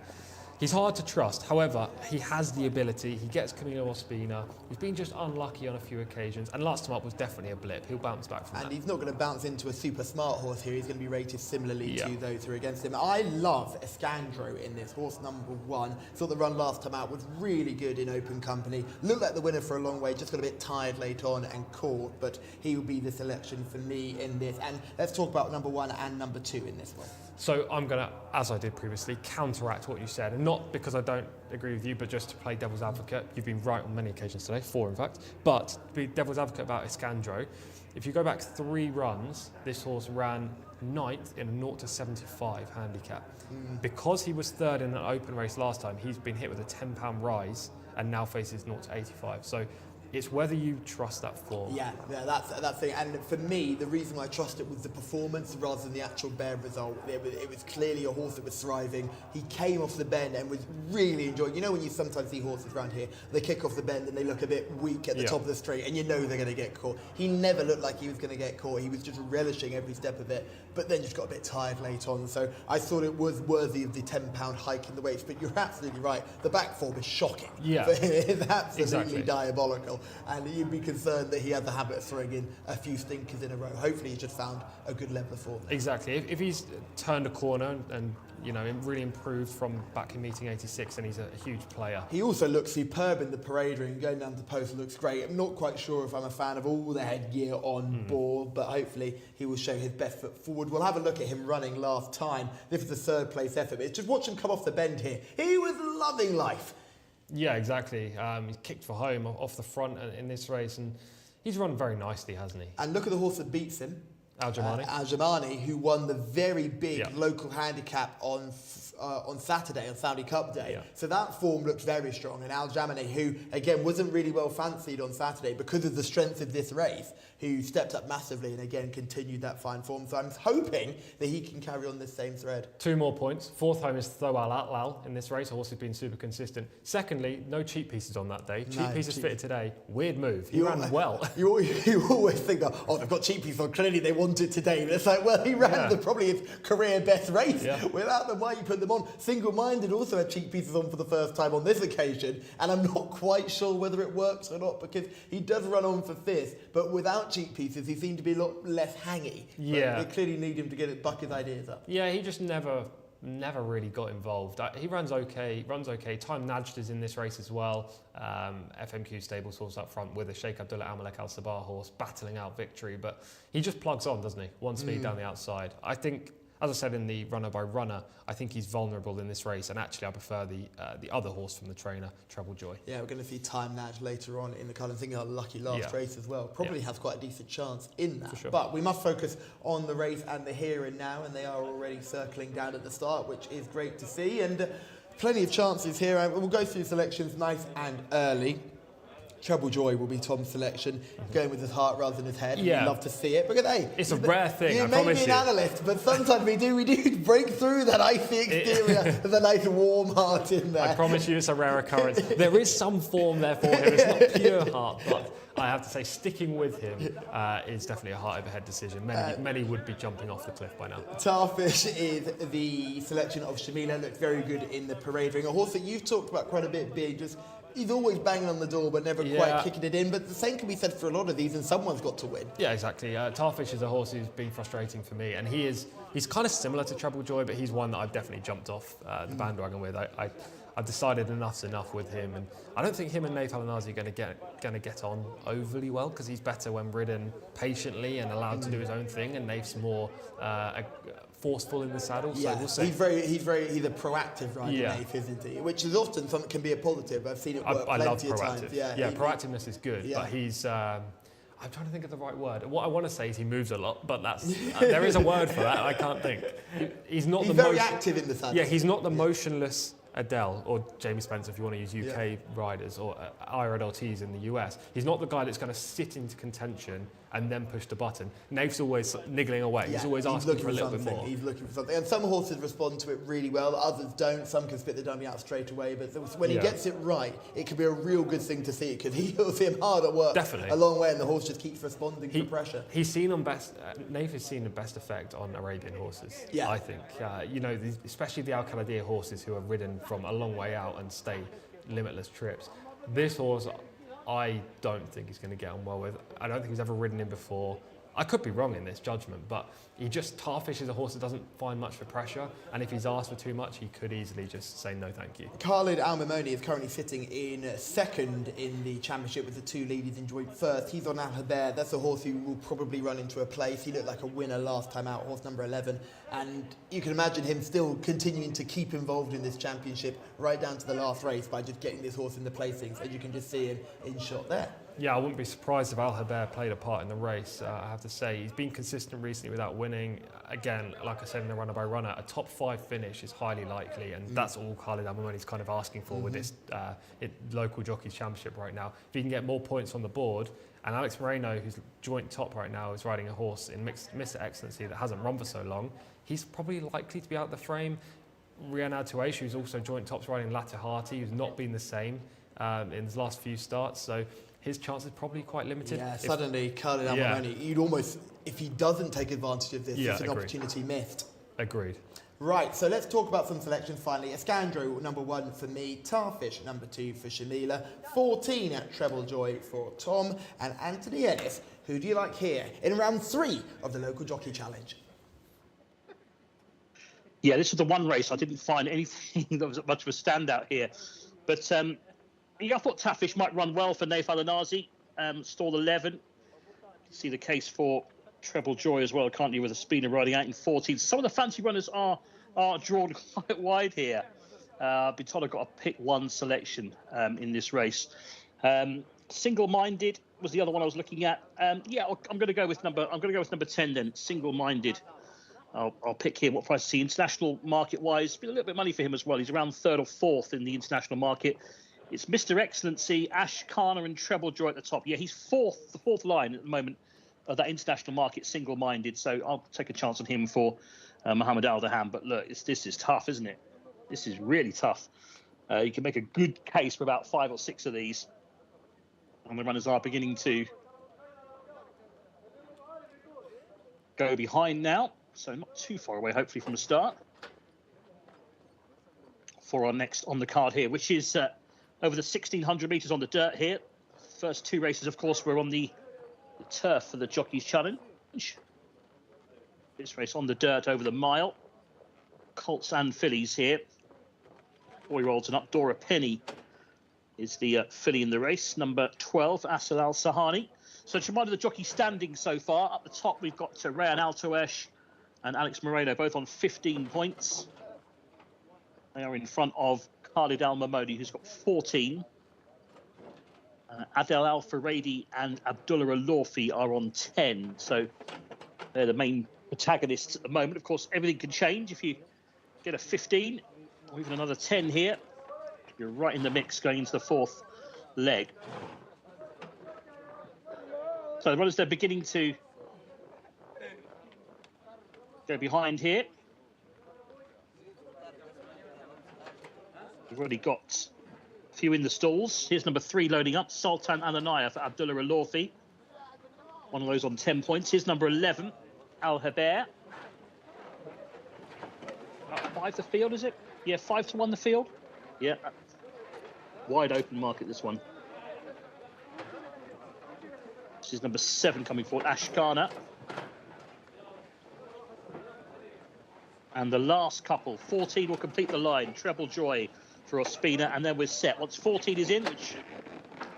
he's hard to trust. However, he has the ability. He gets Camilo Ospina. He's been just unlucky on a few occasions. And last time up was definitely a blip. He'll bounce back from that. And he's not going to bounce into a super smart horse here. He's going to be rated similarly to those who are against him. I love Escandro in this, horse number 1. Thought the run last time out was really good in open company. Looked like the winner for a long way. Just got a bit tired late on and caught. But he will be the selection for me in this. And let's talk about number 1 and number 2 in this one. So I'm going to, as I did previously, counteract what you said. And not because I don't agree with you, but just to play devil's advocate. You've been right on many occasions today, 4 in fact. But to be devil's advocate about Escandro, if you go back 3 runs, this horse ran 9th in a 0 to 75 handicap. Because he was 3rd in an open race last time, he's been hit with a £10 rise and now faces 0 to 85. So it's whether you trust that form. Yeah, that's it. And for me, the reason why I trust it was the performance rather than the actual bare result. It was clearly a horse that was thriving. He came off the bend and was really enjoying. You know when you sometimes see horses around here, they kick off the bend and they look a bit weak at the top of the straight, and you know they're going to get caught. He never looked like he was going to get caught. He was just relishing every step of it, but then just got a bit tired late on. So I thought it was worthy of the £10 hike in the weights. But you're absolutely right. The back form is shocking. Yeah, it's absolutely diabolical. And you'd be concerned that he had the habit of throwing in a few stinkers in a row. Hopefully he's just found a good level of form. Exactly. If he's turned a corner and you know, really improved from back in meeting 86, and he's a huge player. He also looks superb in the parade ring. Going down to the post looks great. I'm not quite sure if I'm a fan of all the headgear on board, but hopefully he will show his best foot forward. We'll have a look at him running last time. This was a 3rd place effort, but just watch him come off the bend here. He was loving life. Yeah, exactly. He's kicked for home off the front in this race, and he's run very nicely, hasn't he? And look at the horse that beats him. Al Jamani. Al Jamani, who won the very big local handicap on Saturday, on Saudi Cup Day. Yeah. So that form looked very strong. And Al Jamani, who, again, wasn't really well fancied on Saturday because of the strength of this race, who stepped up massively and, again, continued that fine form. So I'm hoping that he can carry on this same thread. 2 more points. 4th home is Tho Al Atlal in this race. Horse has been super consistent. Secondly, no cheap pieces on that day. Cheap pieces fitted today. Weird move. He ran well. You always think that, oh, they've got cheap pieces on. Clearly they want wanted today. But it's like, well, he ran probably his career best race. Yeah. Without them, why you put them on? Single-minded also had cheek pieces on for the first time on this occasion, and I'm not quite sure whether it works or not, because he does run on for fifth, but without cheek pieces, he seemed to be a lot less hangy. Yeah. But they clearly need him to buck his ideas up. Yeah, he just never really got involved. He runs okay. Time Najd is in this race as well. FMQ Stables horse up front with a Sheikh Abdullah Al Malek Al Sabah horse battling out victory, but he just plugs on, doesn't he? One speed down the outside. I think, as I said in the runner by runner, I think he's vulnerable in this race, and actually I prefer the other horse from the trainer, Treble Joy. Yeah, we're going to see Time Najd later on in the card. I think our lucky last race as well. Probably has quite a decent chance in that. For sure. But we must focus on the race and the here and now, and they are already circling down at the start, which is great to see. And plenty of chances here. And we'll go through selections nice and early. Treble Joy will be Tom's selection, going with his heart rather than his head. Yeah. We'd love to see it. But hey, It's a rare thing, I may be promise an you. analyst, but sometimes we do break through that icy exterior with a nice warm heart in there. I promise you it's a rare occurrence. There is some form there for him. It's not pure heart, but I have to say sticking with him is definitely a heart over head decision. Many would be jumping off the cliff by now. Tarfish is the selection of Shamila. Looked very good in the parade ring. A horse that you've talked about quite a bit being just... He's always banging on the door, but never quite kicking it in. But the same can be said for a lot of these, and someone's got to win. Yeah, exactly. Tarfish is a horse who's been frustrating for me, and he's kind of similar to Treble Joy, but he's one that I've definitely jumped off the bandwagon with. I've decided enough's enough with him, and I don't think him and Nath Al-Nazi are going to get on overly well, because he's better when ridden patiently and allowed to do his own thing, and Nath's more forceful in the saddle. So we'll see. He's a proactive rider, Nath, isn't he? Which is often something can be a positive. I've seen it work plenty of times. Yeah, proactiveness is good, but he's. I'm trying to think of the right word. What I want to say is he moves a lot, but that's there is a word for that. I can't think. He's very active in the saddle. Yeah, he's not the motionless Adele or Jamie Spencer, if you want to use UK riders, or Ira Ortiz in the US. He's not the guy that's going to sit into contention and then push the button. Nath's always niggling away. He's always asking for a little bit more. He's looking for something. And some horses respond to it really well, others don't. Some can spit the dummy out straight away. But when he gets it right, it can be a real good thing to see, because he'll see him hard at work a long way, and the horse just keeps responding to pressure. He's seen on best. Nath has seen the best effect on Arabian horses. Yeah. I think. Especially the Al Khaladir horses who are ridden from a long way out and stay limitless trips. This horse, I don't think he's going to get on well with. I don't think he's ever ridden him before. I could be wrong in this judgment, but Tarfish is a horse that doesn't find much for pressure, and if he's asked for too much, he could easily just say no thank you. Khalid Al-Mamoni is currently sitting in second in the championship with the two leaders in joint first. He's on Al-Haber. That's a horse who will probably run into a place. He looked like a winner last time out, horse number 11, and you can imagine him still continuing to keep involved in this championship right down to the last race by just getting this horse in the placings, and you can just see him in shot there. Yeah, I wouldn't be surprised if Al-Haber played a part in the race, I have to say. He's been consistent recently without winning. Again, like I said in the runner by runner, a top 5 finish is highly likely, and that's all Khalid Al-Mamoni's kind of asking for with this local jockeys championship right now. If he can get more points on the board, and Alex Moreno, who's joint top right now, is riding a horse in Mr. Excellency that hasn't run for so long, he's probably likely to be out of the frame. Riyadh Touaish, who's also joint tops riding Latahati, who's not been the same in his last few starts, so his chance is probably quite limited. Yeah, suddenly Khalid Al-Mamoni, you'd almost, if he doesn't take advantage of this, it's an opportunity missed. Agreed. Right, so let's talk about some selections finally. Escandro, number 1 for me. Tarfish, number 2 for Shamila. 14 at Treble Joy for Tom. And Anthony Ennis, who do you like here in round 3 of the Local Jockey Challenge? Yeah, this was the one race I didn't find anything that was much of a standout here. But I thought Tarfish might run well for Nath Al-Nazi. Stalled 11. You can see the case for Treble Joy as well, can't you, with a speeder riding out in 14. Some of the fancy runners are drawn quite wide here. Bitola got a pick 1 selection in this race. Single-minded was the other one I was looking at. I'm going to go with number 10 then. Single-minded. I'll pick him. What price is he? International market-wise, been a little bit of money for him as well. He's around 3rd or 4th in the international market. It's Mr. Excellency, Ash Kana and Treble Joy at the top. Yeah, he's the fourth line at the moment of that international market, single-minded. So I'll take a chance on him for Mohammed Al-Dahan. But look, this is tough, isn't it? This is really tough. You can make a good case for about 5 or 6 of these. And the runners are beginning to go behind now, so not too far away, hopefully, from the start. For our next on the card here, which is over the 1,600 metres on the dirt here. First two races, of course, were on the turf for the Jockeys Challenge. This race on the dirt over the mile. Colts and fillies here. 4-year-olds and up. Dora Penny is the filly in the race. Number 12, Asal Al Sahani. So to remind of the jockey standing so far, up the top we've got Rayan Altoesh and Alex Moreno, both on 15 points. They are in front of Khalid Al Mamoni, who's got 14. Adel Al Faradi and Abdullah Al-Lawfi are on 10. So they're the main protagonists at the moment. Of course, everything can change. If you get a 15 or even another 10 here, you're right in the mix going into the fourth leg. So the runners, they're beginning to go behind here. We've already got a few in the stalls. Here's number 3 loading up, Sultan Ananaya for Abdullah Al-Lawfi. One of those on 10 points. Here's number 11, Al Haber. 5 the field, is it? Yeah, 5-1 the field. Yeah. Wide open market, this one. This is number 7 coming forward, Ashkana. And the last couple, 14 will complete the line. Treble Joy for Ospina, and then we're set. Once 14 is in, which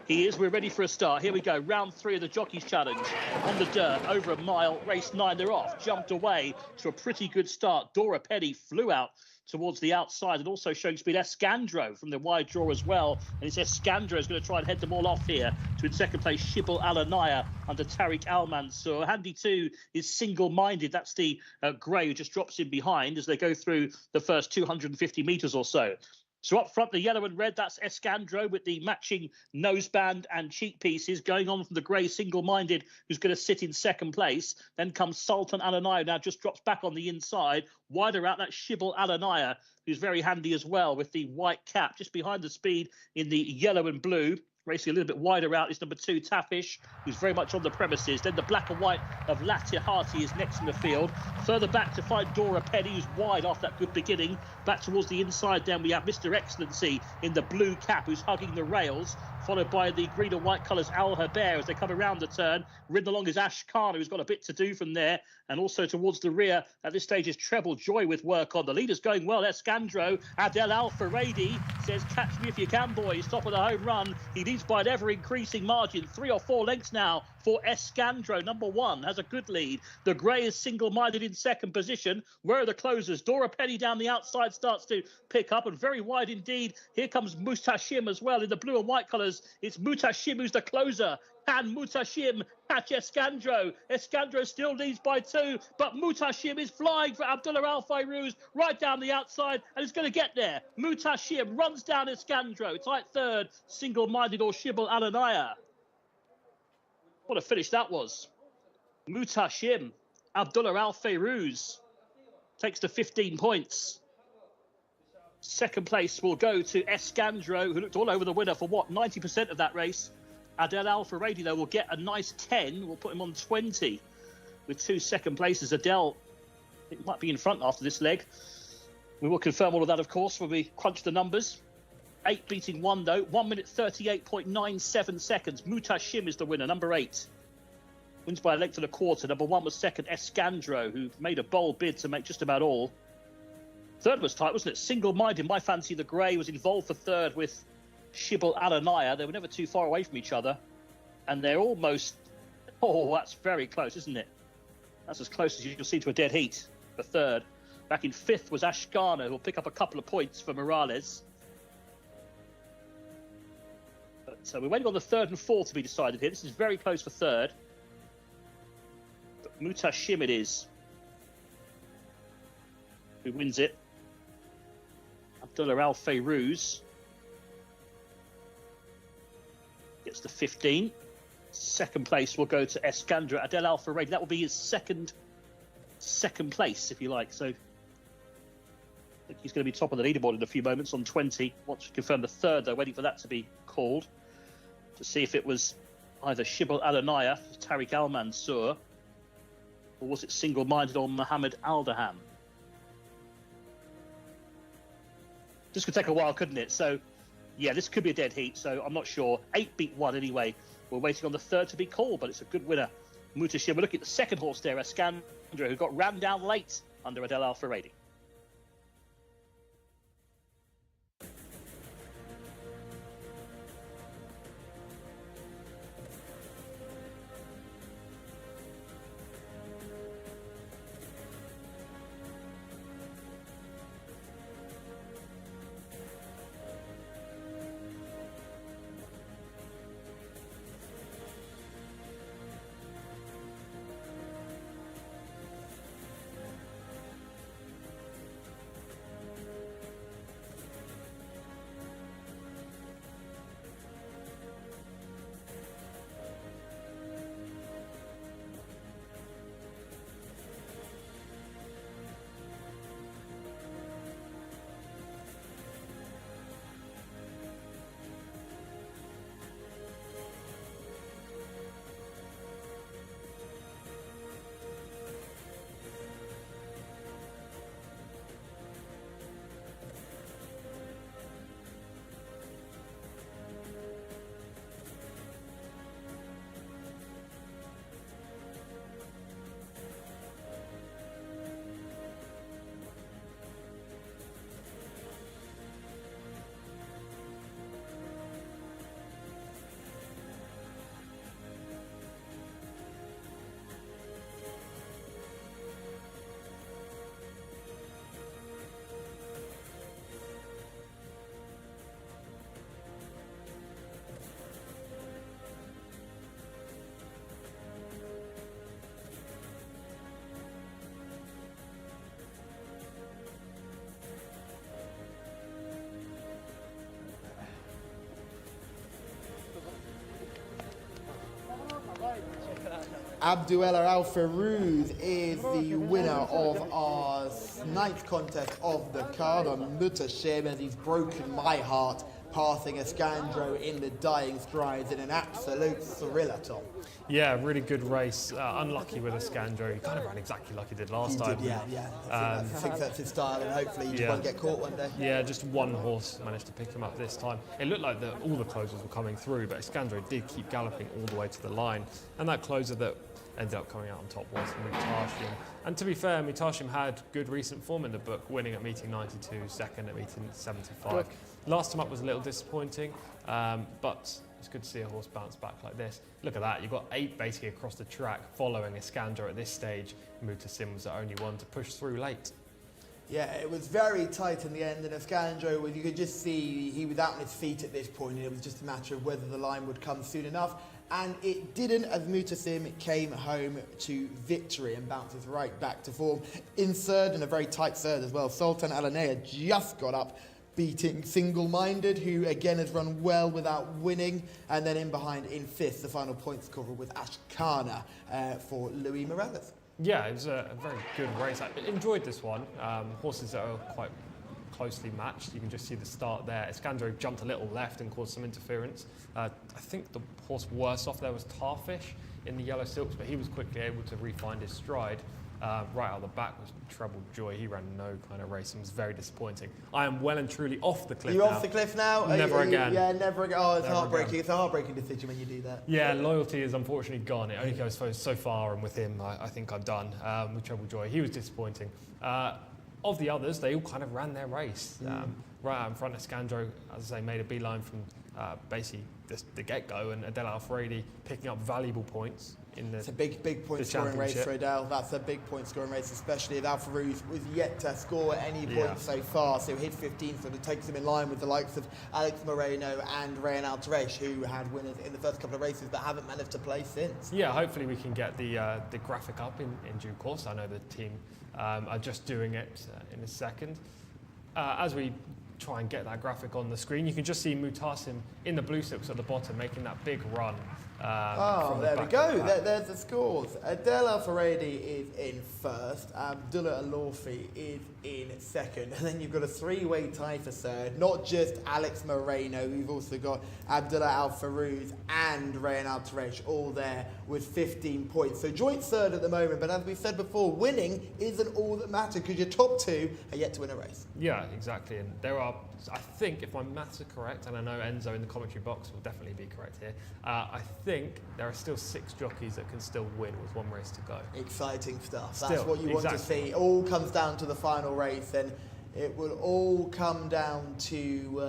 he is, we're ready for a start. Here we go, round 3 of the Jockeys Challenge. On the dirt, over a mile, race 9, they're off. Jumped away to a pretty good start. Dora Penny flew out towards the outside, and also showing speed Escandro from the wide draw as well. And it's Escandro is going to try and head them all off here to in second place Shibal Al-Anaya under Tariq Al-Mansour. Handy 2 is single-minded. That's the grey who just drops in behind as they go through the first 250 metres or so. So up front, the yellow and red, that's Escandro with the matching noseband and cheek pieces going on from the grey single-minded, who's going to sit in second place. Then comes Sultan Al-Anaya, now just drops back on the inside. Wider out, that's Shibal Al-Anaya, who's very handy as well with the white cap, just behind the speed in the yellow and blue. Racing a little bit wider out is number 2, Tafish, who's very much on the premises. Then the black and white of Latihati is next in the field. Further back to find Dora Penny, who's wide after that good beginning. Back towards the inside, then we have Mr. Excellency in the blue cap, who's hugging the rails, followed by the green and white colours Al Haber as they come around the turn. Ridden along is Ashkana, who's got a bit to do from there. And also towards the rear at this stage is Treble Joy with work on. The leader's going well. Escandro. Adel Al Faradi says, catch me if you can, boys. Top of the home run. He leads by an ever-increasing margin. 3 or 4 lengths now for Escandro. Number 1 has a good lead. The grey is single-minded in second position. Where are the closers? Dora Penny down the outside starts to pick up, and very wide indeed. Here comes Mutashim as well in the blue and white colours. It's Mutashim who's the closer. Can Mutashim catch Escandro? Escandro still leads by 2, but Mutashim is flying for Abdullah Al Fayrouz right down the outside, and is going to get there. Mutashim runs down Escandro. Tight third, single-minded or Shibal Al-Anaya. What a finish that was. Mutashim, Abdullah Al Fayrouz takes to 15 points. Second place will go to Escandro, who looked all over the winner for 90% of that race. Adel Al Faradi, though, will get a nice 10. We'll put him on 20 with 2 second places. Adel, it might be in front after this leg. We will confirm all of that, of course, when we crunch the numbers. 8 beating 1, though. 1 minute 38.97 seconds. Mutashim is the winner, number 8. Wins by a length and a quarter. Number 1 was second, Escandro, who made a bold bid to make just about all. Third was tight, wasn't it? Single-minded. My fancy, the grey, was involved for third with Shibal Al-Anaya. They were never too far away from each other. And they're almost... Oh, that's very close, isn't it? That's as close as you can see to a dead heat for third. Back in 5th was Ashkana, who will pick up a couple of points for Morales. So we're waiting on the 3rd and 4th to be decided here. This is very close for third. But Mutashim it is who wins it. Abdullah Al Fayrouz gets the 15. Second place will go to Escandro. Adel Al Faradi, that will be his second place, if you like. So I think he's going to be top of the leaderboard in a few moments on 20. Once we confirm the third, though, waiting for that to be called to see if it was either Shibal Al-Anaya, Tariq Al-Mansour, or was it single-minded on Mohammed Aldahan? This could take a while, couldn't it? So, yeah, this could be a dead heat, so I'm not sure. 8 beat 1 anyway. We're waiting on the third to be called, but it's a good winner. Mutashim. We're looking at the second horse there, Escandro, who got rammed down late under Adel Al-Faradi. Abduella Al-Farouz is the winner of our 9th contest of the card on Mutashim, as he's broken my heart, passing Escandro in the dying strides in an absolute thriller, Tom. Yeah, really good race. Unlucky with Escandro. He kind of ran exactly like he did last time. Yeah. I think that's his style, and hopefully he won't get caught one day. Yeah, just one horse managed to pick him up this time. It looked like all the closers were coming through, but Escandro did keep galloping all the way to the line. And that closer that ended up coming out on top was Mutashim. And to be fair, Mutashim had good recent form in the book, winning at meeting 92, second at meeting 75. Last time up was a little disappointing, but it's good to see a horse bounce back like this. Look at that, you've got 8 basically across the track following Escandro at this stage. Mutashim was the only one to push through late. Yeah, it was very tight in the end, and Escandro, you could just see he was out on his feet at this point, and it was just a matter of whether the line would come soon enough. And it didn't, as Mutashim came home to victory and bounces right back to form. In third, and a very tight third as well, Sultan Alanea just got up, beating Single-Minded, who again has run well without winning. And then in behind, in 5th, the final points scorer with Ashkana for Louis Morales. Yeah, it was a very good race. I enjoyed this one. Horses that are quite closely matched. You can just see the start there. Escandro jumped a little left and caused some interference. I think the horse worse off there was Tarfish in the yellow silks, but he was quickly able to re-find his stride. Right out of the back was Treble Joy. He ran no kind of race and was very disappointing. I am well and truly off the cliff now. You're off the cliff now? Never again. Yeah, never again. Oh, it's Never heartbreaking. again. It's a heartbreaking decision when you do that. Yeah, loyalty is unfortunately gone. It only goes so far, and with him, I think I'm done. With Treble Joy, he was disappointing. Of the others, they all kind of ran their race. Right out in front, Escandro, as I say, made a beeline from basically the get-go, and Adel Al-Faradi picking up valuable points in the It's a big point scoring race for Adel. That's a big point scoring race, especially if Al-Farouz was yet to score any points so far. So his 15 sort of takes him in line with the likes of Alex Moreno and Rayan Al-Taresh, who had winners in the first couple of races but haven't managed to play since. Yeah, hopefully we can get the graphic up in due course. I know the team are just doing it in a second. As we try and get that graphic on the screen. You can just see Mutasim in the blue slips at the bottom making that big run. There we go. There's the scores. Adel Al-Faradi is in first. Abdullah Al-Lawfi is in second. And then you've got a three-way tie for third. Not just Alex Moreno. We've also got Abdullah Al-Farouz and Rayan Al-Taresh all there with 15 points. So joint third at the moment. But as we said before, winning isn't all that matters because your top two are yet to win a race. Yeah, exactly. And there are, I think, if my maths are correct, and I know Enzo in the commentary box will definitely be correct here, I think there are still 6 jockeys that can still win with one race to go. Exciting stuff. That's what you want to see. It all comes down to the final race, and it will all come down to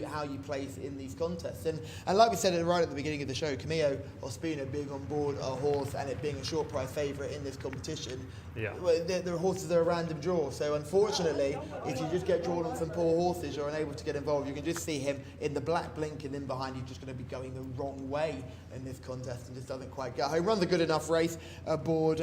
how you place in these contests. And like we said right at the beginning of the show, Camillo Ospina being on board a horse and it being a short price favourite in this competition, the horses are a random draw. So unfortunately, if you just get drawn on some poor horses, you're unable to get involved. You can just see him in the black blink, and then behind you just going to be going the wrong way in this contest and just doesn't quite get home. Runs a good enough race aboard.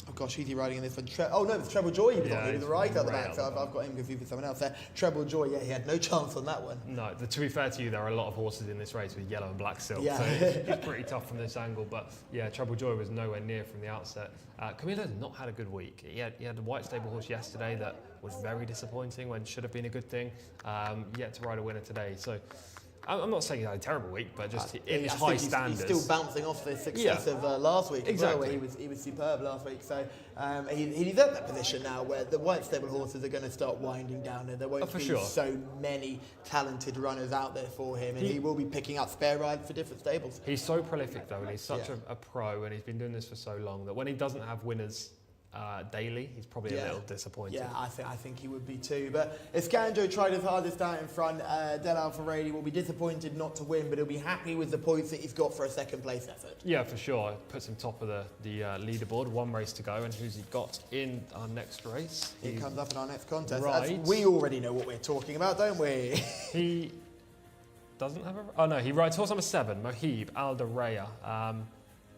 Oh gosh, who's he riding in this one? It's Treble Joy. He was on the right at the back, so I've got him confused with someone else there. Treble Joy, he had no chance on that one. No, to be fair to you, there are a lot of horses in this race with yellow and black silk, so it's pretty tough from this angle. But yeah, Treble Joy was nowhere near from the outset. Camillo's not had a good week. He had a white stable horse yesterday that was very disappointing when should have been a good thing. Yet to ride a winner today. So I'm not saying he had a terrible week, but just in his high standards. He's still bouncing off the success of last week. Exactly. Where he was superb last week. So he's at that position now where the white stable horses are going to start winding down, and there won't be so many talented runners out there for him, and he will be picking up spare rides for different stables. He's so prolific though, and he's such a pro, and he's been doing this for so long that when he doesn't have winners daily, he's probably a little disappointed. Yeah, I think he would be too. But Escanjo tried his hardest out in front. Del Al-Faradi will be disappointed not to win, but he'll be happy with the points that he's got for a second place effort. Yeah, for sure. Puts him top of the leaderboard. One race to go, and who's he got in our next race? It comes up in our next contest. Right. We already know what we're talking about, don't we? He doesn't have a... Oh no, he rides horse number 7, Mohib Al Daraya.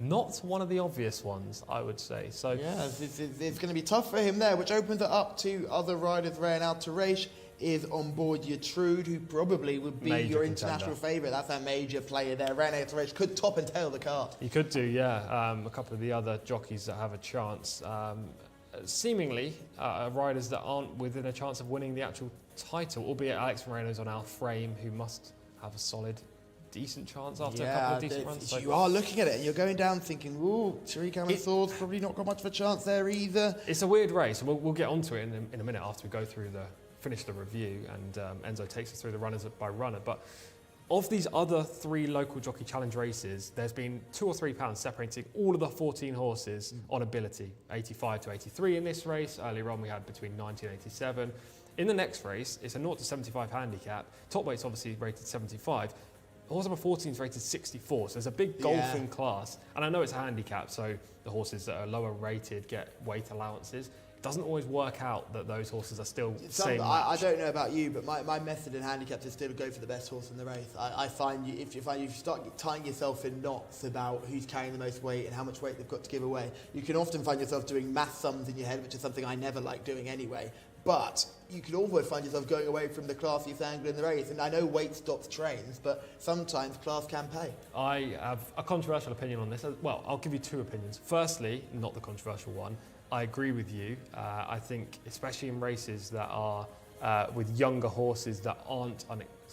Not one of the obvious ones, I would say. So yeah, it's going to be tough for him there, which opens it up to other riders. Rayan Al-Taresh is on board Yatrude, who probably would be your international favourite. That's a major player there. Rayan Al-Taresh could top and tail the card. He could do, yeah. A couple of the other jockeys that have a chance. Seemingly, riders that aren't within a chance of winning the actual title, albeit Alex Moreno's on our frame, who must have a solid... decent chance after a couple of decent runs. You are looking at it and you're going down thinking, ooh, Tariq Al-Mansour's probably not got much of a chance there either. It's a weird race, and we'll get onto it in a minute after we go through finish the review, and Enzo takes us through the runners by runner. But of these other 3 local jockey challenge races, there's been £2 or £3 separating all of the 14 horses on ability. 85 to 83 in this race. Earlier on we had between 90 and 87. In the next race, it's a 0 to 75 handicap. Top weight's obviously rated 75. Horse number 14 is rated 64, so there's a big golfing class. And I know it's a handicap, so the horses that are lower rated get weight allowances. It doesn't always work out that those horses are still same. I don't know about you, but my method in handicaps is still to go for the best horse in the race. I find if you start tying yourself in knots about who's carrying the most weight and how much weight they've got to give away, you can often find yourself doing math sums in your head, which is something I never like doing anyway. But you could always find yourself going away from the classiest angle in the race. And I know weight stops trains, but sometimes class can pay. I have a controversial opinion on this. Well, I'll give you 2 opinions. Firstly, not the controversial one, I agree with you. I think, especially in races that are with younger horses that aren't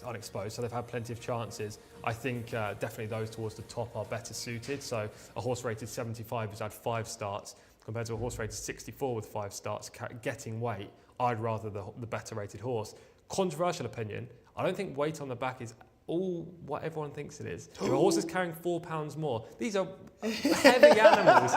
unexposed, so they've had plenty of chances, I think definitely those towards the top are better suited. So a horse rated 75 who's had 5 starts compared to a horse rated 64 with 5 starts getting weight, I'd rather the better rated horse. Controversial opinion, I don't think weight on the back is all what everyone thinks it is. If a horse is carrying 4 pounds more, these are heavy animals.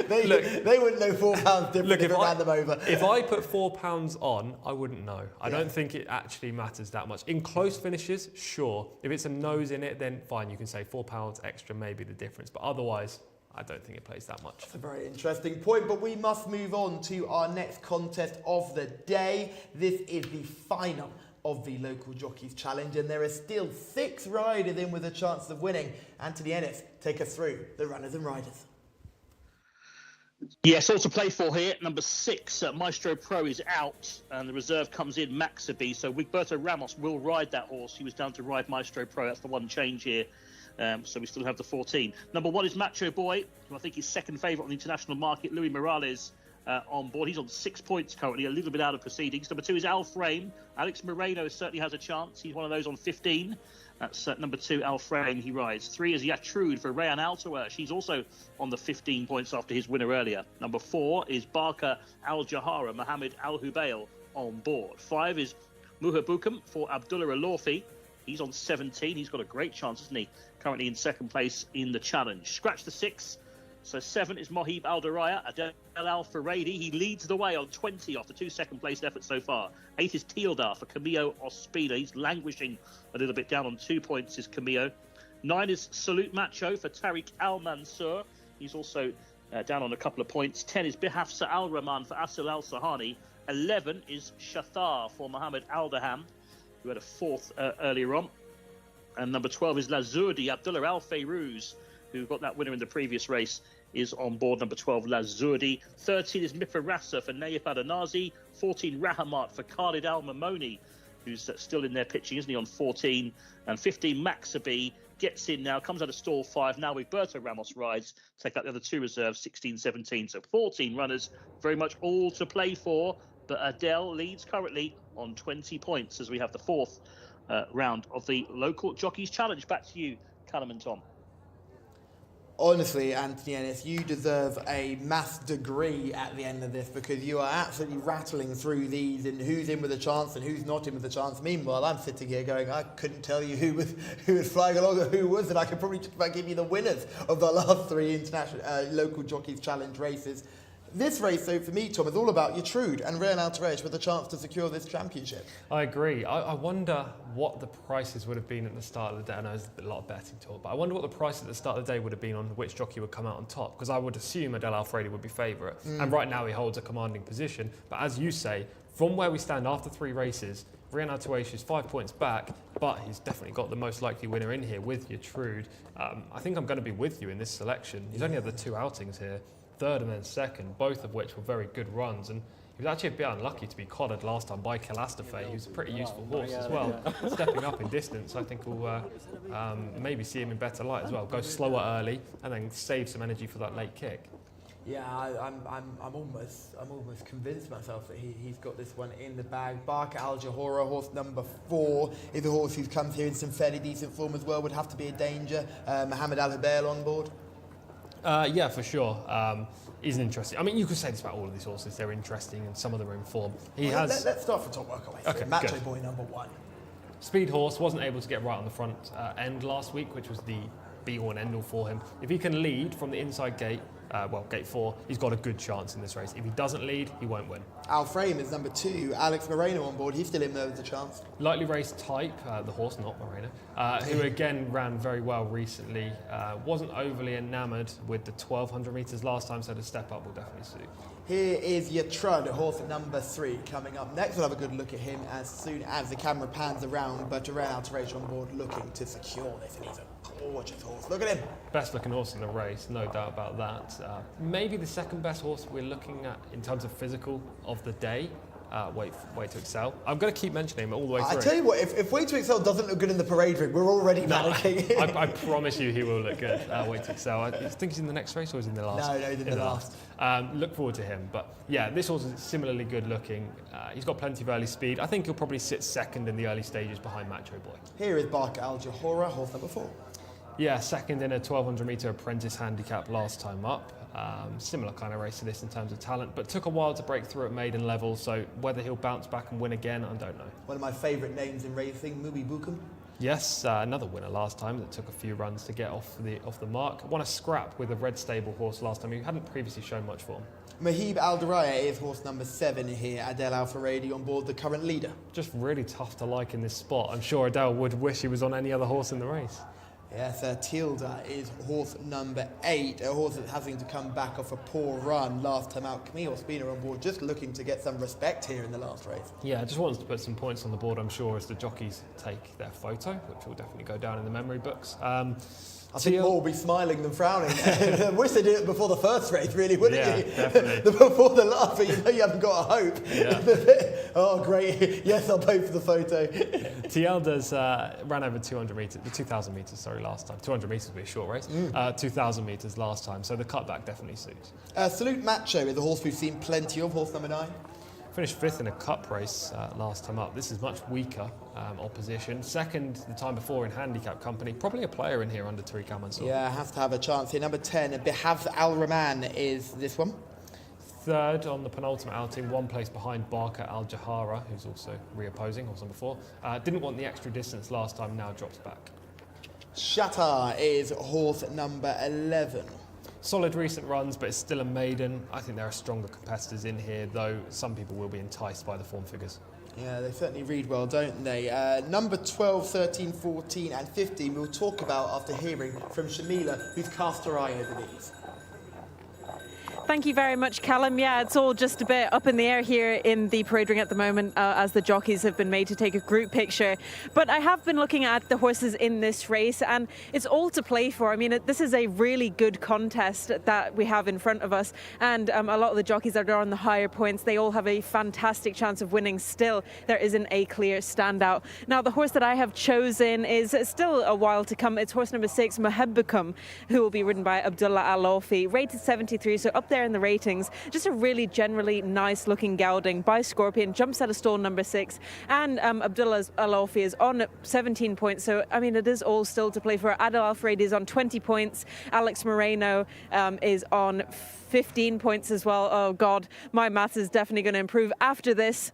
They wouldn't know 4 pounds different if it ran them over. If I put 4 pounds on, I wouldn't know. I don't think it actually matters that much. In close finishes, sure. If it's a nose in it, then fine, you can say 4 pounds extra may be the difference. But otherwise, I don't think it plays that much. That's a very interesting point, but we must move on to our next contest of the day. This is the final of the Local Jockeys Challenge, and there are still 6 riders in with a chance of winning. Anthony Ennis, take us through the runners and riders. Yes, all to play for here. Number 6, Maestro Pro is out, and the reserve comes in, Maxaby. So Wigberto Ramos will ride that horse. He was down to ride Maestro Pro. That's the one change here. So we still have the 14. Number 1 is Macho Boy, who I think is second favourite on the international market. Louis Morales on board. He's on 6 points currently, a little bit out of proceedings. Number 2 is Al Frame. Alex Moreno certainly has a chance. He's one of those on 15. That's number 2, Al Frame. He rides. 3 is Yatrude for Rayan Altoer. She's also on the 15 points after his winner earlier. Number 4 is Barker Al Jahara, Mohammed Al Hubail on board. 5 is Muhabukam for Abdullah Alorfi. He's on 17. He's got a great chance, isn't he? Currently in second place in the challenge. Scratch the 6. So 7 is Mohib Aldaraya, Adel Al Faradi. He leads the way on 20 after 2 second-place efforts so far. 8 is Tealdar for Camillo Ospina. He's languishing a little bit, down on 2 points is Camillo. 9 is Salute Macho for Tariq Al Mansour. He's also down on a couple of points. 10 is Bihafsa Al Rahman for Asil Al Sahani. 11 is Shathar for Mohammed Aldaham, who had a 4th earlier on. And number 12 is Lazurdi, Abdullah Al Fayrouz, who got that winner in the previous race, is on board. Number 12, Lazurdi. 13 is Mifarasa for Nayef Adanazi. 14, Rahamat for Khalid Al Mamoni, who's still in there pitching, isn't he, on 14. And 15, Maxaby gets in now, comes out of stall 5. Now Wigberto Ramos rides, take out the other 2 reserves, 16, 17. So 14 runners, very much all to play for. But Adele leads currently on 20 points as we have the 4th round of the local jockeys challenge. Back to you, Callum and Tom. Honestly, Anthony Ennis, you deserve a maths degree at the end of this, because you are absolutely rattling through these and who's in with a chance and who's not in with a chance. Meanwhile, I'm sitting here going, I couldn't tell you who was flying along or who wasn't. I could probably just about give you the winners of the last 3 international local jockeys challenge races. This race, though, for me, Tom, is all about Yatrude and Rayan Altarej with a chance to secure this championship. I agree. I wonder what the prices would have been at the start of the day. I know there's a lot of betting talk, but I wonder what the price at the start of the day would have been on which jockey would come out on top, because I would assume Adel Alfredi would be favourite. And right now he holds a commanding position. But as you say, from where we stand after 3 races, Rayan Altarej is 5 points back, but he's definitely got the most likely winner in here with Yatrude. I think I'm going to be with you in this selection. He's only had the 2 outings here. 3rd and then 2nd, both of which were very good runs. And he was actually a bit unlucky to be collared last time by Kelastafe, who's a pretty useful horse as well. Stepping up in distance, I think we'll maybe see him in better light as well. Go slower early and then save some energy for that late kick. Yeah, I'm almost convinced myself that he's got this one in the bag. Barker Al Jahora, horse number 4, is a horse who's come here in some fairly decent form as well. Would have to be a danger. Mohammed Al Hubail on board. Yeah, for sure. He's interesting. I mean, you could say this about all of these horses. They're interesting and some of them are in form. Let's start from top, work our way through. Okay, Macho good. Boy number 1. Speed horse, wasn't able to get right on the front end last week, which was the be-all and end-all for him. If he can lead from the inside gate, gate 4, he's got a good chance in this race. If he doesn't lead, he won't win. Al Frame is number 2. Alex Moreno on board. He's still in there with a chance. Lightly raced type, the horse, not Moreno, who again ran very well recently. Wasn't overly enamoured with the 1200 metres last time, so the step up will definitely suit. Here is Yatrud, horse number 3, coming up next. We'll have a good look at him as soon as the camera pans around, but Rayan Altarej on board looking to secure this, and he's a gorgeous horse. Look at him. Best looking horse in the race, no doubt about that. Maybe the second best horse we're looking at in terms of physical of the day. Wait to Excel. I'm going to keep mentioning him all the way through. I tell you what, if Way to Excel doesn't look good in the parade ring, we're already panicking. I promise you he will look good. Wait to Excel. I think he's in the next race or is he in the last? No, he's in the last. Look forward to him. But yeah, this horse is similarly good looking. He's got plenty of early speed. I think he'll probably sit 2nd in the early stages behind Macho Boy. Here is Barker Al Jahora, horse number 4. Yeah, 2nd in a 1200 metre apprentice handicap last time up. Similar kind of race to this in terms of talent, but took a while to break through at maiden level, so whether he'll bounce back and win again, I don't know. One of my favourite names in racing, Mubi Bukum. Yes, another winner last time that took a few runs to get off the mark. Won a scrap with a red stable horse last time, who hadn't previously shown much form. Mohib Aldaraya is horse number 7 here. Adel Al-Faradi on board, the current leader. Just really tough to like in this spot. I'm sure Adele would wish he was on any other horse in the race. Yes, Tilda is horse number 8, a horse that's having to come back off a poor run last time out. Camille Spina on board, just looking to get some respect here in the last race. Yeah, just wants to put some points on the board, I'm sure, as the jockeys take their photo, which will definitely go down in the memory books. I think more will be smiling than frowning. I wish they did it before the first race, really, wouldn't you? Definitely. Before the last, but you know you haven't got a hope. Yeah. Oh, great. Yes, I'll pay for the photo. Tielda's ran over 200 metres, 2,000 metres, sorry, last time. 200 metres would be a short race. 2,000 metres last time, so the cutback definitely suits. Salute Macho is a horse we've seen plenty of, horse number 9. Finished 5th in a cup race last time up. This is much weaker opposition. 2nd the time before in handicap company. Probably a player in here under Tariq Al-Mansour. Yeah, has to have a chance here. Number 10, Behaf Al-Rahman is this one. 3rd on the penultimate outing, 1 place behind Barker Al-Jahara, who's also reopposing, horse number 4. Didn't want the extra distance last time, now drops back. Shatar is horse number 11. Solid recent runs, but it's still a maiden. I think there are stronger competitors in here, though some people will be enticed by the form figures. Yeah, they certainly read well, don't they? Number 12, 13, 14 and 15 we'll talk about after hearing from Shamila, who's cast her eye over these. Thank you very much, Callum. Yeah, it's all just a bit up in the air here in the parade ring at the moment as the jockeys have been made to take a group picture. But I have been looking at the horses in this race and it's all to play for. I mean, this is a really good contest that we have in front of us. And a lot of the jockeys that are on the higher points, they all have a fantastic chance of winning still. There isn't a clear standout. Now, the horse that I have chosen is still a while to come. It's horse number 6, Muhabbakum, who will be ridden by Abdullah Al-Awfi, rated 73, so up there in the ratings. Just a really generally nice looking gelding by Scorpion, jumps out of stall number 6, and Abdullah Al-Awfi is on 17 points, so I mean it is all still to play for. Adil Al-Fredi is on 20 points, Alex Moreno is on 15 points as well. Oh god, my maths is definitely going to improve after this.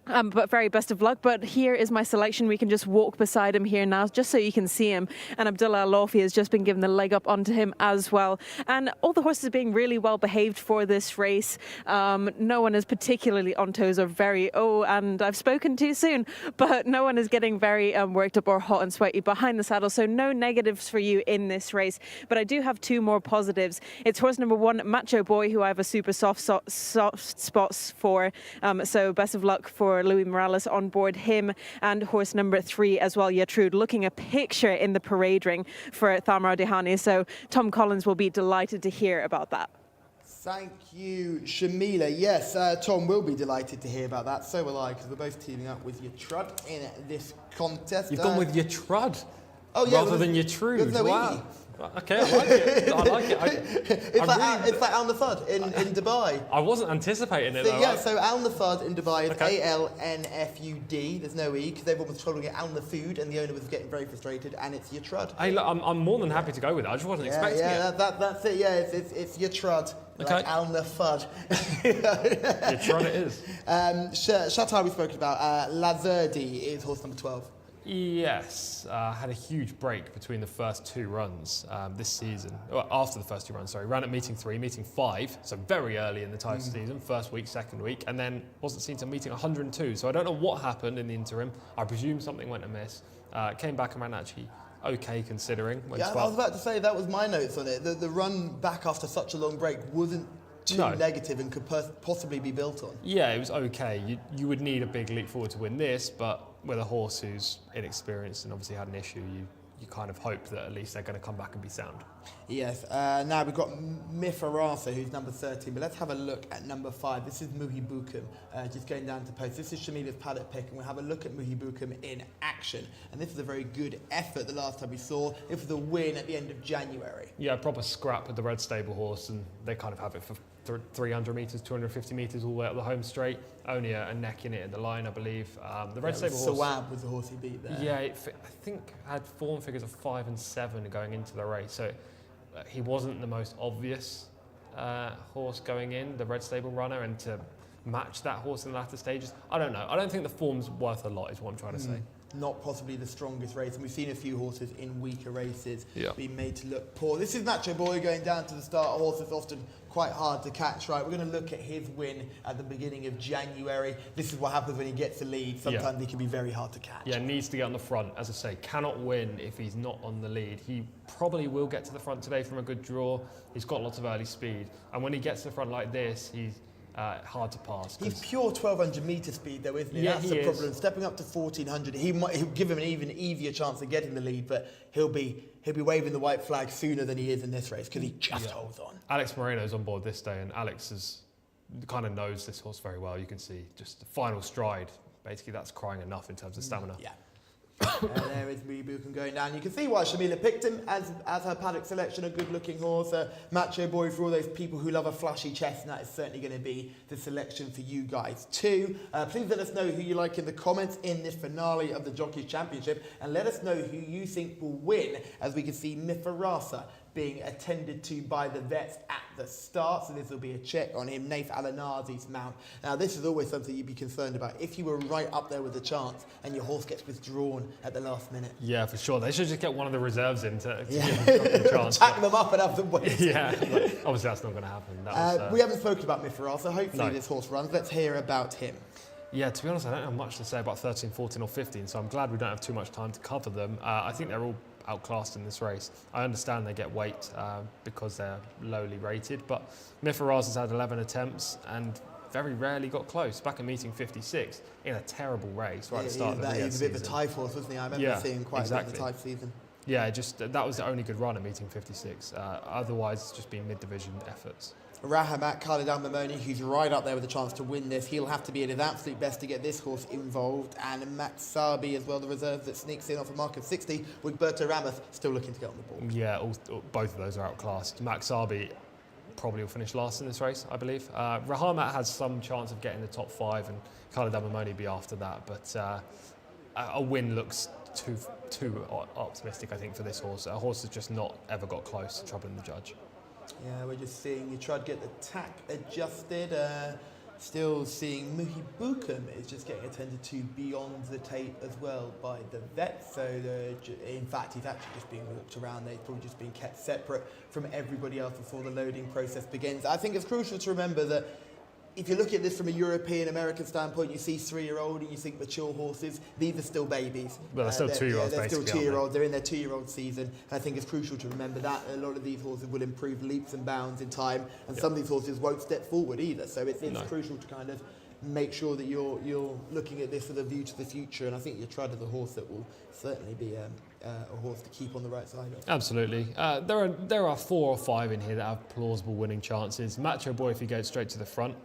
But very best of luck. But here is my selection. We can just walk beside him here now, just so you can see him. And Abdullah Al-Awfi has just been given the leg up onto him as well. And all the horses are being really well behaved for this race. No one is particularly on toes or very, and I've spoken too soon. But no one is getting very worked up or hot and sweaty behind the saddle. So no negatives for you in this race. But I do have 2 more positives. It's horse number 1, Macho Boy, who I have a super soft spots for. So best of luck for Louis Morales on board him, and horse number 3 as well, Yatrude, looking a picture in the parade ring for Thamar Dehani. So Tom Collins will be delighted to hear about that. Thank you, Shamila. Yes, Tom will be delighted to hear about that. So will I, because we're both teaming up with Yatrud in this contest. You've gone with Yatrud rather than Yatrude. There's no wow. E. Okay, I like it. I like it. It's like Al Nafud in Dubai. I wasn't anticipating it, So, though. yeah, so Al Nafud in Dubai is Okay. ALNFUD. There's no E, because everyone was calling it Al Nafud, and the owner was getting very frustrated, and it's Yatrud. Hey, look, I'm more than happy to go with it. I just wasn't expecting it. That's it. Yeah, it's Yatrud. Okay. Like Al Nafud. Yatrud it is. Shatar we've spoken about. Lazerdi is horse number 12. Yes, had a huge break between the first 2 runs this season. Well, after the first 2 runs, sorry. Ran at meeting 3, meeting 5, so very early in the title season, first week, second week, and then wasn't seen to meeting 102. So I don't know what happened in the interim. I presume something went amiss. Came back and ran actually okay considering. Yeah, I was about to say that was my notes on it. The run back after such a long break wasn't too negative and could possibly be built on. Yeah, it was okay. You would need a big leap forward to win this, but with a horse who's inexperienced and obviously had an issue, you kind of hope that at least they're going to come back and be sound. Yes, now we've got Mifarasa, who's number 13, but let's have a look at number 5. This is Muhibukum, just going down to post. This is Shamila's paddock pick, and we'll have a look at Muhibukum in action. And this is a very good effort the last time we saw. It was a win at the end of January. Yeah, proper scrap with the Red Stable horse, and they kind of have it for 300 metres, 250 metres all the way up the home straight. Only a neck in it at the line, I believe. The Red Stable horse... Sawab was the horse he beat there. Yeah, I think had form figures of 5 and 7 going into the race. So he wasn't the most obvious horse going in, the Red Stable runner, and to match that horse in the latter stages, I don't know. I don't think the form's worth a lot, is what I'm trying to say. not possibly the strongest race, and we've seen a few horses in weaker races Yeah. be made to look poor. This is Macho Boy going down to the start. A horse that's often quite hard to catch, right? We're going to look at his win at the beginning of January. This is what happens when he gets the lead. Sometimes he can be very hard to catch. Yeah, needs to get on the front. As I say, cannot win if he's not on the lead. He probably will get to the front today from a good draw. He's got lots of early speed. And when he gets to the front like this, he's hard to pass. He's pure 1,200 metre speed though, isn't he? Yeah, That's he the is. problem. Stepping up to 1,400, he'll give him an even easier chance of getting the lead, but he'll be waving the white flag sooner than he is in this race because he just holds on. Alex Moreno's on board this day, and Alex kind of knows this horse very well. You can see just the final stride. Basically, that's crying enough in terms of stamina. Yeah. There is Rebuken going down. You can see why Shamila picked him as her paddock selection, a good-looking horse. Macho Boy, for all those people who love a flashy chestnut, is certainly going to be the selection for you guys too. Please let us know who you like in the comments in this finale of the Jockeys Championship, and let us know who you think will win, as we can see Mifarasa being attended to by the vets at the start. So this will be a check on him. Naif Alanazi's mount. Now this is always something you'd be concerned about. If you were right up there with a chance and your horse gets withdrawn at the last minute. Yeah, for sure. They should just get one of the reserves in to give them a chance. Tack them up and have them wait. Yeah, but obviously that's not going to happen. We haven't spoken about Mifarasa. Hopefully No. this horse runs. Let's hear about him. Yeah, to be honest, I don't have much to say about 13, 14 or 15, so I'm glad we don't have too much time to cover them. I think they're all outclassed in this race. I understand they get weight because they're lowly rated, but Mifaraz has had 11 attempts and very rarely got close. Back in meeting 56 in a terrible race right at the start of the Riyadh He's a bit of a season. type horse, wasn't he? I remember seeing quite a bit of the exactly. type season. Yeah, just that was the only good run at meeting 56. Otherwise, it's just been mid-division efforts. Rahamat Khalid Al-Mamoni, who's right up there with a chance to win this. He'll have to be at his absolute best to get this horse involved. And Max Sabi as well, the reserve that sneaks in off a mark of 60, with Berta Ramos still looking to get on the board. Yeah, both of those are outclassed. Max Sabi probably will finish last in this race, I believe. Rahamat has some chance of getting the top 5, and Khalid Al-Mamoni be after that. But a win looks too optimistic, I think, for this horse. A horse has just not ever got close to troubling the judge. Yeah, we're just seeing you try to get the tack adjusted. Still seeing Muhi Bukum is just getting attended to beyond the tape as well by the vet. So in fact, he's actually just being walked around. They've probably just been kept separate from everybody else before the loading process begins. I think it's crucial to remember that if you look at this from a European, American standpoint, you see 3-year-old and you think mature horses, these are still babies. Well, they're still 2-year-olds, They're still basically, 2-year-olds. They're in their 2-year-old season. And I think it's crucial to remember that. A lot of these horses will improve leaps and bounds in time, and some of these horses won't step forward either. So it's crucial to kind of make sure that you're looking at this with a view to the future. And I think Jcsa is a horse that will certainly be a horse to keep on the right side of. Absolutely. There are 4 or 5 in here that have plausible winning chances. Macho Boy, if he goes straight to the front,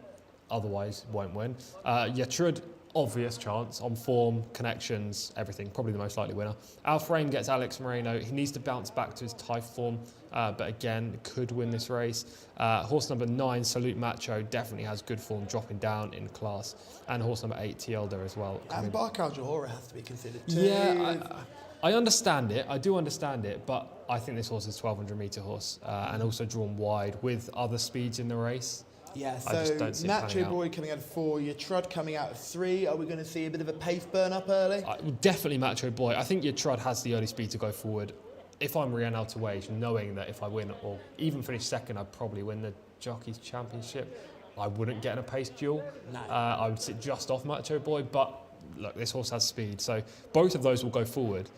otherwise won't win. Jcsa, obvious chance on form, connections, everything, probably the most likely winner. Al Frame gets Alex Moreno. He needs to bounce back to his type form, but again, could win this race. Horse number 9, Salute Macho, definitely has good form, dropping down in class. And horse number 8, Tielda as well. And Barcal Johora has to be considered too. Yeah, I understand it. I do understand it, but I think this horse is a 1,200 metre horse and also drawn wide with other speeds in the race. Yeah, I just so don't see it Macho panning out. Boy coming out of 4, Jcsa coming out of 3. Are we going to see a bit of a pace burn up early? Definitely Macho Boy. I think Jcsa has the early speed to go forward. If I'm Riyadh out to wage, knowing that if I win or even finish second, I'd probably win the Jockeys Championship, I wouldn't get in a pace duel. No. I would sit just off Macho Boy, but look, this horse has speed. So both of those will go forward.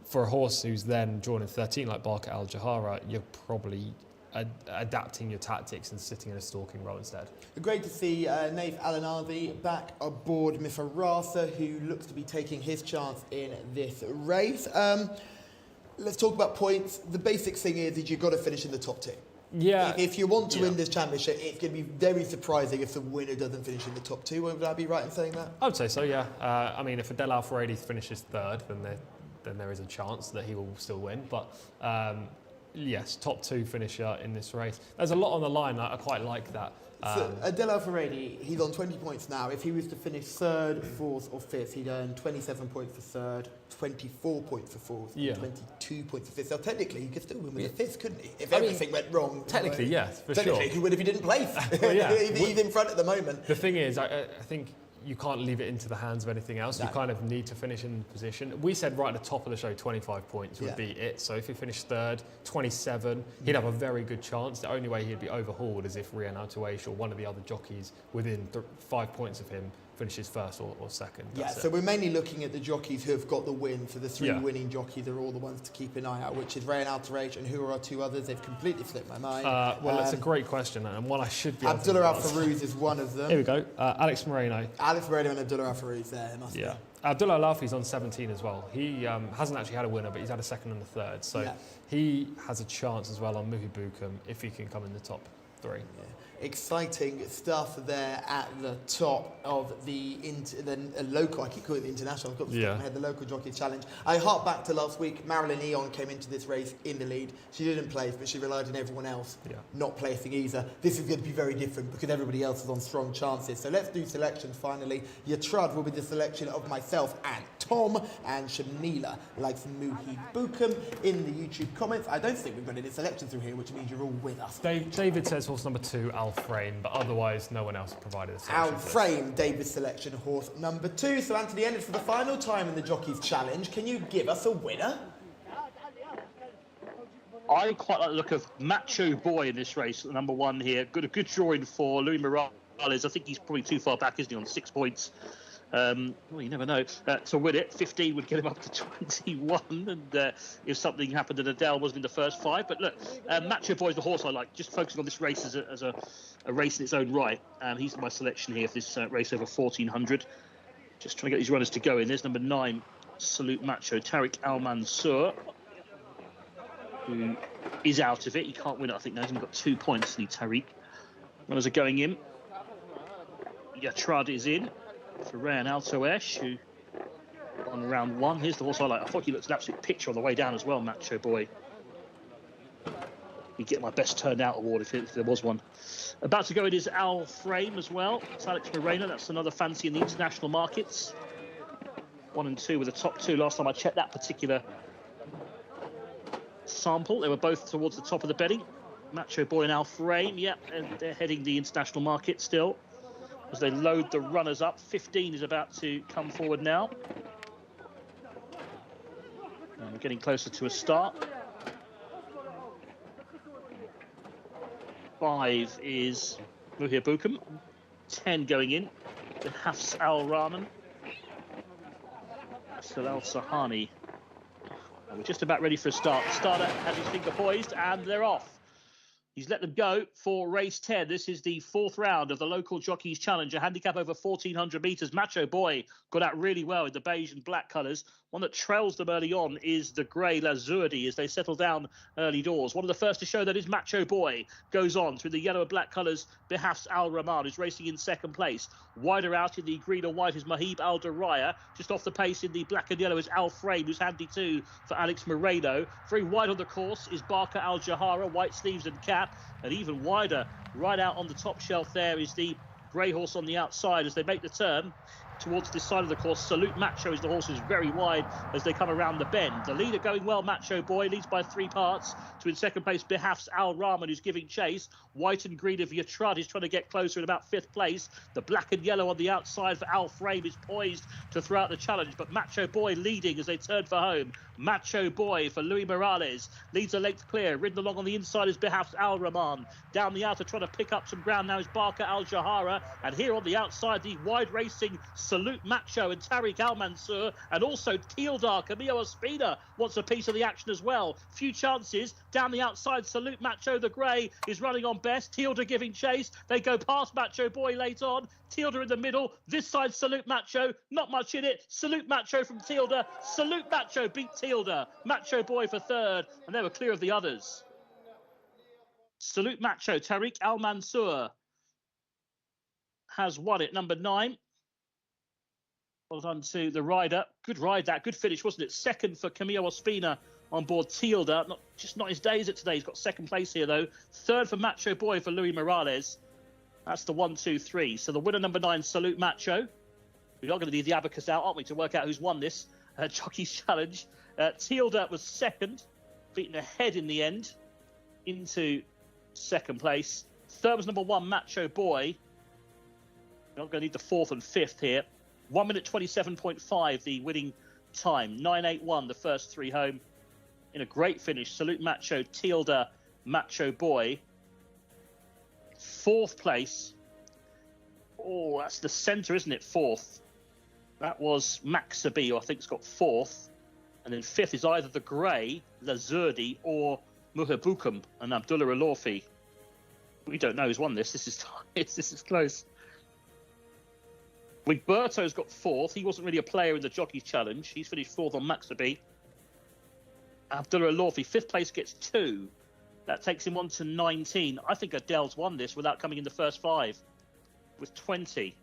For a horse who's then drawn in 13 like Barker Al Jahara, you're probably adapting your tactics and sitting in a stalking role instead. Great to see Naif Alanazi back aboard Mifarasa, who looks to be taking his chance in this race. Let's talk about points. The basic thing is you've got to finish in the top 2. Yeah. If you want to win this championship, it's going to be very surprising if the winner doesn't finish in the top 2. Would I be right in saying that? I would say so, yeah. I mean, if Adel Al-Faradi finishes 3rd, then there is a chance that he will still win. But yes, top 2 finisher in this race. There's a lot on the line. I quite like that. So Adel Al-Faradi, he's on 20 points now. If he was to finish 3rd, 4th or 5th, he'd earn 27 points for 3rd, 24 points for 4th, and 22 points for 5th. So technically, he could still win with the 5th, couldn't he? If everything went wrong. Technically, yes, for technically, sure. he could win if he didn't place. Well, yeah. He's in front at the moment. The thing is, I think you can't leave it into the hands of anything else. No. You kind of need to finish in position. We said right at the top of the show, 25 points would be it. So if he finished third, 27, he'd have a very good chance. The only way he'd be overhauled is if Riyadh Al-Tawaish or one of the other jockeys within 5 points of him finishes first or second. So we're mainly looking at the jockeys who have got the win. So the three winning jockeys are all the ones to keep an eye out, which is Riyadh Al-Tawaish, and who are our two others? They've completely slipped my mind. Well, that's a great question, and one I should be able to Abdullah Al-Farouz is one of them. Here we go. Alex Moreno. Alex Moreno and Abdullah Al-Farouz there, must be. Abdullah Al-Lafi's on 17 as well. He hasn't actually had a winner, but he's had a second and a third. So he has a chance as well on Muhi Bukum if he can come in the top three. Exciting stuff there at the top of the local, I keep calling it the international, I've got the head, the local jockey challenge. I hark back to last week. Marilyn Eon came into this race in the lead. She didn't place, but she relied on everyone else not placing either. This is going to be very different because everybody else is on strong chances. So let's do selections finally. Your trud will be the selection of myself and Tom, and Shamila likes Muhi Bukum in the YouTube comments. I don't think we've got any selections through here, which means you're all with us. David says horse number 2, Al Frame, but otherwise no one else provided a selection. Al Frame, David's selection, horse number 2. So Anthony Ennis, for the final time in the Jockeys Challenge, can you give us a winner? I quite like the look of Macho Boy in this race, number 1 here. Got a good drawing for Louis Morales. I think he's probably too far back, isn't he, on 6 points? Well, you never know. To win it, 15 would get him up to 21, and if something happened and Adele wasn't in the first 5. But look, Macho Boy is the horse I like. Just focusing on this race as a race in its own right. He's my selection here for this race over 1400. Just trying to get these runners to go in. There's number 9, Salute Macho, Tariq Al Mansour, who is out of it. He can't win it, I think. Now he's only got 2 points, isn't he, Tariq? Runners are going in. Yatrad is in for Riyadh Al-Tawaish, who on round 1. Here's the horse I like. I thought he looked an absolute picture on the way down as well, Macho Boy. He'd get my best turned out award if there was one. About to go in is Al Frame as well. It's Alex Moreno. That's another fancy in the international markets. 1 and 2 with the top 2 last time I checked that particular sample. They were both towards the top of the betting. Macho Boy and Al Frame, and they're heading the international market still as they load the runners up. 15 is about to come forward now. And we're getting closer to a start. 5 is Muhi Bukum. 10 going in. The Hafs Al Rahman. Salal Sahani. And we're just about ready for a start. The starter has his finger poised, and they're off. He's let them go for race 10. This is the 4th round of the local Jockeys Challenge, a handicap over 1,400 metres. Macho Boy got out really well in the beige and black colours. One that trails them early on is the grey Lazurdi as they settle down early doors. One of the first to show that is Macho Boy. Goes on through the yellow and black colours. Behafs Al Rahman is racing in 2nd place. Wider out in the green and white is Mahib Al Daraya. Just off the pace in the black and yellow is Al Frame, who's handy too for Alex Moreno. Very wide on the course is Barker Al Jahara, white sleeves and cap. And even wider, right out on the top shelf there is the grey horse on the outside as they make the turn towards this side of the course. Salute Macho is the horse who's very wide as they come around the bend. The leader going well, Macho Boy, leads by 3 parts to in 2nd place Behafs Al Rahman, who's giving chase. White and green of Yatrad is trying to get closer in about 5th place. The black and yellow on the outside for Al Frame is poised to throw out the challenge, but Macho Boy leading as they turn for home. Macho Boy for Louis Morales leads a length clear. Ridden along on the inside is Behafs Al Rahman. Down the outer trying to pick up some ground now is Barker Al Jahara, and here on the outside the wide racing Salute Macho and Tariq Al Mansour, and also Tealdar. Camillo Ospina wants a piece of the action as well. Few chances down the outside. Salute Macho, the grey, is running on best. Tealdar giving chase. They go past Macho Boy late on. Tealdar in the middle. This side Salute Macho. Not much in it. Salute Macho from Tealdar. Salute Macho beat Tealdar. Macho Boy for 3rd, and they were clear of the others. Salute Macho, Tariq Al Mansour has won it. Number 9. Well done to the rider. Good ride that. Good finish, wasn't it? 2nd for Camillo Ospina on board Tealdar. Not his days at today. He's got 2nd place here, though. 3rd for Macho Boy for Louis Morales. That's the 1, 2, 3. So the winner, number 9, Salute Macho. We are going to need the abacus out, aren't we, to work out who's won this Jockeys Challenge. Tealdar was 2nd, beaten ahead in the end into 2nd place. 3rd was number 1, Macho Boy. Not going to need the 4th and 5th here. 1 minute 27.5, the winning time. 9.81, the first 3 home. In a great finish. Salute Macho, Tilda, Macho Boy. 4th place. Oh, that's the centre, isn't it? 4th. That was Maxabi, who I think's got 4th. And then 5th is either the Grey, Lazurdi, or Muhabukum and Abdullah Alorfi. We don't know who's won this. This is close. Wigberto's got 4th. He wasn't really a player in the Jockeys Challenge. He's finished 4th on Maxabi. Abdullah Alorfi, 5th place, gets 2. That takes him on to 19. I think Adele's won this without coming in the first 5 with 20.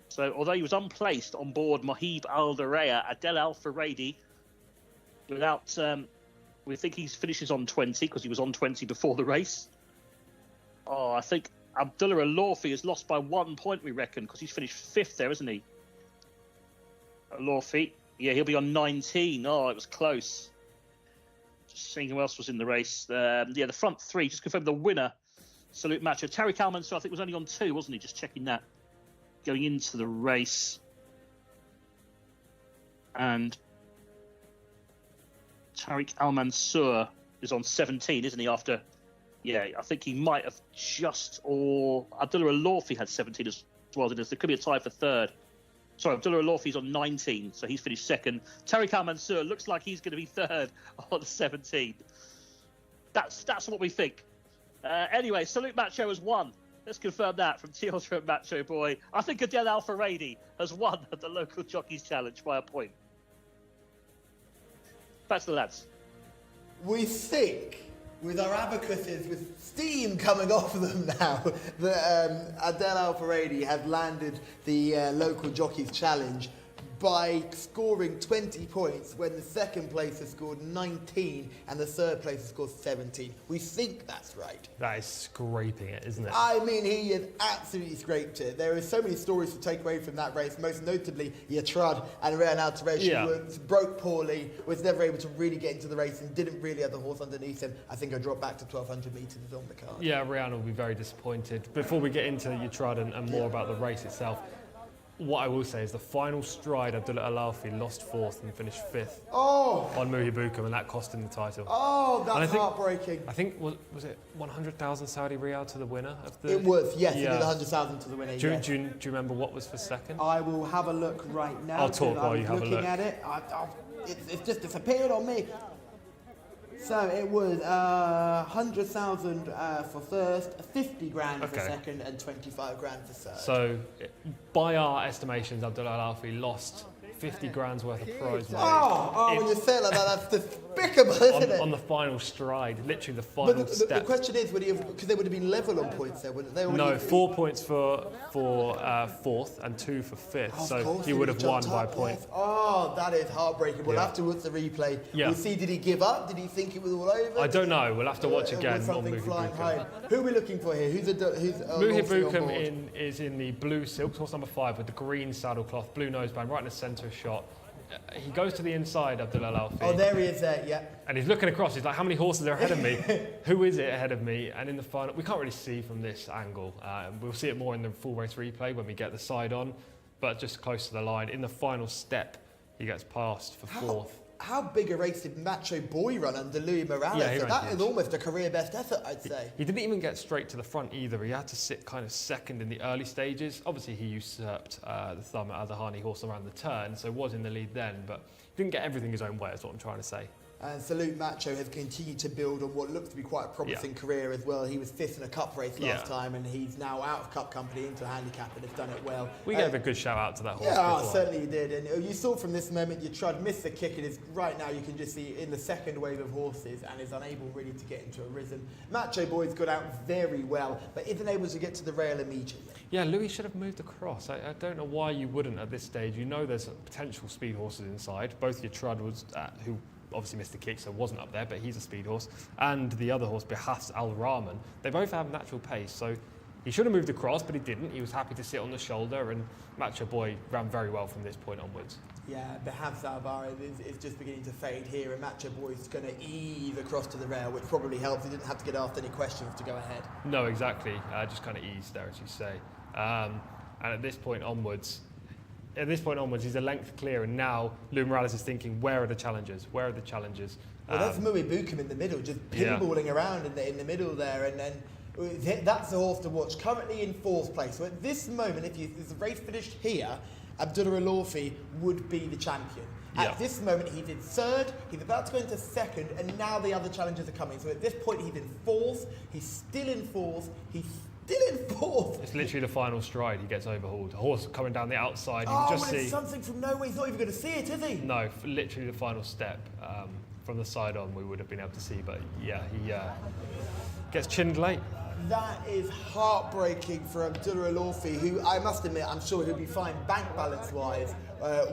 So although he was unplaced on board Mohib Al-Dareya, Adel Al-Faradi, without... we think he finishes on 20 because he was on 20 before the race. Oh, I think Abdullah Alorfi has lost by 1 point, we reckon, because he's finished 5th there, isn't he? Alorfi, yeah, he'll be on 19. Oh, it was close. Just seeing who else was in the race. Yeah, the front 3, just confirmed the winner. Salute Macho. Tariq Al-Mansour, I think, was only on 2, wasn't he? Just checking that. Going into the race. And Tariq Al-Mansour is on 17, isn't he, after... Yeah, I think he might have just... Or Abdullah Alorfi had 17 as well. There could be a tie for 3rd. Sorry, Abdullah Alorfi's on 19, so he's finished 2nd. Tariq Al-Mansour looks like he's going to be 3rd on 17. That's what we think. Anyway, Salute Macho has won. Let's confirm that from Teal's from Macho Boy. I think Adel Al-Faradi has won the local Jockeys Challenge by a point. Back to the lads. We think, with our abacuses, with steam coming off of them now, that Adel Al-Faradi has landed the local Jockeys Challenge by scoring 20 points when the 2nd place has scored 19 and the 3rd place has scored 17. We think that's right. That is scraping it, isn't it? I mean, he has absolutely scraped it. There are so many stories to take away from that race, most notably Yatrad and Real Altaresh, who broke poorly, was never able to really get into the race and didn't really have the horse underneath him. I think I dropped back to 1,200 metres on the card. Yeah, Rihanna will be very disappointed. Before we get into Yatrad and more about the race itself, what I will say is the final stride, Abdullah Alorfi lost 4th and finished 5th on Muhibukum, and that cost him the title. Oh, that's heartbreaking. I think, was it 100,000 Saudi Riyal to the winner of the... It was, yes, it did 100,000 to the winner, do you remember what was for 2nd? I will have a look right now. I'll talk while you have a look. Looking at it, it's just disappeared on me. So it was 100,000 for 1st, 50 grand for 2nd, and 25 grand for 3rd. So, by our estimations, Abdullah Al-Alfi lost 50 grand's worth of prize money. When you say it like that, that's despicable, isn't it? On the final stride, literally the final step. The question is, would he have, because they would have been level on points there, wouldn't they? No, 4 points for 4th and 2 for 5th, so he would have won by a point. Yes. Oh, that is heartbreaking. We'll have to watch the replay. We'll see, did he give up? Did he think it was all over? I don't know. We'll have to watch again on Muhibukum. Who are we looking for here? Muhibukum is in the blue silk, horse number 5, with the green saddle cloth, blue noseband, right in the centre shot. He goes to the inside, Abdullah Al-Alfi. Oh, there he is there, yeah. And he's looking across. He's like, how many horses are ahead of me? Who is it ahead of me? And in the final, we can't really see from this angle. We'll see it more in the full race replay when we get the side on. But just close to the line, in the final step, he gets past for 4th. How big a race did Macho Boy run under Louis Morales? Yeah, so that is almost a career best effort, I'd say. He didn't even get straight to the front either. He had to sit kind of 2nd in the early stages. Obviously, he usurped the Thumb Al-Dahani horse around the turn, so was in the lead then, but didn't get everything his own way, is what I'm trying to say. And Salute Macho has continued to build on what looks to be quite a promising career as well. He was 5th in a cup race last time, and he's now out of cup company into a handicap and has done it well. We gave a good shout out to that horse. Yeah, certainly you did. And you saw from this moment, you tried to miss the kick. It is right now, you can just see in the 2nd wave of horses and is unable really to get into a rhythm. Macho Boy's got out very well, but isn't able to get to the rail immediately. Yeah, Louis should have moved across. I don't know why you wouldn't at this stage. You know there's potential speed horses inside. Both your Trud was, who obviously missed the kick, so wasn't up there, but he's a speed horse. And the other horse, Behas Al Rahman, they both have natural pace. So he should have moved across, but he didn't. He was happy to sit on the shoulder, and Macho Boy ran very well from this point onwards. Yeah, Behas Al Rahman is just beginning to fade here, and Macho Boy's going to ease across to the rail, which probably helps. He didn't have to get asked any questions to go ahead. No, exactly. Just kind of eased there, as you say. And at this point onwards, he's a length clear, and now Lou Morales is thinking, where are the challengers? Where are the challengers? Well, that's Mui Bukum in the middle, just pinballing around in the middle there, and then that's the horse to watch. Currently in 4th place. So at this moment, if the race finished here, Abdullah Al-Orfi would be the champion. At this moment, he's in 3rd, he's about to go into 2nd, and now the other challengers are coming. So at this point, he's in 4th, he's still in 4th, he's still in 4th. It's literally the final stride, he gets overhauled. A horse coming down the outside, you can just see... it's something from nowhere, he's not even going to see it, is he? No, literally the final step. From the side on, we would have been able to see, but yeah, he gets chinned late. That is heartbreaking for Abdullah Al-Orfi, who I must admit, I'm sure he'll be fine bank balance wise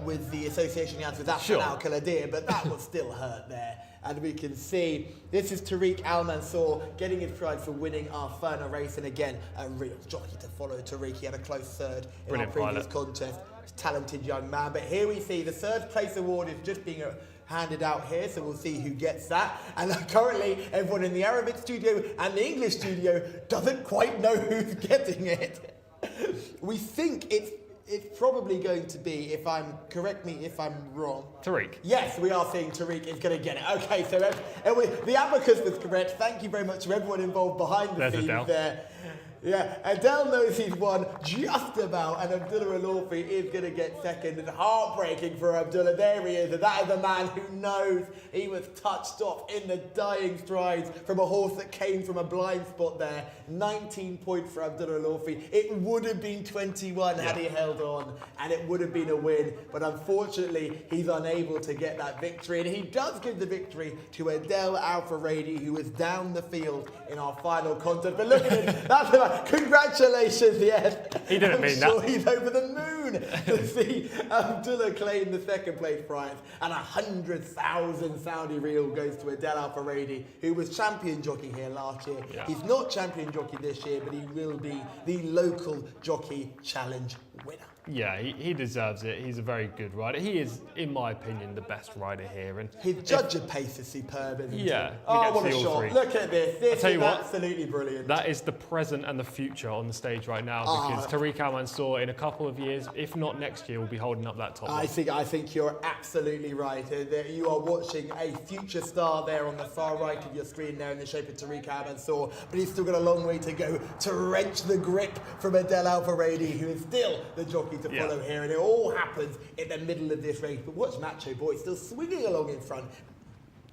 with the association he has with Aslan Al-Kaladir, but that will still hurt there. And we can see this is Tariq Al-Mansour getting his prize for winning our final race, and again, a real jockey to follow Tariq. He had a close 3rd in our previous contest. Talented young man, but here we see the 3rd place award is just being handed out here, so we'll see who gets that. And currently, everyone in the Arabic studio and the English studio doesn't quite know who's getting it. We think it's probably going to be, correct me if I'm wrong. Tariq. Yes, we are seeing Tariq is going to get it. Okay, so the abacus was correct. Thank you very much to everyone involved behind the scenes there. Yeah, Adele knows he's won just about, and Abdullah Al-Orfi is going to get 2nd. And heartbreaking for Abdullah. There he is, and that is a man who knows he was touched off in the dying strides from a horse that came from a blind spot there. 19 points for Abdullah Al-Orfi. It would have been 21 had he held on, and it would have been a win. But unfortunately, he's unable to get that victory. And he does give the victory to Adel Al-Faradi, who is down the field in our final contest. But look at him, that's congratulations, yes. He didn't mean that. I'm sure he's over the moon to see Abdullah claim the 2nd place prize. And 100,000 Saudi Riyal goes to Adel Al-Faradi, who was champion jockey here last year. Yeah. He's not champion jockey this year, but he will be the local jockey challenge winner. Yeah, he deserves it. He's a very good rider. He is, in my opinion, the best rider here. And his judge of pace is superb, isn't he? Yeah. Oh, what a shot. Look at this. This is absolutely brilliant. That is the present and the future on the stage right now, because Tariq Al-Mansour, in a couple of years, if not next year, will be holding up that top. I think you're absolutely right. You are watching a future star there on the far right of your screen there in the shape of Tariq Al-Mansour, but he's still got a long way to go to wrench the grip from Adel Al-Faradi, who is still the jockey to follow here, and it all happens in the middle of this race. But watch Macho Boy still swinging along in front.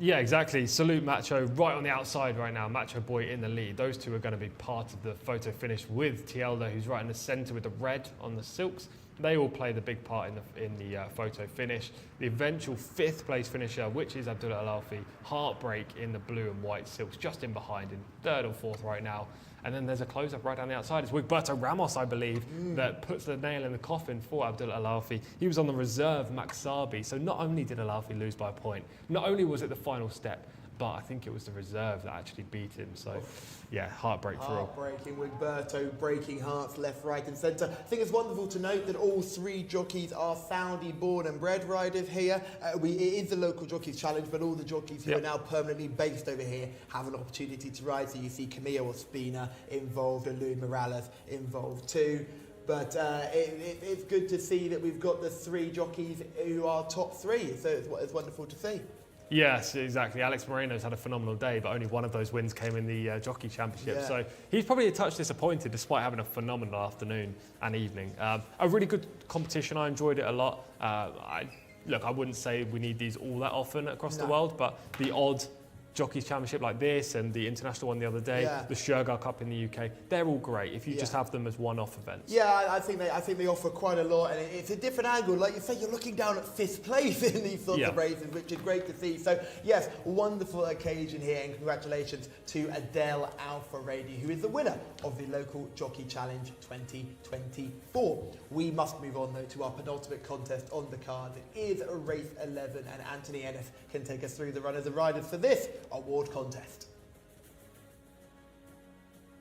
Yeah, exactly. Salute Macho right on the outside right now. Macho Boy in the lead. Those two are going to be part of the photo finish with Tielda, who's right in the centre with the red on the silks. They all play the big part in the photo finish. The eventual 5th place finisher, which is Abdullah Al-Orfi, heartbreak in the blue and white silks, just in behind, in 3rd or 4th right now. And then there's a close-up right down the outside. It's Wigberto Ramos, I believe, that puts the nail in the coffin for Abdullah Al-Orfi. He was on the reserve Max Sabi, so not only did Al-Orfi lose by a point, not only was it the final step, but I think it was the reserve that actually beat him. So, yeah, heartbreak for all. Heartbreaking. Wigberto breaking hearts left, right and centre. I think it's wonderful to note that all 3 jockeys are Saudi-born and bred riders here. It is the local jockeys challenge, but all the jockeys who are now permanently based over here have an opportunity to ride. So you see Camilla Ospina involved and Lou Morales involved too. But it's good to see that we've got the 3 jockeys who are top 3. So it's wonderful to see. Yes, exactly. Alex Moreno's had a phenomenal day, but only one of those wins came in the Jockey Championship. Yeah. So he's probably a touch disappointed despite having a phenomenal afternoon and evening. A really good competition. I enjoyed it a lot. I wouldn't say we need these all that often across the world, but the odd Jockeys Championship like this and the international one the other day, the Shergar Cup in the UK, they're all great if you just have them as one-off events. Yeah, I think they offer quite a lot, and it's a different angle. Like you say, you're looking down at 5th place in these sorts of races, which is great to see. So yes, wonderful occasion here, and congratulations to Adel Al-Faradi, who is the winner of the local Jockey Challenge 2024. We must move on though to our penultimate contest on the card. It is race 11, and Anthony Ennis can take us through the runners and riders for this award contest.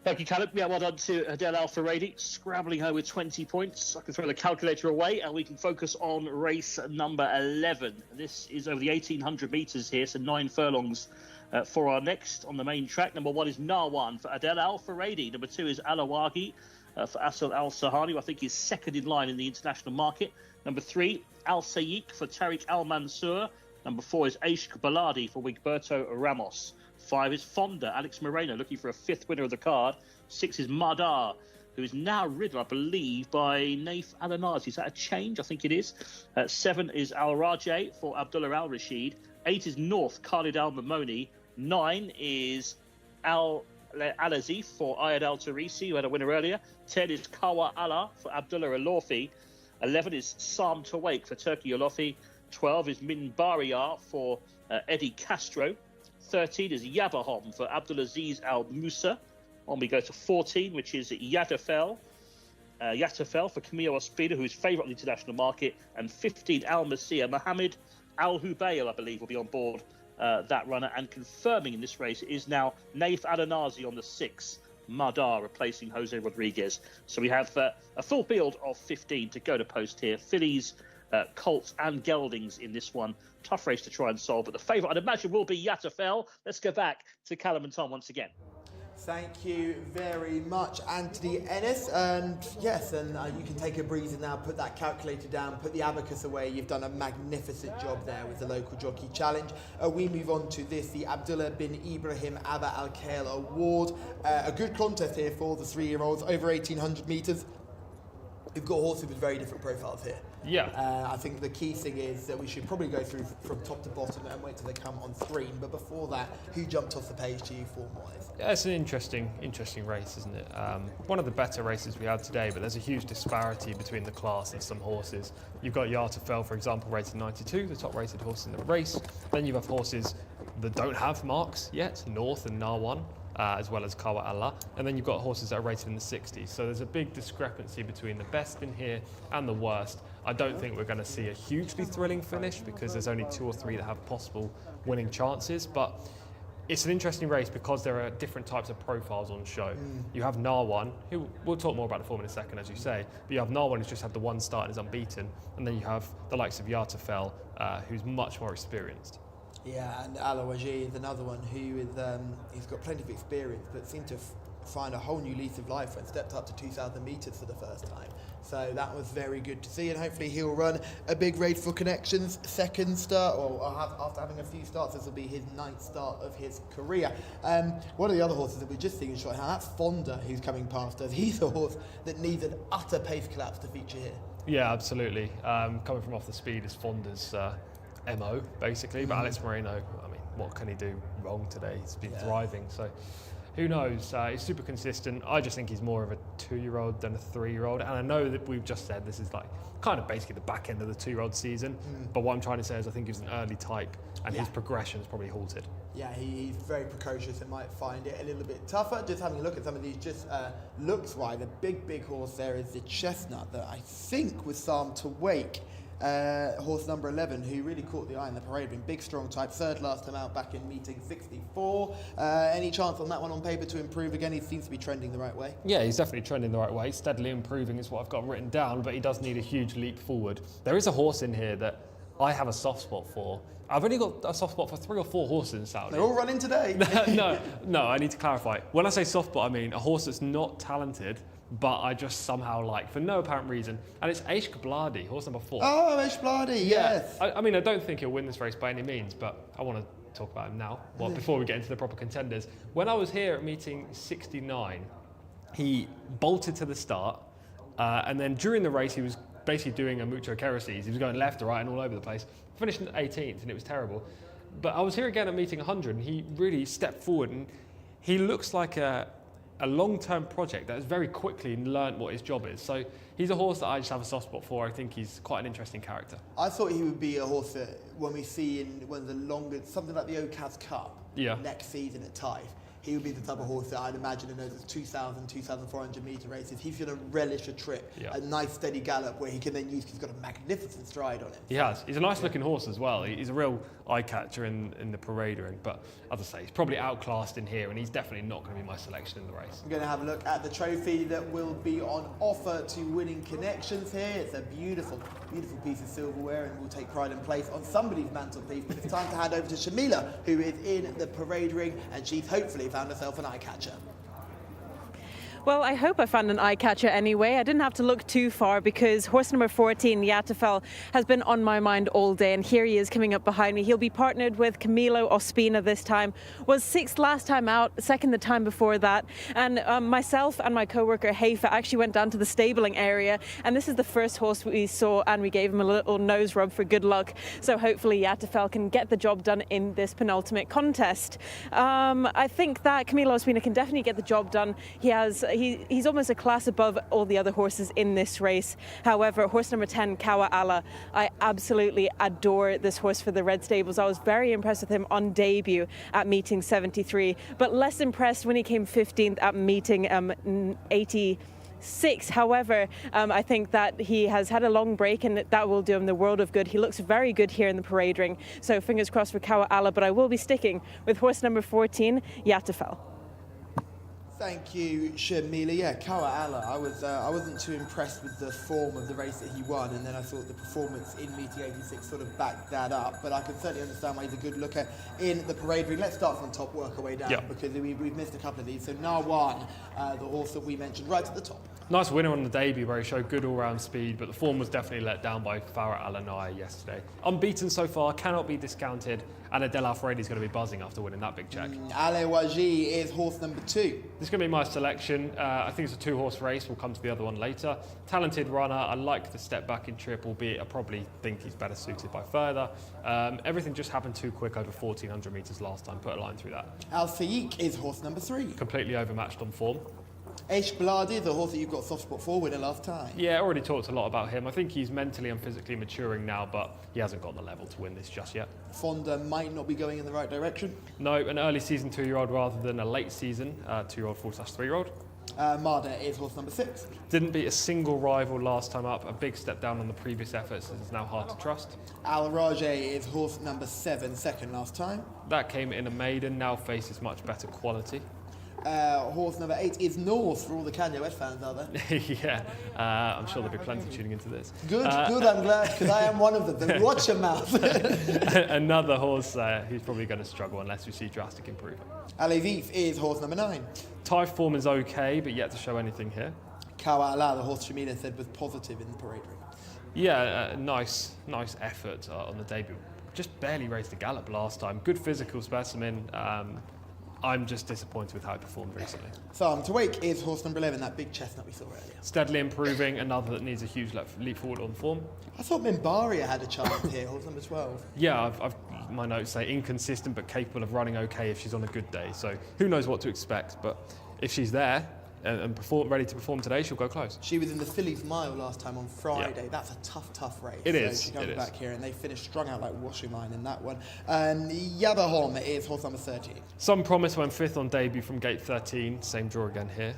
Thank you, Caleb. Yeah, well done to Adel Al-Faradi, scrabbling her with 20 points. I can throw the calculator away and we can focus on race number 11. This is over the 1,800 metres here, so 9 furlongs for our next on the main track. Number 1 is Narwan for Adel Al-Faradi. Number 2 is Alawagi. for Asal Al Sahani, who I think is second in line in the international market. Number 3, Al Sayyik for Tariq Al Mansour. Number 4 is Aishq Baladi for Wigberto Ramos. 5 is Fonda, Alex Moreno, looking for a 5th winner of the card. 6 is Madar, who is now ridden, I believe, by Naif Al Anazi. Is that a change? I think it is. 7 is Al Rajay for Abdullah Al Rashid. 8 is North, Khalid Al Mamoni. 9 is Al Azif for Ayad Al Tarisi, who had a winner earlier. 10 is Kawa Allah for Abdullah Alofi. 11 is Sam Tawake for Turkey Alofi. 12 is Min Bariyar for Eddie Castro. 13 is Yabahom for Abdulaziz Al Musa. On we go to 14, which is Yatafel for Camille Ospina, who is favourite on the international market. And 15, Al Masih Mohammed Al Hubayl, I believe, will be on board that runner. And confirming in this race is now Naif Al Anazi on the 6th. Madar replacing Jose Rodriguez. So we have a full field of 15 to go to post here. Fillies, Colts and Geldings in this one. Tough race to try and solve, but the favourite, I'd imagine, will be Yatafel. Let's go back to Callum and Tom once again. Thank you very much, Anthony Ennis. And yes, and you can take a breather now, put that calculator down, put the abacus away. You've done a magnificent job there with the local jockey challenge. We move on to the Abdullah bin Ibrahim Abba Al Khail Award. A good contest here for the 3-year-olds, over 1,800 metres. We've got horses with very different profiles here. Yeah. I think the key thing is that we should probably go through from top to bottom and wait till they come on screen. But before that, who jumped off the page to you form-wise? Yeah, it's an interesting race, isn't it? One of the better races we had today, but there's a huge disparity between the class and some horses. You've got Yartafel, for example, rated 92, the top rated horse in the race. Then you have horses that don't have marks yet, North and Narwan. As well as Kawa Allah, and then you've got horses that are rated in the 60s. So there's a big discrepancy between the best in here and the worst. I don't think we're going to see a hugely thrilling finish because there's only 2 or 3 that have possible winning chances, but it's an interesting race because there are different types of profiles on show. You have Narwan, who we'll talk more about the form in a second, as you say, but you have Narwan who's just had the 1 start and is unbeaten, and then you have the likes of Yartafel, who's much more experienced. Yeah, and Alawaji is another one who is, he's got plenty of experience, but seemed to find a whole new lease of life when stepped up to 2,000 metres for the first time. So that was very good to see, and hopefully he'll run a big race for Connections. Second start, or after having a few starts, this will be his 9th start of his career. One of the other horses that we're just seeing in short hand, that's Fonda, who's coming past us. He's a horse that needs an utter pace collapse to feature here. Yeah, absolutely. Coming from off the speed is Fonda's MO, basically, but Alex Moreno, I mean, what can he do wrong today? He's been thriving, so who knows? He's super consistent. I just think he's more of a 2-year-old than a 3-year-old, and I know that we've just said this is like kind of basically the back end of the 2-year-old season, but what I'm trying to say is I think he's an early type, and his progression is probably halted. Yeah, he's very precocious and might find it a little bit tougher. Just having a look at some of these, just looks-wise, the big horse there is the Chestnut that I think was Sam Tawake. Horse number 11, who really caught the eye in the parade, been big, strong type, 3rd last time out back in meeting 64. Any chance on that one on paper to improve again? He seems to be trending the right way. Yeah, he's definitely trending the right way. Steadily improving is what I've got written down, but he does need a huge leap forward. There is a horse in here that I have a soft spot for. I've only got a soft spot for 3 or 4 horses in Saudi. They're all running today. No, I need to clarify. When I say soft spot, I mean a horse that's not talented, but I just somehow like, for no apparent reason. And it's Aishq Baladi, horse number 4. Oh, Aishq Baladi, yes. I mean, I don't think he'll win this race by any means, but I want to talk about him now, before we get into the proper contenders. When I was here at meeting 69, he bolted to the start, and then during the race, he was basically doing a mucho kerosene. He was going left to right and all over the place. Finished 18th, and it was terrible. But I was here again at meeting 100, and he really stepped forward, and he looks like a long-term project that has very quickly learnt what his job is. So he's a horse that I just have a soft spot for. I think he's quite an interesting character. I thought he would be a horse that when we see in one of the longest, something like the Okaz Cup next season at Taif, he would be the type of horse that I'd imagine in those 2,000, 2,400 metre races. He's going to relish a trip, a nice steady gallop where he can then use, he's got a magnificent stride on him. He has. He's a nice looking horse as well. He's a real eye catcher in the parade ring, but as I say, he's probably outclassed in here, and he's definitely not going to be my selection in the race. I'm going to have a look at the trophy that will be on offer to Winning Connections here. It's a beautiful piece of silverware, and will take pride and place on somebody's mantelpiece. But it's time to hand over to Shamila, who is in the parade ring, and she's hopefully found herself an eye catcher. Well, I hope I found an eye catcher anyway. I didn't have to look too far because horse number 14, Jcsa, has been on my mind all day, and here he is coming up behind me. He'll be partnered with Camilo Ospina this time. Was 6th last time out, 2nd the time before that. And myself and my co-worker Haifa actually went down to the stabling area, and this is the first horse we saw, and we gave him a little nose rub for good luck. So hopefully Jcsa can get the job done in this penultimate contest. I think that Camilo Ospina can definitely get the job done. He's almost a class above all the other horses in this race. However, horse number 10, Kawa Ala, I absolutely adore this horse for the Red Stables. I was very impressed with him on debut at meeting 73, but less impressed when he came 15th at meeting 86. However, I think that he has had a long break, and that will do him the world of good. He looks very good here in the parade ring, so fingers crossed for Kawa Ala, but I will be sticking with horse number 14, Jcsa. Thank you, Shamila. Yeah, Kawa Ala, I wasn't too impressed with the form of the race that he won, and then I thought the performance in meeting 86 sort of backed that up, but I can certainly understand why he's a good looker in the parade ring. Let's start from the top, work our way down, because we've missed a couple of these. So Narwan, the horse that we mentioned right at the top. Nice winner on the debut where he showed good all-round speed, but the form was definitely let down by Farah Al-Anaya yesterday. Unbeaten so far, cannot be discounted, and Adel Al-Faredi is going to be buzzing after winning that big check. Ale Waji is horse number 2. This is going to be my selection. I think it's a 2-horse race. We'll come to the other one later. Talented runner. I like the step back in trip, albeit I probably think he's better suited by further. Everything just happened too quick over 1,400 metres last time. Put a line through that. Al Faik is horse number 3. Completely overmatched on form. Esh Bladi, the horse that you've got a soft spot for, winner last time. Yeah, I already talked a lot about him. I think he's mentally and physically maturing now, but he hasn't got the level to win this just yet. Fonda might not be going in the right direction. No, an early season 2-year-old rather than a late season 2-year-old 4/3-year-old. Marder is horse number 6. Didn't beat a single rival last time up. A big step down on the previous efforts, and is now hard to trust. Al Rajeh is horse number 7, 2nd last time. That came in a maiden, now faces much better quality. Horse number 8 is North, for all the Kanye West fans out there. Yeah, I'm sure there'll be plenty tuning into this. Good, I'm glad, because I am one of them. Then watch your mouth. Another horse who's probably going to struggle unless we see drastic improvement. Alevif is horse number 9. Type form is okay, but yet to show anything here. Kawa Ala, the horse Shamina said was positive in the parade ring. Yeah, nice effort on the debut. Just barely raised the gallop last time. Good physical specimen. I'm just disappointed with how he performed recently. Farm to Wake is horse number 11, that big chestnut we saw earlier. Steadily improving, another that needs a huge leap forward on form. I thought Mimbaria had a chance here, horse number 12. Yeah, I've my notes say inconsistent but capable of running okay if she's on a good day. So who knows what to expect, but if she's there and ready to perform today, she'll go close. She was in the Phillies Mile last time on Friday. Yeah. That's a tough race. It is. She comes back here and they finished strung out like washing line in that one. Yabahom is horse number 13. Some promise when 5th on debut from gate 13. Same draw again here.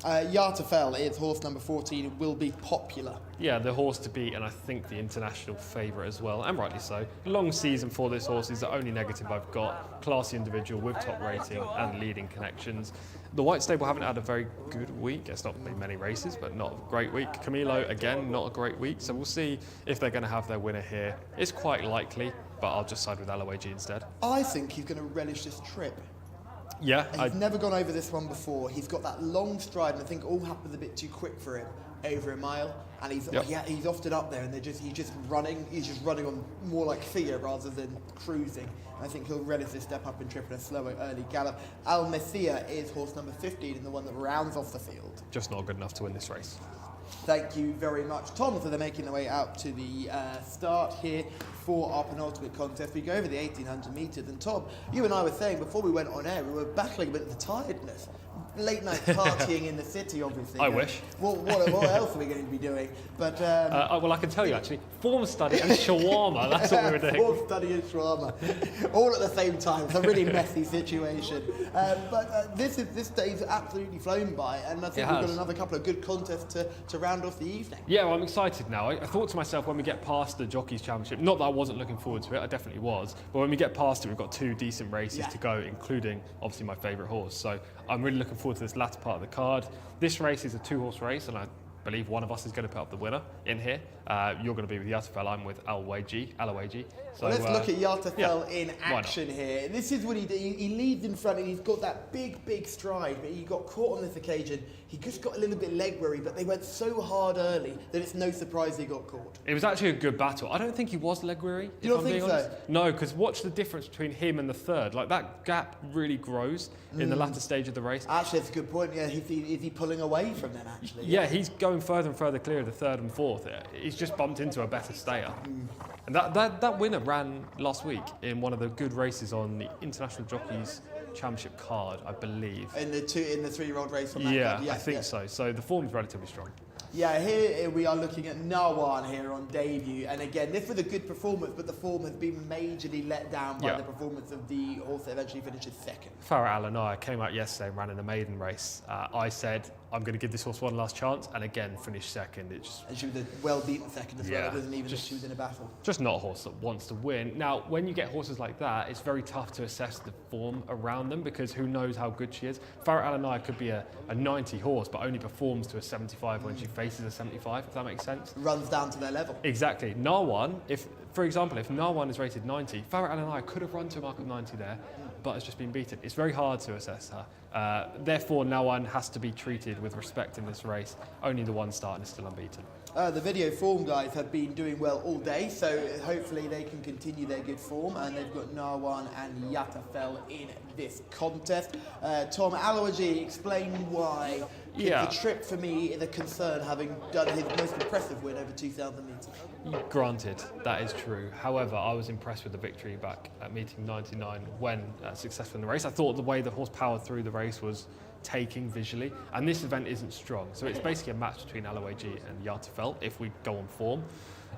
Yartafel is horse number 14, will be popular. Yeah, the horse to beat, and I think the international favourite as well, and rightly so. Long season for this horse is the only negative I've got. Classy individual with top rating and leading connections. The White Stable haven't had a very good week. It's not been many races, but not a great week. Camilo, again, not a great week. So we'll see if they're going to have their winner here. It's quite likely, but I'll just side with Alawaji instead. I think he's going to relish this trip. Yeah. He's never gone over this one before. He's got that long stride, and I think all happens a bit too quick for him over a mile. And he's often up there, and he's just running. He's just running on more like fear rather than cruising. And I think he'll relish this step up in trip in a slower early gallop. Al Messia is horse number 15 and the one that rounds off the field. Just not good enough to win this race. Thank you very much, Tom. So they're making their way out to the start here for our penultimate contest. We go over the 1,800 metres, and Tom, you and I were saying before we went on air, we were battling a bit of the tiredness. Late night partying in the city, obviously. I wish. What else are we going to be doing? But well, I can tell you actually, form study and shawarma. That's what we were doing. Form study and shawarma, all at the same time. It's a really messy situation. But this day's absolutely flown by, and I think we've got another couple of good contests to round off the evening. Yeah, well, I'm excited now. I thought to myself when we get past the Jockeys Championship, not that I wasn't looking forward to it, I definitely was, but when we get past it, we've got 2 decent races to go, including obviously my favourite horse. So I'm really looking forward to this latter part of the card. This race is a 2-horse race, and I believe one of us is going to put up the winner in here. You're going to be with Yatafel, I'm with Aloagi. So Let's look at Yatafel yeah, in action here. This is what he did. He leads in front and he's got that big stride, but he got caught on this occasion. He just got a little bit leg worry, but they went so hard early that it's no surprise he got caught. It was actually a good battle. I don't think he was leg weary. You don't think so? No, because watch the difference between him and the third. Like that gap really grows in the latter stage of the race. Actually, that's a good point. Yeah, is he pulling away from them actually? Yeah, he's going further and further clear of the third and fourth. He's just bumped into a better stayer. And that winner ran last week in one of the good races on the International Jockeys Championship card, I believe. In the 3-year-old race on that Yeah, card. I think so. So the form's relatively strong. Yeah, here we are looking at Nawan here on debut, and again, this was a good performance, but the form has been majorly let down by the performance of the horse that eventually finishes second. Farah Al-Anai came out yesterday and ran in a maiden race. I said, I'm going to give this horse one last chance, and again, finished second. And she was a well-beaten second as well. It wasn't even that she was in a battle. Just not a horse that wants to win. Now, when you get horses like that, it's very tough to assess the form around them because who knows how good she is. Farah Al-Anai could be a 90 horse, but only performs to a 75 when she faces a 75, if that makes sense. Runs down to their level. Exactly. Narwan, for example, if Narwan is rated 90, Farah Al-Anai could have run to a mark of 90 there, but has just been beaten. It's very hard to assess her. Therefore, Narwan has to be treated with respect in this race. Only the one start and is still unbeaten. The video form guys have been doing well all day, so hopefully they can continue their good form, and they've got Narwan and Yatafel in this contest. Tom Aloagi, explain why the trip for me is a concern, having done his most impressive win over 2,000 metres. Granted, that is true. However, I was impressed with the victory back at meeting 99 when successful in the race. I thought the way the horse powered through the race was taking visually, and this event isn't strong, so it's basically a match between Aloagi and Yatafel if we go on form.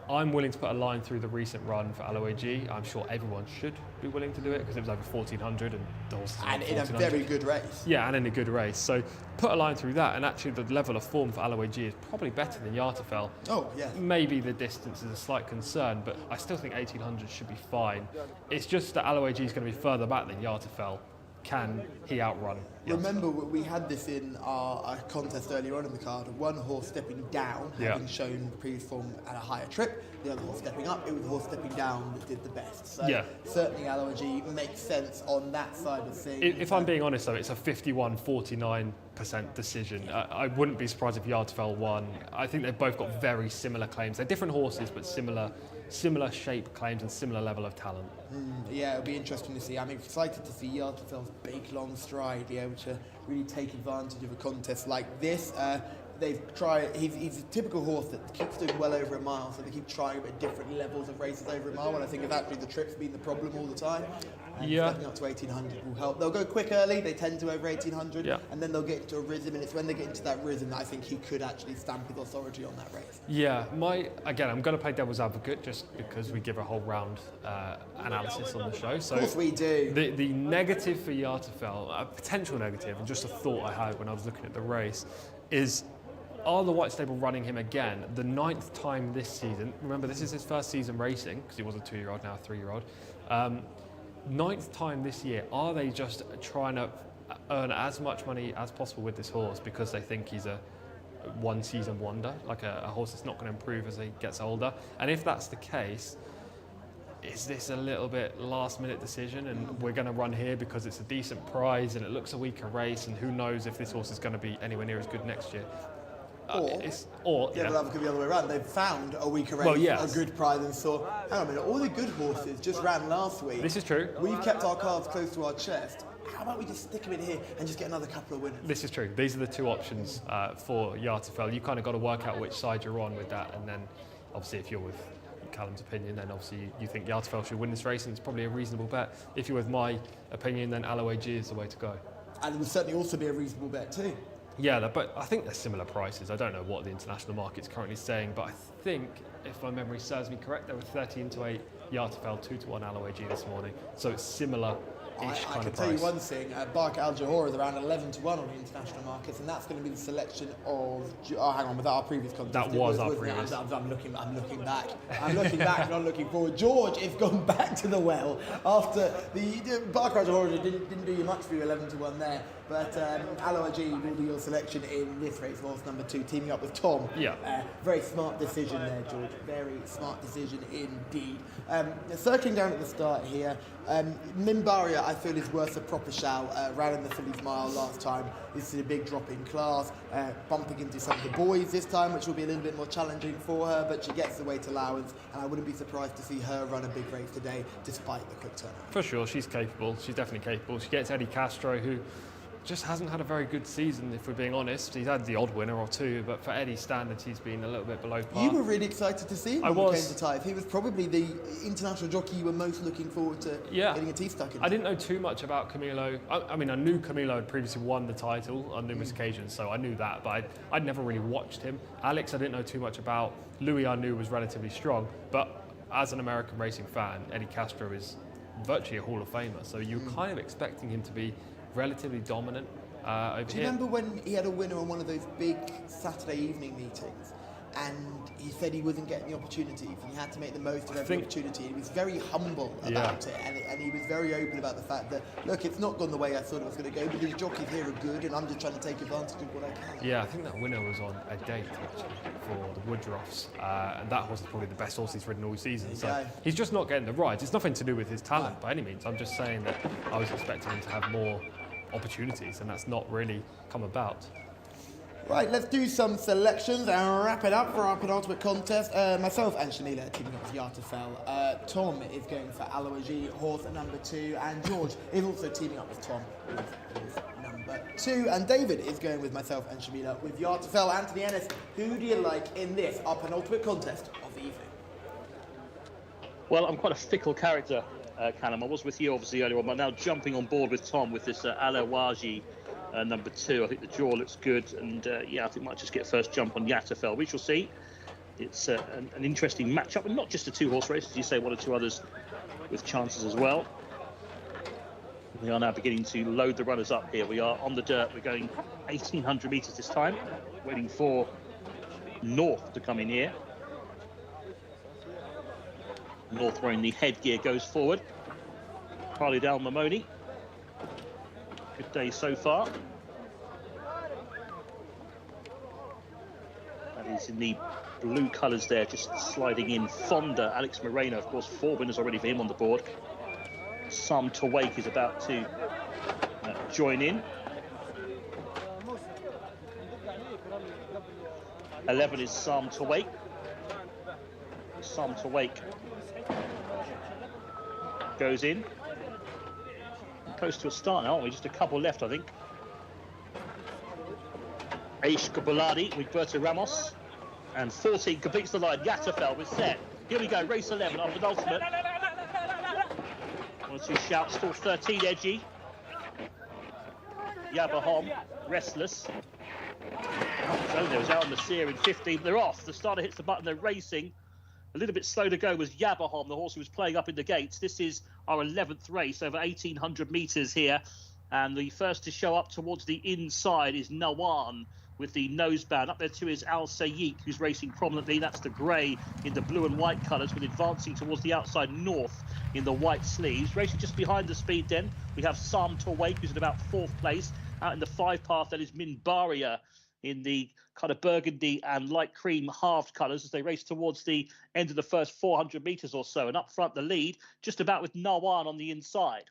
I'm willing to put a line through the recent run for Aloagi. I'm sure everyone should be willing to do it because it was over 1,400 and the horse and in a very good race. Yeah, and in a good race. So put a line through that, and actually the level of form for Aloagi is probably better than Yatafel. Oh, yeah. Maybe the distance is a slight concern, but I still think 1,800 should be fine. It's just that Aloagi is going to be further back than Yatafel. Can he outrun Yatafel? Remember, we had this in our contest earlier on in the card. One horse stepping down, having shown previous form at a higher trip. The other horse stepping up. It was the horse stepping down that did the best. So certainly Aloagi makes sense on that side of things. If I'm being honest, though, it's a 51-49% decision. I wouldn't be surprised if Yatafel won. I think they've both got very similar claims. They're different horses, but similar shape claims and similar level of talent. Yeah, it'll be interesting to see. I'm excited to see Yatafel's big long stride be able to really take advantage of a contest like this. They've tried. He's a typical horse that keeps doing well over a mile, so they keep trying at different levels of races over a mile. And I think if actually the trip's been the problem all the time, and stepping up to 1,800 will help. They'll go quick early. They tend to over 1,800, and then they'll get into a rhythm. And it's when they get into that rhythm that I think he could actually stamp his authority on that race. Yeah, again, I'm going to play devil's advocate just because we give a whole round analysis on the show. So of course we do. The negative for Yatafel, a potential negative, and just a thought I had when I was looking at the race, is are the White Stable running him again the 9th time this season? Remember, this is his first season racing because he was a 2-year-old, now a 3-year-old. 9th time this year. Are they just trying to earn as much money as possible with this horse because they think he's a one-season wonder, like a horse that's not going to improve as he gets older? And if that's the case, is this a little bit last-minute decision and we're going to run here because it's a decent prize and it looks a weaker race and who knows if this horse is going to be anywhere near as good next year? But that could be the other way around. They've found a weaker race, a good prize, and thought, hang on a minute, all the good horses just ran last week. This is true. We've kept our cards close to our chest. How about we just stick them in here and just get another couple of winners? This is true. These are the two options for Yatafel. You kind of got to work out which side you're on with that, and then obviously if you're with Callum's opinion, then obviously you think Yatafel should win this race, and it's probably a reasonable bet. If you're with my opinion, then Aloagi is the way to go. And it would certainly also be a reasonable bet too. Yeah, but I think they're similar prices. I don't know what the international market's currently saying, but I think, if my memory serves me correct, there were 13-8 Yatafel, 2-1 Aloagi this morning. So it's similar I can tell you one thing, Barker Al Johor is around 11 to 1 on the international markets, and that's going to be the selection of. Oh, hang on, was that our previous contest? That was our previous. I'm looking back. I'm looking back, not looking forward. George has gone back to the well after the Barker Al Johor didn't do you much for you, 11 to 1 there. But Aloaji will be your selection in this race, horse number 2, teaming up with Tom. Yeah. Very smart decision there, George. Very smart decision indeed. Circling down at the start here, Mimbaria, I feel, is worth a proper shout. Ran in the Phillies Mile last time. This is a big drop in class, bumping into some of the boys this time, which will be a little bit more challenging for her, but she gets the weight allowance, and I wouldn't be surprised to see her run a big race today, despite the quick turnaround. For sure, she's capable. She's definitely capable. She gets Eddie Castro, who just hasn't had a very good season, if we're being honest. He's had the odd winner or two, but for Eddie's standards, he's been a little bit below par. You were really excited to see him when he came to Type. He was probably the international jockey you were most looking forward to getting a teeth stuck in. I didn't know too much about Camilo. I mean, I knew Camilo had previously won the title on numerous occasions, so I knew that, but I'd never really watched him. Alex, I didn't know too much about. Louis, I knew was relatively strong, but as an American racing fan, Eddie Castro is virtually a Hall of Famer, so you're kind of expecting him to be relatively dominant over here. Do you remember when he had a winner on one of those big Saturday evening meetings, and he said he wasn't getting the opportunities and he had to make the most of every opportunity? He was very humble about it, and he was very open about the fact that, look, it's not gone the way I thought it was going to go, but these jockeys here are good, and I'm just trying to take advantage of what I can. Yeah, I think that winner was on a date, actually, for the Woodruffs, and that horse is probably the best horse he's ridden all season. So he's just not getting the rides. It's nothing to do with his talent by any means. I'm just saying that I was expecting him to have more opportunities, and that's not really come about. Right, let's do some selections and wrap it up for our penultimate contest. Myself and Shamila teaming up with Yartafel. Tom is going for Aloaji, horse number 2, and George is also teaming up with Tom with horse number 2. And David is going with myself and Shamila with Yartafel. Anthony Ennis, who do you like in this, our penultimate contest of the evening? Well, I'm quite a fickle character, Callum. I was with you obviously earlier on, but now jumping on board with Tom with this Aloaji number 2. I think the draw looks good, and I think might just get first jump on Yartafel. We shall see. It's an interesting matchup, and not just a 2-horse race, as you say, 1 or 2 others with chances as well. We are now beginning to load the runners up here. We are on the dirt. We're going 1,800 metres this time, waiting for North to come in here. North wearing the headgear goes forward. Carly Dal Mamoni. Good day so far. That is in the blue colours there, just sliding in. Fonda, Alex Moreno, of course, 4 winners already for him on the board. Sam Tawake is about to join in. 11 is Sam Tawake. Sam Tawake goes in. Close to a start now, aren't we? Just a couple left, I think. Aish Kabuladi with Berta Ramos. And 14 completes the line. Yartafel with set. Here we go, race 11 on penultimate. 1 or 2 shouts, still 13 edgy. Yabahom, restless. So there was Al Nasir in 15. They're off. The starter hits the button, they're racing. A little bit slow to go was Yabahom, the horse who was playing up in the gates. This is our 11th race, over 1,800 metres here. And the first to show up towards the inside is Nawan with the noseband. Up there too is Al Sayyiq, who's racing prominently. That's the grey in the blue and white colours, with advancing towards the outside North in the white sleeves. Racing just behind the speed then, we have Sam Tawake, who's in about 4th place. Out in the 5 path, that is Minbaria in the kind of burgundy and light cream halved colours as they race towards the end of the first 400 metres or so. And up front, the lead, just about with Nawan on the inside.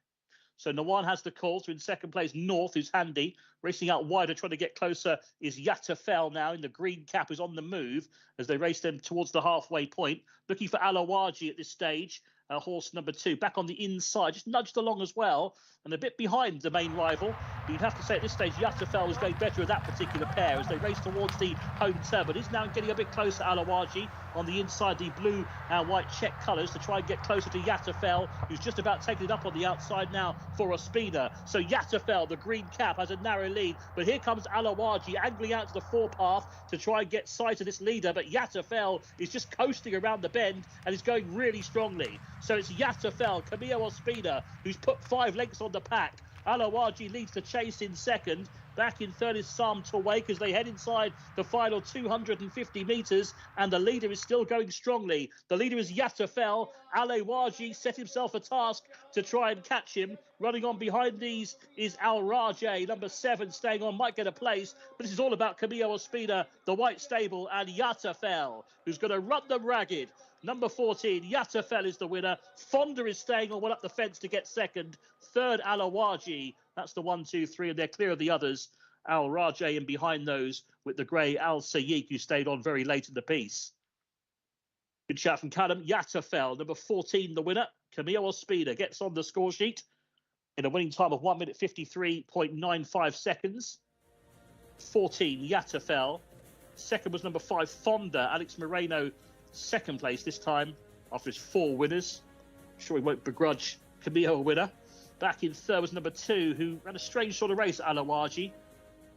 So Nawan has the call. So in 2nd place, North, who's handy. Racing out wider, trying to get closer, is Yartafel now in the green cap, who's on the move as they race them towards the halfway point. Looking for Aloaji at this stage. Horse number 2, back on the inside, just nudged along as well, and a bit behind the main rival. But you'd have to say at this stage, Yartafel was going better at that particular pair as they race towards the home turn, but is now getting a bit closer. Aloaji on the inside, the blue and white check colours to try and get closer to Yartafel, who's just about taking it up on the outside now for a speeder. So Yartafel, the green cap, has a narrow lead, but here comes Aloaji angling out to the 4 path to try and get sight of this leader, but Yartafel is just coasting around the bend and is going really strongly. So it's Yartafel, Camille Ospina, who's put 5 lengths on the pack. Alawaji leads the chase in second. Back in third is Sam Tawake as they head inside the final 250 metres, and the leader is still going strongly. The leader is Yatafel. Alawaji set himself a task to try and catch him. Running on behind these is Al Rajay, number 7, staying on, might get a place, but this is all about Camillo Ospina, the White Stable, and Yatafel, who's going to run them ragged. Number 14, Yatafel is the winner. Fonda is staying on, one up the fence to get second. Third, Alawaji. That's the 1, 2, 3, and they're clear of the others. Al Rajay, and behind those with the grey Al Sayyiq, who stayed on very late in the piece. Good shout from Callum. Yatafel, number 14, the winner. Camillo Ospina gets on the score sheet in a winning time of 1 minute 53.95 seconds. 14, Yatafel. Second was number 5, Fonda. Alex Moreno, second place this time after his 4 winners. I'm sure he won't begrudge Camillo a winner. Back in third was number 2, who ran a strange sort of race, Alawaji.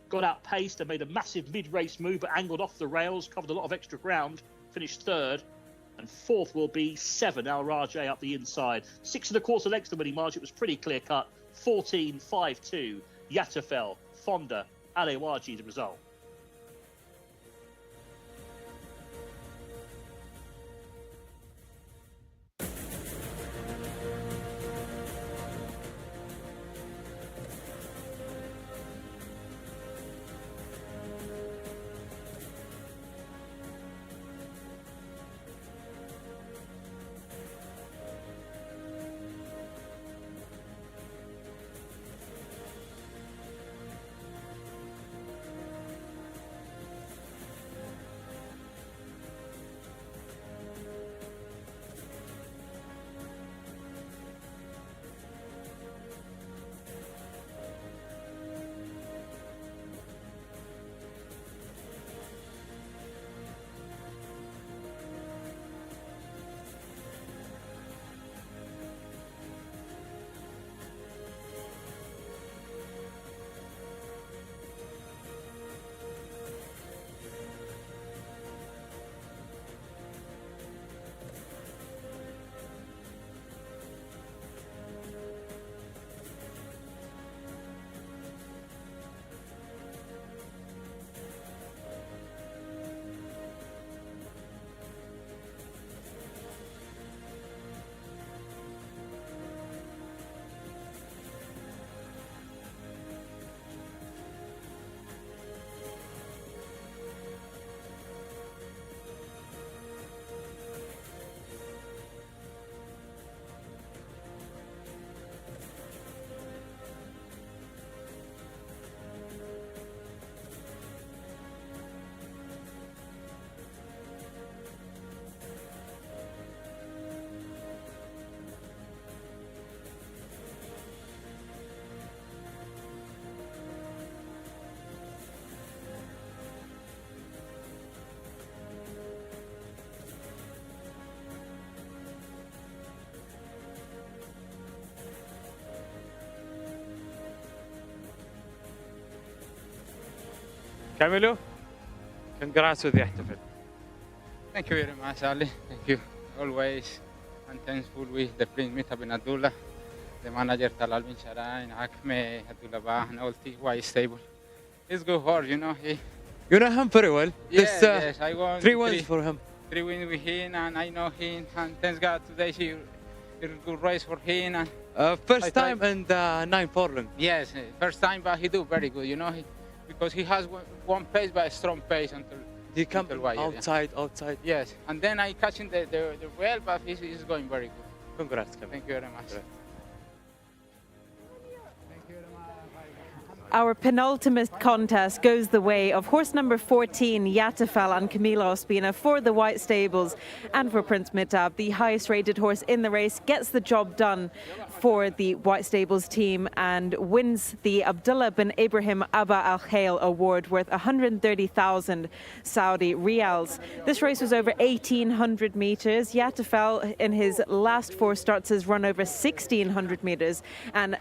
Got outpaced and made a massive mid-race move, but angled off the rails, covered a lot of extra ground, finished third. And fourth will be 7, Al Rajay up the inside. 6 1/4 lengths the winning margin. It was pretty clear-cut. 14.52, Yatafel, Fonda, Alawaji the result. Camilo, congrats with the Yatafel. Thank you very much, Ali. Thank you. Always and thankful with the Prince Mita bin Abdullah, the manager Talal bin Sharain, Akme, Abdullah Bah, and all the White Stable. He's good horse, you know. You know him very well. Yes, I won 3 wins for him. 3 wins with him, and I know him. And thanks God today he good race for him. And First time and 9 furlong. yes, first time, but he do very good, you know. Because he has one pace, but a strong pace until He come wire, outside. Yes, and then I catching the well, but he's going very good. Congrats, Camilo. Thank you very much. Our penultimate contest goes the way of horse number 14, Yatafel, and Camillo Ospina for the White Stables and for Prince Mitab. The highest rated horse in the race gets the job done for the White Stables team and wins the Abdullah bin Ibrahim Abba Al Khail Award worth 130,000 Saudi Riyals. This race was over 1,800 meters. Yatafel in his last 4 starts has run over 1,600 meters, and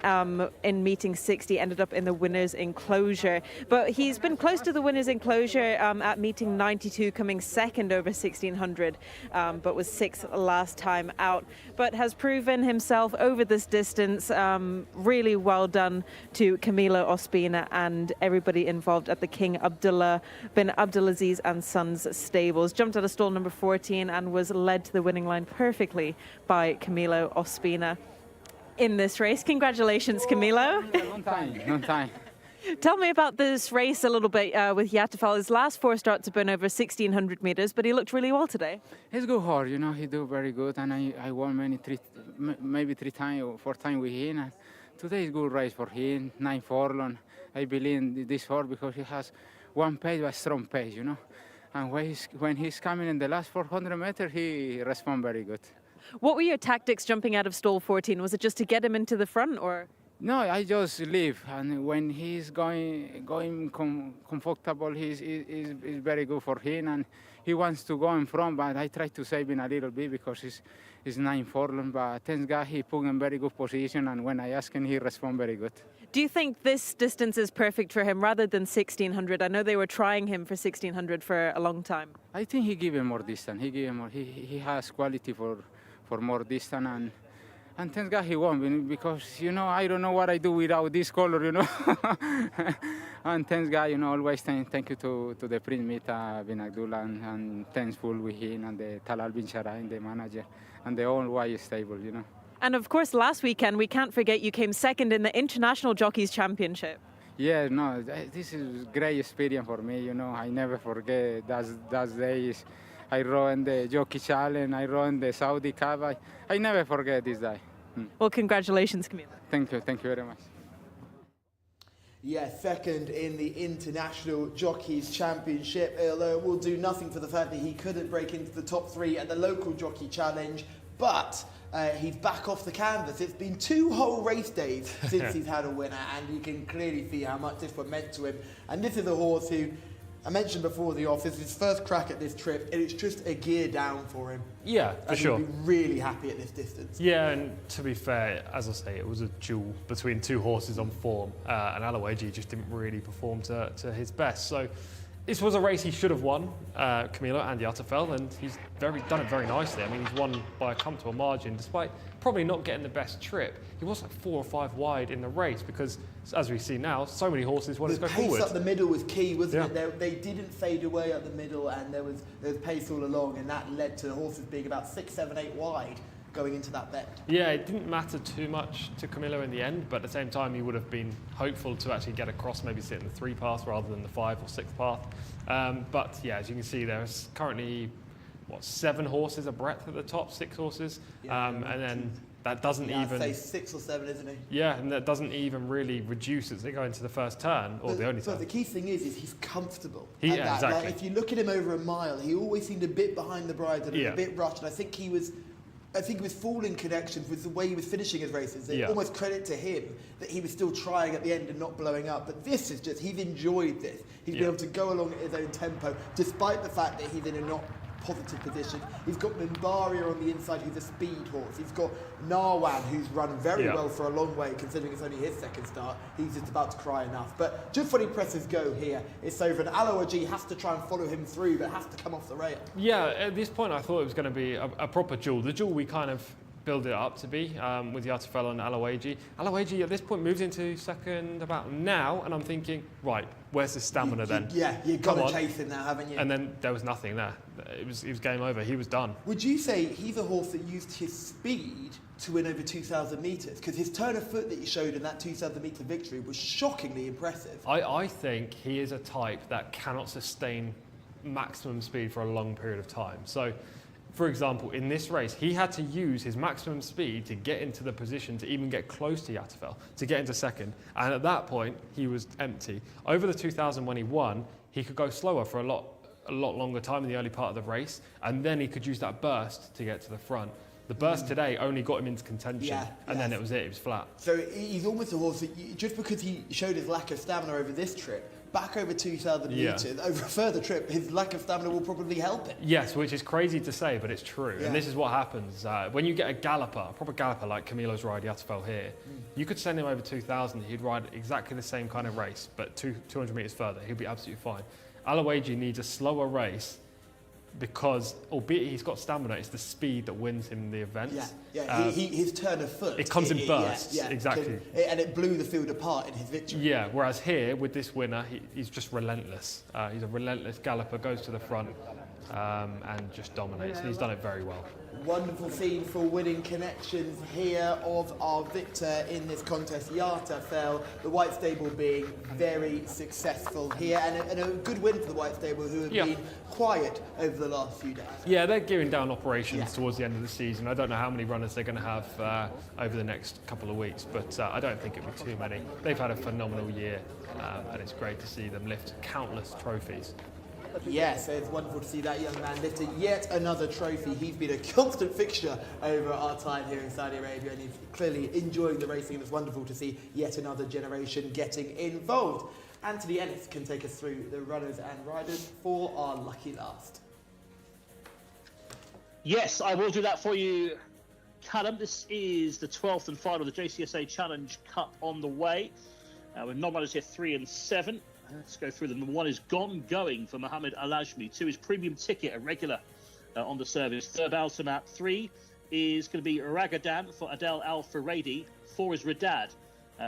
in meeting 60 ended up in the winner's winner's enclosure. But he's been close to the winner's enclosure at meeting 92, coming second over 1600, but was sixth last time out. But has proven himself over this distance. Really well done to Camilo Ospina and everybody involved at the King Abdullah bin Abdulaziz and Sons stables. Jumped out of stall number 14 and was led to the winning line perfectly by Camilo Ospina in this race. Congratulations, Camilo. Long time. Tell me about this race a little bit with Yatafel. His last 4 starts have been over 1600 meters, but he looked really well today. He's good horse, you know, he do very good, and I won maybe 3 times or 4 times with him. And today is good race for him, 9 furlong. I believe in this horse because he has one pace, but strong pace, you know. And when he's coming in the last 400 meters, he responds very good. What were your tactics jumping out of stall 14? Was it just to get him into the front, or? No, I just leave, and when he's going comfortable, he's very good for him, and he wants to go in front, but I try to save him a little bit because he's 9 furlong, but thanks God he put in very good position, and when I ask him, he responds very good. Do you think this distance is perfect for him rather than 1600? I know they were trying him for 1600 for a long time. I think he give him more distance. He has quality for more distance, and thank God he won, because, you know, I don't know what I do without this color, you know. And thanks God, you know, always thank you to the Prince Mita bin Abdullah, and thankful with him, and the Talal bin Sharain, the manager, and the whole white stable, you know. And of course, last weekend, we can't forget you came second in the International Jockeys Championship. Yeah, no, this is great experience for me, you know. I never forget those days. I run the Jockey Challenge, I run the Saudi Cup. I never forget this day. Well, congratulations, Camilo. Thank you very much. Yeah, second in the International Jockeys Championship, although it will do nothing for the fact that he couldn't break into the top 3 at the local Jockey Challenge, but he's back off the canvas. It's been 2 whole race days since he's had a winner, and you can clearly see how much this one meant to him. And this is a horse who, I mentioned before the off, it's his first crack at this trip, and it's just a gear down for him. Yeah, for sure. He'll be really happy at this distance. Yeah, and to be fair, as I say, it was a duel between 2 horses on form, and Alawaji just didn't really perform to his best. So this was a race he should have won, Camilo and Yatafel, and he's done it very nicely. I mean, he's won by a comfortable margin, despite probably not getting the best trip. He was like 4 or 5 wide in the race because, as we see now, so many horses wanted to go forward. The pace up the middle was key, wasn't it? They didn't fade away up the middle, and there was pace all along, and that led to the horses being about 6, 7, 8 wide going into that bend. Yeah, it didn't matter too much to Camilo in the end, but at the same time, he would have been hopeful to actually get across, maybe sit in the 3 path rather than the 5 or 6 path. But yeah, as you can see, there's currently 7 horses a breadth at the top, 6 horses, and then that doesn't even. I'd say 6 or 7, isn't he? Yeah, and that doesn't even really reduce as they go into the first turn or the only turn. But the key thing is he's comfortable. Yeah, exactly. Like, if you look at him over a mile, he always seemed a bit behind the bridle and a bit rushed. And I think he was falling connections with the way he was finishing his races. Almost credit to him that he was still trying at the end and not blowing up. But this is just, he's enjoyed this. He's been able to go along at his own tempo, despite the fact that he's in a not positive position. He's got Mimbaria on the inside, who's a speed horse. He's got Narwan, who's run very well for a long way, considering it's only his second start. He's just about to cry enough. But just when he presses go here, it's over. And Alawaji has to try and follow him through, but has to come off the rail. Yeah, at this point, I thought it was going to be a proper duel. The duel we kind of build it up to be with Yatafel and Alawaji. Alawaji at this point moves into second about now, and I'm thinking, right, where's his stamina then? Yeah, you've got to chase him now, haven't you? And then there was nothing there. It was game over. He was done. Would you say he's a horse that used his speed to win over 2,000 metres? Because his turn of foot that he showed in that 2,000 metre victory was shockingly impressive. I think he is a type that cannot sustain maximum speed for a long period of time. So, for example, in this race, he had to use his maximum speed to get into the position to even get close to Yatafel, to get into second. And at that point, he was empty. Over the 2,000 when he won, he could go slower for a lot longer time in the early part of the race, and then he could use that burst to get to the front. The burst today only got him into contention, and then it was flat. So he's almost a horse that just because he showed his lack of stamina over this trip, back over 2,000 metres, over a further trip, his lack of stamina will probably help him. Yes, which is crazy to say, but it's true. Yeah. And this is what happens. When you get a galloper, a proper galloper like Camilo's ride Yatafel here, you could send him over 2,000, he'd ride exactly the same kind of race, but 200 metres further, he'll be absolutely fine. Alawaji needs a slower race because, albeit he's got stamina, it's the speed that wins him the events. His turn of foot. It comes in bursts, exactly. And it blew the field apart in his victory. Yeah, whereas here, with this winner, he's just relentless. He's a relentless galloper, goes to the front and just dominates. And he's done it very well. Wonderful scene for winning connections here of our victor in this contest, Yatafel. The White Stable being very successful here, and a good win for the White Stable, who have been quiet over the last few days. Yeah, they're gearing down operations towards the end of the season. I don't know how many runners they're going to have over the next couple of weeks, but I don't think it'll be too many. They've had a phenomenal year, and it's great to see them lift countless trophies. Yes, it's wonderful to see that young man lift yet another trophy. He's been a constant fixture over our time here in Saudi Arabia, and he's clearly enjoying the racing. It's wonderful to see yet another generation getting involved. Anthony Ennis can take us through the runners and riders for our lucky last. Yes, I will do that for you, Callum. This is the 12th and final of the JCSA Challenge Cup on the way. With non-runners here 3 and 7. Let's go through them. Number 1 is Gone Going for Mohammed Al-Ajmi. 2 is Premium Ticket, a regular on the service. Third Altamat. 3 is going to be Ragadan for Adel Al-Faradi. 4 is Radad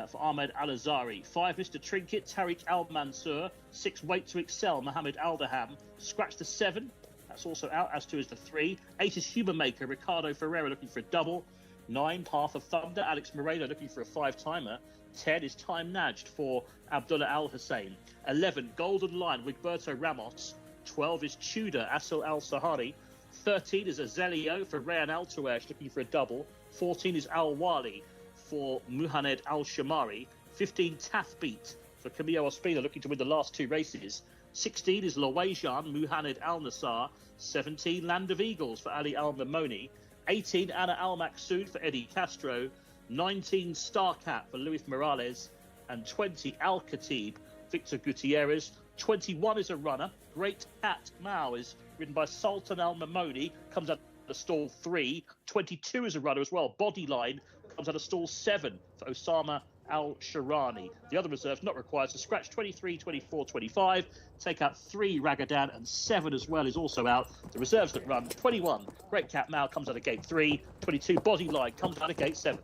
for Ahmed Al-Azari. 5, Mr. Trinket, Tariq Al-Mansur. 6, Wait to Excel, Mohammed Al-Daham. Scratch the 7. That's also out, as too is the 3. 8 is Human Maker, Ricardo Ferreira looking for a double. 9, Path of Thunder, Alex Moreno looking for a 5-timer. 10 is Time Nudged for Abdullah Al-Hussein. 11, Golden Line, Wigberto Ramos. 12 is Tudor, Asil Al-Sahari. 13 is Azelio for Rayan Al-Tuesh looking for a double. 14 is Al-Wali for Muhammad Al-Shamari. 15, Tathbeat for Camilo Ospina looking to win the last 2 races. 16 is Lawajan, Muhammad Al-Nassar. 17, Land of Eagles for Ali Al-Mamoni. 18, Anna Al-Maqsood for Eddie Castro. 19, Starcat for Luis Morales. And 20, Al-Khatib, Victor Gutierrez. 21 is a runner. Great Cat Mao is ridden by Sultan Al-Mamoni, comes out of stall 3. 22 is a runner as well. Bodyline comes out of stall 7 for Osama Al-Sharani. The other reserves not required, so scratch 23, 24, 25. Take out 3 Ragadan, and 7 as well is also out. The reserves that run 21, Great Cat Mao comes out of gate 3. 22, Bodyline comes out of gate 7.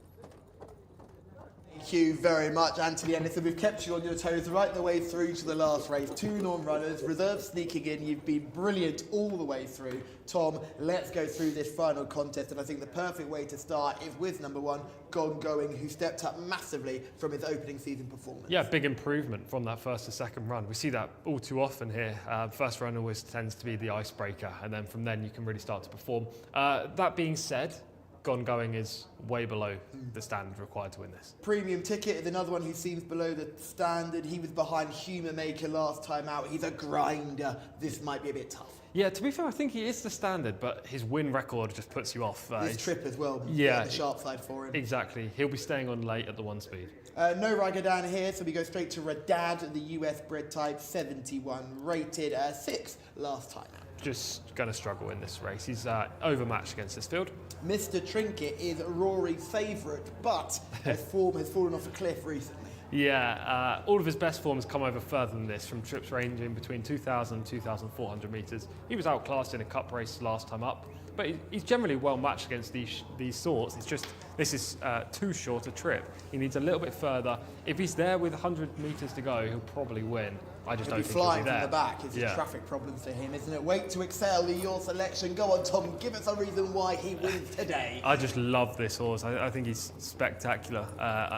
Thank you very much, Anthony Ennis. We've kept you on your toes right the way through to the last race. 2 non-runners, reserves sneaking in. You've been brilliant all the way through. Tom, let's go through this final contest, and I think the perfect way to start is with number 1, Gone Going, who stepped up massively from his opening season performance. Yeah, big improvement from that first to second run. We see that all too often here. First run always tends to be the icebreaker, and then from then you can really start to perform. That being said, Gone Going is way below the standard required to win this. Premium Ticket is another one who seems below the standard. He was behind Human Maker last time out. He's a grinder. This might be a bit tough. Yeah, to be fair, I think he is the standard, but his win record just puts you off. His trip as well. Yeah, the sharp side for him. Exactly. He'll be staying on late at the 1 speed. No Ragadan here, so we go straight to Radad, the US bred type, 71, rated 6 last time out. Just going to struggle in this race. He's overmatched against this field. Mr. Trinket is Rory's favourite, but his form has fallen off a cliff recently. Yeah, all of his best form has come over further than this, from trips ranging between 2,000 and 2,400 metres. He was outclassed in a cup race last time up, but he's generally well matched against these sorts. It's just, this is too short a trip. He needs a little bit further. If he's there with 100 metres to go, he'll probably win. I just don't think he'll be there. Flying from the back. It's a traffic problem for him, isn't it? Wait to Excel, your selection. Go on, Tom, give us a reason why he wins today. I just love this horse. I think he's spectacular.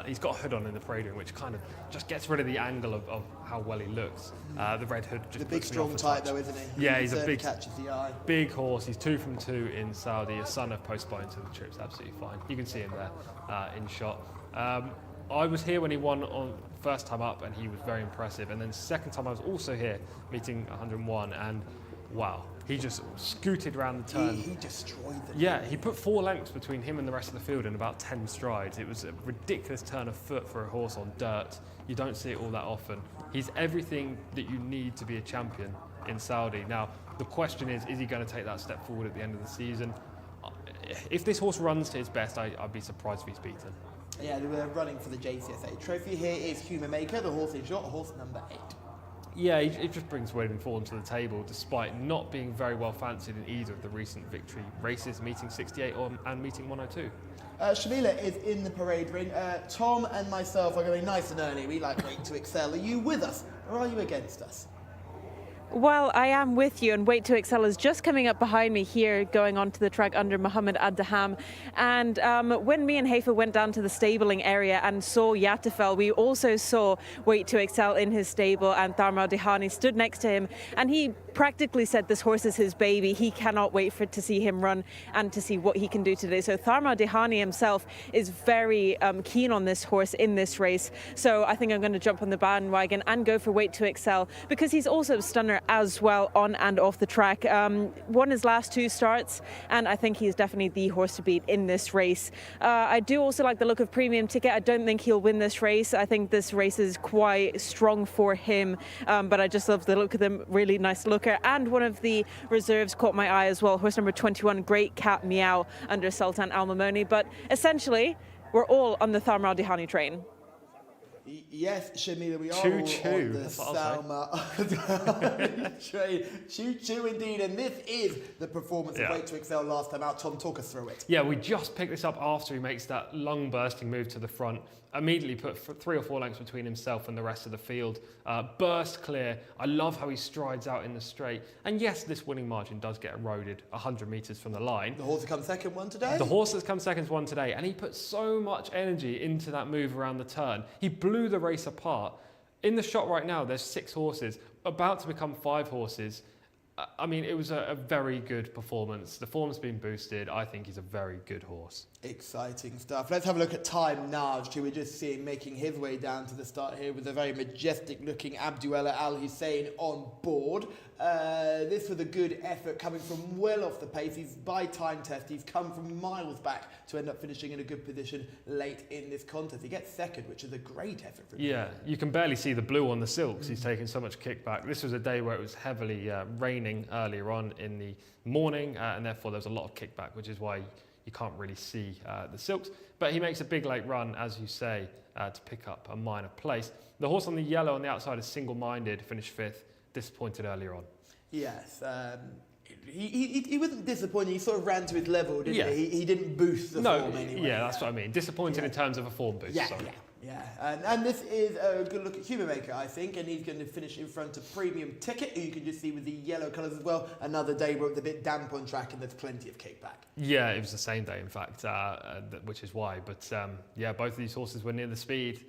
He's got a hood on in the parade ring, which kind of just gets rid of the angle of how well he looks. The red hood just the big strong type though, isn't he? Yeah, he's a big, catches the eye. Big horse. He's 2 from 2 in Saudi. A son of postponed, so the trip's absolutely fine. You can see him there in shot. I was here when he won on first time up, and he was very impressive. And then second time I was also here, meeting 101, and wow. He just scooted around the turn. He destroyed them. Yeah, he put 4 lengths between him and the rest of the field in about 10 strides. It was a ridiculous turn of foot for a horse on dirt. You don't see it all that often. He's everything that you need to be a champion in Saudi. Now, the question is he going to take that step forward at the end of the season? If this horse runs to his best, I'd be surprised if he's beaten. Yeah, we're running for the Jcsa trophy. Here is Human Maker, the horse in shot, horse number 8. Yeah, it just brings waiting form to the table, despite not being very well fancied in either of the recent victory races, meeting 68 and meeting 102. Shamila is in the parade ring. Tom and myself are going nice and early. We like Wait to Excel. Are you with us or are you against us? Well, I am with you, and Wait to Excel is just coming up behind me here, going onto the track under Mohammed Ad-Daham. And when me and Hafer went down to the stabling area and saw Yatafel, we also saw Wait to Excel in his stable, and Tharmar Dihani stood next to him, and he practically said this horse is his baby. He cannot wait to see him run and to see what he can do today. So Tharmar Dihani himself is very keen on this horse in this race. So I think I'm going to jump on the bandwagon and go for Wait to Excel, because he's also a stunner as well on and off the track. Won his last 2 starts, and I think he's definitely the horse to beat in this race. I do also like the look of Premium Ticket. I don't think he'll win this race. I think this race is quite strong for him, but I just love the look of them. Really nice looker. And one of the reserves caught my eye as well, horse number 21, Great Cat Meow, under Sultan Al Mamoni. But essentially, we're all on the Tharmar Dihani train. Yes, Shamila, we are Choo all choo. on the That's what Salma train. Choo choo indeed, and this is the performance of Wait to Excel last time out. Tom, talk us through it. Yeah, we just picked this up after he makes that lung-bursting move to the front. Immediately put 3 or 4 lengths between himself and the rest of the field. Burst clear. I love how he strides out in the straight. And yes, this winning margin does get eroded 100 metres from the line. The horse that come second won today? The horse that's come second won today. And he put so much energy into that move around the turn. He blew the race apart. In the shot right now, there's 6 horses, about to become 5 horses. I mean, it was a very good performance. The form's been boosted. I think he's a very good horse. Exciting stuff. Let's have a look at Time Naj, who we're just seeing making his way down to the start here with a very majestic looking Abduella Al Hussein on board. This was a good effort coming from well off the pace. He's by time test. He's come from miles back to end up finishing in a good position late in this contest. He gets second, which is a great effort from him. Yeah, you can barely see the blue on the silks. He's taken so much kickback. This was a day where it was heavily raining earlier on in the morning, and therefore there was a lot of kickback, which is why you can't really see the silks. But he makes a big late run, as you say, to pick up a minor place. The horse on the yellow on the outside is Single-Minded, finished 5th, disappointed earlier on. Yes, he wasn't disappointed. He sort of ran to his level, didn't he? He didn't boost the form anyway. Yeah, that's what I mean. Disappointed in terms of a form boost. Yeah. And this is a good look at Human Maker, I think, and he's going to finish in front of Premium Ticket, who you can just see with the yellow colours as well. Another day where it's a bit damp on track and there's plenty of kickback. Yeah, it was the same day, in fact, which is why. But yeah, both of these horses were near the speed.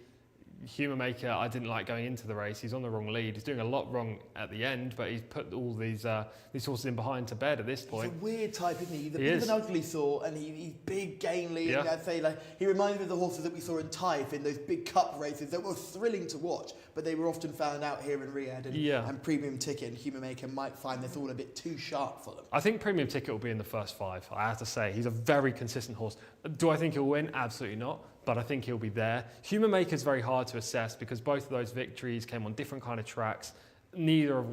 Human Maker, I didn't like going into the race. He's on the wrong lead. He's doing a lot wrong at the end, but he's put all these horses in behind to bed at this point. He's a weird type, isn't he? He's a bit of an ugly sort, and he's big, gainly. Yeah. And I'd say, he reminds me of the horses that we saw in Taif in those big cup races that were thrilling to watch, but they were often found out here in Riyadh. And Premium Ticket and Human Maker might find this all a bit too sharp for them. I think Premium Ticket will be in the first 5. I have to say, he's a very consistent horse. Do I think he'll win? Absolutely not. But I think he'll be there. Human Maker is very hard to assess because both of those victories came on different kind of tracks. Neither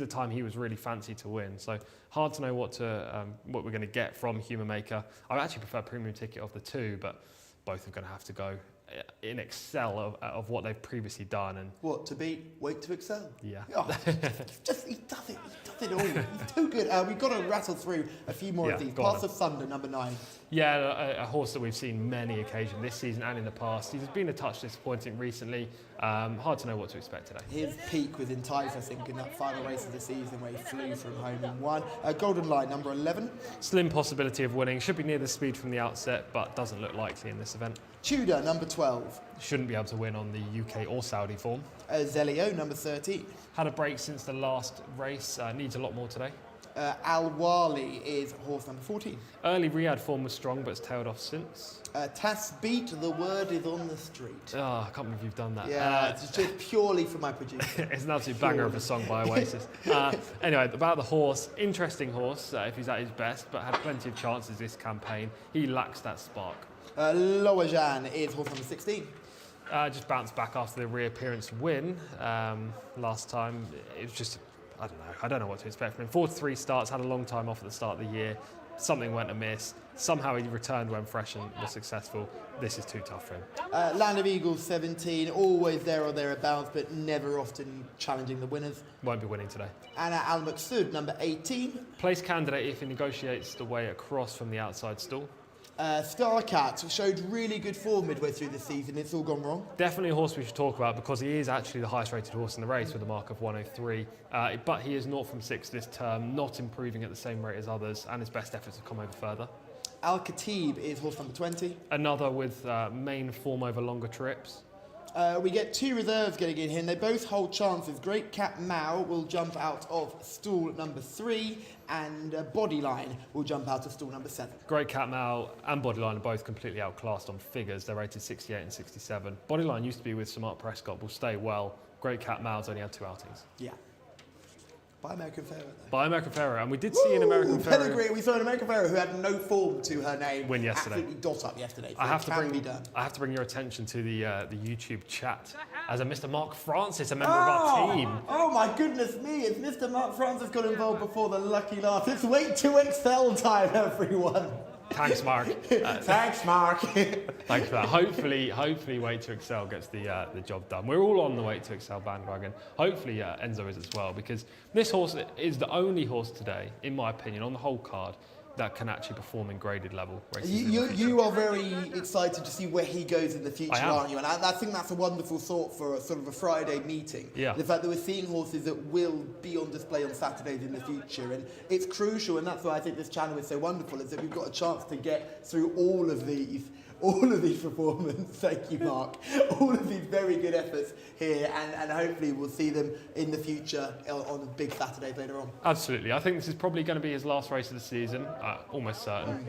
time he was really fancy to win. So hard to know what we're going to get from Human Maker. I actually prefer Premium Ticket of the 2, but both are going to have to go in excel of what they've previously done. And what, to beat Wait to Excel? Yeah. Oh, he does it all. He's too good. We've got to rattle through a few more of these. Pass of Thunder, number 9. Yeah, a horse that we've seen many occasions this season and in the past. He's been a touch disappointing recently. Hard to know what to expect today. His peak was in Taif, I think, in that final race of the season where he flew from home and won. Golden Line, number 11. Slim possibility of winning. Should be near the speed from the outset, but doesn't look likely in this event. Tudor, number 12. Shouldn't be able to win on the UK or Saudi form. Zelio, number 13. Had a break since the last race. Needs a lot more today. Al Wali is horse number 14. Early Riyadh form was strong, but it's tailed off since. Tasbeet, the word is on the street. Oh, I can't believe you've done that. Yeah, it's just purely for my producer. It's an absolute banger of a song by Oasis. Anyway, about the horse, interesting horse if he's at his best, but had plenty of chances this campaign. He lacks that spark. Loajan is horse number 16. Just bounced back after the reappearance win last time. It was just, I don't know what to expect from him. 4-3 starts, had a long time off at the start of the year. Something went amiss. Somehow he returned when fresh and was successful. This is too tough for him. Land of Eagles 17, always there or thereabouts, but never often challenging the winners. Won't be winning today. Anna Al Maqsood, number 18. Place candidate if he negotiates the way across from the outside stall. Starcat showed really good form midway through the season. It's all gone wrong. Definitely a horse we should talk about because he is actually the highest rated horse in the race with a mark of 103. But he is 0 from 6 this term, not improving at the same rate as others, and his best efforts have come over further. Al Khatib is horse number 20. Another with main form over longer trips. We get 2 reserves getting in here, and they both hold chances. Great Cat Mao will jump out of stall number 3, and Bodyline will jump out of stall number 7. Great Cat Mao and Bodyline are both completely outclassed on figures. They're rated 68 and 67. Bodyline used to be with Samart Prescott, will stay well. Great Cat Mao's only had 2 outings. Yeah. By American Pharaoh, though. By American Pharaoh, and we did see an American Pharaoh. Pedigree. We saw an American Pharaoh who had no form to her name. Win yesterday. Absolutely dot up yesterday. So I have to bring your attention to the YouTube chat as a Mr. Mark Francis, a member of our team. Oh my goodness me! It's Mr. Mark Francis got involved before the lucky laugh. It's Wait to Excel time, everyone. Thanks, Mark. Thanks, Mark. Thanks for that. Hopefully, Wait to Excel gets the job done. We're all on the Wait to Excel bandwagon. Hopefully, Enzo is as well, because this horse is the only horse today, in my opinion, on the whole card, that can actually perform in graded level races. You are very excited to see where he goes in the future, aren't you? And I think that's a wonderful thought for a sort of a Friday meeting. Yeah. The fact that we're seeing horses that will be on display on Saturdays in the future. And it's crucial, and that's why I think this channel is so wonderful, is that we've got a chance to get through all of these performances, thank you Mark, all of these very good efforts here, and hopefully we'll see them in the future on big Saturdays later on. Absolutely. I think this is probably going to be his last race of the season, almost certain.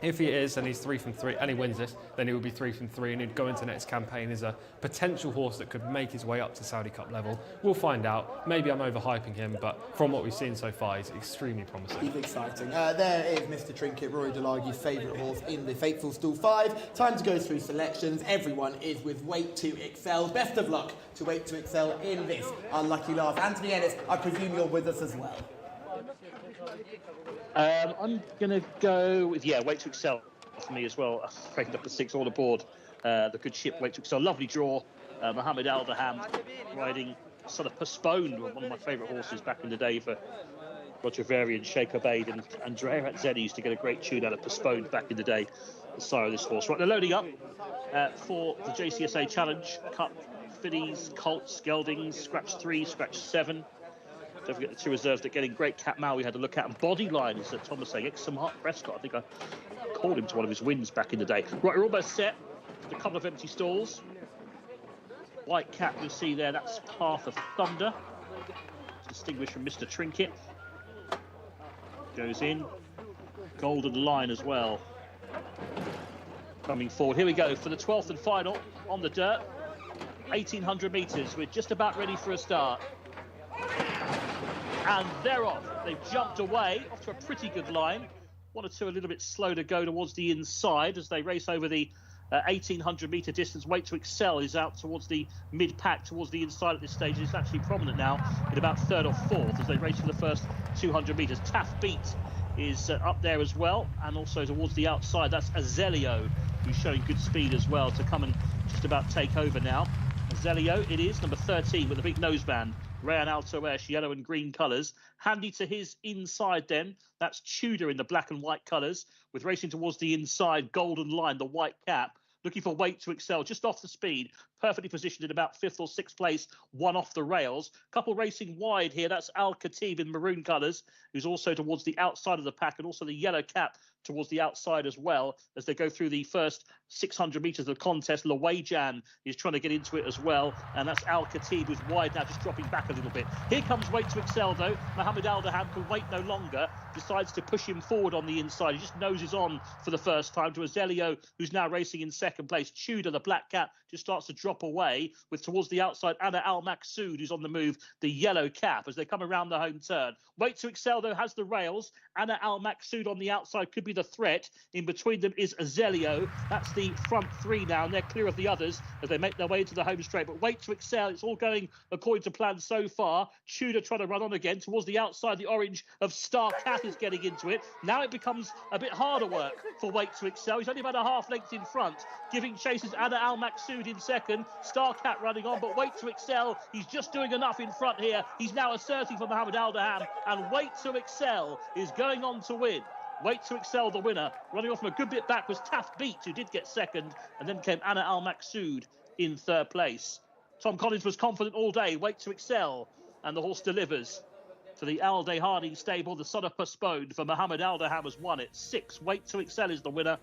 If he is, and he's 3 from 3, and he wins this, then he will be 3 from 3, and he'd go into next campaign as a potential horse that could make his way up to Saudi Cup level. We'll find out. Maybe I'm overhyping him, but from what we've seen so far, he's extremely promising. He's exciting. There is Mr. Trinket, Rory Delagy's favourite horse in the Fateful Stall 5. Time to go through selections. Everyone is with Wait to Excel. Best of luck to Wait to Excel in this unlucky last. Anthony Ennis, I presume you're with us as well. I'm going to go with, Wait to Excel for me as well. Rated up to 6 all aboard. The good ship, Wait to Excel. Lovely draw. Mohammed Al-Daham riding sort of postponed, one of my favourite horses back in the day for Roger Varian, Sheikh Obaid, and Andrea Atzeni used to get a great tune out of postponed back in the day. The sire of this horse. Right, they're loading up for the JCSA Challenge Cup. Fillies, Colts, Geldings, Scratch 3, Scratch 7. Don't forget the 2 reserves that getting Great Cat Mao we had to look at. And Bodyline is Thomas saying, ex-Samart Prescott. I think I called him to one of his wins back in the day. Right, we're almost set. A couple of empty stalls. White Cat, you'll see there, that's Path of Thunder. Distinguished from Mr. Trinket. Goes in. Golden Line as well. Coming forward. Here we go for the 12th and final on the dirt. 1,800 metres. We're just about ready for a start. And they're off. They've jumped away off to a pretty good line. 1 or 2 a little bit slow to go towards the inside as they race over the 1,800 metre distance. Wait to Excel is out towards the mid-pack, towards the inside at this stage. It's actually prominent now in about 3rd or 4th as they race for the first 200 metres. Taff Beat is up there as well, and also towards the outside. That's Azelio, who's showing good speed as well to come and just about take over now. Azelio, it is, number 13 with a big noseband. Rayan Alto Ash, yellow and green colours. Handy to his inside then. That's Tudor in the black and white colours, with racing towards the inside, Golden Line, the white cap. Looking for Wait to Excel, just off the speed. Perfectly positioned in about 5th or 6th place, 1 off the rails. Couple racing wide here. That's Al Khatib in maroon colours, who's also towards the outside of the pack, and also the yellow cap towards the outside as well as they go through the first 600 metres of the contest. Lawajan is trying to get into it as well, and that's Al Khatib, who's wide now, just dropping back a little bit. Here comes Weight to Excel, though. Mohammed Al Daham can wait no longer, decides to push him forward on the inside. He just noses on for the first time to Azelio, who's now racing in second place. Tudor, the black cat, just starts to drop away, with towards the outside Anna Al Maksoud, who's on the move, the yellow cap, as they come around the home turn. Weight to Excel, though, has the rails. Anna Al Maksoud on the outside could be the threat. In between them is Azelio. That's the front three now, and they're clear of the others as they make their way into the home straight. But Weight to Excel, it's all going according to plan so far. Tudor trying to run on again towards the outside. The orange of Star Cat is getting into it. Now it becomes a bit harder work for Weight to Excel. He's only about a half length in front, giving chases Anna Al Maksoud in second. Star Cat running on, but Weight to Excel, he's just doing enough in front here. He's now asserting for Mohammed Al Daham, and Weight to Excel is going on to win. Weight to Excel, the winner. Running off from a good bit back was Taft Beat, who did get second, and then came Anna Al Maksoud in third place. Tom Collins was confident all day. Weight to Excel, and the horse delivers. For the Al Dahani stable, the son of Postponed for Mohammed Al Daham has won it. 6. Weight to Excel is the winner.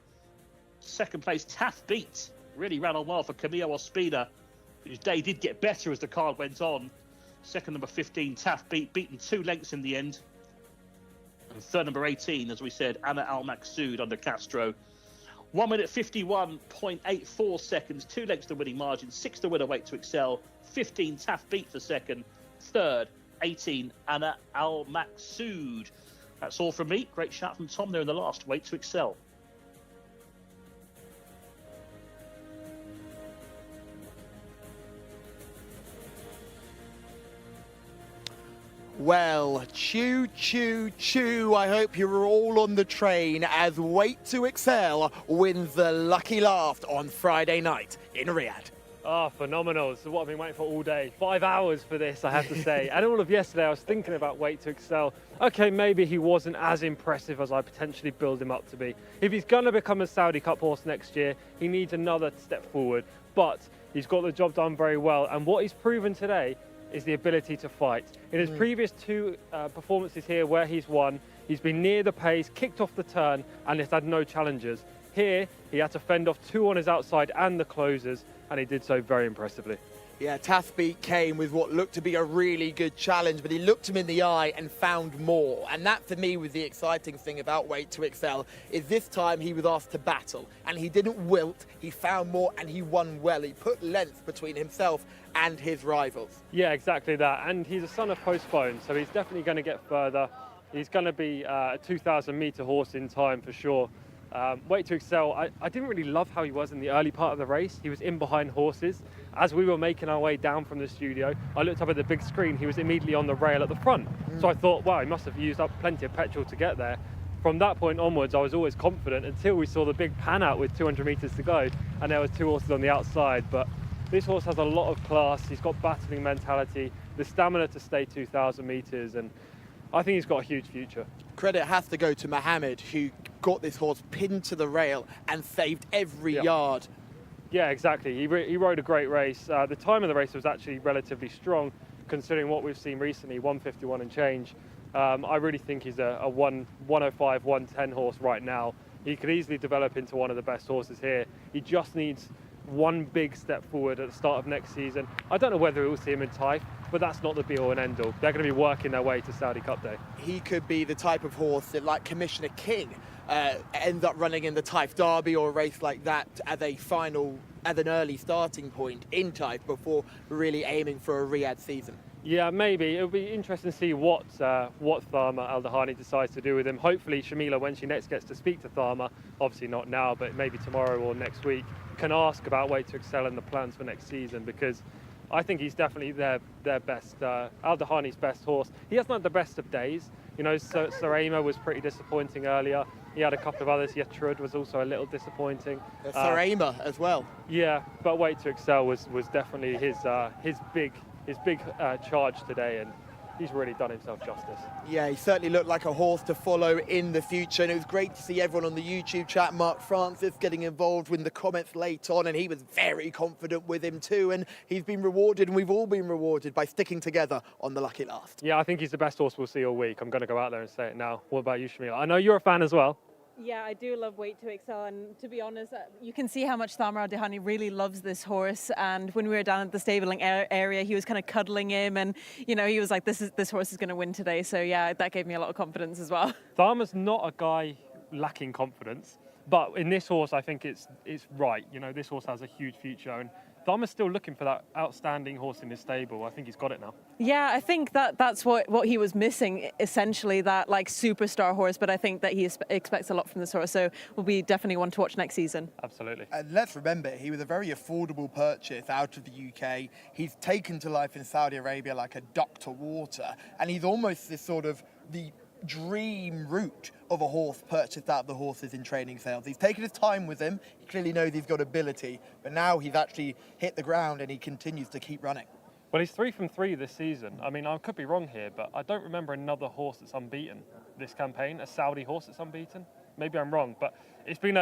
Second place, Taft Beat. Really ran on well for Camillo Ospina, whose day did get better as the card went on. Second, number 15, Taft Beat, beaten 2 lengths in the end. And third, number 18, as we said, Anna Al Maksoud under Castro. 1 minute 51.84 seconds, 2 lengths the winning margin. 6 the winner, Weight to Excel. 15, Taft Beat for second. Third, 18, Anna Al Maksoud. That's all from me. Great shout from Tom there in the last. Weight to Excel. Well, choo, choo, choo. I hope you were all on the train as Weight to Excel wins the lucky last on Friday night in Riyadh. Oh, phenomenal. This is what I've been waiting for all day. 5 hours for this, I have to say. And all of yesterday, I was thinking about Weight to Excel. Okay, maybe he wasn't as impressive as I potentially build him up to be. If he's going to become a Saudi Cup horse next year, he needs another step forward. But he's got the job done very well. And what he's proven today is the ability to fight. In his previous 2 performances here where he's won, he's been near the pace, kicked off the turn, and has had no challengers. Here, he had to fend off 2 on his outside and the closers, and he did so very impressively. Yeah, Taft Beat came with what looked to be a really good challenge, but he looked him in the eye and found more. And that, for me, was the exciting thing about Weight to Excel, is this time he was asked to battle. And he didn't wilt, he found more, and he won well. He put length between himself and his rivals. Yeah, exactly that. And he's a son of Postponed, so he's definitely going to get further. He's going to be a 2,000-metre horse in time for sure. Weight to Excel, I didn't really love how he was in the early part of the race. He was in behind horses. As we were making our way down from the studio, I looked up at the big screen. He was immediately on the rail at the front. So I thought, wow, he must have used up plenty of petrol to get there. From that point onwards, I was always confident until we saw the big pan out with 200 metres to go, and there were 2 horses on the outside. But this horse has a lot of class. He's got battling mentality, the stamina to stay 2,000 metres, and I think he's got a huge future. Credit has to go to Mohammed, who got this horse pinned to the rail and saved every yard. Yeah, exactly. He rode a great race. The time of the race was actually relatively strong, considering what we've seen recently, 151 and change. I really think he's a 105, 110 horse right now. He could easily develop into one of the best horses here. He just needs one big step forward at the start of next season. I don't know whether we'll see him in Taif, but that's not the be-all and end-all. They're going to be working their way to Saudi Cup Day. He could be the type of horse that, like Commissioner King, ends up running in the Taif Derby or a race like that as an early starting point in Taif before really aiming for a Riyadh season. Yeah, maybe. It'll be interesting to see what Tharma Al Dahani decides to do with him. Hopefully Shamila, when she next gets to speak to Tharma, obviously not now, but maybe tomorrow or next week, can ask about Weight to Excel and the plans for next season, because I think he's definitely their best, Al Dahani's best horse. He hasn't had the best of days. You know, Sarema was pretty disappointing earlier. He had a couple of others. Trud was also a little disappointing. Sarema as well. Yeah, but Weight to Excel was definitely his big charge today, and he's really done himself justice. Yeah, he certainly looked like a horse to follow in the future, and it was great to see everyone on the YouTube chat, Mark Francis, getting involved with the comments late on, and he was very confident with him too, and he's been rewarded, and we've all been rewarded by sticking together on the lucky last. Yeah, I think he's the best horse we'll see all week. I'm going to go out there and say it now. What about you, Shamila? I know you're a fan as well. Yeah, I do love Wait to Excel, and to be honest, you can see how much Thamar Dehani really loves this horse. And when we were down at the stabling area, he was kind of cuddling him, and he was like, "This horse is going to win today." So yeah, that gave me a lot of confidence as well. Thamar's not a guy lacking confidence, but in this horse, I think it's right. This horse has a huge future, and Thamar's still looking for that outstanding horse in his stable. I think he's got it now. Yeah, I think that's what he was missing, essentially, that like superstar horse. But I think that he expects a lot from this horse, so will be definitely one to watch next season. Absolutely. And let's remember, he was a very affordable purchase out of the UK. He's taken to life in Saudi Arabia like a duck to water, and he's almost this sort of the dream route of a horse purchased out of the horses in training sales. He's taken his time with him. He clearly knows he's got ability, but now he's actually hit the ground and he continues to keep running. Well, he's 3 from 3 this season. I mean, I could be wrong here, but I don't remember another horse that's unbeaten this campaign, a Saudi horse that's unbeaten. Maybe I'm wrong, but it's been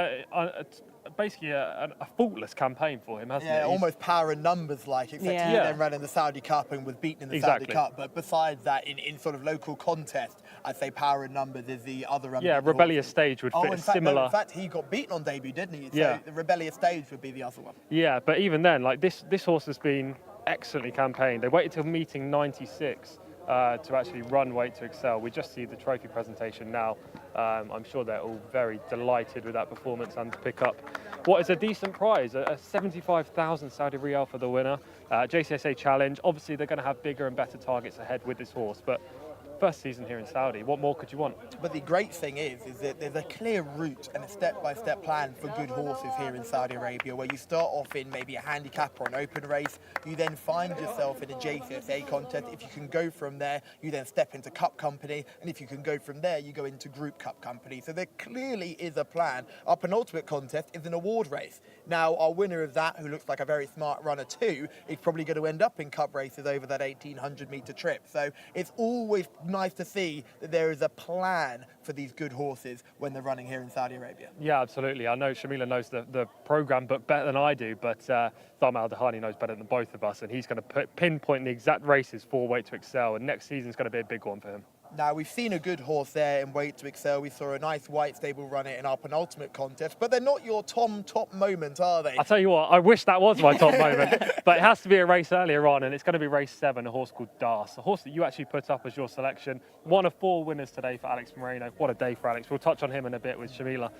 basically a faultless campaign for him, hasn't it? Yeah, almost power and numbers like, except he then ran in the Saudi Cup and was beaten in the Saudi Cup. But besides that, in sort of local contest, I'd say power and numbers is the other unbeaten horse. Rebellious Stage would fit similar. In fact, he got beaten on debut, didn't he? So yeah. The Rebellious Stage would be the other one. Yeah, but even then, like this horse has been excellently campaigned. They waited till meeting 96 to actually run Wait to Excel. We just see the trophy presentation now. I'm sure they're all very delighted with that performance and to pick up what is a decent prize, a 75,000 Saudi Riyal for the winner. Jcsa Challenge. Obviously, they're going to have bigger and better targets ahead with this horse, but first season here in Saudi, what more could you want? But the great thing is that there's a clear route and a step-by-step plan for good horses here in Saudi Arabia, where you start off in maybe a handicap or an open race, you then find yourself in a Jcsa contest. If you can go from there, you then step into Cup Company, and if you can go from there, you go into Group Cup Company. So there clearly is a plan. Our penultimate contest is an award race. Now, our winner of that, who looks like a very smart runner too, is probably going to end up in Cup races over that 1,800-metre trip. So it's always nice to see that there is a plan for these good horses when they're running here in Saudi Arabia. Yeah, absolutely. I know Shamila knows the programme book better than I do, but Thamar Dehani knows better than both of us, and he's going to pinpoint the exact races for Wait to Excel, and next season's going to be a big one for him. Now, we've seen a good horse there in Wait to Excel. We saw a nice white stable runner in our penultimate contest, but they're not your top moment, are they? I'll tell you what, I wish that was my top moment, but it has to be a race earlier on, and it's going to be race 7, a horse called Das, a horse that you actually put up as your selection. One of 4 winners today for Alex Moreno. What a day for Alex. We'll touch on him in a bit with Shamila.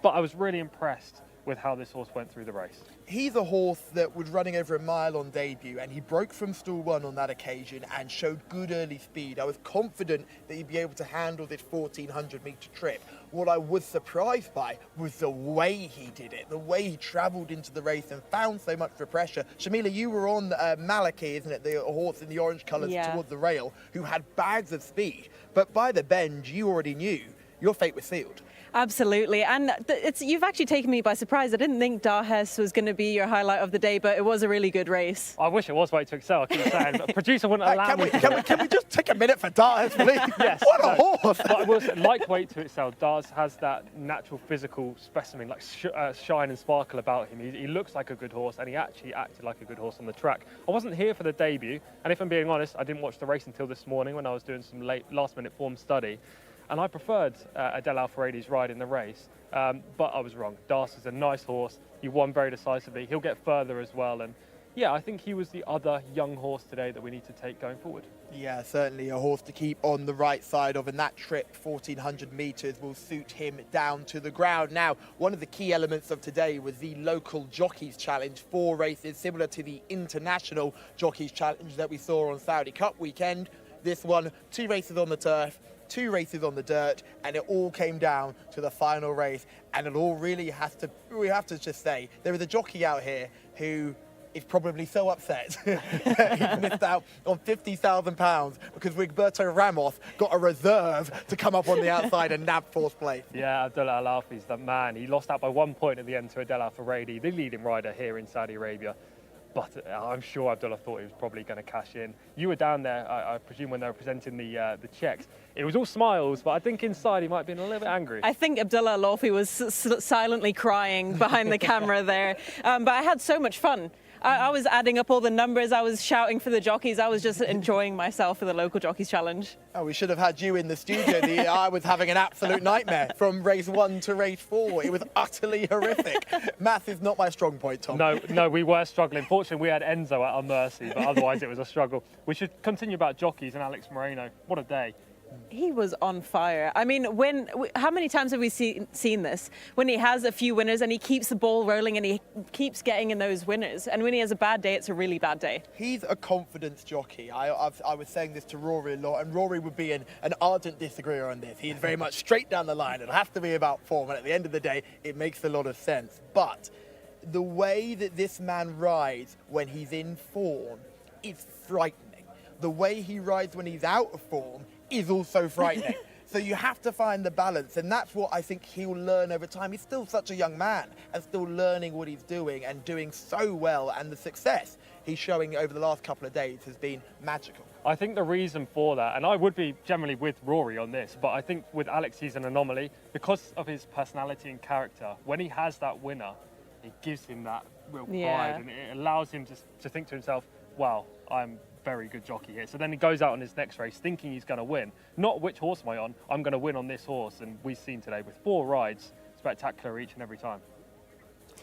But I was really impressed with how this horse went through the race. He's a horse that was running over a mile on debut, and he broke from stall 1 on that occasion and showed good early speed. I was confident that he'd be able to handle this 1,400-metre trip. What I was surprised by was the way he did it, the way he travelled into the race and found so much for pressure. Shamila, you were on Maliki, isn't it, the horse in the orange colours towards the rail, who had bags of speed. But by the bend, you already knew your fate was sealed. Absolutely, and you've actually taken me by surprise. I didn't think Dahes was going to be your highlight of the day, but it was a really good race. I wish it was Wait to Excel, I keep saying, but producer wouldn't allow me. Can we just take a minute for Dahes, please? Yes. What a horse! But I was like Wait to Excel. Daz has that natural physical specimen, like shine and sparkle about him. He looks like a good horse, and he actually acted like a good horse on the track. I wasn't here for the debut, and if I'm being honest, I didn't watch the race until this morning when I was doing some last-minute form study. And I preferred Adel Al-Faradi's ride in the race, but I was wrong. Das is a nice horse. He won very decisively. He'll get further as well. And yeah, I think he was the other young horse today that we need to take going forward. Yeah, certainly a horse to keep on the right side of, and that trip, 1,400 metres, will suit him down to the ground. Now, one of the key elements of today was the local Jockeys Challenge, 4 races, similar to the international Jockeys Challenge that we saw on Saudi Cup weekend. This one, 2 races on the turf, 2 races on the dirt, and it all came down to the final race. And it all really we have to just say, there is a jockey out here who is probably so upset he missed out on £50,000 because Rigberto Ramos got a reserve to come up on the outside and nab 4th place. Yeah, Abdullah Al-Alfi's the man. He lost out by 1 point at the end to Adel Al-Faradi, the leading rider here in Saudi Arabia. But I'm sure Abdullah thought he was probably going to cash in. You were down there, I presume, when they were presenting the checks. It was all smiles, but I think inside he might have been a little bit angry. I think Abdullah Al-Alfi was silently crying behind the camera there. But I had so much fun. I was adding up all the numbers. I was shouting for the jockeys. I was just enjoying myself for the local jockeys challenge. Oh, we should have had you in the studio. I was having an absolute nightmare from race 1 to race 4. It was utterly horrific. Math is not my strong point, Tom. No, we were struggling. Fortunately, we had Enzo at our mercy, but otherwise it was a struggle. We should continue about jockeys and Alex Moreno. What a day. He was on fire. I mean, how many times have we seen this? When he has a few winners and he keeps the ball rolling and he keeps getting in those winners. And when he has a bad day, it's a really bad day. He's a confidence jockey. I was saying this to Rory a lot, and Rory would be an ardent disagreeer on this. He's very much straight down the line. It'll have to be about form, and at the end of the day, it makes a lot of sense. But the way that this man rides when he's in form is frightening. The way he rides when he's out of form is also frightening. So you have to find the balance, and that's what I think he'll learn over time. He's still such a young man and still learning what he's doing and doing so well, and the success he's showing over the last couple of days has been magical. I think the reason for that, and I would be generally with Rory on this, but I think with Alex he's an anomaly because of his personality and character. When he has that winner, it gives him that real pride, and it allows him to think to himself, wow, I'm very good jockey here. So then he goes out on his next race thinking he's going to win. Not which horse am I on? I'm going to win on this horse. And we've seen today with 4 rides, spectacular each and every time.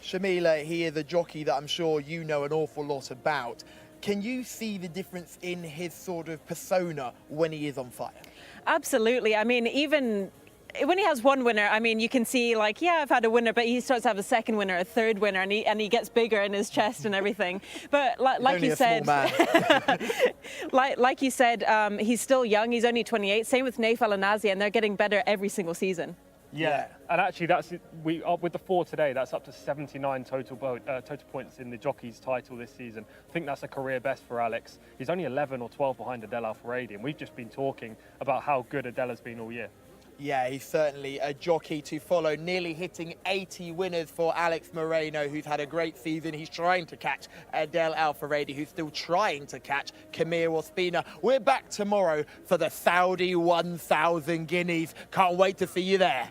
Shamila, he is a jockey that I'm sure you know an awful lot about. Can you see the difference in his sort of persona when he is on fire? Absolutely. I mean, even when he has one winner, I mean, you can see like, yeah, I've had a winner, but he starts to have a second winner, a third winner, and he gets bigger in his chest and everything. But like you said, like you said, he's still young. He's only 28. Same with Naif Al Anazi, and they're getting better every single season. Yeah, and actually with the 4 today, that's up to 79 total points in the jockey's title this season. I think that's a career best for Alex. He's only 11 or 12 behind Adele Alfaredi, and we've just been talking about how good Adele has been all year. Yeah, he's certainly a jockey to follow, nearly hitting 80 winners for Alex Moreno, who's had a great season. He's trying to catch Adele Alfaredi, who's still trying to catch Kamir Ospina. We're back tomorrow for the Saudi 1,000 guineas. Can't wait to see you there.